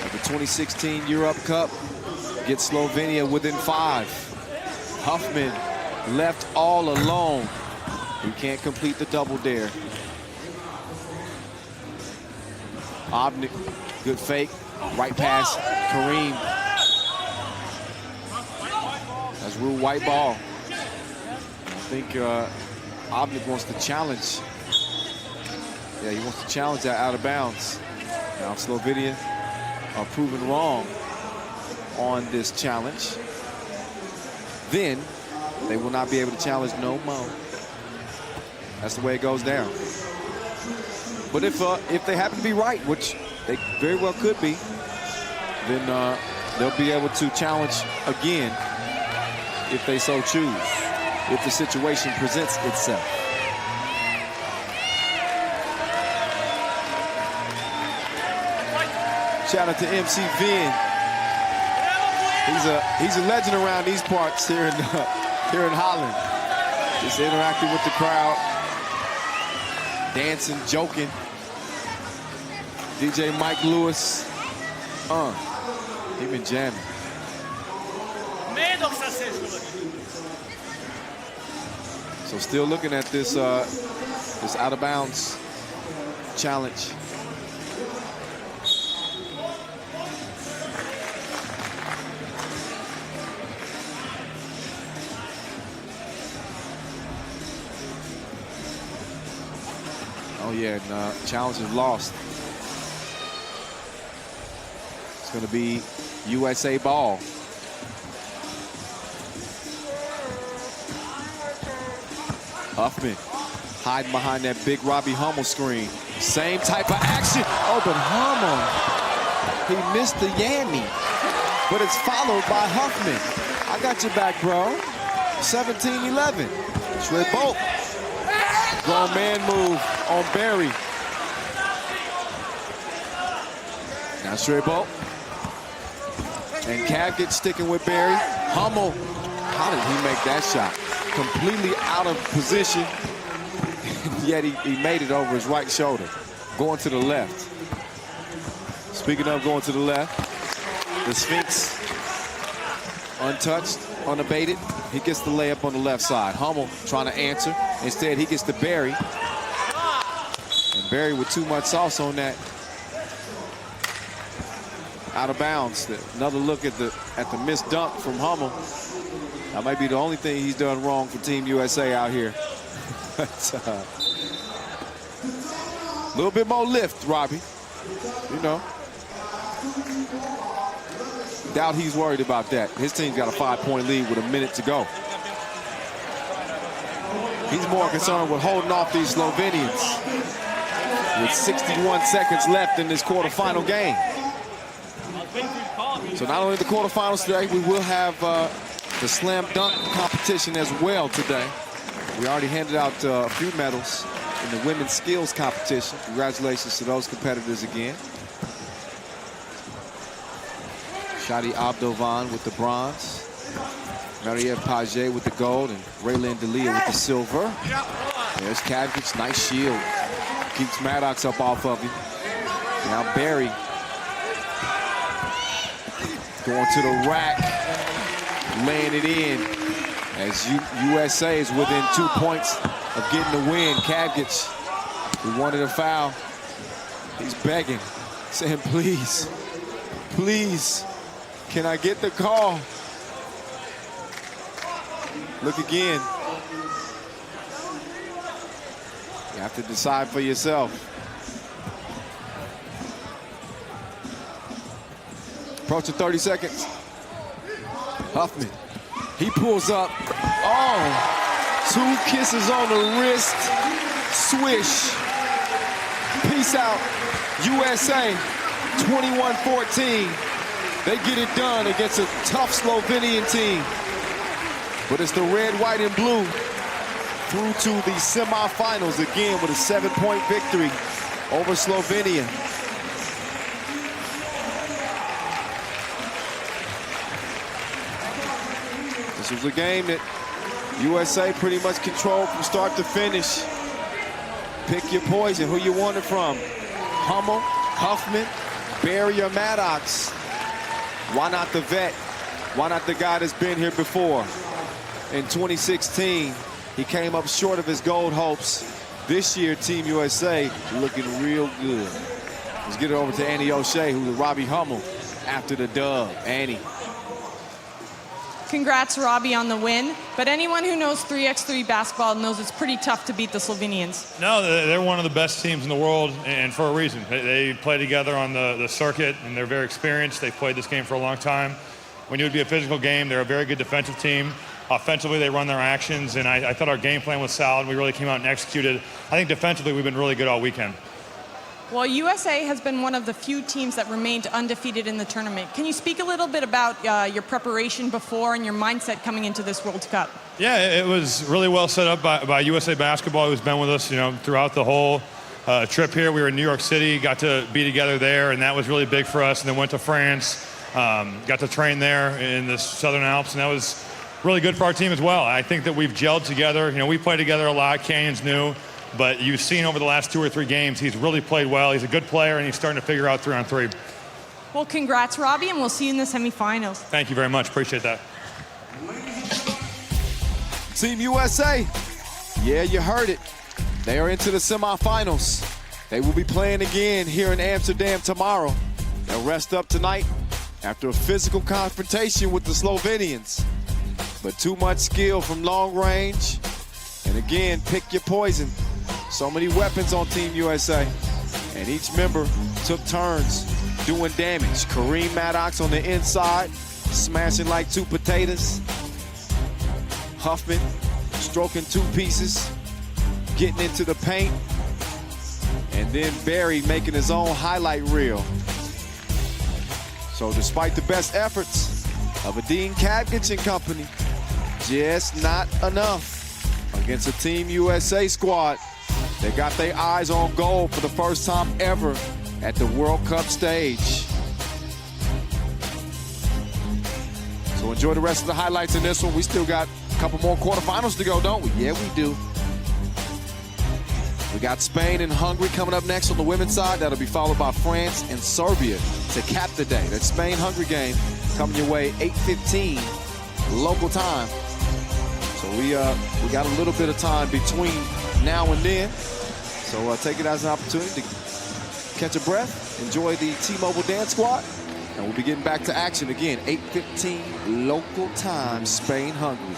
of the 2016 Europe Cup gets Slovenia within 5. Huffman left all alone. He can't complete the double dare. Obnik, good fake, right pass, Kareem. That's real white ball. I think Obnik wants to challenge. Yeah, he wants to challenge that out of bounds. Now Slovenia are proven wrong on this challenge. Then they will not be able to challenge no more. That's the way it goes down. But if they happen to be right, which they very well could be, then they'll be able to challenge again if they so choose, if the situation presents itself. Shout out to MC Vin. He's a legend around these parts here in Holland. Just interacting with the crowd, dancing, joking. DJ Mike Lewis, he been jamming. So still looking at this this out of bounds challenge. Oh yeah, and challenge is lost. It's going to be USA ball. Huffman hiding behind that big Robbie Hummel screen. Same type of action. Oh, but Hummel, he missed the yammy. But it's followed by Huffman. I got your back, bro. 17-11. Shred Bolt. Grown man move on Barry. Now Shred Bolt. And Kavgit sticking with Barry. Hummel, how did he make that shot? Completely out of position, yet he made it over his right shoulder, going to the left. Speaking of going to the left, the Sphinx, untouched, unabated. He gets the layup on the left side. Hummel trying to answer. Instead, he gets to Barry. And Barry with too much sauce on that. Out of bounds. Another look at the missed dunk from Hummel. That might be the only thing he's done wrong for Team USA out here. But, a little bit more lift, Robbie. You know. Doubt he's worried about that. His team's got a 5-point lead with a minute to go. He's more concerned with holding off these Slovenians with 61 seconds left in this quarterfinal game. So not only the quarterfinals today, we will have the slam dunk competition as well today. We already handed out a few medals in the women's skills competition. Congratulations to those competitors again. Shadi Abdovan with the bronze. Marie-Ève Paget with the gold, and Raylin D'Elia with the silver. There's Kavgit, nice shield. Keeps Maddox up off of him. Now Barry going to the rack, laying it in as USA is within 2 points of getting the win. Kavgit, who wanted a foul, he's begging, saying, please, please, can I get the call? Look again. You have to decide for yourself. Approaching 30 seconds. Huffman, he pulls up. Oh, 2 kisses on the wrist. Swish. Peace out, USA. 21-14. They get it done against a tough Slovenian team. But it's the red, white, and blue through to the semifinals again with a 7-point victory over Slovenia. This was a game that USA pretty much controlled from start to finish. Pick your poison, who you want it from. Hummel, Huffman, Barry, or Maddox. Why not the vet? Why not the guy that's been here before? In 2016, he came up short of his gold hopes. This year, Team USA looking real good. Let's get it over to Annie O'Shea, who's with Robbie Hummel after the dub. Annie. Congrats, Robbie, on the win. But anyone who knows 3x3 basketball knows it's pretty tough to beat the Slovenians. No, they're one of the best teams in the world, and for a reason. They play together on the circuit, and they're very experienced. They've played this game for a long time. We knew it would be a physical game. They're a very good defensive team. Offensively, they run their actions, and I thought our game plan was solid. We really came out and executed. I think defensively, we've been really good all weekend. Well, USA has been one of the few teams that remained undefeated in the tournament. Can you speak a little bit about your preparation before and your mindset coming into this World Cup? Yeah, it was really well set up by USA Basketball, who's been with us, throughout the whole trip here. We were in New York City, got to be together there, and that was really big for us. And then went to France, got to train there in the Southern Alps, and that was really good for our team as well. I think that we've gelled together. We play together a lot. Canyon's new. But you've seen over the last 2 or 3 games, he's really played well. He's a good player, and he's starting to figure out 3-on-3. Well, congrats, Robbie, and we'll see you in the semifinals. Thank you very much. Appreciate that. Team USA, yeah, you heard it. They are into the semifinals. They will be playing again here in Amsterdam tomorrow. They'll rest up tonight after a physical confrontation with the Slovenians. But too much skill from long range. And again, pick your poison. So many weapons on Team USA. And each member took turns doing damage. Kareem Maddox on the inside, smashing like 2 potatoes. Huffman stroking 2 pieces, getting into the paint. And then Barry making his own highlight reel. So despite the best efforts of Adine Kadgic and company, just not enough against a Team USA squad. They got their eyes on gold for the first time ever at the World Cup stage. So enjoy the rest of the highlights in this one. We still got a couple more quarterfinals to go, don't we? Yeah, we do. We got Spain and Hungary coming up next on the women's side. That'll be followed by France and Serbia to cap the day. That Spain-Hungary game coming your way 8:15 local time. So we got a little bit of time between now and then. So take it as an opportunity to catch a breath, enjoy the T-Mobile Dance Squad, and we'll be getting back to action again, 8:15 local time, Spain-Hungary.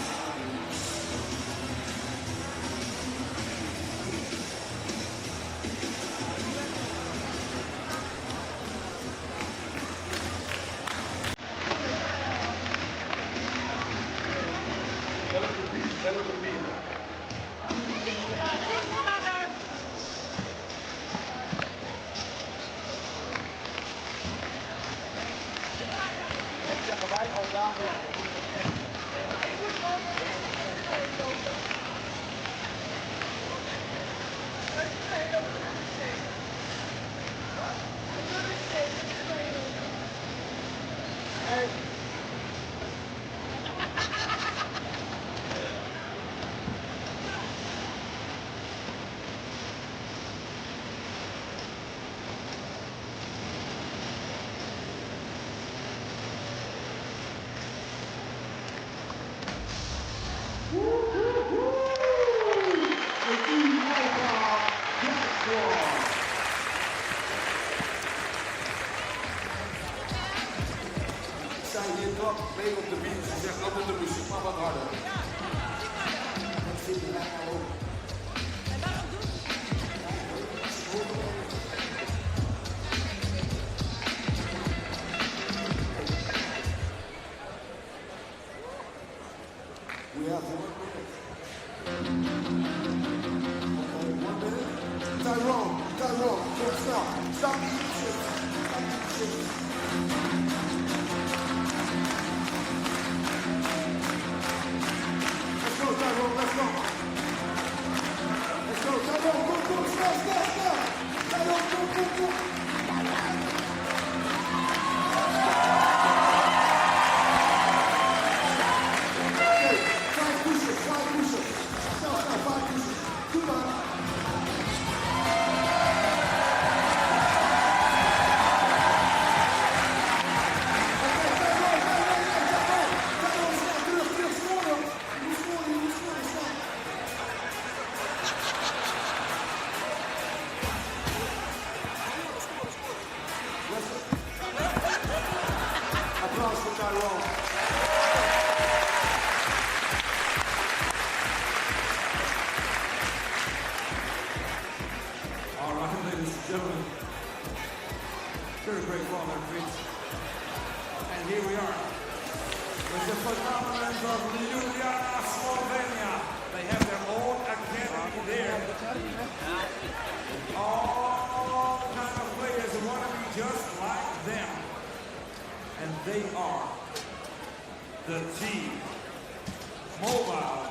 Mobile,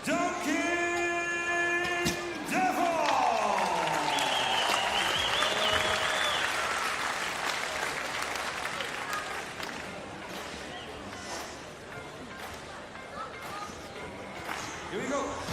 Duncan Devil. Here we go.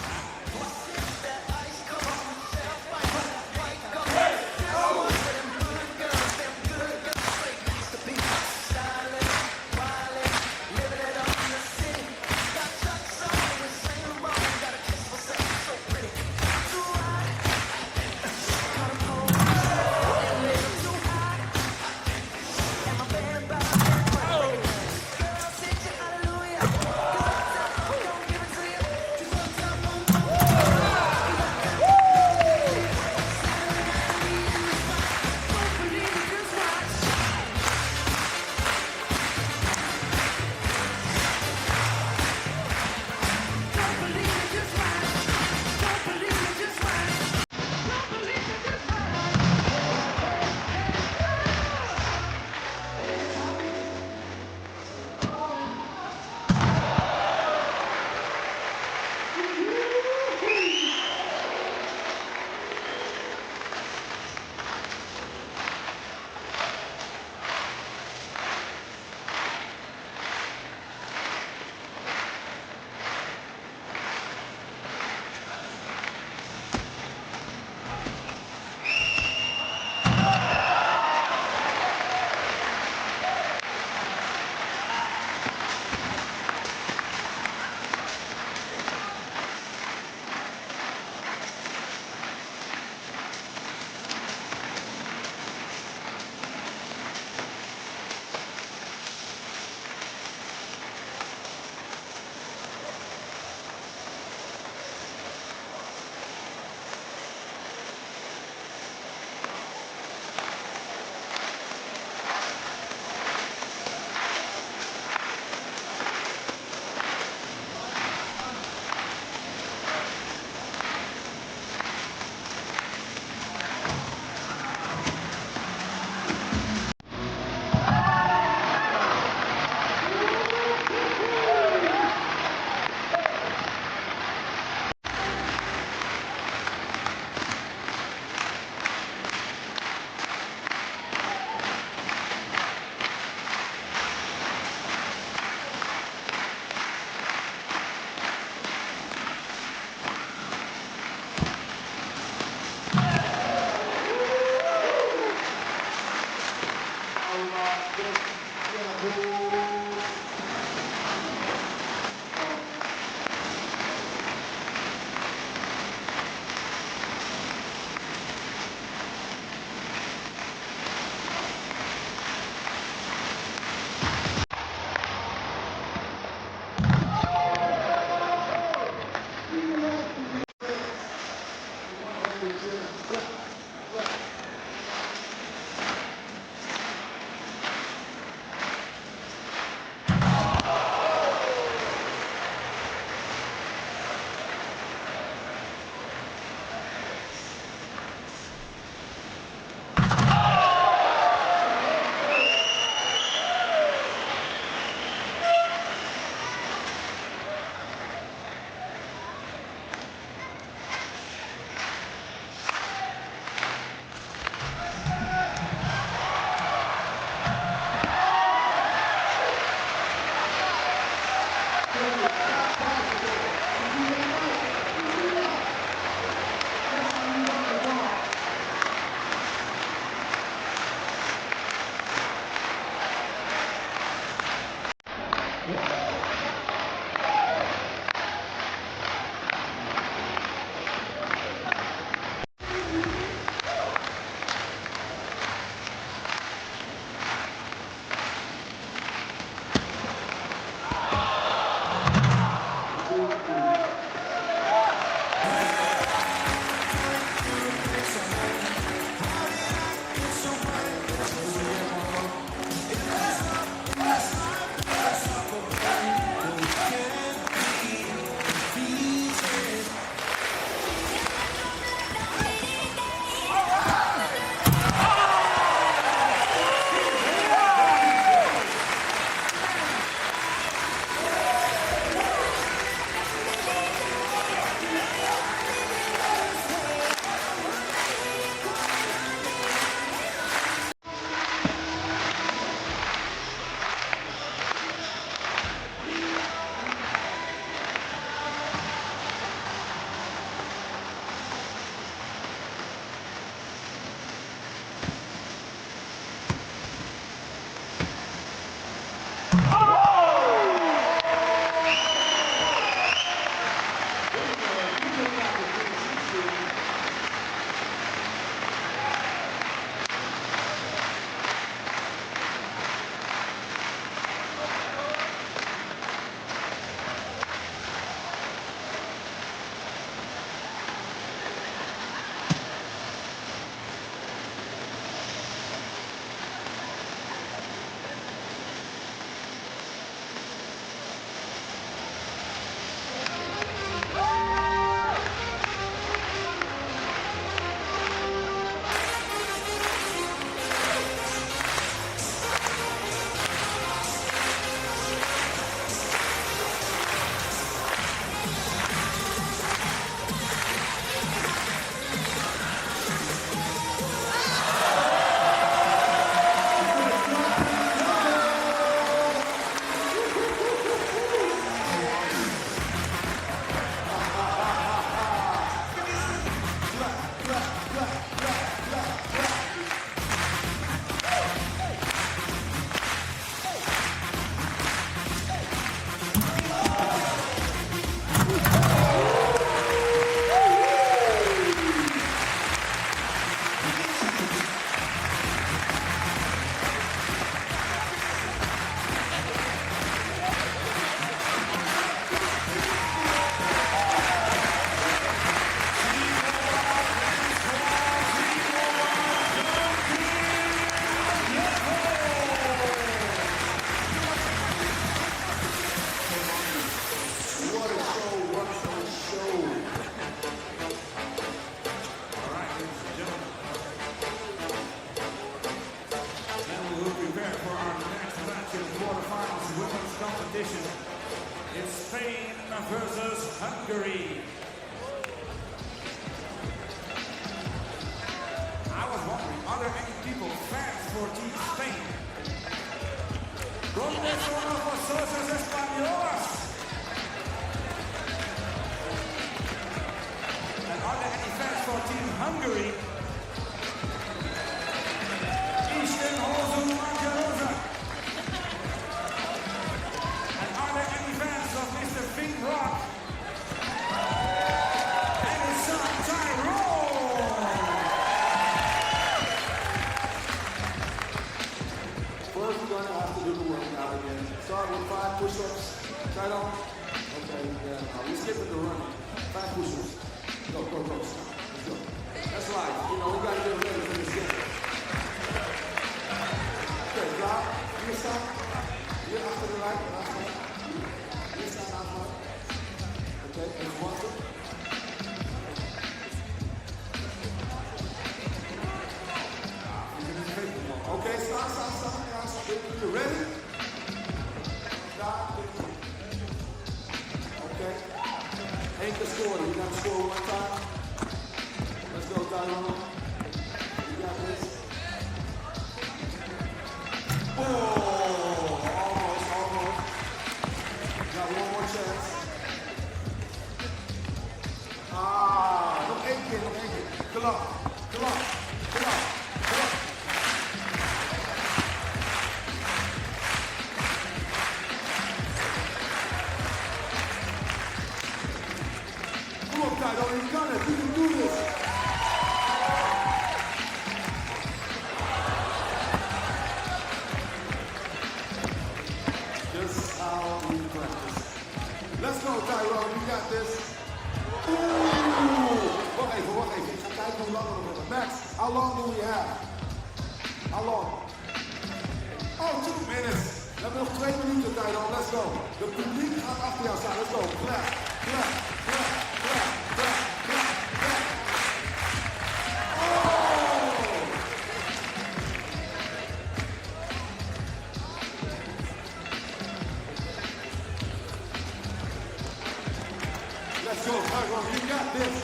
Spain versus Hungary. I was wondering, are there any people, fans for Team Spain? ¿Dónde son los socios españoles? And are there any fans for Team Hungary? Eastern Hosen Manjarosa. And are there any fans of Mr. Fink Rock? And his son Tyrone. First, we're going to have to do the workout again. Start with 5 push-ups. Right on? Okay, yeah. We skipping the running. 5 push-ups. Go, go, go. Let's go. That's right. You know, we got to get ready for this game. Okay, drop. You stop. You're after the right. Last one. You stop, last one. Okay, and one, two. Okay, stop. You ready? Stop. Okay. Ain't the score. We got to score one time. Let's go, Tyrone. You got this. Oh, almost. Got one more chance. No aching. Come on. Come on, Tyrone, you got it. You can do this. Just how we practice. Let's go, Tyrone. You got this. Ooh. Wacht even. Ik ga kijken hoe lang we nog hebben. Max, how long do we have? How long? Oh, 2 minutes. We hebben nog 2 minuten, Tyrone. Let's go. De publiek gaat achter jou staan. Let's go. Clap. Let's go, Tyrone. You got this.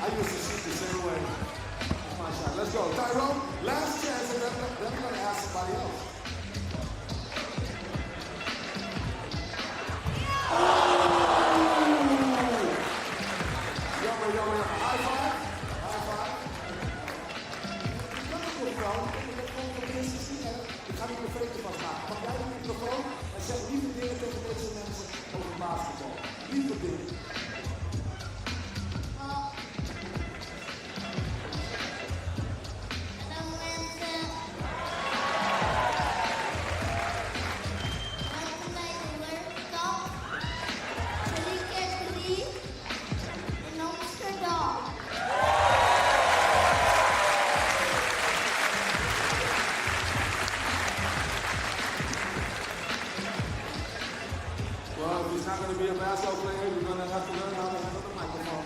I used to shoot the same way. That's my shot. Let's go, Tyrone. Last chance, and then I'm going to ask somebody else. Jammer. High five. Ik kan het niet wel. Ik heb gewoon de eerste zien. Ik ga niet meer fake van maken. Pak jij de microfoon en zeg lieve dingen tegen deze mensen over basketbal. Lieve dingen. Well, if he's not going to be a basketball player, you're going to have to learn how to handle the microphone.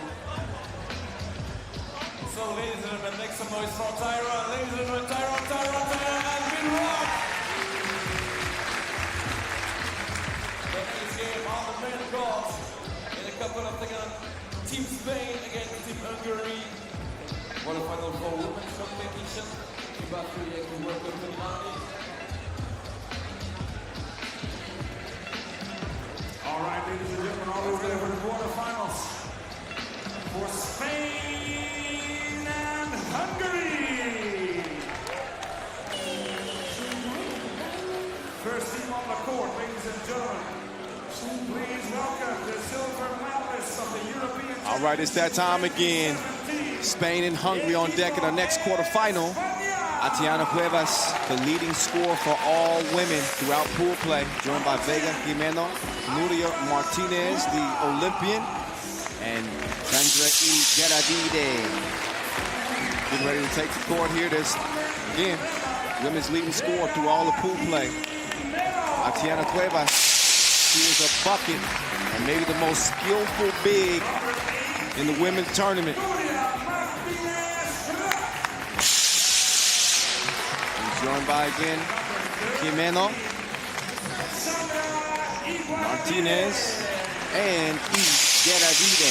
So, ladies and gentlemen, make some noise for Tyrone. Ladies and gentlemen, Tyrone, and Big Rock. The next game on the main court in a couple of seconds. Team Spain against Team Hungary. Quarterfinal for women's competition. FIBA 3x3 World Cup in London. All right, ladies and gentlemen, all over there for the quarterfinals. For Spain and Hungary. First team on the court, ladies and gentlemen. Please welcome the silver medalists of the European. All right, it's that time again. Spain and Hungary on deck in our next quarterfinal. Tatiana Cuevas, the leading scorer for all women throughout pool play, joined by Vega Jimeno, Nuria Martinez, the Olympian, and Sandra E. Geradide. Getting ready to take the court here. There's, again, women's leading scorer through all the pool play. Tatiana Cuevas, she is a bucket and maybe the most skillful big in the women's tournament. Joined by, again, Jimeno. Martinez and Gedavide.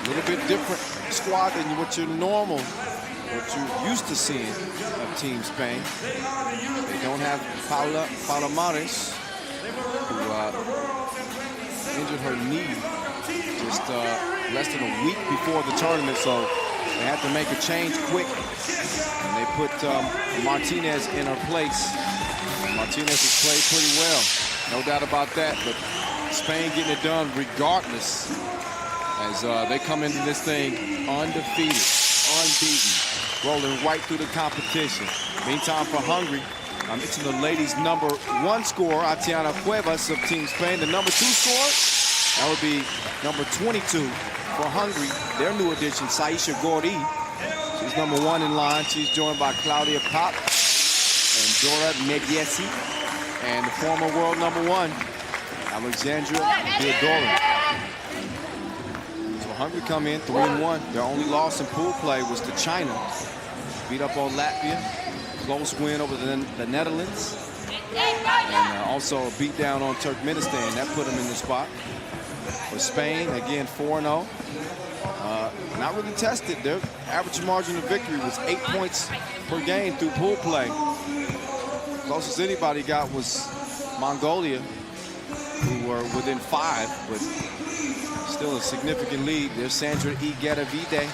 A little bit different squad than what you're used to seeing of Team Spain. They don't have Palomares, who injured her knee just less than a week before the tournament, so they had to make a change quick. And they put Martinez in her place. Martinez has played pretty well, no doubt about that, but Spain getting it done regardless as they come into this thing undefeated, unbeaten, rolling right through the competition. Meantime, for Hungary, I mentioned the ladies' number 1 scorer, Atiana Cuevas of Team Spain. The number 2 scorer, that would be number 22 for Hungary, their new addition, Saisha Gordi. She's number 1 in line. She's joined by Claudia Pop and Dora Mediesi, and the former world number 1, Alexandra Theodorin. So Hungary come in 3-1. Their only loss in pool play was to China. Beat up on Latvia. Close win over the Netherlands. And also a beat down on Turkmenistan. That put them in the spot. For Spain, again, 4-0. Not really tested. Their average margin of victory was 8 points per game through pool play. Closest anybody got was Mongolia, who were within 5, but still a significant lead. There's Sandra Gedavide.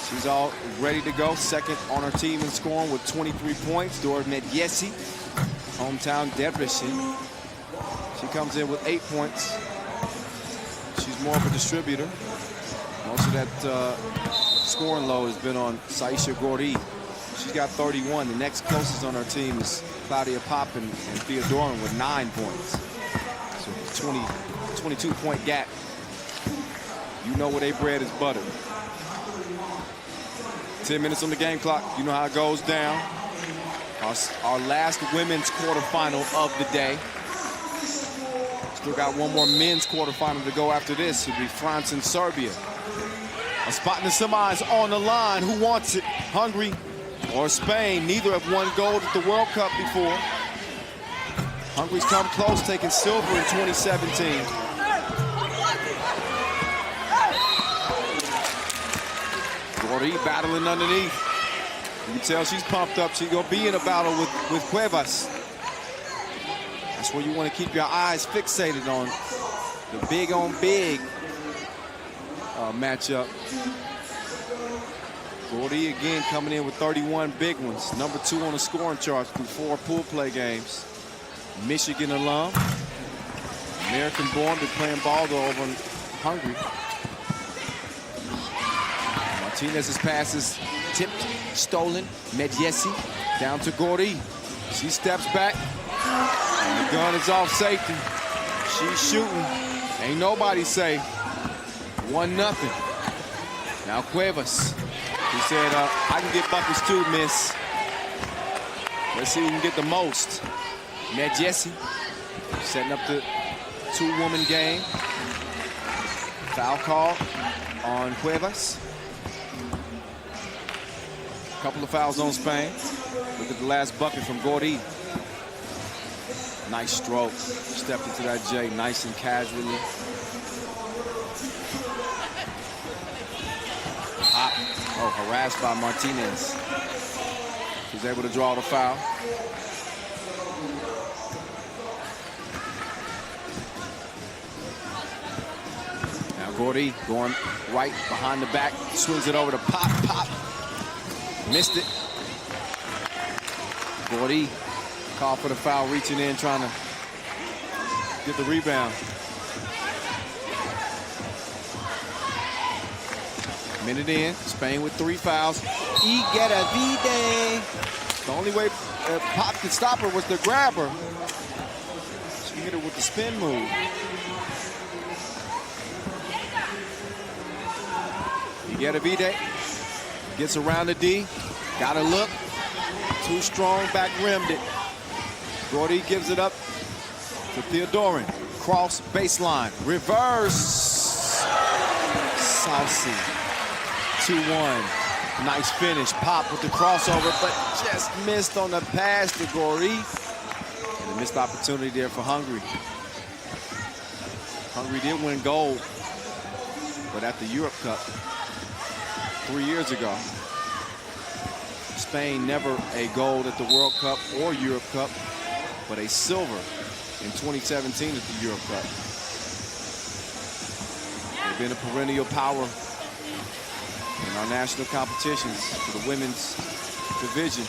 She's all ready to go. Second on her team in scoring with 23 points. Dora Mediesi, hometown Debrecen. She comes in with 8 points. She's more of a distributor. Most of that scoring load has been on Saisha Gordi. She's got 31. The next closest on her team is Claudia Pop and Theodorin with 9 points. So 22-point gap. You know where they bread is buttered. 10 minutes on the game clock. You know how it goes down. Our last women's quarterfinal of the day. Still got one more men's quarterfinal to go after this. It'll be France and Serbia. A spot in the semis on the line. Who wants it? Hungary or Spain? Neither have won gold at the World Cup before. Hungary's come close, taking silver in 2017. Gordi battling underneath. You can tell she's pumped up. She's gonna be in a battle with Cuevas. That's where you want to keep your eyes fixated on the big on big matchup. Gordi again coming in with 31 big ones. Number 2 on the scoring charts through 4 pool play games. Michigan alum. American born, been playing ball though over in Hungary. Martinez's passes tipped, stolen. Mediesi down to Gordi. She steps back. And the gun is off safety. She's shooting. Ain't nobody say 1-0. Now Cuevas. He said, I can get buckets too, miss. Let's see who can get the most. Mediesi setting up the 2-woman game. Foul call on Cuevas. A couple of fouls on Spain. Look at the last bucket from Gordi. Nice stroke. Stepped into that J nice and casually. Hot. Oh, harassed by Martinez. He's able to draw the foul. Now Gordi going right behind the back. Swings it over to Pop. Pop. Missed it. Gordi called for the foul, reaching in, trying to get the rebound. Minute in, Spain with 3 fouls. Gedavide. The only way Pop could stop her was to grab her. She hit her with the spin move. Gedavide gets around the D. Got to look. Too strong, back rimmed it. Gordi gives it up to Theodorin. Cross baseline. Reverse. Saucy. 2-1. Nice finish. Pop with the crossover, but just missed on the pass to Gordi. And the Missed opportunity there for Hungary. Hungary did win gold, but at the Europe Cup 3 years ago. Spain never a gold at the World Cup or Europe Cup, but a silver in 2017 at the Europe Cup. They've been a perennial power in our national competitions for the women's division.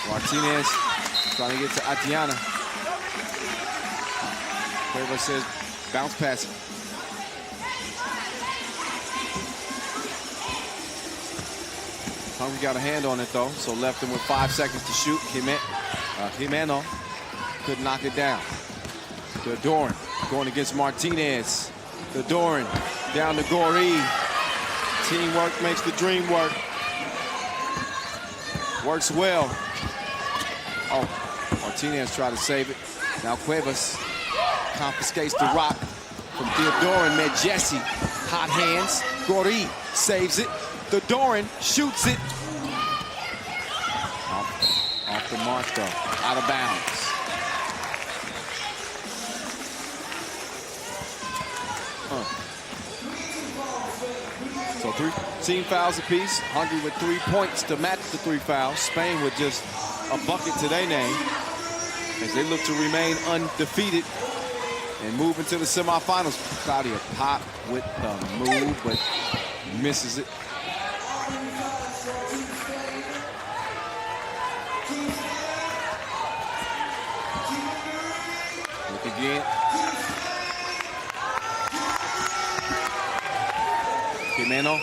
Martinez trying to get to Atiana. Cueva says bounce pass. Hungary got a hand on it though, so left him with 5 seconds to shoot. Jimeno could knock it down. Doran going against Martinez. Doran down to Gori. Teamwork makes the dream work. Works well. Oh, Martinez tried to save it. Now Cuevas confiscates the rock from Theodorin Medjesi. Hot hands. Gori saves it. Theodorin shoots it. Off the mark though. Out of bounds. So 3 team fouls apiece. Hungary with 3 points to match the 3 fouls. Spain with just a bucket to their name as they look to remain undefeated and move into the semifinals. Claudia Pop with the move, but misses it. Look again. Jimeno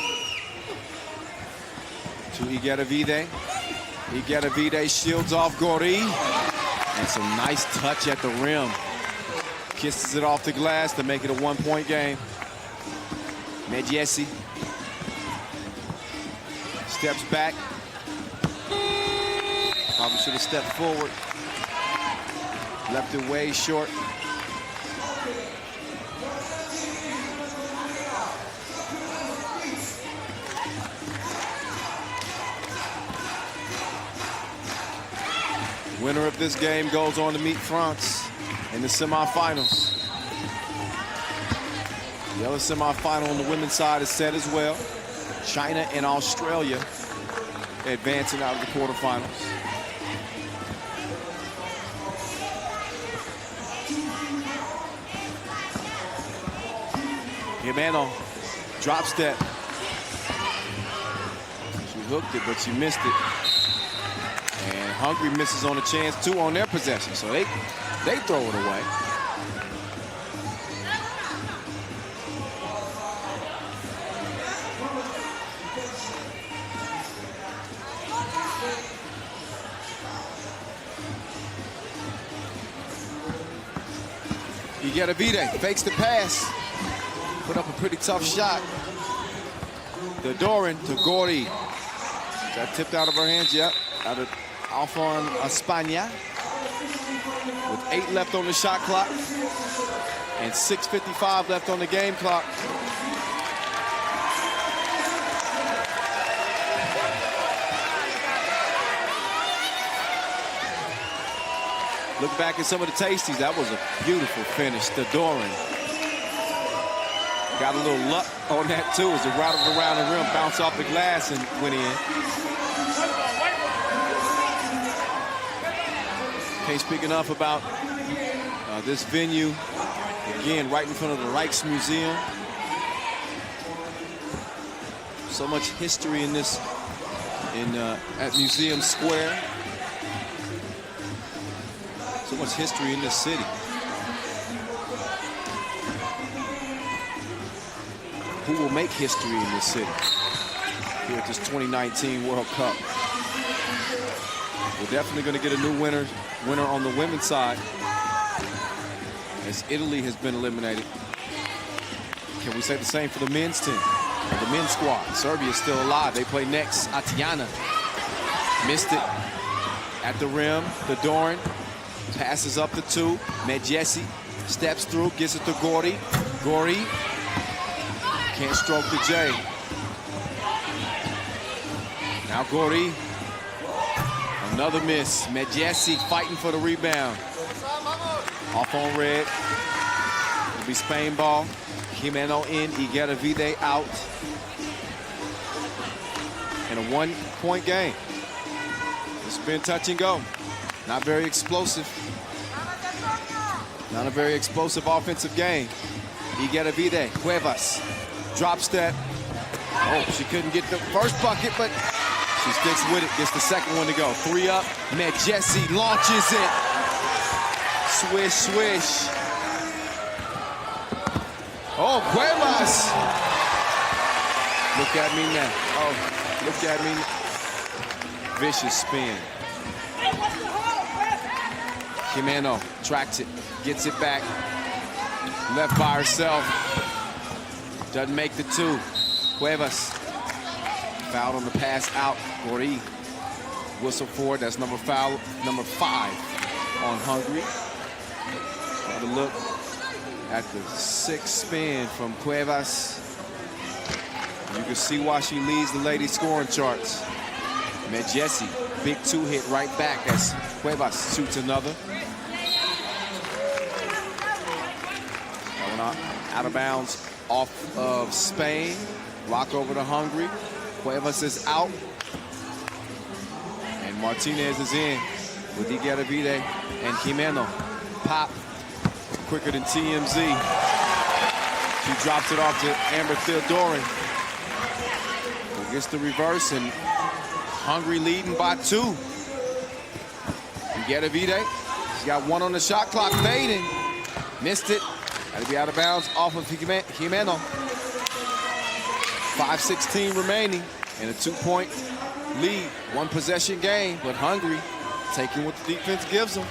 to Igueravide. Igueravide shields off Gori. And some nice touch at the rim. Kisses it off the glass to make it a 1-point game. Medjesi steps back. Probably should have stepped forward. Left it way short. Winner of this game goes on to meet France in the semifinals. The other semifinal on the women's side is set as well. China and Australia advancing out of the quarterfinals. Jimeno, drop step. She hooked it, but she missed it. And Hungary misses on a chance too on their possession, so they throw it away. Igueravide fakes the pass. Put up a pretty tough shot. Doran to Gori. Is that tipped out of her hands? Yep. Out of off on España. With 8 left on the shot clock. And 6:55 left on the game clock. Look back at some of the tasties. That was a beautiful finish. Doran. Got a little luck on that too as it rattled around the rim, bounced off the glass and went in. Can't speak enough about this venue. Again, right in front of the Rijksmuseum. So much history in this, at Museum Square. So much history in this city. Who will make history in this city here at this 2019 World Cup? We're definitely going to get a new winner on the women's side as Italy has been eliminated. Can we say the same for the men's team? The men's squad. Serbia is still alive. They play next. Atiana missed it at the rim. Doran passes up the 2. Medjesi steps through, gets it to Gori. Gori can't stroke the J. Now Gori. Another miss. Medjesi fighting for the rebound. Off on red. It'll be Spain ball. Jimeno in, Igueravide out. In a 1-point game. It's been touch and go. Not very explosive. Not a very explosive offensive game. Igueravide, Cuevas, drop step. Oh, she couldn't get the first bucket, but she sticks with it, gets the second one to go. 3 up, Medjesi launches it. Swish, swish. Oh, Cuevas. Look at me now. Oh, look at me. Vicious spin. Jimeno tracks it, gets it back. Left by herself. Doesn't make the 2. Cuevas. Fouled on the pass out. Gori. Whistle for it. That's number 5 on Hungary. Got a look at the 6th spin from Cuevas. You can see why she leads the ladies' scoring charts. Medjesi, big 2 hit right back as Cuevas shoots another. That one out of bounds off of Spain. Rock over to Hungary. Cuevas is out. And Martinez is in with Igueravide and Jimeno. Pop quicker than TMZ. She drops it off to Amber Theodorin. Gets the reverse and Hungary leading by 2. Igueravide. She's got 1 on the shot clock, fading. Missed it. Got to be out of bounds off of Jimeno. 5:16 remaining and a 2-point lead. 1 possession game, but Hungary taking what the defense gives them.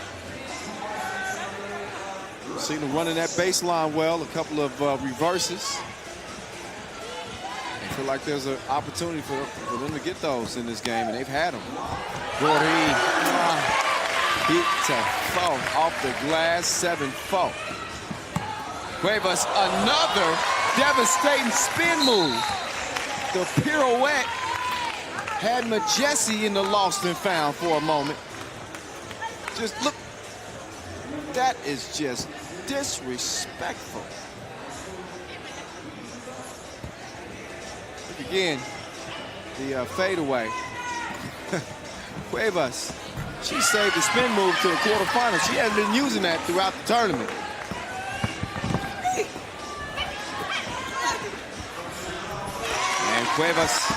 Seen them running that baseline well, a couple of reverses. I feel like there's an opportunity for them to get those in this game, and they've had them. Gori beat to 4 off the glass, 7-4. Cuevas, another devastating spin move. The pirouette had Medjesi in the lost and found for a moment. Just look, that is just disrespectful. Look again, the fadeaway. Cuevas, she saved the spin move to the quarterfinals. She hasn't been using that throughout the tournament. And Cuevas,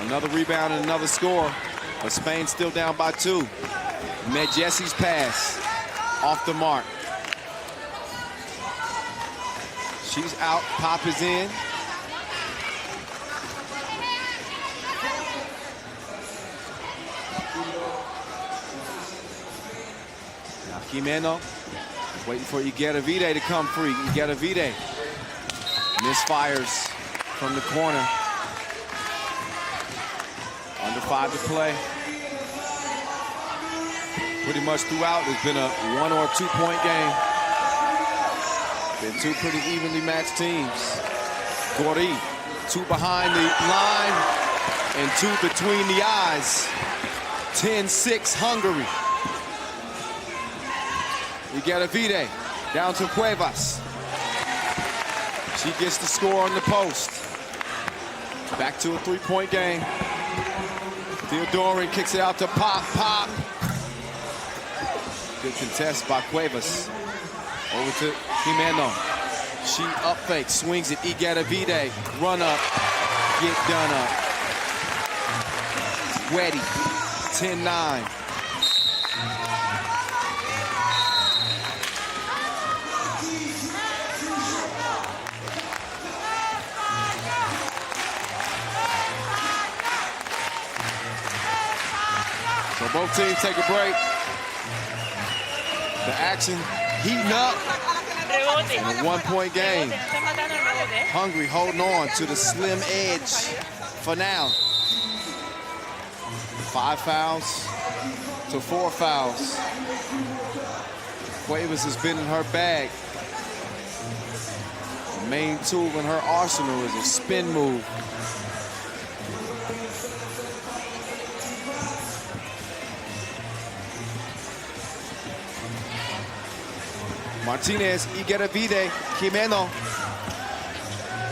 another rebound and another score, but Spain still down by 2. Medjesi's pass off the mark. She's out, Pop is in. Now Jimeno waiting for Igueravide to come free. Igueravide misfires from the corner. Under 5 to play. Pretty much throughout, it's been a 1 or 2-point game. Been 2 pretty evenly matched teams. Gori, 2 behind the line and 2 between the eyes. 10-6 Hungary. Igueravide down to Cuevas. She gets the score on the post. Back to a 3-point game. Theodorin kicks it out to Pop. Good contest by Cuevas. Over to Jimeno. She up fake, swings it. Igueravide, run up, get done up. Weddy, 10-9. So both teams take a break. The action heating up in a 1-point game. Hungary holding on to the slim edge for now. 5 fouls to 4 fouls. Cuevas has been in her bag. The main tool in her arsenal is a spin move. Martinez, Igueravide, Jimeno.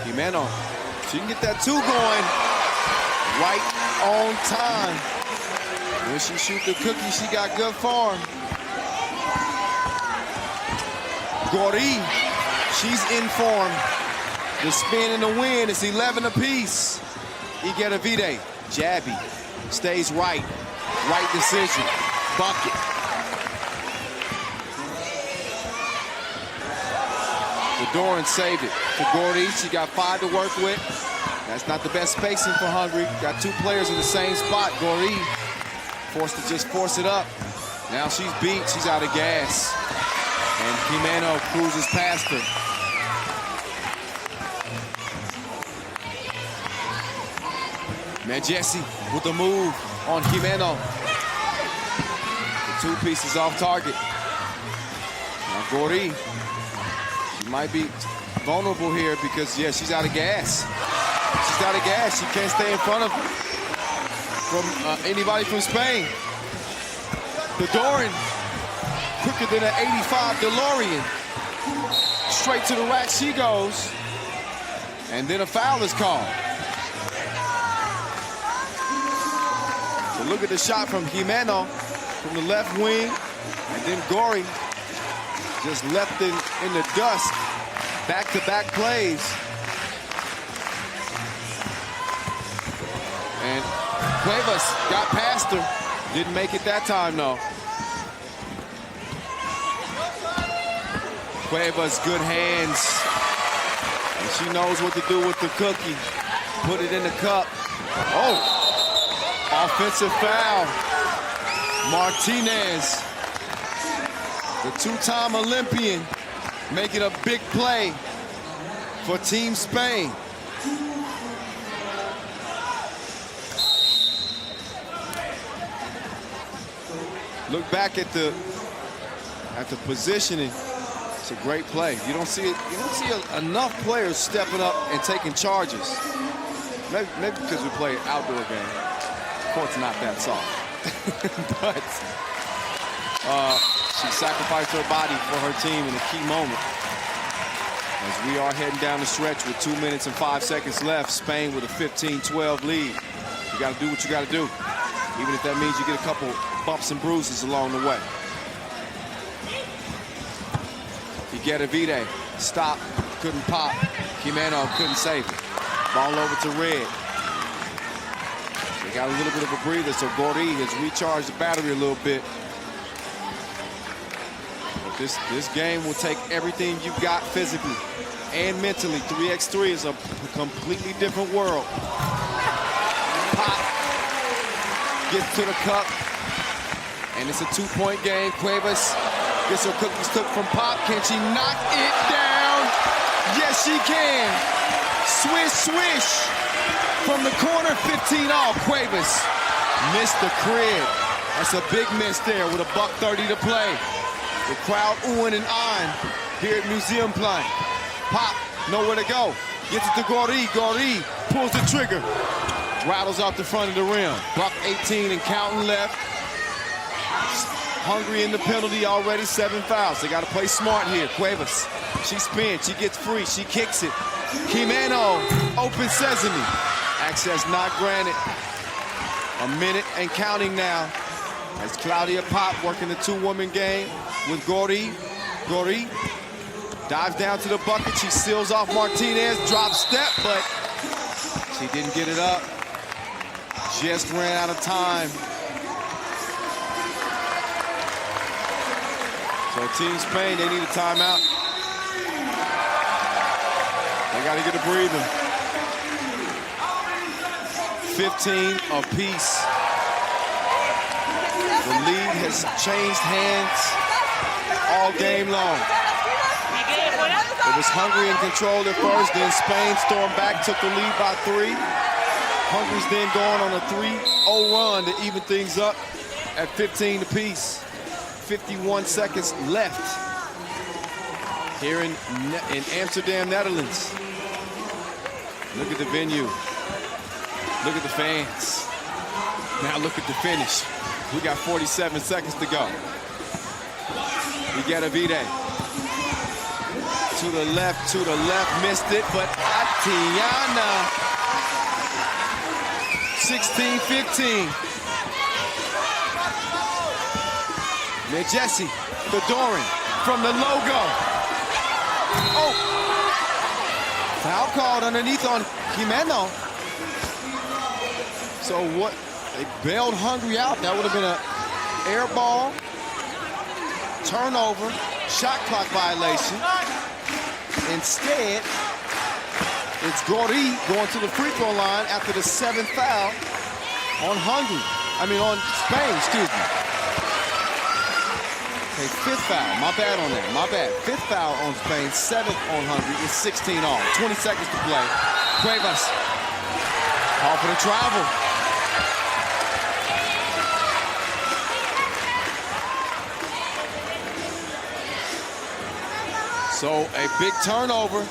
Jimeno, she can get that two going right on time. When she shoot the cookie, she got good form. Gori, she's in form. The spin and the win, it's 11 apiece. Igueravide, jabby, stays right. Right decision, bucket. Doran saved it to Gordy. She got 5 to work with. That's not the best spacing for Hungary. Got 2 players in the same spot. Gordy forced to just force it up. Now she's beat. She's out of gas. And Jimeno cruises past her. Majesi with the move on Jimeno. The 2 pieces off target. Now Gordy. Might be vulnerable here because, yeah, she's out of gas. She's out of gas. She can't stay in front of anybody from Spain. The Doran, quicker than an 85 DeLorean. Straight to the rack she goes. And then a foul is called. So look at the shot from Jimeno from the left wing. And then Gori just left in the dust. Back-to-back plays. And Cuevas got past her. Didn't make it that time, though. Cuevas, good hands. And she knows what to do with the cookie. Put it in the cup. Oh! Offensive foul. Martinez, the 2-time Olympian, making a big play for Team Spain. Look back at the positioning. It's a great play. You don't see enough players stepping up and taking charges. Maybe because we play an outdoor game. The court's not that soft. But she sacrificed her body for her team in a key moment. As we are heading down the stretch with 2 minutes and 5 seconds left, Spain with a 15-12 lead. You got to do what you got to do, even if that means you get a couple bumps and bruises along the way. Igueravide, stop, couldn't pop. Jimeno couldn't save it. Ball over to Red. They got a little bit of a breather, so Gordy has recharged the battery a little bit. But this game will take everything you've got physically and mentally. 3x3 is a completely different world. Pop gets to the cup, and it's a 2-point game. Cuevas gets her cookies cooked from Pop. Can she knock it down? Yes, she can. Swish, swish. From the corner, 15 all. Cuevas missed the crib. That's a big miss there with $1:30 to play. The crowd oohing and eyeing here at Museum Plan. Pop, nowhere to go. Gets it to Gori. Gori pulls the trigger. Rattles off the front of the rim. $1:18 and counting left. Hungary in the penalty already, 7 fouls. They got to play smart here. Cuevas, she spins, she gets free, she kicks it. Jimeno, open sesame. Access not granted. A minute and counting now. As Claudia Pop working the 2-woman game with Gori. Gori dives down to the bucket. She seals off Martinez. Drop step, but she didn't get it up. Just ran out of time. So Team Spain, they need a timeout. They got to get a breather. 15 apiece. The lead has changed hands all game long. It was Hungary in control at first, then Spain stormed back, took the lead by 3. Hungary's then going on a 3-0 run to even things up at 15 apiece. 51 seconds left here in Amsterdam, Netherlands. Look at the venue. Look at the fans. Now look at the finish. We got 47 seconds to go. Igueravide To the left, missed it, but Atiana. 16-15. Jesse, Fedorin from the logo. Oh! Foul called underneath on Jimeno. So what? They bailed Hungary out. That would have been an air ball, turnover, shot clock violation. Instead, it's Gori going to the free throw line after the 7th foul on Spain, excuse me. Okay, 5th foul, my bad on that, my bad. 5th foul on Spain, 7th on Hungary, it's 16 all. 20 seconds to play. Cuevas, call for the travel. So a big turnover,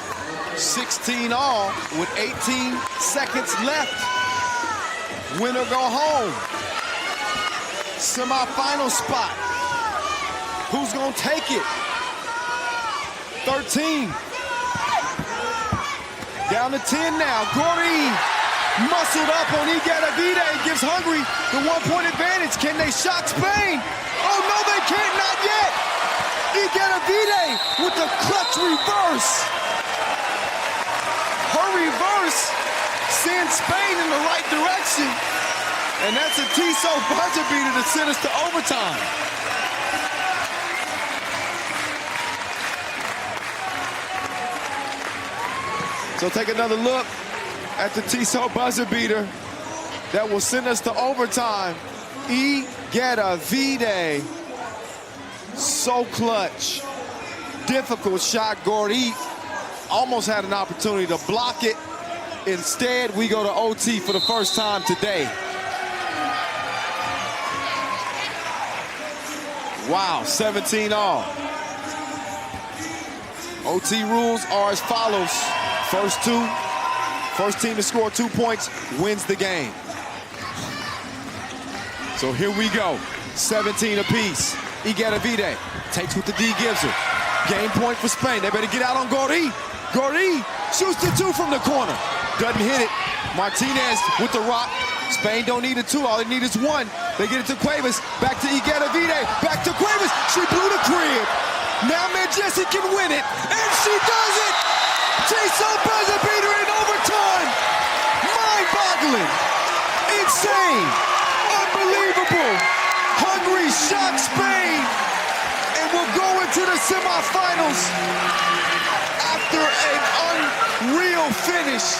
16 all with 18 seconds left. Winner go home. Semi-final spot. Who's gonna take it? 13. Down to 10 now. Gori muscled up on Igadavide, gives Hungary the 1-point advantage. Can they shock Spain? Oh no, they can't, not yet. Igadavide with the clutch reverse. Her reverse sends Spain in the right direction. And that's a Tissot buzzer beater to send us to overtime. So take another look at the Tissot buzzer beater that will send us to overtime. Igadavide. So clutch. Difficult shot. Gori almost had an opportunity to block it. Instead, we go to OT for the first time today. Wow, 17 all. OT rules are as follows. First team to score 2 points wins the game. So here we go, 17 apiece. Igadavide takes what the D gives her. Game point for Spain. They better get out on Gori. Gori shoots the 2 from the corner. Doesn't hit it. Martinez with the rock. Spain don't need a 2, all they need is 1. They get it to Cuevas, back to Igadavide, back to Cuevas. She blew the crib. Now Jesse can win it, and she does it! Tissot buzzer beater in overtime. Mind-boggling. Insane. Unbelievable. Hungary shocks Spain and will go into the semifinals after an unreal finish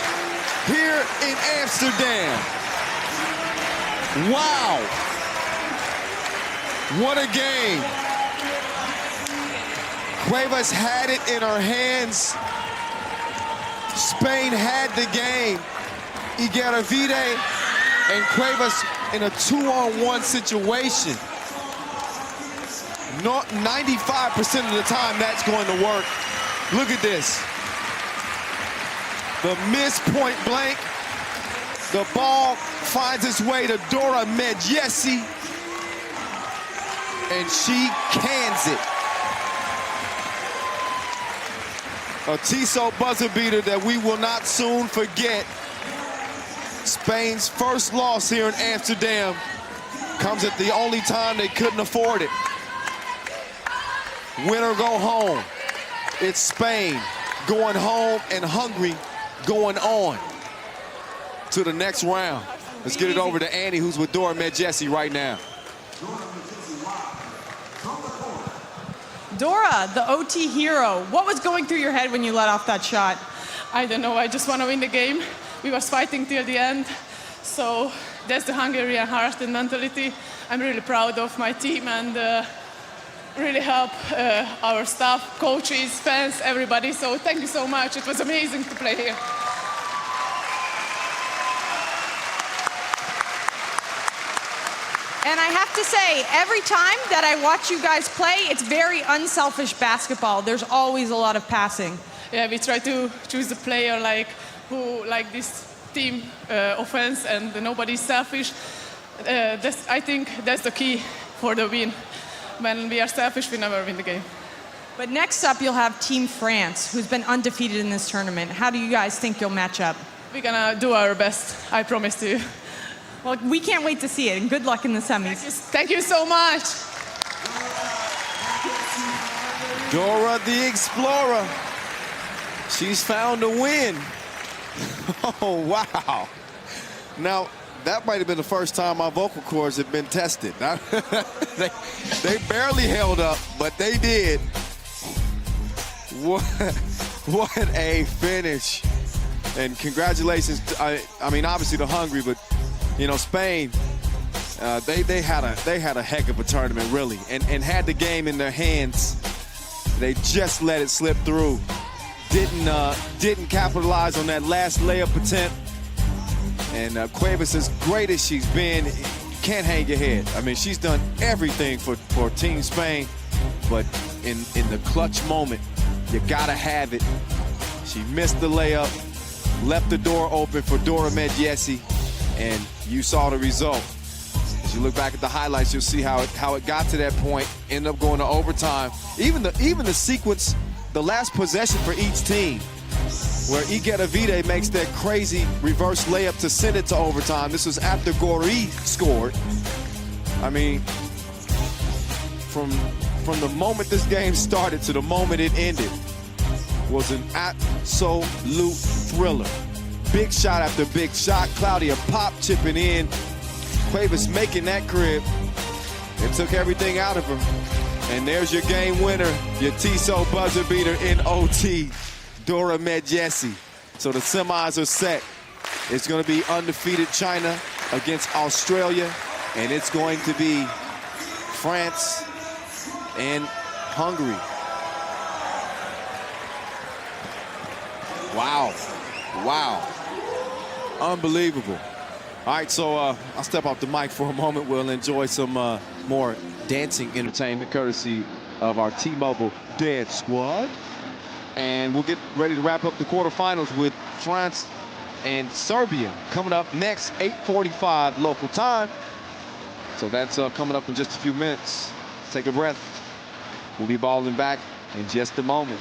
here in Amsterdam. Wow. What a game. Cuevas had it in her hands. Spain had the game. Igadavide and Cuevas in a 2-on-1 situation. Not 95% of the time that's going to work. Look at this. The miss point blank. The ball finds its way to Dora Medjesi, and she cans it. A Tissot buzzer beater that we will not soon forget. Spain's first loss here in Amsterdam comes at the only time they couldn't afford it. Win or go home. It's Spain going home and Hungary going on to the next round. Let's get it over to Annie, who's with Dora Medjesi right now. Dora, the OT hero, what was going through your head when you let off that shot? I don't know, I just want to win the game. We was fighting till the end, so that's the Hungarian heart and mentality. I'm really proud of my team and really help our staff, coaches, fans, everybody. So thank you so much. It was amazing to play here. And I have to say, every time that I watch you guys play, it's very unselfish basketball. There's always a lot of passing. Yeah, we try to choose a player who like this team offense, and nobody's selfish. I think that's the key for the win. When we are selfish, we never win the game. But next up, you'll have Team France, who's been undefeated in this tournament. How do you guys think you'll match up? We're gonna do our best, I promise to you. Well, we can't wait to see it, and good luck in the semis. Thank you so much. Dora the Explorer. She's found a win. Oh, wow. Now, that might have been the first time my vocal cords have been tested. They barely held up, but they did. What a finish. And congratulations, I mean, obviously to Hungary, but, you know, Spain, they had a heck of a tournament, really, and had the game in their hands. They just let it slip through. Didn't capitalize on that last layup attempt. And Cuevas, as great as she's been, can't hang your head. I mean, she's done everything for Team Spain, but in the clutch moment, you gotta have it. She missed the layup, left the door open for Dora Medjesi, and you saw the result. As you look back at the highlights, you'll see how it got to that point, ended up going to overtime. Even the sequence, the last possession for each team, where Igedavide makes that crazy reverse layup to send it to overtime. This was after Gori scored. I mean, from the moment this game started to the moment it ended was an absolute thriller. Big shot after big shot. Claudia Pop chipping in. Cuevas making that crib. It took everything out of her. And there's your game winner, your Tissot buzzer beater in OT, Dora Medjesi. So the semis are set. It's going to be undefeated China against Australia, and it's going to be France and Hungary. Wow. Wow. Unbelievable. All right, so I'll step off the mic for a moment. We'll enjoy some more dancing entertainment courtesy of our T-Mobile Dance Squad. And we'll get ready to wrap up the quarterfinals with France and Serbia coming up next, 8:45 local time. So that's coming up in just a few minutes. Take a breath. We'll be balling back in just a moment.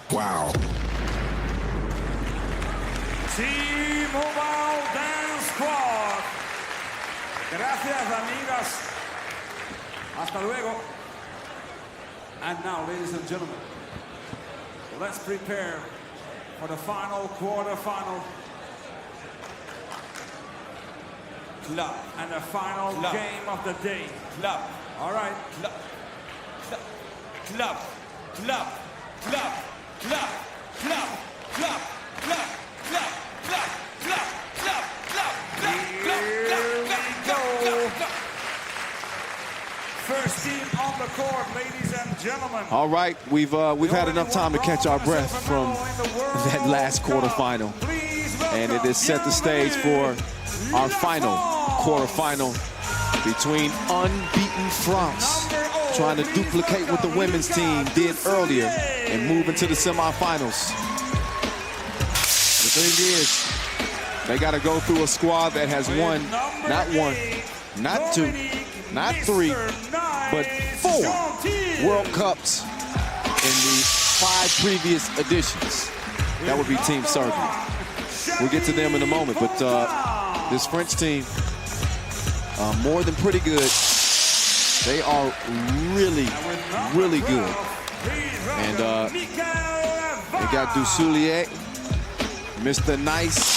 Wow. T-Mobile Dance Squad. Gracias, amigas. Hasta luego. And now, ladies and gentlemen, let's prepare for the final quarterfinal club and the final club game of the day. Club. All right. Club. Club. Club. Club. Club. Club. Club. Club. Club. Club. Club. Club. Club. Here we go. First team on the court, ladies and gentlemen. All right, we've had enough time to catch our breath from that last quarterfinal, and it has set the stage for our final quarterfinal between unbeaten France, trying to duplicate what the women's team did earlier and move into the semifinals. The thing is, They got to go through a squad that has won, not one, not two, not three, but 4 World Cups in the 5 previous editions. That would be Team Serbia. We'll get to them in a moment, but this French team, more than pretty good. They are really, really good. And they got Dusoulier, Mr. Nice,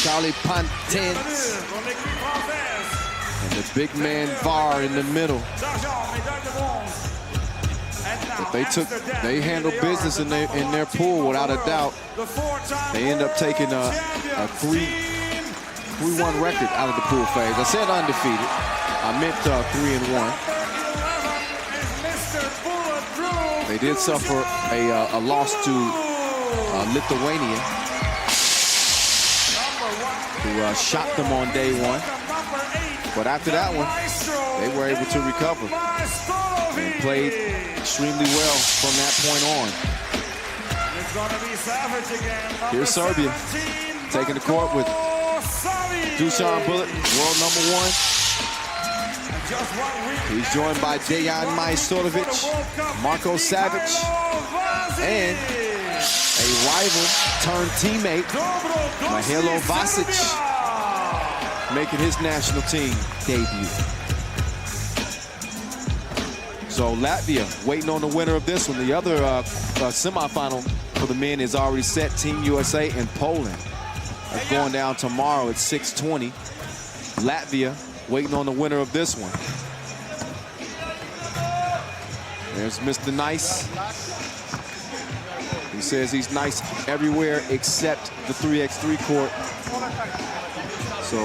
Charlie Pantens, and the big man VAR in the middle. But they handled business in their pool without a doubt. They end up taking a 3-1 record out of the pool phase. I said undefeated. I meant 3-1. They did suffer a loss to Lithuania, who shot them on day 1. But after that one, they were able to recover and played extremely well from that point on. Here's Serbia taking the court with Dusan Bulut, world #1. He's joined by Dejan Majstorovic, Marko Savic, and a rival turned teammate, Mihajlo Vasic, making his national team debut. So Latvia waiting on the winner of this one. The other semifinal for the men is already set. Team USA and Poland. That's going down tomorrow at 6:20. Latvia waiting on the winner of this one. There's Mr. Nice. He says he's nice everywhere except the 3x3 court. So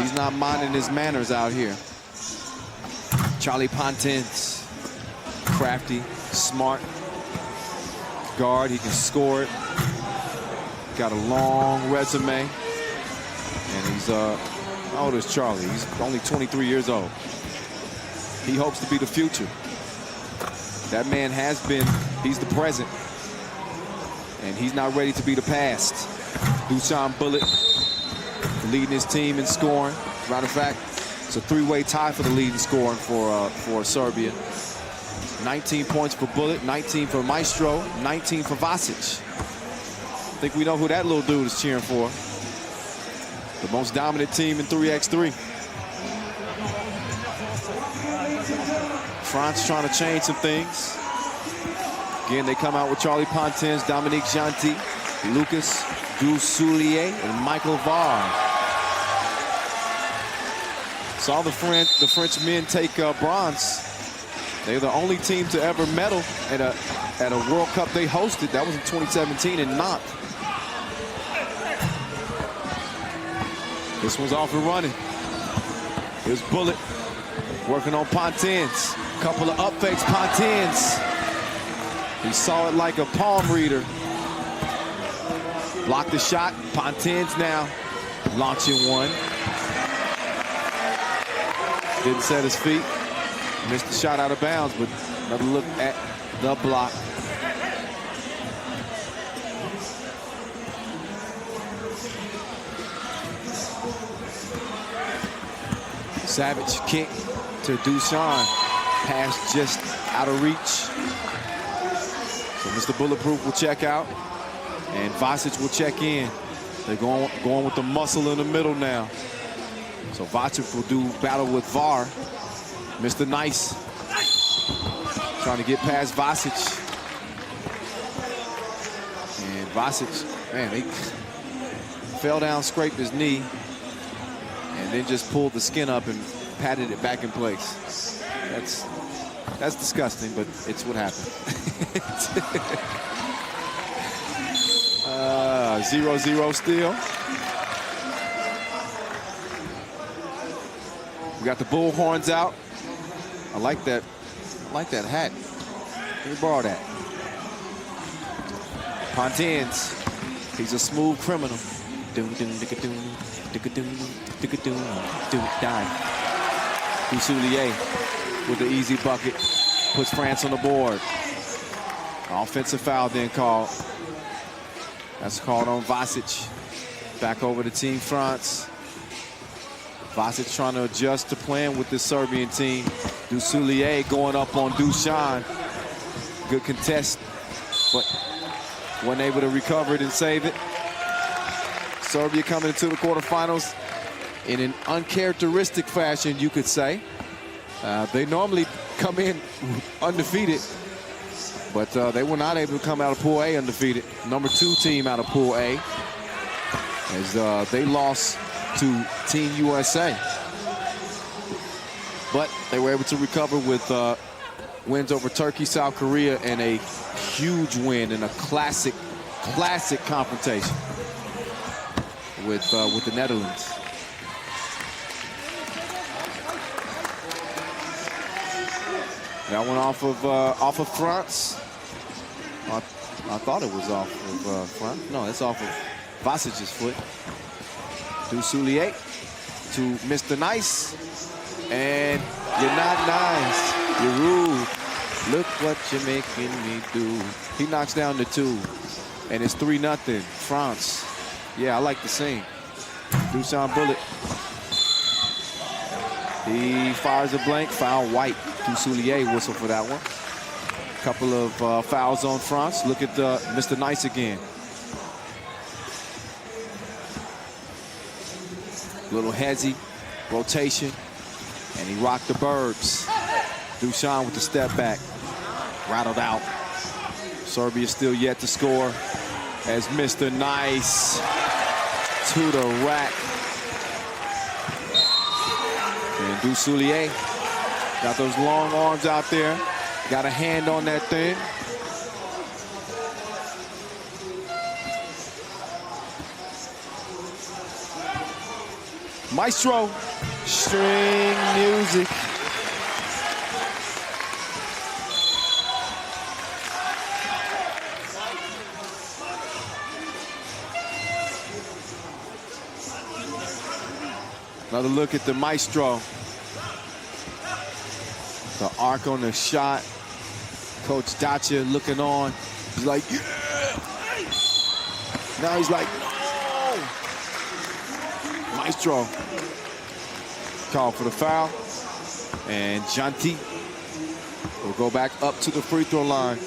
he's not minding his manners out here. Charlie Pantens, crafty, smart guard. He can score it. Got a long resume. And he's, how old is Charlie? He's only 23 years old. He hopes to be the future. That man has been, he's the present. And he's not ready to be the past. Dusan Bulut leading his team in scoring. Matter of fact, it's a 3-way tie for the leading scoring for Serbia. 19 points for Bulut, 19 for Maestro, 19 for Vasic. I think we know who that little dude is cheering for. The most dominant team in 3x3. France trying to change some things. Again, they come out with Charlie Pantens, Dominique Gentil, Lucas Dusoulier, and Michael VAR. Saw the French men take bronze. They're the only team to ever medal at a World Cup they hosted. That was in 2017 in Nantes. This one's off and running. Here's Bulut working on Pantens. Couple of up fakes, Pantens. He saw it like a palm reader. Blocked the shot. Pantens now launching one. Didn't set his feet. Missed the shot out of bounds, but another look at the block. Savic kick to Dusan. Pass just out of reach. So Mr. Bulletproof will check out, and Vasic will check in. They're going with the muscle in the middle now. So Vasic will do battle with VAR. Mr. Nice trying to get past Vasic. And Vasic, man, he fell down, scraped his knee, and then just pulled the skin up and patted it back in place. That's disgusting, but it's what happened. 0-0 still. We got the bullhorns out. I like that hat. Let me borrow that. Pantens, he's a smooth criminal. Dive. Dusoulier with the easy bucket, puts France on the board. Offensive foul then called. That's called on Vasic. Back over to Team France. Vasic trying to adjust to playing with this Serbian team. Dusulier going up on Dusan. Good contest, but wasn't able to recover it and save it. Serbia coming into the quarterfinals in an uncharacteristic fashion, you could say. They normally come in undefeated, but they were not able to come out of Pool A undefeated. Number 2 team out of Pool A, as they lost to Team USA. But they were able to recover with wins over Turkey, South Korea, and a huge win in a classic confrontation with the Netherlands. That one off of France. I thought it was off of France. No, it's off of Vasic's foot. Dusulier to Mr. Nice. And you're not nice. You're rude. Look what you're making me do. He knocks down the 2. And it's 3-0. France. Yeah, I like the sing. Dusan Bullet. He fires a blank, foul white. Dusulier whistle for that one. Couple of fouls on France. Look at Mr. Nice again. Little hezzy, rotation, and he rocked the Burbs. Dusan with the step back, rattled out. Serbia still yet to score as Mr. Nice to the rack. And Dusulier got those long arms out there, got a hand on that thing. Maestro, string music. Another look at the Maestro. The arc on the shot. Coach Dacia looking on. He's like, yeah! Now he's like, no! Maestro called for the foul. And Janti will go back up to the free throw line.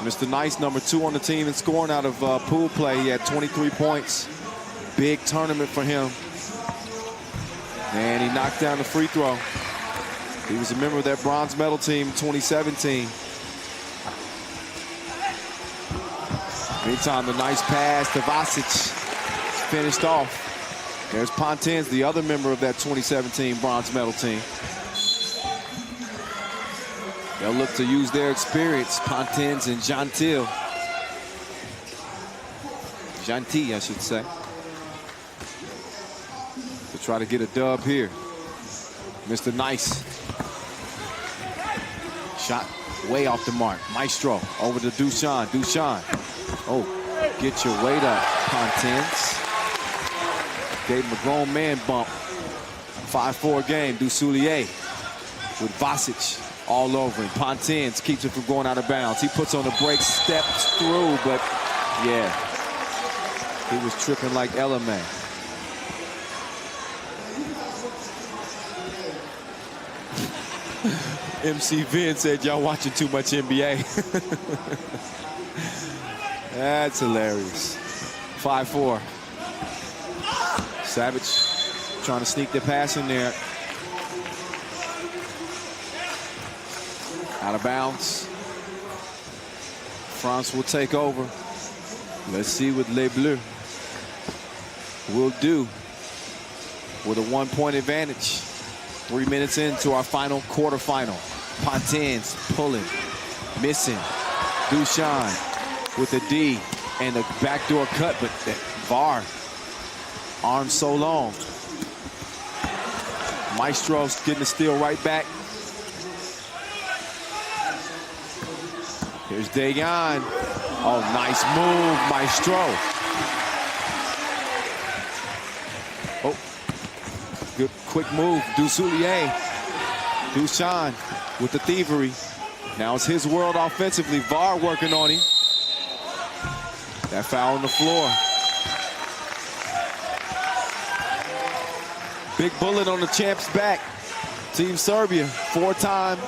Mr. Nice, number 2 on the team in scoring out of pool play. He had 23 points. Big tournament for him. And he knocked down the free throw. He was a member of that bronze medal team in 2017. Meantime, the nice pass to Vasic finished off. There's Pontins, the other member of that 2017 bronze medal team. They'll look to use their experience, Pontins and Gentil. Gentil, I should say. To try to get a dub here. Mr. Nice. Shot way off the mark. Maestro over to Dusan. Dusan. Oh, get your weight up, Pontins. Gave him a grown man bump. 5-4 game. Dusulier with Vasic all over him. Pontins keeps it from going out of bounds. He puts on the brakes, steps through, but yeah, he was tripping like LMA. MC Vin said y'all watching too much NBA. That's hilarious. 5-4. Savage trying to sneak the pass in there. Out of bounds. France will take over. Let's see what Les Bleus will do with a 1-point advantage. 3 minutes into our final quarterfinal. Pontins pulling, missing. Dusan with a D and a backdoor cut, but the VAR, arm so long. Maestro's getting the steal right back. Here's Dayan. Oh, nice move, Maestro. Oh, good quick move, Dusulier. Dusan with the thievery. Now it's his world offensively. VAR working on him. That foul on the floor. Big bullet on the champ's back. Team Serbia, 4-time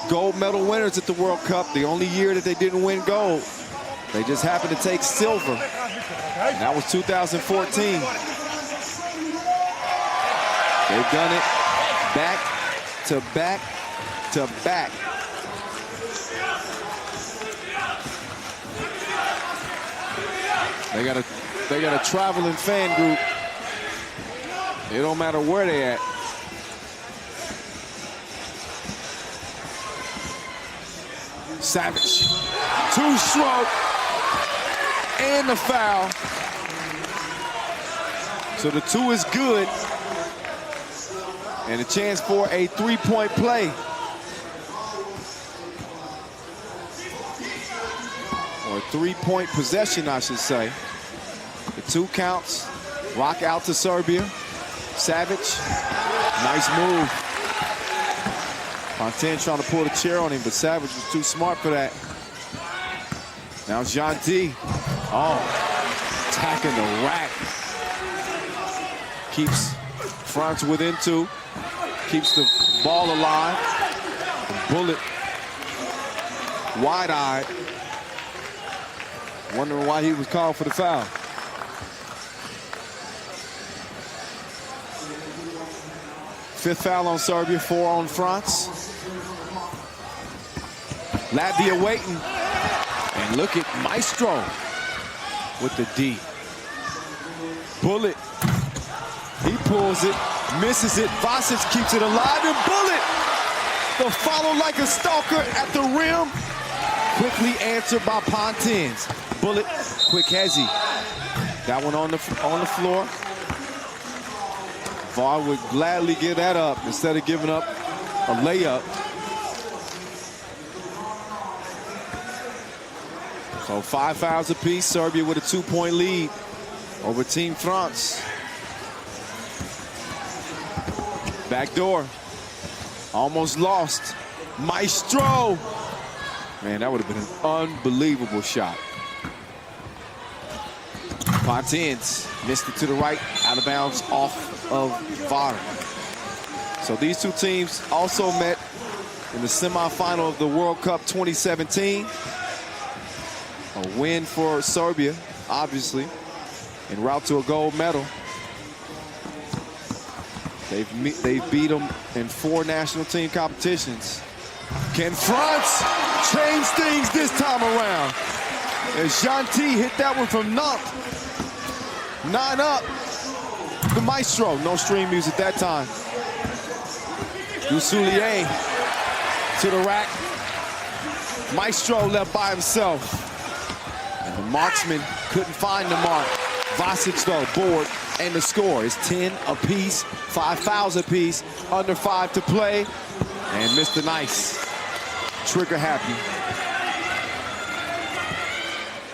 gold medal winners at the World Cup. The only year that they didn't win gold. They just happened to take silver. And that was 2014. They've done it back to back to back. They got a traveling fan group. It don't matter where they at. Savage, two-stroke, and the foul. So the two is good. And a chance for a three-point play. Or a three-point possession, I should say. The 2 counts. Rock out to Serbia. Savage. Nice move. Fontaine trying to pull the chair on him, but Savage was too smart for that. Now Janti. Oh, attacking the rack. Keeps France within 2. Keeps the ball alive. And Bullet wide-eyed. Wondering why he was called for the foul. Fifth foul on Serbia, 4 on France. Latvia waiting. And look at Maestro with the D. Bullet. He pulls it, misses it. Vasic keeps it alive, and Bullet, the follow like a stalker at the rim. Quickly answered by Pontins. Bullet, quick hezzy. That one on the floor. VAR would gladly give that up instead of giving up a layup. So 5 fouls apiece. Serbia with a 2-point lead over Team France. Backdoor. Almost lost. Maestro. Man, that would have been an unbelievable shot. Pontins missed it to the right, out of bounds off of VAR. So these two teams also met in the semifinal of the World Cup 2017. A win for Serbia, obviously, en route to a gold medal. They've beat them in 4 national team competitions. Can France change things this time around? As Janti hit that one from Nantes. 9 up. The Maestro. No stream music that time. Dussoulier to the rack. Maestro left by himself. And the marksman couldn't find the mark. Vasic though, board, and the score is 10 apiece, 5 fouls apiece, under 5 to play. And Mr. Nice, trigger happy.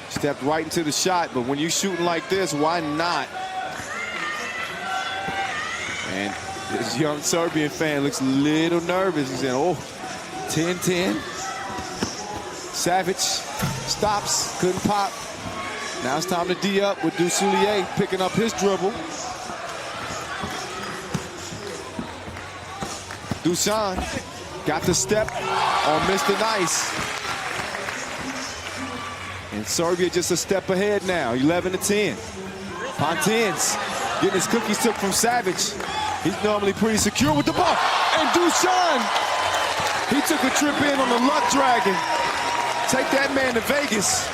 Stepped right into the shot, but when you're shooting like this, why not? And this young Serbian fan looks a little nervous. He's saying, oh, 10-10. Savage stops, couldn't pop. Now it's time to D up with Dussoulier picking up his dribble. Dusan got the step on Mr. Nice. And Serbia just a step ahead now, 11-10. Pontins getting his cookies took from Savage. He's normally pretty secure with the ball. And Dusan, he took a trip in on the Luck Dragon. Take that man to Vegas.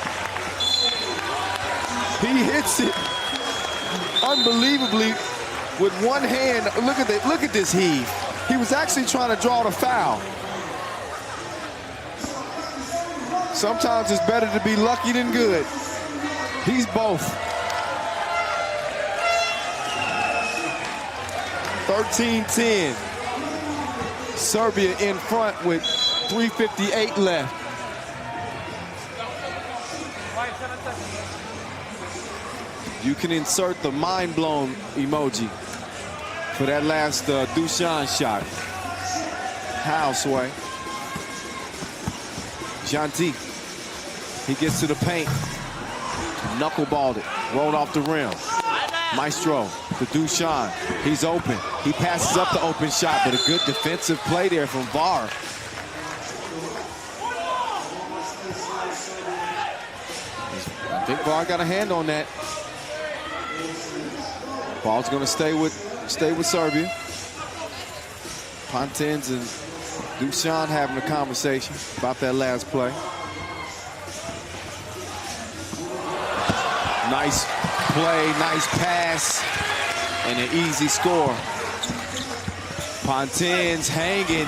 He hits it unbelievably with one hand. Look at this heave. He was actually trying to draw the foul. Sometimes it's better to be lucky than good. He's both. 13-10. Serbia in front with 3:58 left. You can insert the mind-blown emoji for that last Dusan shot. How, Sway? Janti, he gets to the paint, knuckleballed it, rolled off the rim. Maestro to Dusan. He's open. He passes up the open shot, but a good defensive play there from VAR. I think VAR got a hand on that. Ball's going to stay with Serbia. Pontins and Dusan having a conversation about that last play. Nice play, nice pass, and an easy score. Pontins hanging,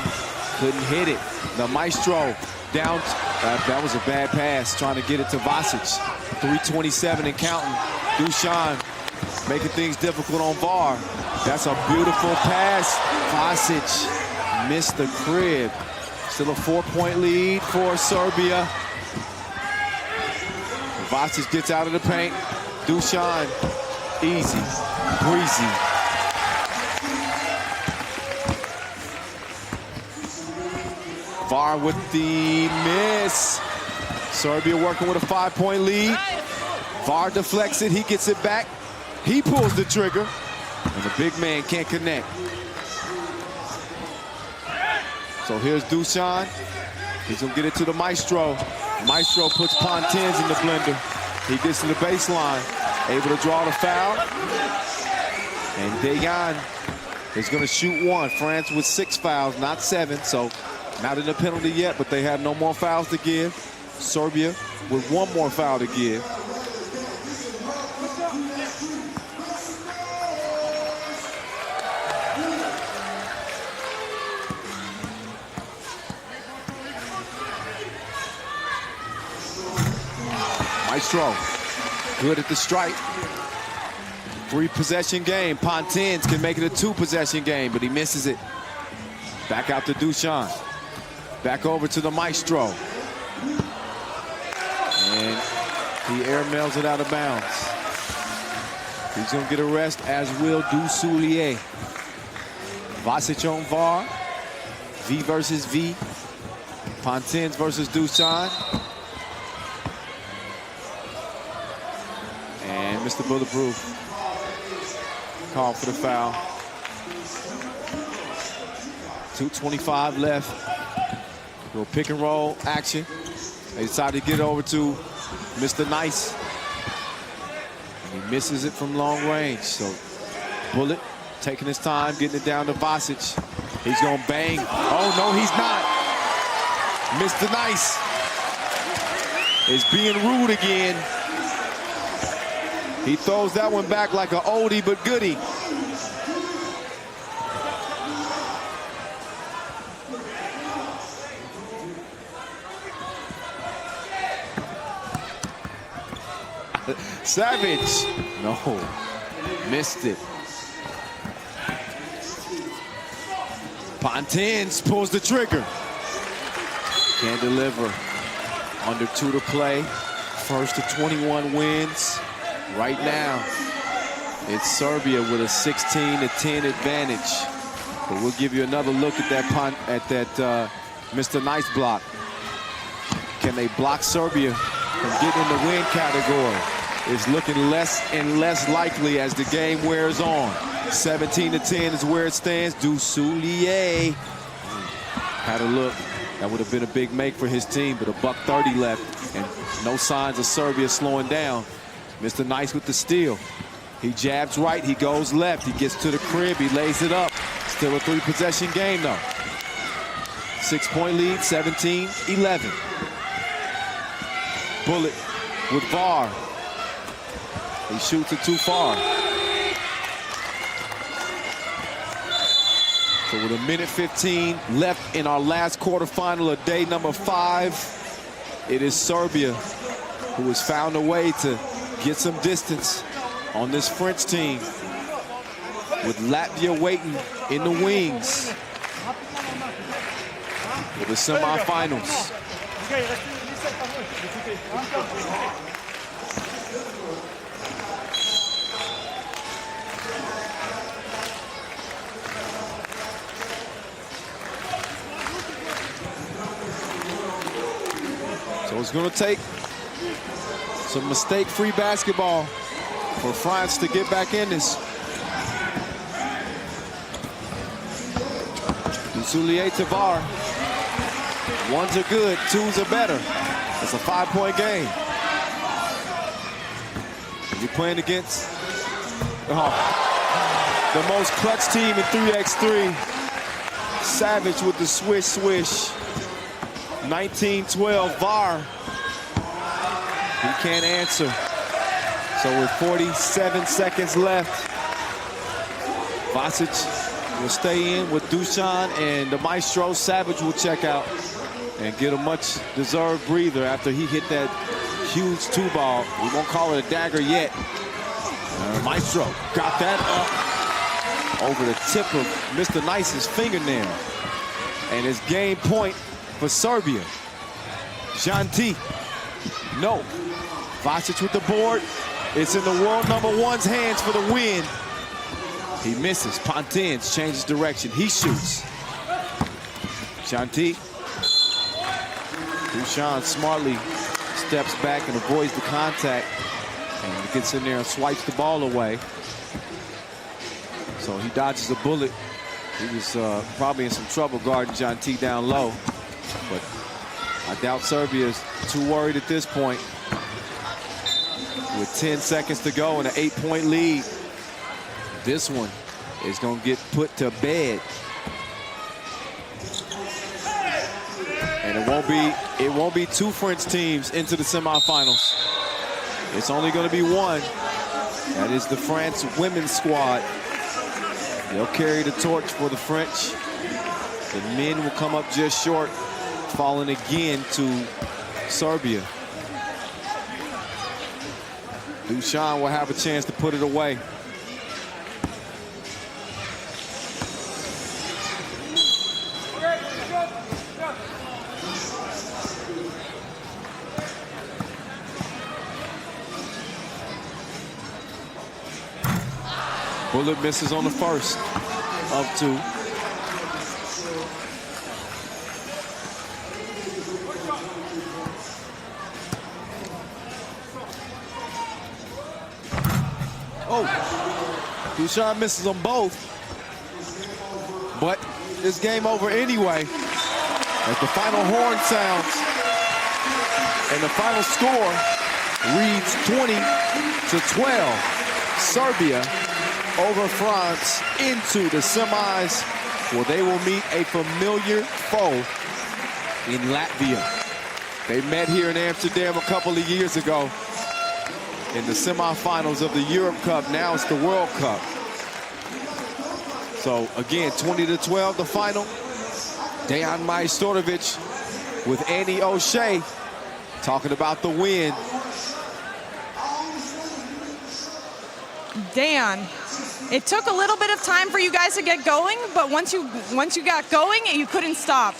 couldn't hit it. The Maestro down. That was a bad pass, trying to get it to Vasic. 3:27 and counting. Dusan making things difficult on VAR. That's a beautiful pass. Vasic missed the crib. Still a 4-point lead for Serbia. Vasic gets out of the paint. Dusan, easy, breezy. VAR with the miss. Serbia working with a 5-point lead. VAR deflects it, he gets it back. He pulls the trigger, and the big man can't connect. So here's Dusan. He's gonna get it to the Maestro. Maestro puts Pontins in the blender. He gets to the baseline, able to draw the foul. And Dejan is gonna shoot one. France with 6 fouls, not 7, so not in the penalty yet, but they have no more fouls to give. Serbia with 1 more foul to give. Maestro, good at the strike. 3-possession game. Pontins can make it a 2-possession game, but he misses it. Back out to Dusan. Back over to the Maestro. And he airmails it out of bounds. He's gonna get a rest, as will Dusulier. Vasic on VAR. V versus V. Pontins versus Dusan. And Mr. Bulletproof called for the foul. 2:25 left. Little pick and roll action. They decided to get over to Mr. Nice. And he misses it from long range. So Bullet taking his time, getting it down to Vasic. He's gonna bang. Oh no, he's not. Mr. Nice is being rude again. He throws that one back like an oldie but goodie. Savage, no, missed it. Pontins pulls the trigger. Can't deliver. Under 2 to play. First to 21 wins. Right now, it's Serbia with a 16-10 advantage. But we'll give you another look at that Mr. Nice block. Can they block Serbia from getting in the win category? It's looking less and less likely as the game wears on. 17-10 is where it stands. Dusulier had a look. That would have been a big make for his team, but $1:30 left and no signs of Serbia slowing down. Mr. Nice with the steal. He jabs right, he goes left. He gets to the crib, he lays it up. Still a 3-possession game though. 6-point lead, 17-11. Bullet with VAR. He shoots it too far. So with 1:15 left in our last quarterfinal of day number 5, it is Serbia who has found a way to get some distance on this French team, with Latvia waiting in the wings for the semifinals. So it's going to take some mistake-free basketball for France to get back in this. Soulier Tavar. Ones are good, twos are better. It's a 5-point game. You're playing against the most clutch team in 3x3. Savage with the swish, swish. 19-12 VAR. He can't answer. So with 47 seconds left, Vasic will stay in with Dusan and the Maestro. Savage will check out and get a much-deserved breather after he hit that huge two-ball. We won't call it a dagger yet. Maestro got that up over the tip of Mr. Nice's fingernail. And it's game point for Serbia. Janti, no. Vasic with the board. It's in the world #1's hands for the win. He misses. Pontins changes direction. He shoots. Janti. Dusan smartly steps back and avoids the contact. And gets in there and swipes the ball away. So he dodges a bullet. He was probably in some trouble guarding Janti down low. But I doubt Serbia is too worried at this point. With 10 seconds to go and an 8-point lead. This one is going to get put to bed. And it won't be two French teams into the semifinals. It's only going to be one. That is the France women's squad. They'll carry the torch for the French. The men will come up just short, falling again to Serbia. Dusan will have a chance to put it away. Bullet misses on the first of two. Oh, Dusan misses on both. But it's game over anyway. As the final horn sounds. And the final score reads 20-12. Serbia over France into the semis, where they will meet a familiar foe in Latvia. They met here in Amsterdam a couple of years ago in the semifinals of the Europe Cup. Now it's the World Cup. So again, 20-12 the final. Dejan Majstorovic with Andy O'Shea talking about the win. Dan, it took a little bit of time for you guys to get going, but once you got going, you couldn't stop.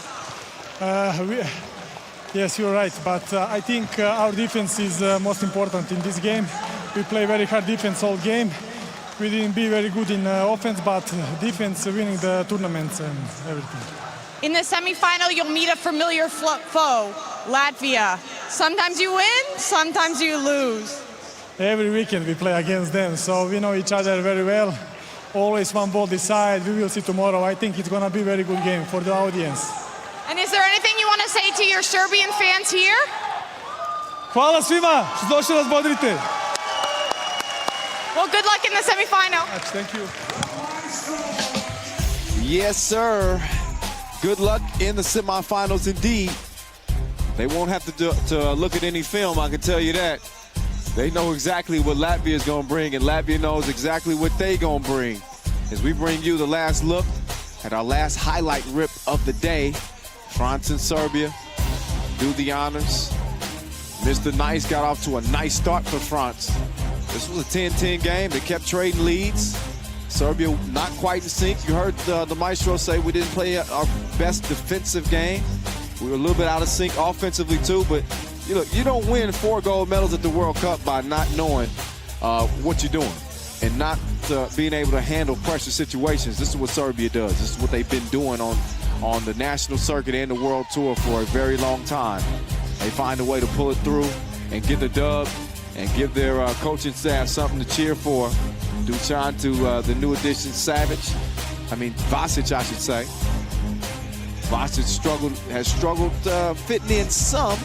Yes, you're right, but I think our defense is most important in this game. We play very hard defense all game. We didn't be very good in offense, but defense winning the tournaments and everything. In the semifinal, you'll meet a familiar foe, Latvia. Sometimes you win, sometimes you lose. Every weekend we play against them, so we know each other very well. Always one ball decide. We will see tomorrow. I think it's going to be a very good game for the audience. And is there anything you want to say to your Serbian fans here? Hvala svima što došli nas bodrite. Well, good luck in the semifinal. Thank you. Yes, sir. Good luck in the semifinals indeed. They won't have to look at any film, I can tell you that. They know exactly what Latvia is going to bring, and Latvia knows exactly what they're going to bring. As we bring you the last look at our last highlight rip of the day, France and Serbia do the honors. Mr. Nice got off to a nice start for France. This was a 10-10 game. They kept trading leads. Serbia not quite in sync. You heard the Maestro say we didn't play our best defensive game. We were a little bit out of sync offensively too, but you don't win 4 gold medals at the World Cup by not knowing what you're doing and not being able to handle pressure situations. This is what Serbia does. This is what they've been doing on the national circuit and the World Tour for a very long time. They find a way to pull it through and get the dub and give their coaching staff something to cheer for. Duchan to the new addition, Vasic, I should say. Vasic has struggled fitting in some.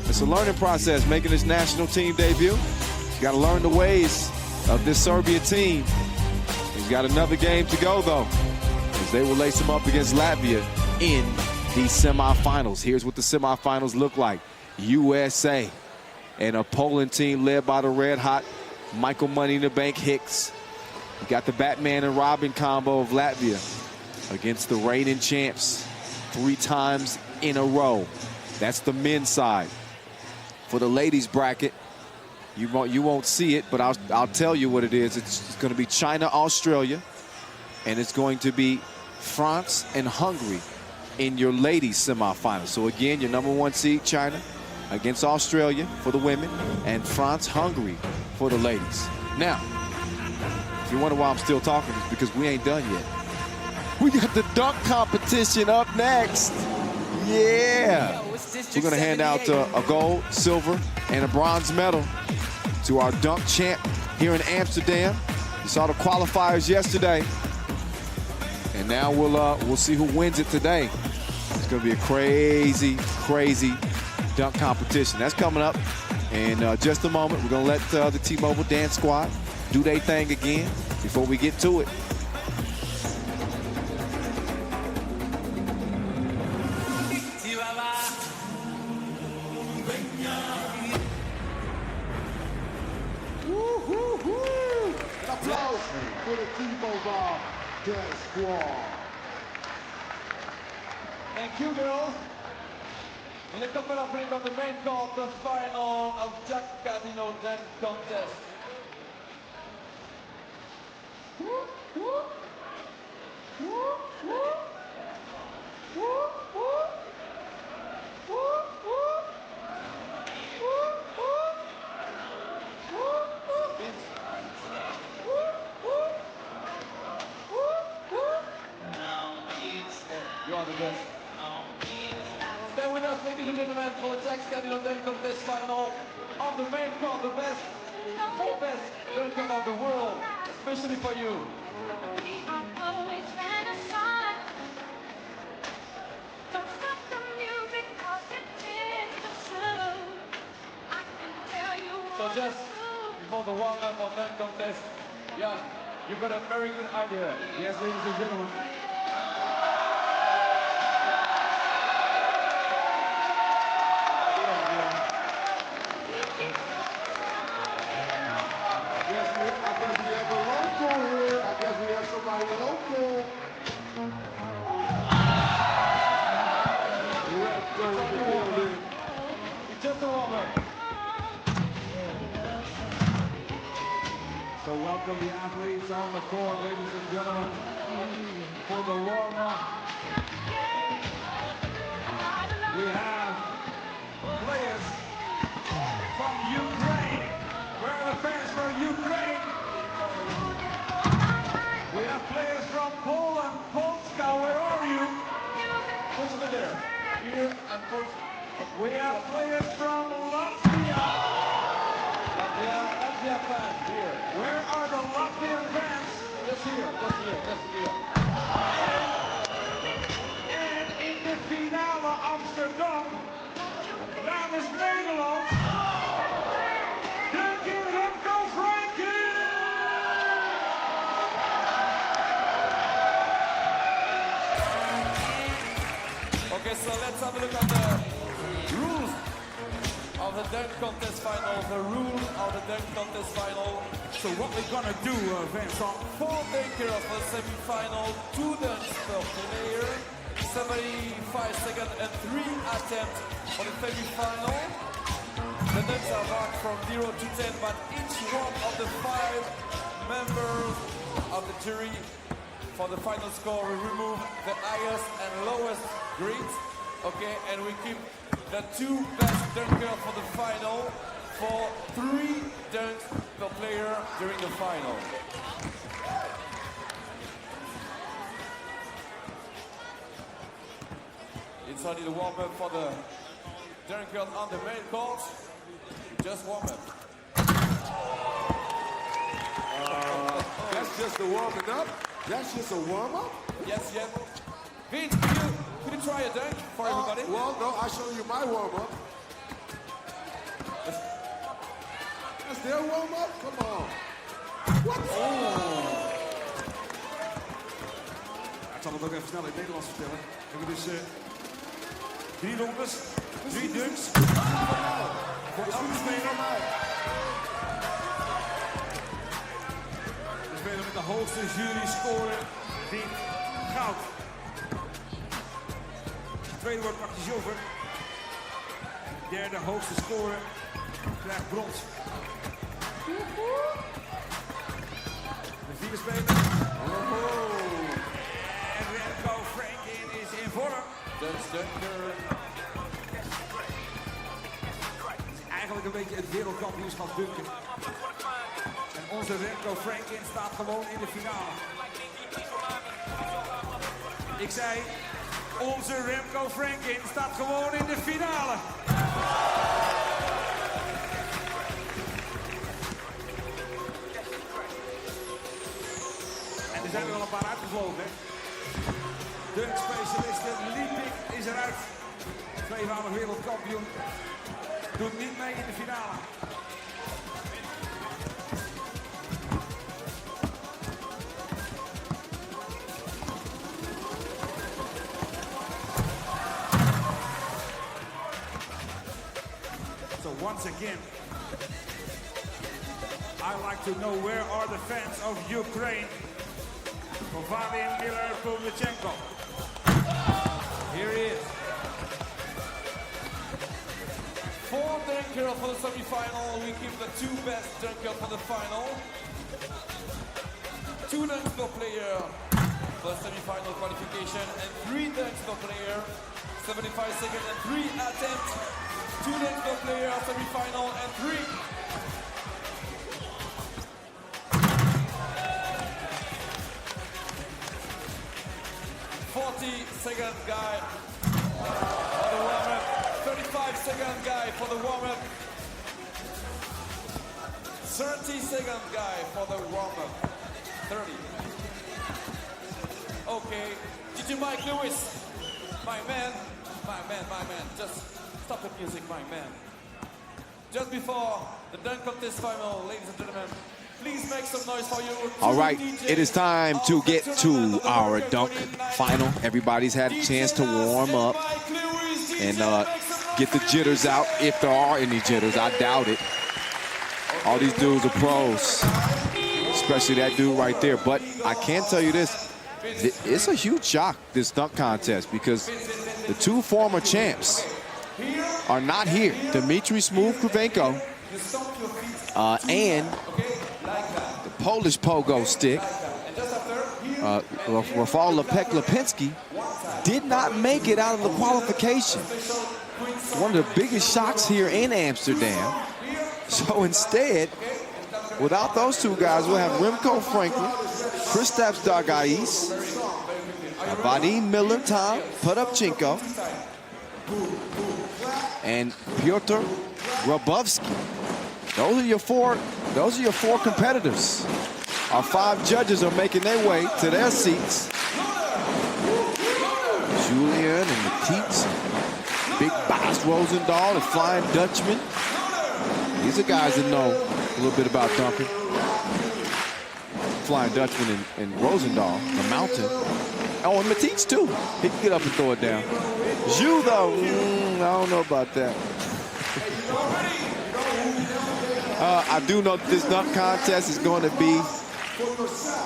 It's a learning process, making his national team debut. He's got to learn the ways of this Serbia team. He's got another game to go, though, as they will lace him up against Latvia in the semifinals. Here's what the semifinals look like. USA and a Poland team led by the red-hot Michael Money in the Bank Hicks. You got the Batman and Robin combo of Latvia against the reigning champs 3 times in a row. That's the men's side. For the ladies bracket, you won't see it, but I'll tell you what it is. It's going to be China, Australia, and it's going to be France and Hungary in your ladies semifinals. So again, your #1 seed, China, against Australia for the women, and France, Hungary for the ladies. Now, if you wonder why I'm still talking, it's because we ain't done yet. We got the dunk competition up next. Yeah. We're going to hand out a gold, silver, and a bronze medal to our dunk champ here in Amsterdam. You saw the qualifiers yesterday. And now we'll see who wins it today. It's going to be a crazy, crazy dunk competition. That's coming up in just a moment. We're going to let the T-Mobile Dance Squad do their thing again before we get to it. For the T-Mobile Dance Squad. Thank you, girls. In a couple of minutes on the main court, the final of Jack Casino Dance Contest. You are the best. Stay with us, ladies and gentlemen, for the Jack Casino Dance Contest final. On the main court, the best, 4 best dunker of the world, especially for you. So just before the warm-up of dunk contest, yeah, you've got a very good idea. Yes, ladies and gentlemen. Somebody local. It's just a warm-up. So welcome the athletes on the court, ladies and gentlemen, for the warm-up. We have players from Ukraine. Where are the fans from Ukraine? We have players from Poland. Polska, where are you? Who's over there? Here and Polska. We have players from Latvia. Latvia fans here. Where are the Latvian fans? Just here, just here, just here. And in the finale of Amsterdam, dames Nederland, Duncan Remco Franken! Okay, so let's have a look at the rules of the dunk contest final. The rules of the dunk contest final. So what we're gonna do, Vincent? 4 dunkers for the semi-final, 2 dunks per player, 75 seconds and 3 attempts for the semi-final. The dunks are marked from 0 to 10, but each one of the 5 members of the jury for the final score will remove the highest and lowest grades. Okay, and we keep the 2 best dunkers for the final for 3 dunks per player during the final. It's only the warm-up for the dunkers on the main court. Just warm up. That's just the warming up? That's just a warm-up? Yes, yes. Vince, could you try a dunk for everybody? Well, no, I'll show you my warm-up. That's their warm-up? Come on. What? Ik zal het ook even snel in het Nederlands vertellen. We hebben dus 3 rondes, 3 dunks. Voor elke speler. De speler met de hoogste jury score wint goud. Als je tweede wordt, pakt je zilver. De derde hoogste score krijgt brons. De vierde speler. En Remco Franklin is in vorm. Dunker. Het is eigenlijk een beetje het wereldkampioenschap dunken. En onze Remco Franklin staat gewoon in de finale. Ik zei, onze Remco Franklin staat gewoon in de finale. En er zijn er wel een paar uitgevlogen, hè. Dunkspecialisten, Liepik is eruit. Tweevoudig wereldkampioen. Doet niet mee in de finale. So once again, I like to know where are the fans of Ukraine for Vadim Miller-Pavlichenko. Here he is. 4 dunkers for the semi-final. We keep the 2 best dunkers for the final. 2 dunks per player for the semi-final qualification and 3 dunks per player. 75 seconds and 3 attempts. 2 dunks per player, semi-final and 3. Second guy for the warm-up. 35-second guy for the warm-up. 30-second guy for the warm-up. 30. Okay, DJ Mike Lewis, my man. Just stop the music, my man. Just before the dunk contest final, ladies and gentlemen, please make some noise for you. All right, it is time to get to our dunk final. Everybody's had a chance to warm up and get the jitters out, if there are any jitters. I doubt it. All these dudes are pros, especially that dude right there. But I can tell you this, it's a huge shock, this dunk contest, because the 2 former champs are not here. Dmitry Smooth Kruvenko and the Polish pogo stick, Rafał Lepek-Lipinski, did not make it out of the qualification. One of the biggest shocks here in Amsterdam. So instead, without those 2 guys, we'll have Remco Franklin, Kristaps Dargais, Vadim Miller-Pavlichenko, and Piotr Grabowski. Those are your 4 competitors. Our 5 judges are making their way to their seats. Julian and Matisse, Big Boss Rosendahl, the Flying Dutchman. These are guys that know a little bit about dunking. Flying Dutchman and Rosendahl, the Mountain. Oh, and Matisse too. He can get up and throw it down. Zhu though, I don't know about that. I do know that this dunk contest is going to be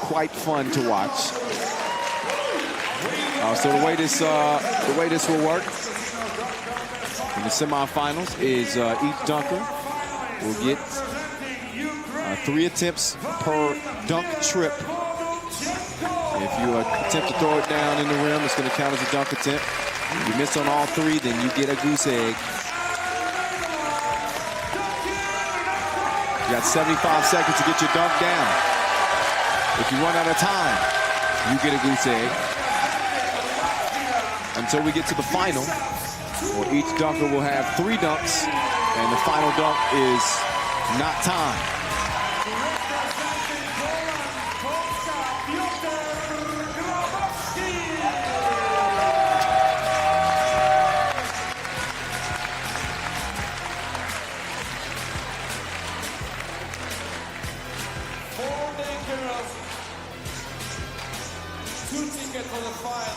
quite fun to watch. So the way this will work in the semifinals is each dunker will get 3 attempts per dunk trip. If you attempt to throw it down in the rim, it's going to count as a dunk attempt. If you miss on all 3, then you get a goose egg. You got 75 seconds to get your dunk down. If you run out of time, you get a goose egg. Until we get to the final, where each dunker will have 3 dunks, and the final dunk is not timed.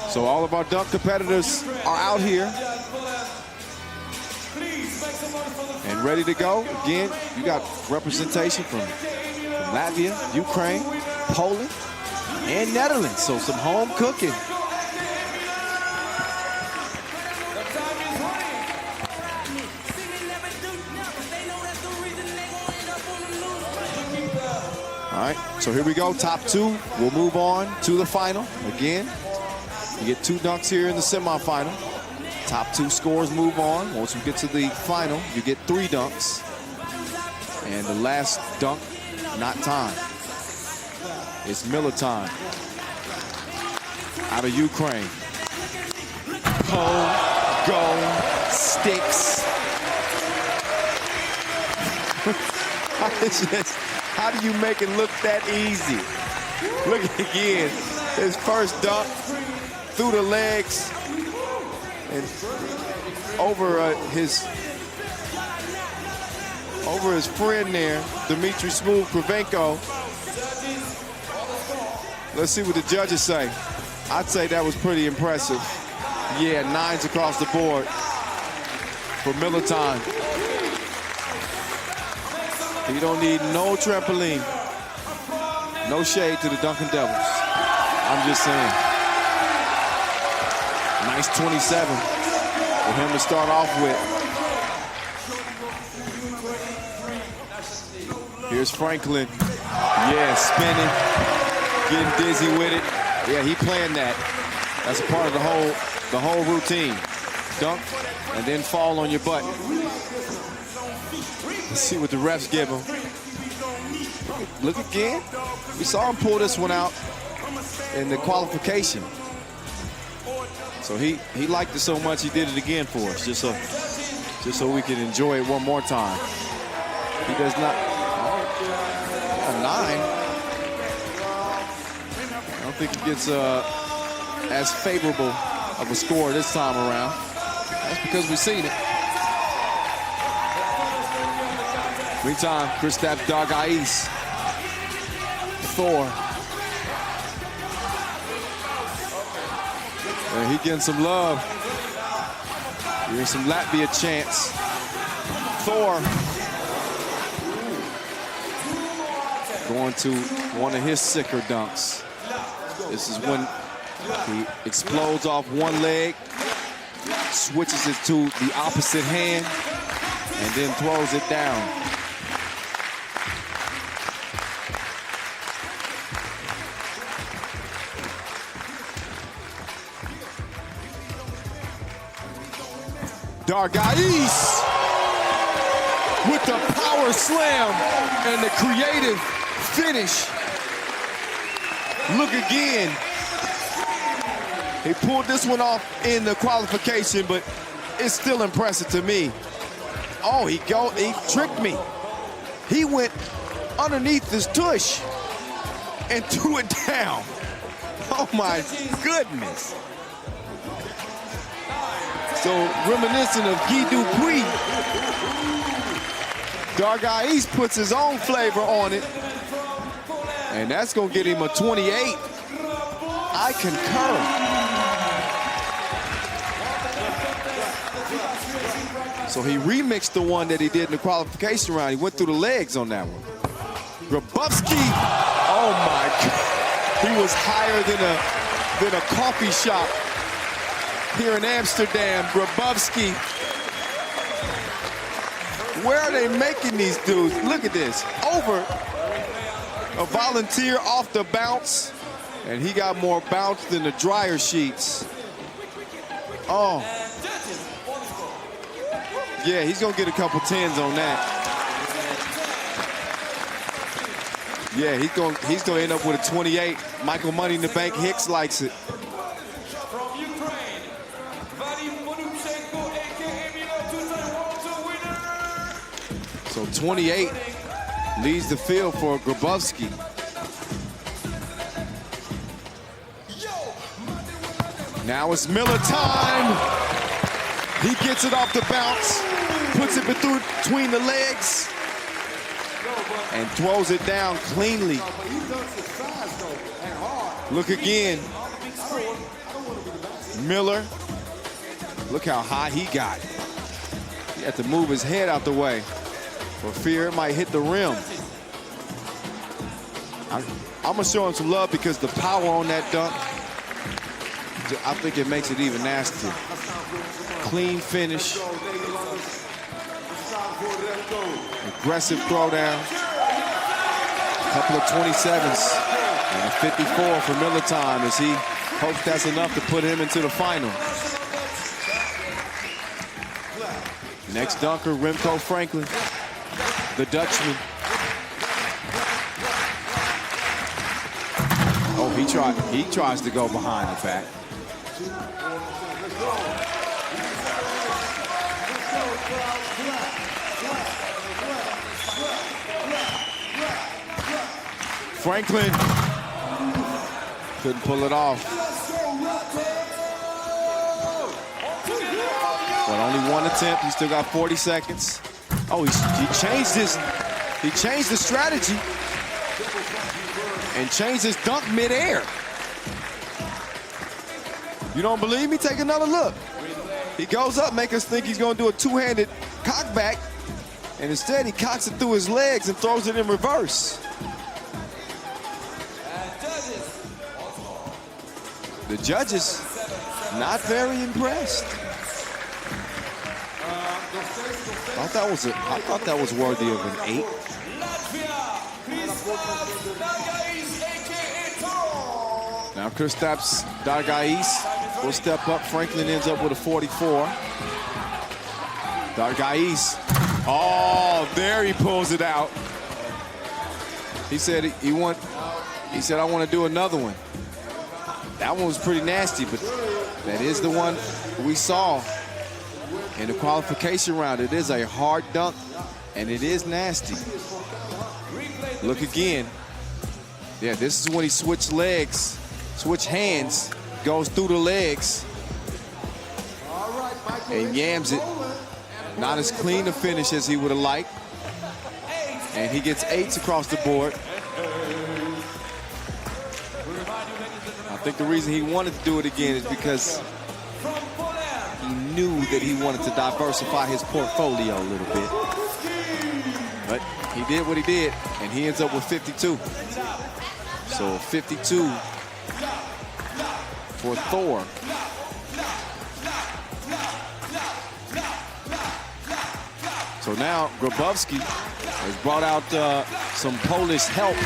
So all of our dunk competitors are out here and ready to go. Again, you got representation from Latvia, Ukraine, Poland, and Netherlands. So some home cooking. All right, so here we go, top two. We'll move on to the final. Again, you get 2 dunks here in the semifinal. Top 2 scores move on. Once you get to the final, you get 3 dunks. And the last dunk, not time. It's Miller time. Out of Ukraine. Pull, go, sticks. How do you make it look that easy? Look again, his first dunk through the legs and over his friend there, Dmitry Smooth Kravenko. Let's see what the judges say. I'd say that was pretty impressive. Yeah, 9s across the board for Miller time. You don't need no trampoline. No shade to the Duncan Devils. I'm just saying. Nice 27 for him to start off with. Here's Franklin. Yeah, spinning, getting dizzy with it. Yeah, he planned that. That's a part of the whole routine. Dunk and then fall on your butt. Let's see what the refs give him. Look again. We saw him pull this one out in the qualification. So he liked it so much he did it again for us, just so we could enjoy it one more time. He does not. A 9. I don't think he gets as favorable of a score this time around. That's because we've seen it. Meantime, Kristaps Dargais, Thor. And he getting some love. Here's some Latvia chants. Thor going to one of his sicker dunks. This is when he explodes off one leg, switches it to the opposite hand, and then throws it down. Dargais with the power slam and the creative finish. Look again. He pulled this one off in the qualification, but it's still impressive to me. Oh, he tricked me. He went underneath his tush and threw it down. Oh my goodness. So reminiscent of Guy Dupuis, Dargais puts his own flavor on it, and that's gonna get him a 28. I concur. So he remixed the one that he did in the qualification round. He went through the legs on that one. Grabowski, oh my God. He was higher than a coffee shop here in Amsterdam. Grabowski. Where are they making these dudes? Look at this. Over a volunteer off the bounce, and he got more bounce than the dryer sheets. Oh. Yeah, he's gonna get a couple 10s on that. Yeah, he's gonna end up with a 28. Michael Money in the Bank Hicks likes it. So 28 leads the field for Grabowski. Now it's Miller time. He gets it off the bounce, puts it between the legs, and throws it down cleanly. Look again. Miller, look how high he got. He had to move his head out the way for fear it might hit the rim. I'm gonna show him some love because the power on that dunk, I think it makes it even nastier. Clean finish. Aggressive throwdown. A couple of 27s. And a 54 for Miller time as he hopes that's enough to put him into the final. Next dunker, Remco Franklin, the Dutchman. Oh, he tries to go behind the back. Franklin couldn't pull it off. But only one attempt. He still got 40 seconds. Oh, he changed the strategy and changed his dunk midair. You don't believe me? Take another look. He goes up, make us think he's going to do a two-handed cockback, and instead he cocks it through his legs and throws it in reverse. The judges not very impressed. I thought that was worthy of an 8. Now Kristaps Dargais will step up. Franklin ends up with a 44. Dargais, oh, there he pulls it out. He said I want to do another one. That one was pretty nasty, but that is the one we saw in the qualification round. It is a hard dunk, and it is nasty. Look again. Yeah, this is when he switched legs, switch hands, goes through the legs, and yams it. Not as clean a finish as he would have liked. And he gets 8s across the board. I think the reason he wanted to do it again is because he knew that he wanted to diversify his portfolio a little bit. But he did what he did, and he ends up with 52. So 52 for Thor. So now Grabowski has brought out some Polish help.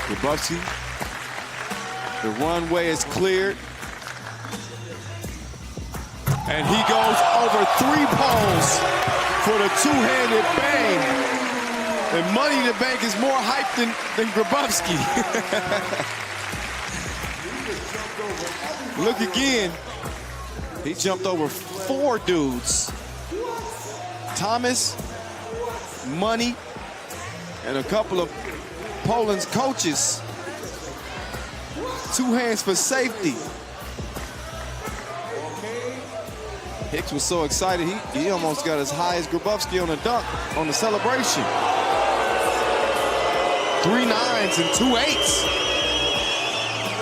Grabowski, the runway is cleared. And he goes over 3 poles for the two-handed bang. And Money in the Bank is more hyped than Grabowski. Look again. He jumped over 4 dudes. Thomas, Money, and a couple of Poland's coaches. 2 hands for safety. Hicks was so excited, he almost got as high as Grabowski on the dunk, on the celebration. 3 9s and 2 8s.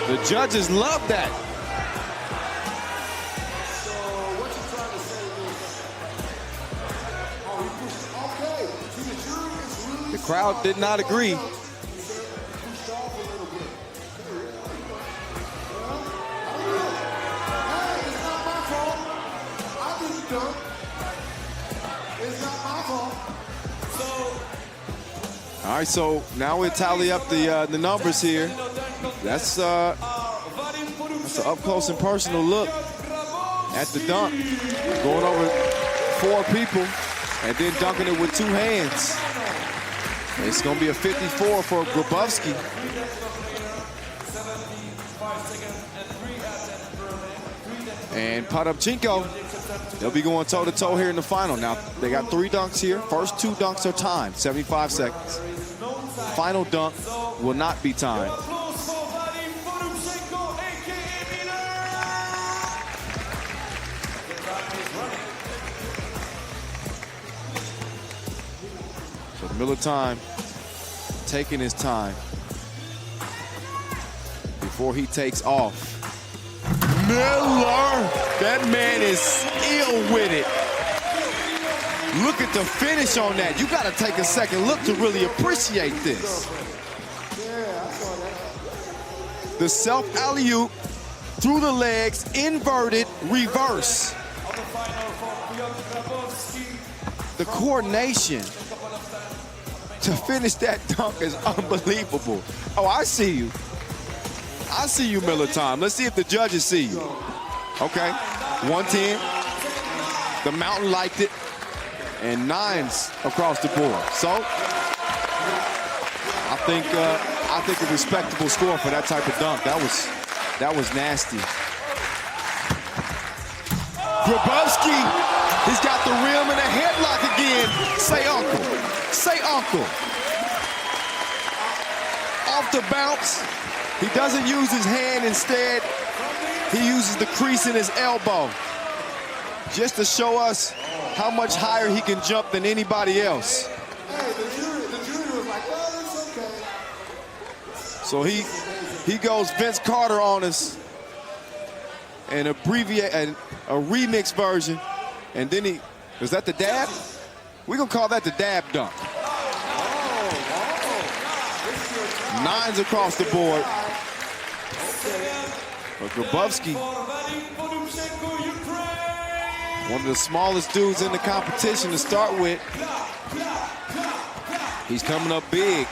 The judges love that. The crowd did not agree. All right, so now we tally up the numbers here. That's an up close and personal look at the dunk. Going over 4 people and then dunking it with 2 hands. It's going to be a 54 for Grabowski. And Podobchenko, they'll be going toe-to-toe here in the final. Now, they got 3 dunks here. First 2 dunks are timed, 75 seconds. Final dunk will not be timed. So Miller time taking his time before he takes off. Miller, that man is ill with it. Look at the finish on that. You got to take a second look to really appreciate this. The self alley-oop through the legs, inverted, reverse. The coordination to finish that dunk is unbelievable. Oh, I see you. I see you, Miller time. Let's see if the judges see you. Okay, 110. The Mountain liked it. And 9s across the board. So, I think a respectable score for that type of dunk. That was nasty. Grabowski, he's got the rim and a headlock again. Say uncle. Say uncle. Off the bounce. He doesn't use his hand, instead he uses the crease in his elbow just to show us how much higher he can jump than anybody else. Hey, the jury was like, well, it's okay. So he goes Vince Carter on us and a remix version, and then is that the dab? We're gonna call that the dab dunk. 9s across the board. But Grabowski, one of the smallest dudes in the competition to start with. He's coming up big.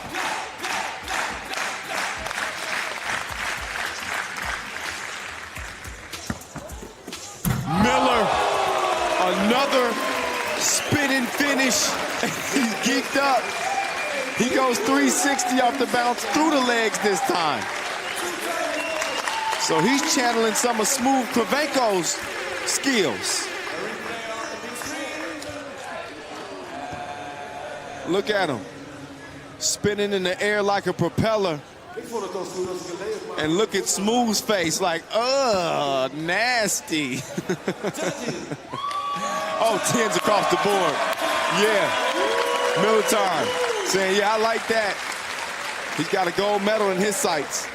Miller, another spinning finish. He's geeked up. He goes 360 off the bounce through the legs this time. So he's channeling some of Smooth Kravenko's skills. Look at him, spinning in the air like a propeller. And look at Smooth's face like, nasty. Oh, 10s across the board. Yeah, Miller time. Saying, yeah, I like that. He's got a gold medal in his sights.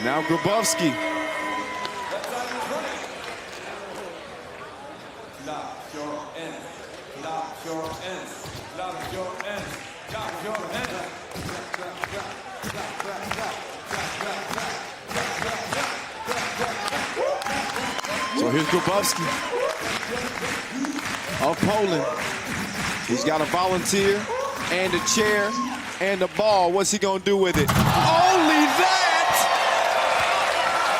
Now Grabowski. So here's Grabowski of Poland. He's got a volunteer and a chair and a ball. What's he gonna do with it? Only that!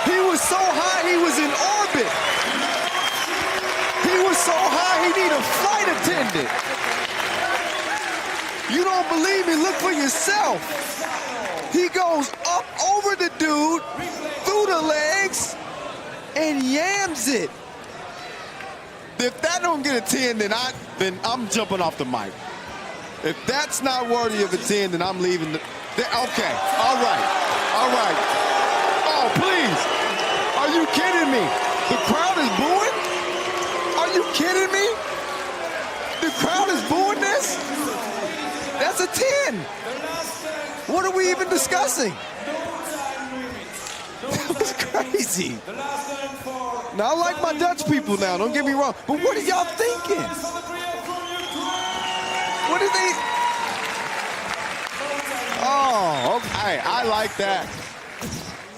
He was so high, he was in orbit. He was so high, he needed a flight attendant. You don't believe me? Look for yourself. He goes up over the dude, through the legs, and yams it. If that don't get a 10, then I'm jumping off the mic. If that's not worthy of a 10, then I'm leaving. Okay, all right. Oh, please. Are you kidding me? The crowd is booing? Are you kidding me? The crowd is booing this? That's a 10. What are we even discussing? That was crazy. Now, I like my Dutch people now, don't get me wrong, but what are y'all thinking? What are they? Oh, okay, I like that.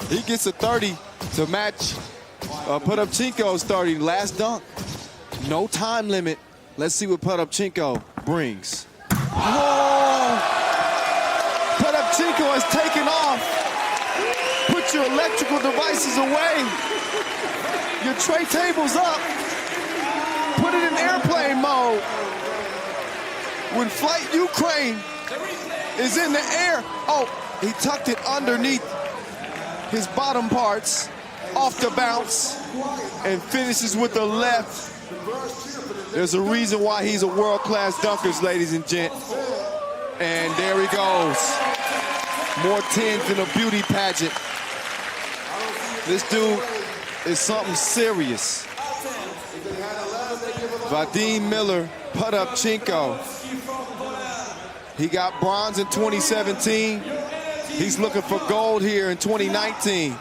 He gets a 30 to match, put up Chinko's 30, last dunk. No time limit. Let's see what Put Up Chinko brings. Whoa! Put Up Chinko has taken off. Put your electrical devices away. Your tray table's up. Put it in airplane mode. When Flight Ukraine is in the air, oh, he tucked it underneath his bottom parts, off the bounce, and finishes with the left. There's a reason why he's a world-class dunker, ladies and gents. And there he goes. More 10s than a beauty pageant. This dude is something serious. If they had 11, they give it Vadim Miller, Podupchenko. He got bronze in 2017. He's looking for gold here in 2019.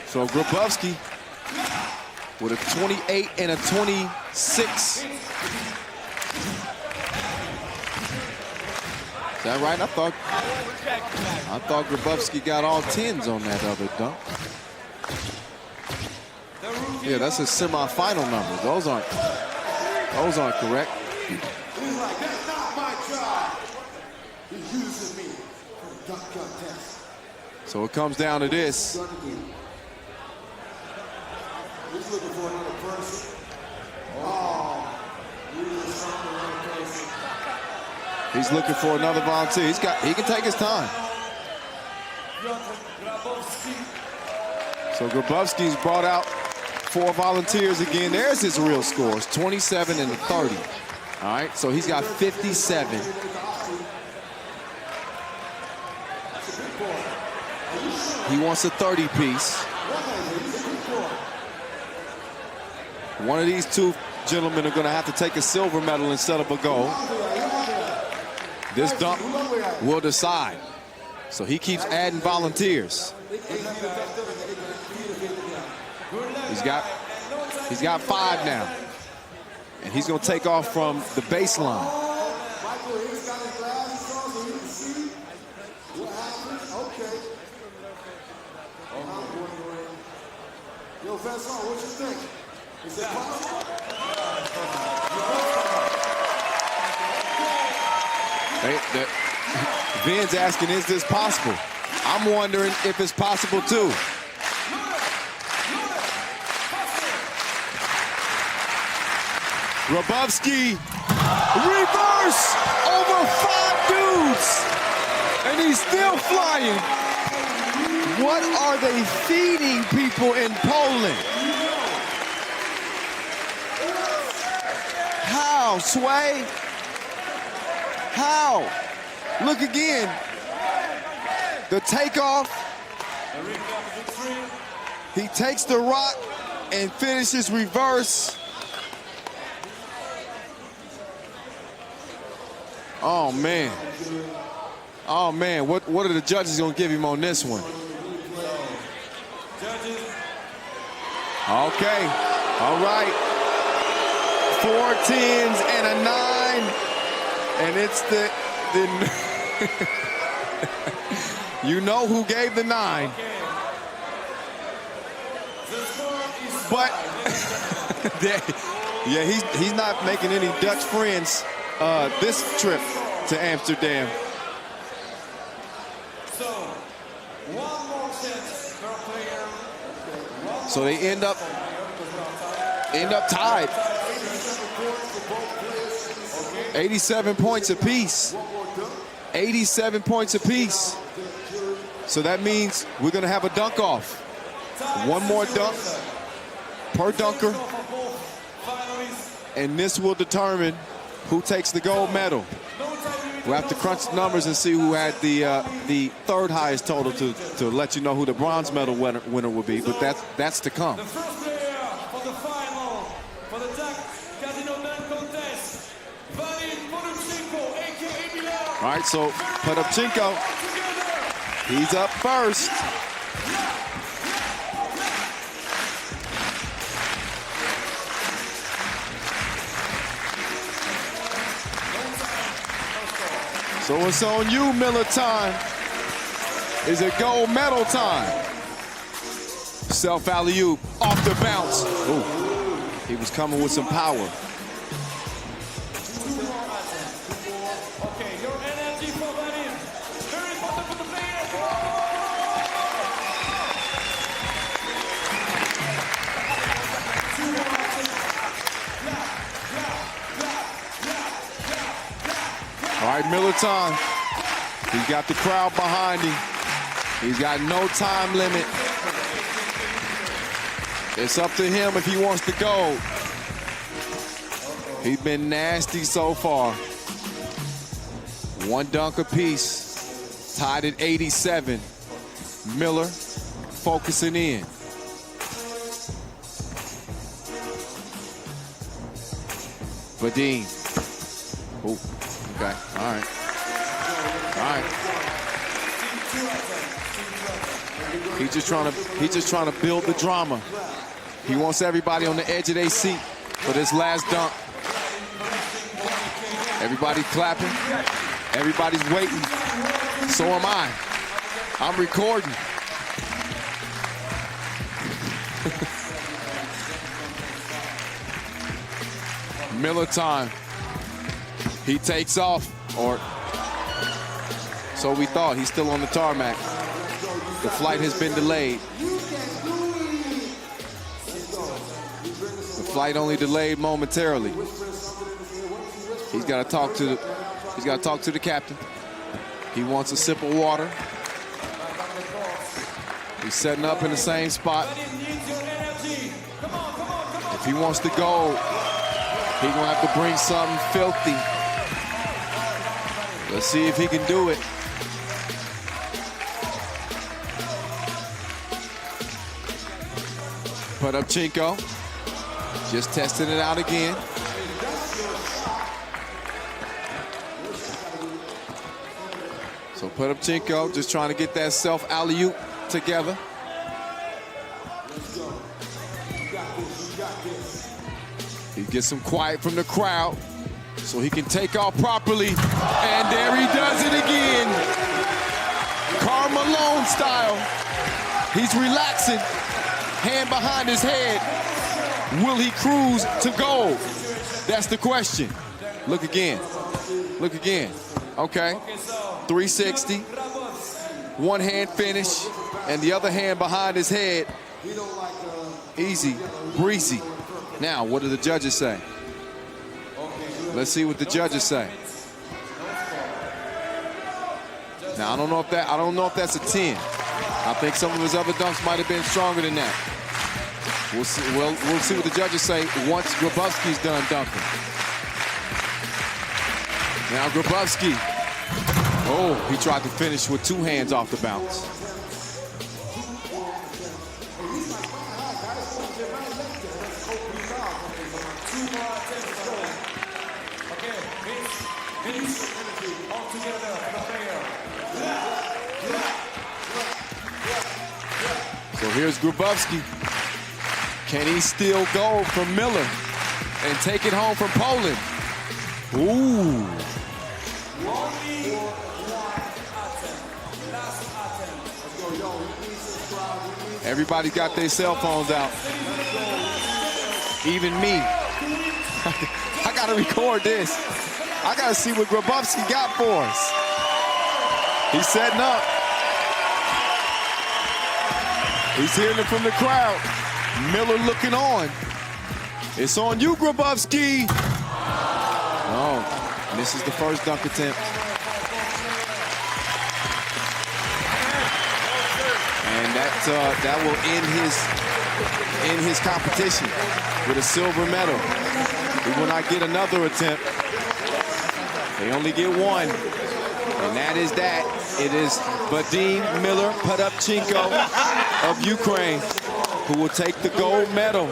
So Grabowski with a 28 and a 26. Is that right? I thought Grabowski got all 10s on that other dunk. Yeah, that's his semifinal number. Those aren't correct. He's like, that's not my try. He's using me for the dunk contest. So it comes down to this. He's looking for another person. Oh, He's looking for another volunteer. He can take his time. So Grabowski's brought out 4 volunteers again. There's his real scores, 27 and 30. All right, so he's got 57. He wants a 30-piece. One of these two gentlemen are going to have to take a silver medal instead of a gold. This dunk will decide. So he keeps adding volunteers. He's got 5 now. And he's going to take off from the baseline. Yo, Vincent, what you think? Is it possible? Vin's asking, is this possible? I'm wondering if it's possible too. Grabowski, reverse over 5 dudes, and he's still flying. What are they feeding people in Poland? How, Sway? How? Look again. The takeoff. He takes the rock and finishes reverse. Oh, man. Oh, man. What are the judges going to give him on this one? Okay. All right. 4 10s and a 9. And it's the you know who gave the 9. But yeah, he's not making any Dutch friends this trip to Amsterdam. So, 1 more chance per player. So they end up tied. 87 points apiece. 87 points apiece. So that means we're going to have a dunk off. 1 more dunk per dunker. And this will determine who takes the gold medal. We'll have to crunch the numbers and see who had the 3rd highest total to let you know who the bronze medal winner will be. But that's to come. The first player for the final for the dunk casino dunk contest, Vadim Podupchenko, aka Milan. All right, so Podupchenko, he's up first. So it's on you, Miller time. Is it gold medal time? Self alley-oop, off the bounce. Ooh, he was coming with some power. Okay, your energy for Vadim. Very important for the player. All right, Miller time. He's got the crowd behind him. He's got no time limit. It's up to him if he wants to go. He's been nasty so far. 1 dunk apiece, tied at 87. Miller focusing in. Vadim. Oh, okay, all right. All right. He's just trying to build the drama. He wants everybody on the edge of their seat for this last dunk. Everybody's clapping. Everybody's waiting. So am I. I'm recording. Miller time. He takes off, or so we thought. He's still on the tarmac. The flight has been delayed. The flight only delayed momentarily. He's got to talk to the captain. He wants a sip of water. He's setting up in the same spot. If he wants to go, he's gonna have to bring something filthy. Let's see if he can do it. Put up Chinko. Just testing it out again. So put up Chinko, just trying to get that self alley-oop together. He gets some quiet from the crowd so he can take off properly. And there he does it again. Karl Malone style. He's relaxing, hand behind his head. Will he cruise to goal? That's the question. Look again. Look again. Okay. 360. One hand finish, and the other hand behind his head. Easy, breezy. Now, what do the judges say? Let's see what the judges say. Now, I don't know if that's a 10. I think some of his other dunks might have been stronger than that. We'll see what the judges say once Grabowski's done dunking. Now Grabowski. Oh, he tried to finish with two hands off the bounce. So here's Grabowski. Can he steal gold from Miller and take it home from Poland? Ooh. Everybody got their cell phones out. Even me. I gotta record this. I gotta see what Grabowski got for us. He's setting up. He's hearing it from the crowd. Miller looking on. It's on you, Grabowski. Oh, misses the first dunk attempt. And that will end his competition with a silver medal. He will not get another attempt. They only get one, and that is that. It is Vadim Miller Podapchenko of Ukraine who will take the gold medal.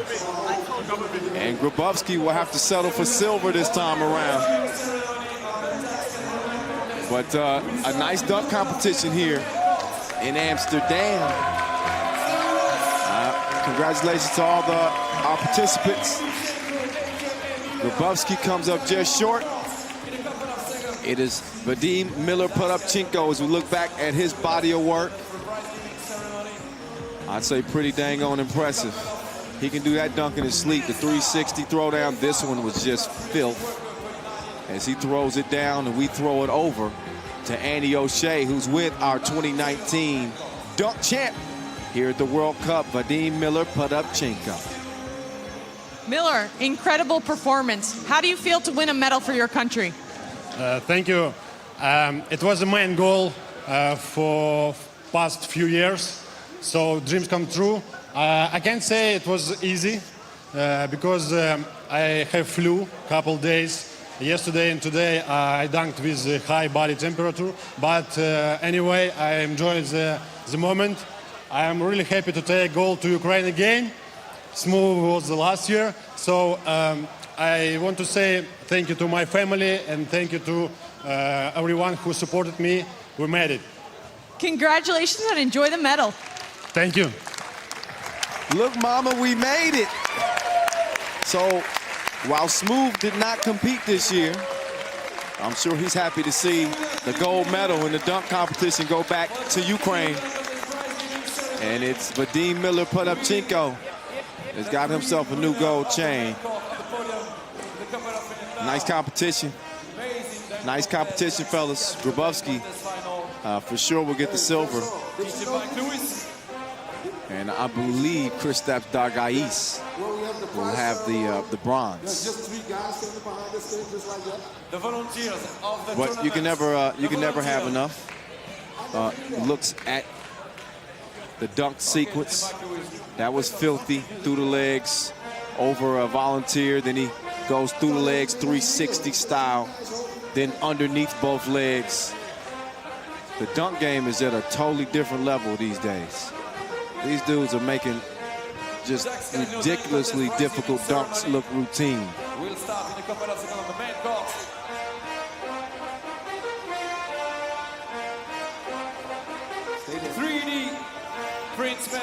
And Grabowski will have to settle for silver this time around. But a nice dunk competition here in Amsterdam. Congratulations to all our participants. Grabowski comes up just short. It is Vadim Miller Podapchenko as we look back at his body of work. I'd say pretty dang on impressive. He can do that dunk in his sleep. The 360 throwdown, this one was just filth. As he throws it down and we throw it over to Andy O'Shea, who's with our 2019 dunk champ here at the World Cup, Vadim Miller Podapchenko. Miller, incredible performance. How do you feel to win a medal for your country? Thank you. It was a main goal for past few years, so dreams come true. I can't say it was easy because I have flu couple days. Yesterday and today I dunked with high body temperature, but anyway I enjoyed the the moment. I am really happy to take gold to Ukraine again. Smooth was the last year. So I want to say thank you to my family and thank you to everyone who supported me. We made it. Congratulations and enjoy the medal. Thank you. Look, Mama, we made it. So while Smooth did not compete this year, I'm sure he's happy to see the gold medal in the dunk competition go back to Ukraine. And it's Vadim Miller-Podopchenko has got himself a new gold chain. Nice competition. Nice competition, fellas. Grabowski for sure will get the silver. And I believe Kristaps Dargais will have the bronze. The volunteers of the But you can never have enough. Looks at the dunk sequence. That was filthy through the legs over a volunteer. Then he goes through the legs 360 style. Then underneath both legs. The dunk game is at a totally different level these days. These dudes are making just ridiculously difficult dunks look routine. We'll start in a couple of seconds on the main court.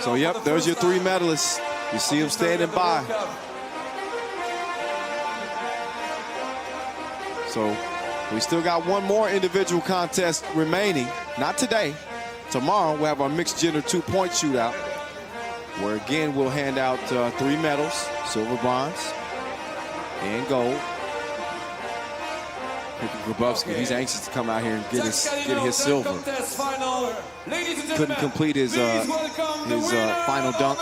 So, yep, there's your three medalists. You see them standing by. So, we still got one more individual contest remaining. Not today. Tomorrow, we'll have our mixed gender 2-point shootout, where again, we'll hand out 3 medals, silver, bronze, and gold. Grabowski, he's anxious to come out here and get his silver. Couldn't complete his final dunk.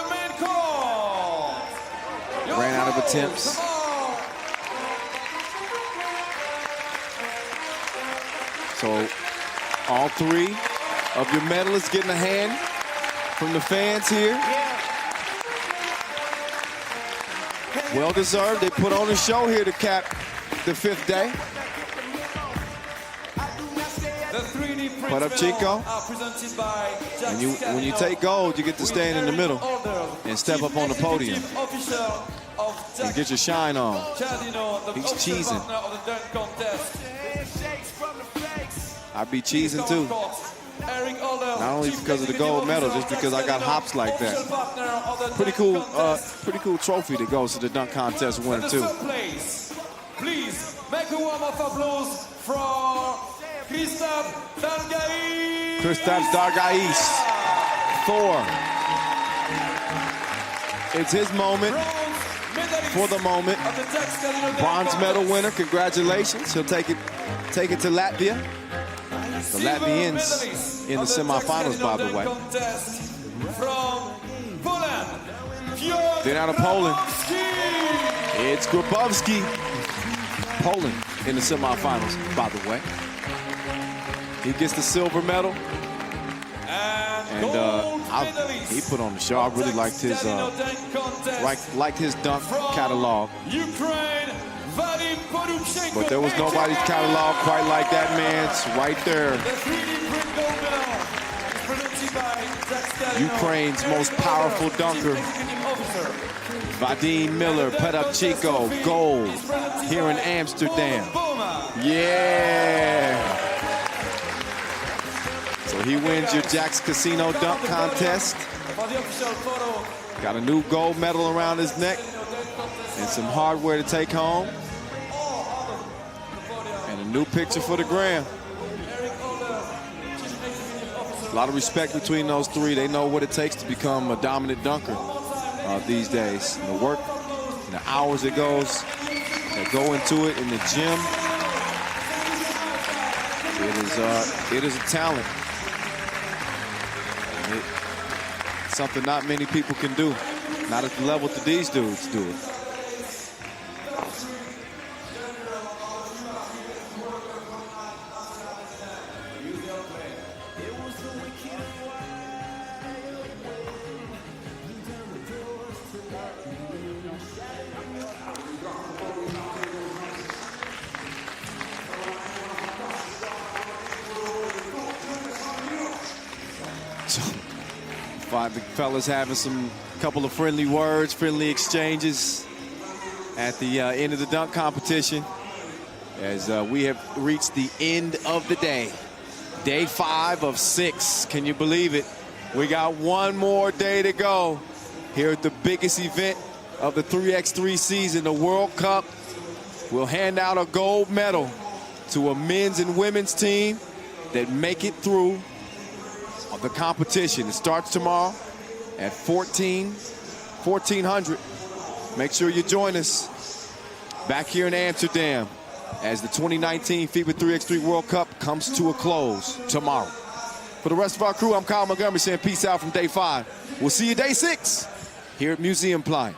Ran out of attempts. So all 3 of your medalists getting a hand from the fans here. Well deserved. They put on a show here to cap the 5th day. Podopchenko. When you take gold, you get to stand in the middle and step up on the podium and get your shine on. He's cheesing. I'd be cheesing too. Not only because of the gold medal, just because I got hops like that. Pretty cool trophy that goes to the dunk contest winner too. Please make a warm of applause for Kristaps Dargais. Kristaps Dargais, Thor. It's his moment for the moment. Bronze medal winner, congratulations. He'll take it to Latvia. The Latvians in the semifinals, by the way. Then out of Poland, it's Grabowski. Poland in the semifinals, by the way. He gets the silver medal. And he put on the show. I really liked his dunk catalog. But there was nobody's catalog quite like that man's right there. Ukraine's most powerful dunker, Vadim Miller-Podopchenko, gold here in Amsterdam. Yeah. So he wins your Jack's Casino dunk contest. Got a new gold medal around his neck and some hardware to take home. And a new picture for the gram. A lot of respect between those 3. They know what it takes to become a dominant dunker these days. And the work, and the hours it goes, that go into it in the gym. It is a talent. It's something not many people can do. Not at the level that these dudes do it. The fellas having some couple of friendly words, friendly exchanges at the end of the dunk competition as we have reached the end of the day. Day 5 of 6. Can you believe it? We got one more day to go here at the biggest event of the 3x3 season, the World Cup. We'll hand out a gold medal to a men's and women's team that make it through the competition. It starts tomorrow at 1400. Make sure you join us back here in Amsterdam as the 2019 FIBA 3x3 World Cup comes to a close tomorrow. For the rest of our crew, I'm Kyle Montgomery saying peace out from day 5. We'll see you day 6 here at Museum Playa.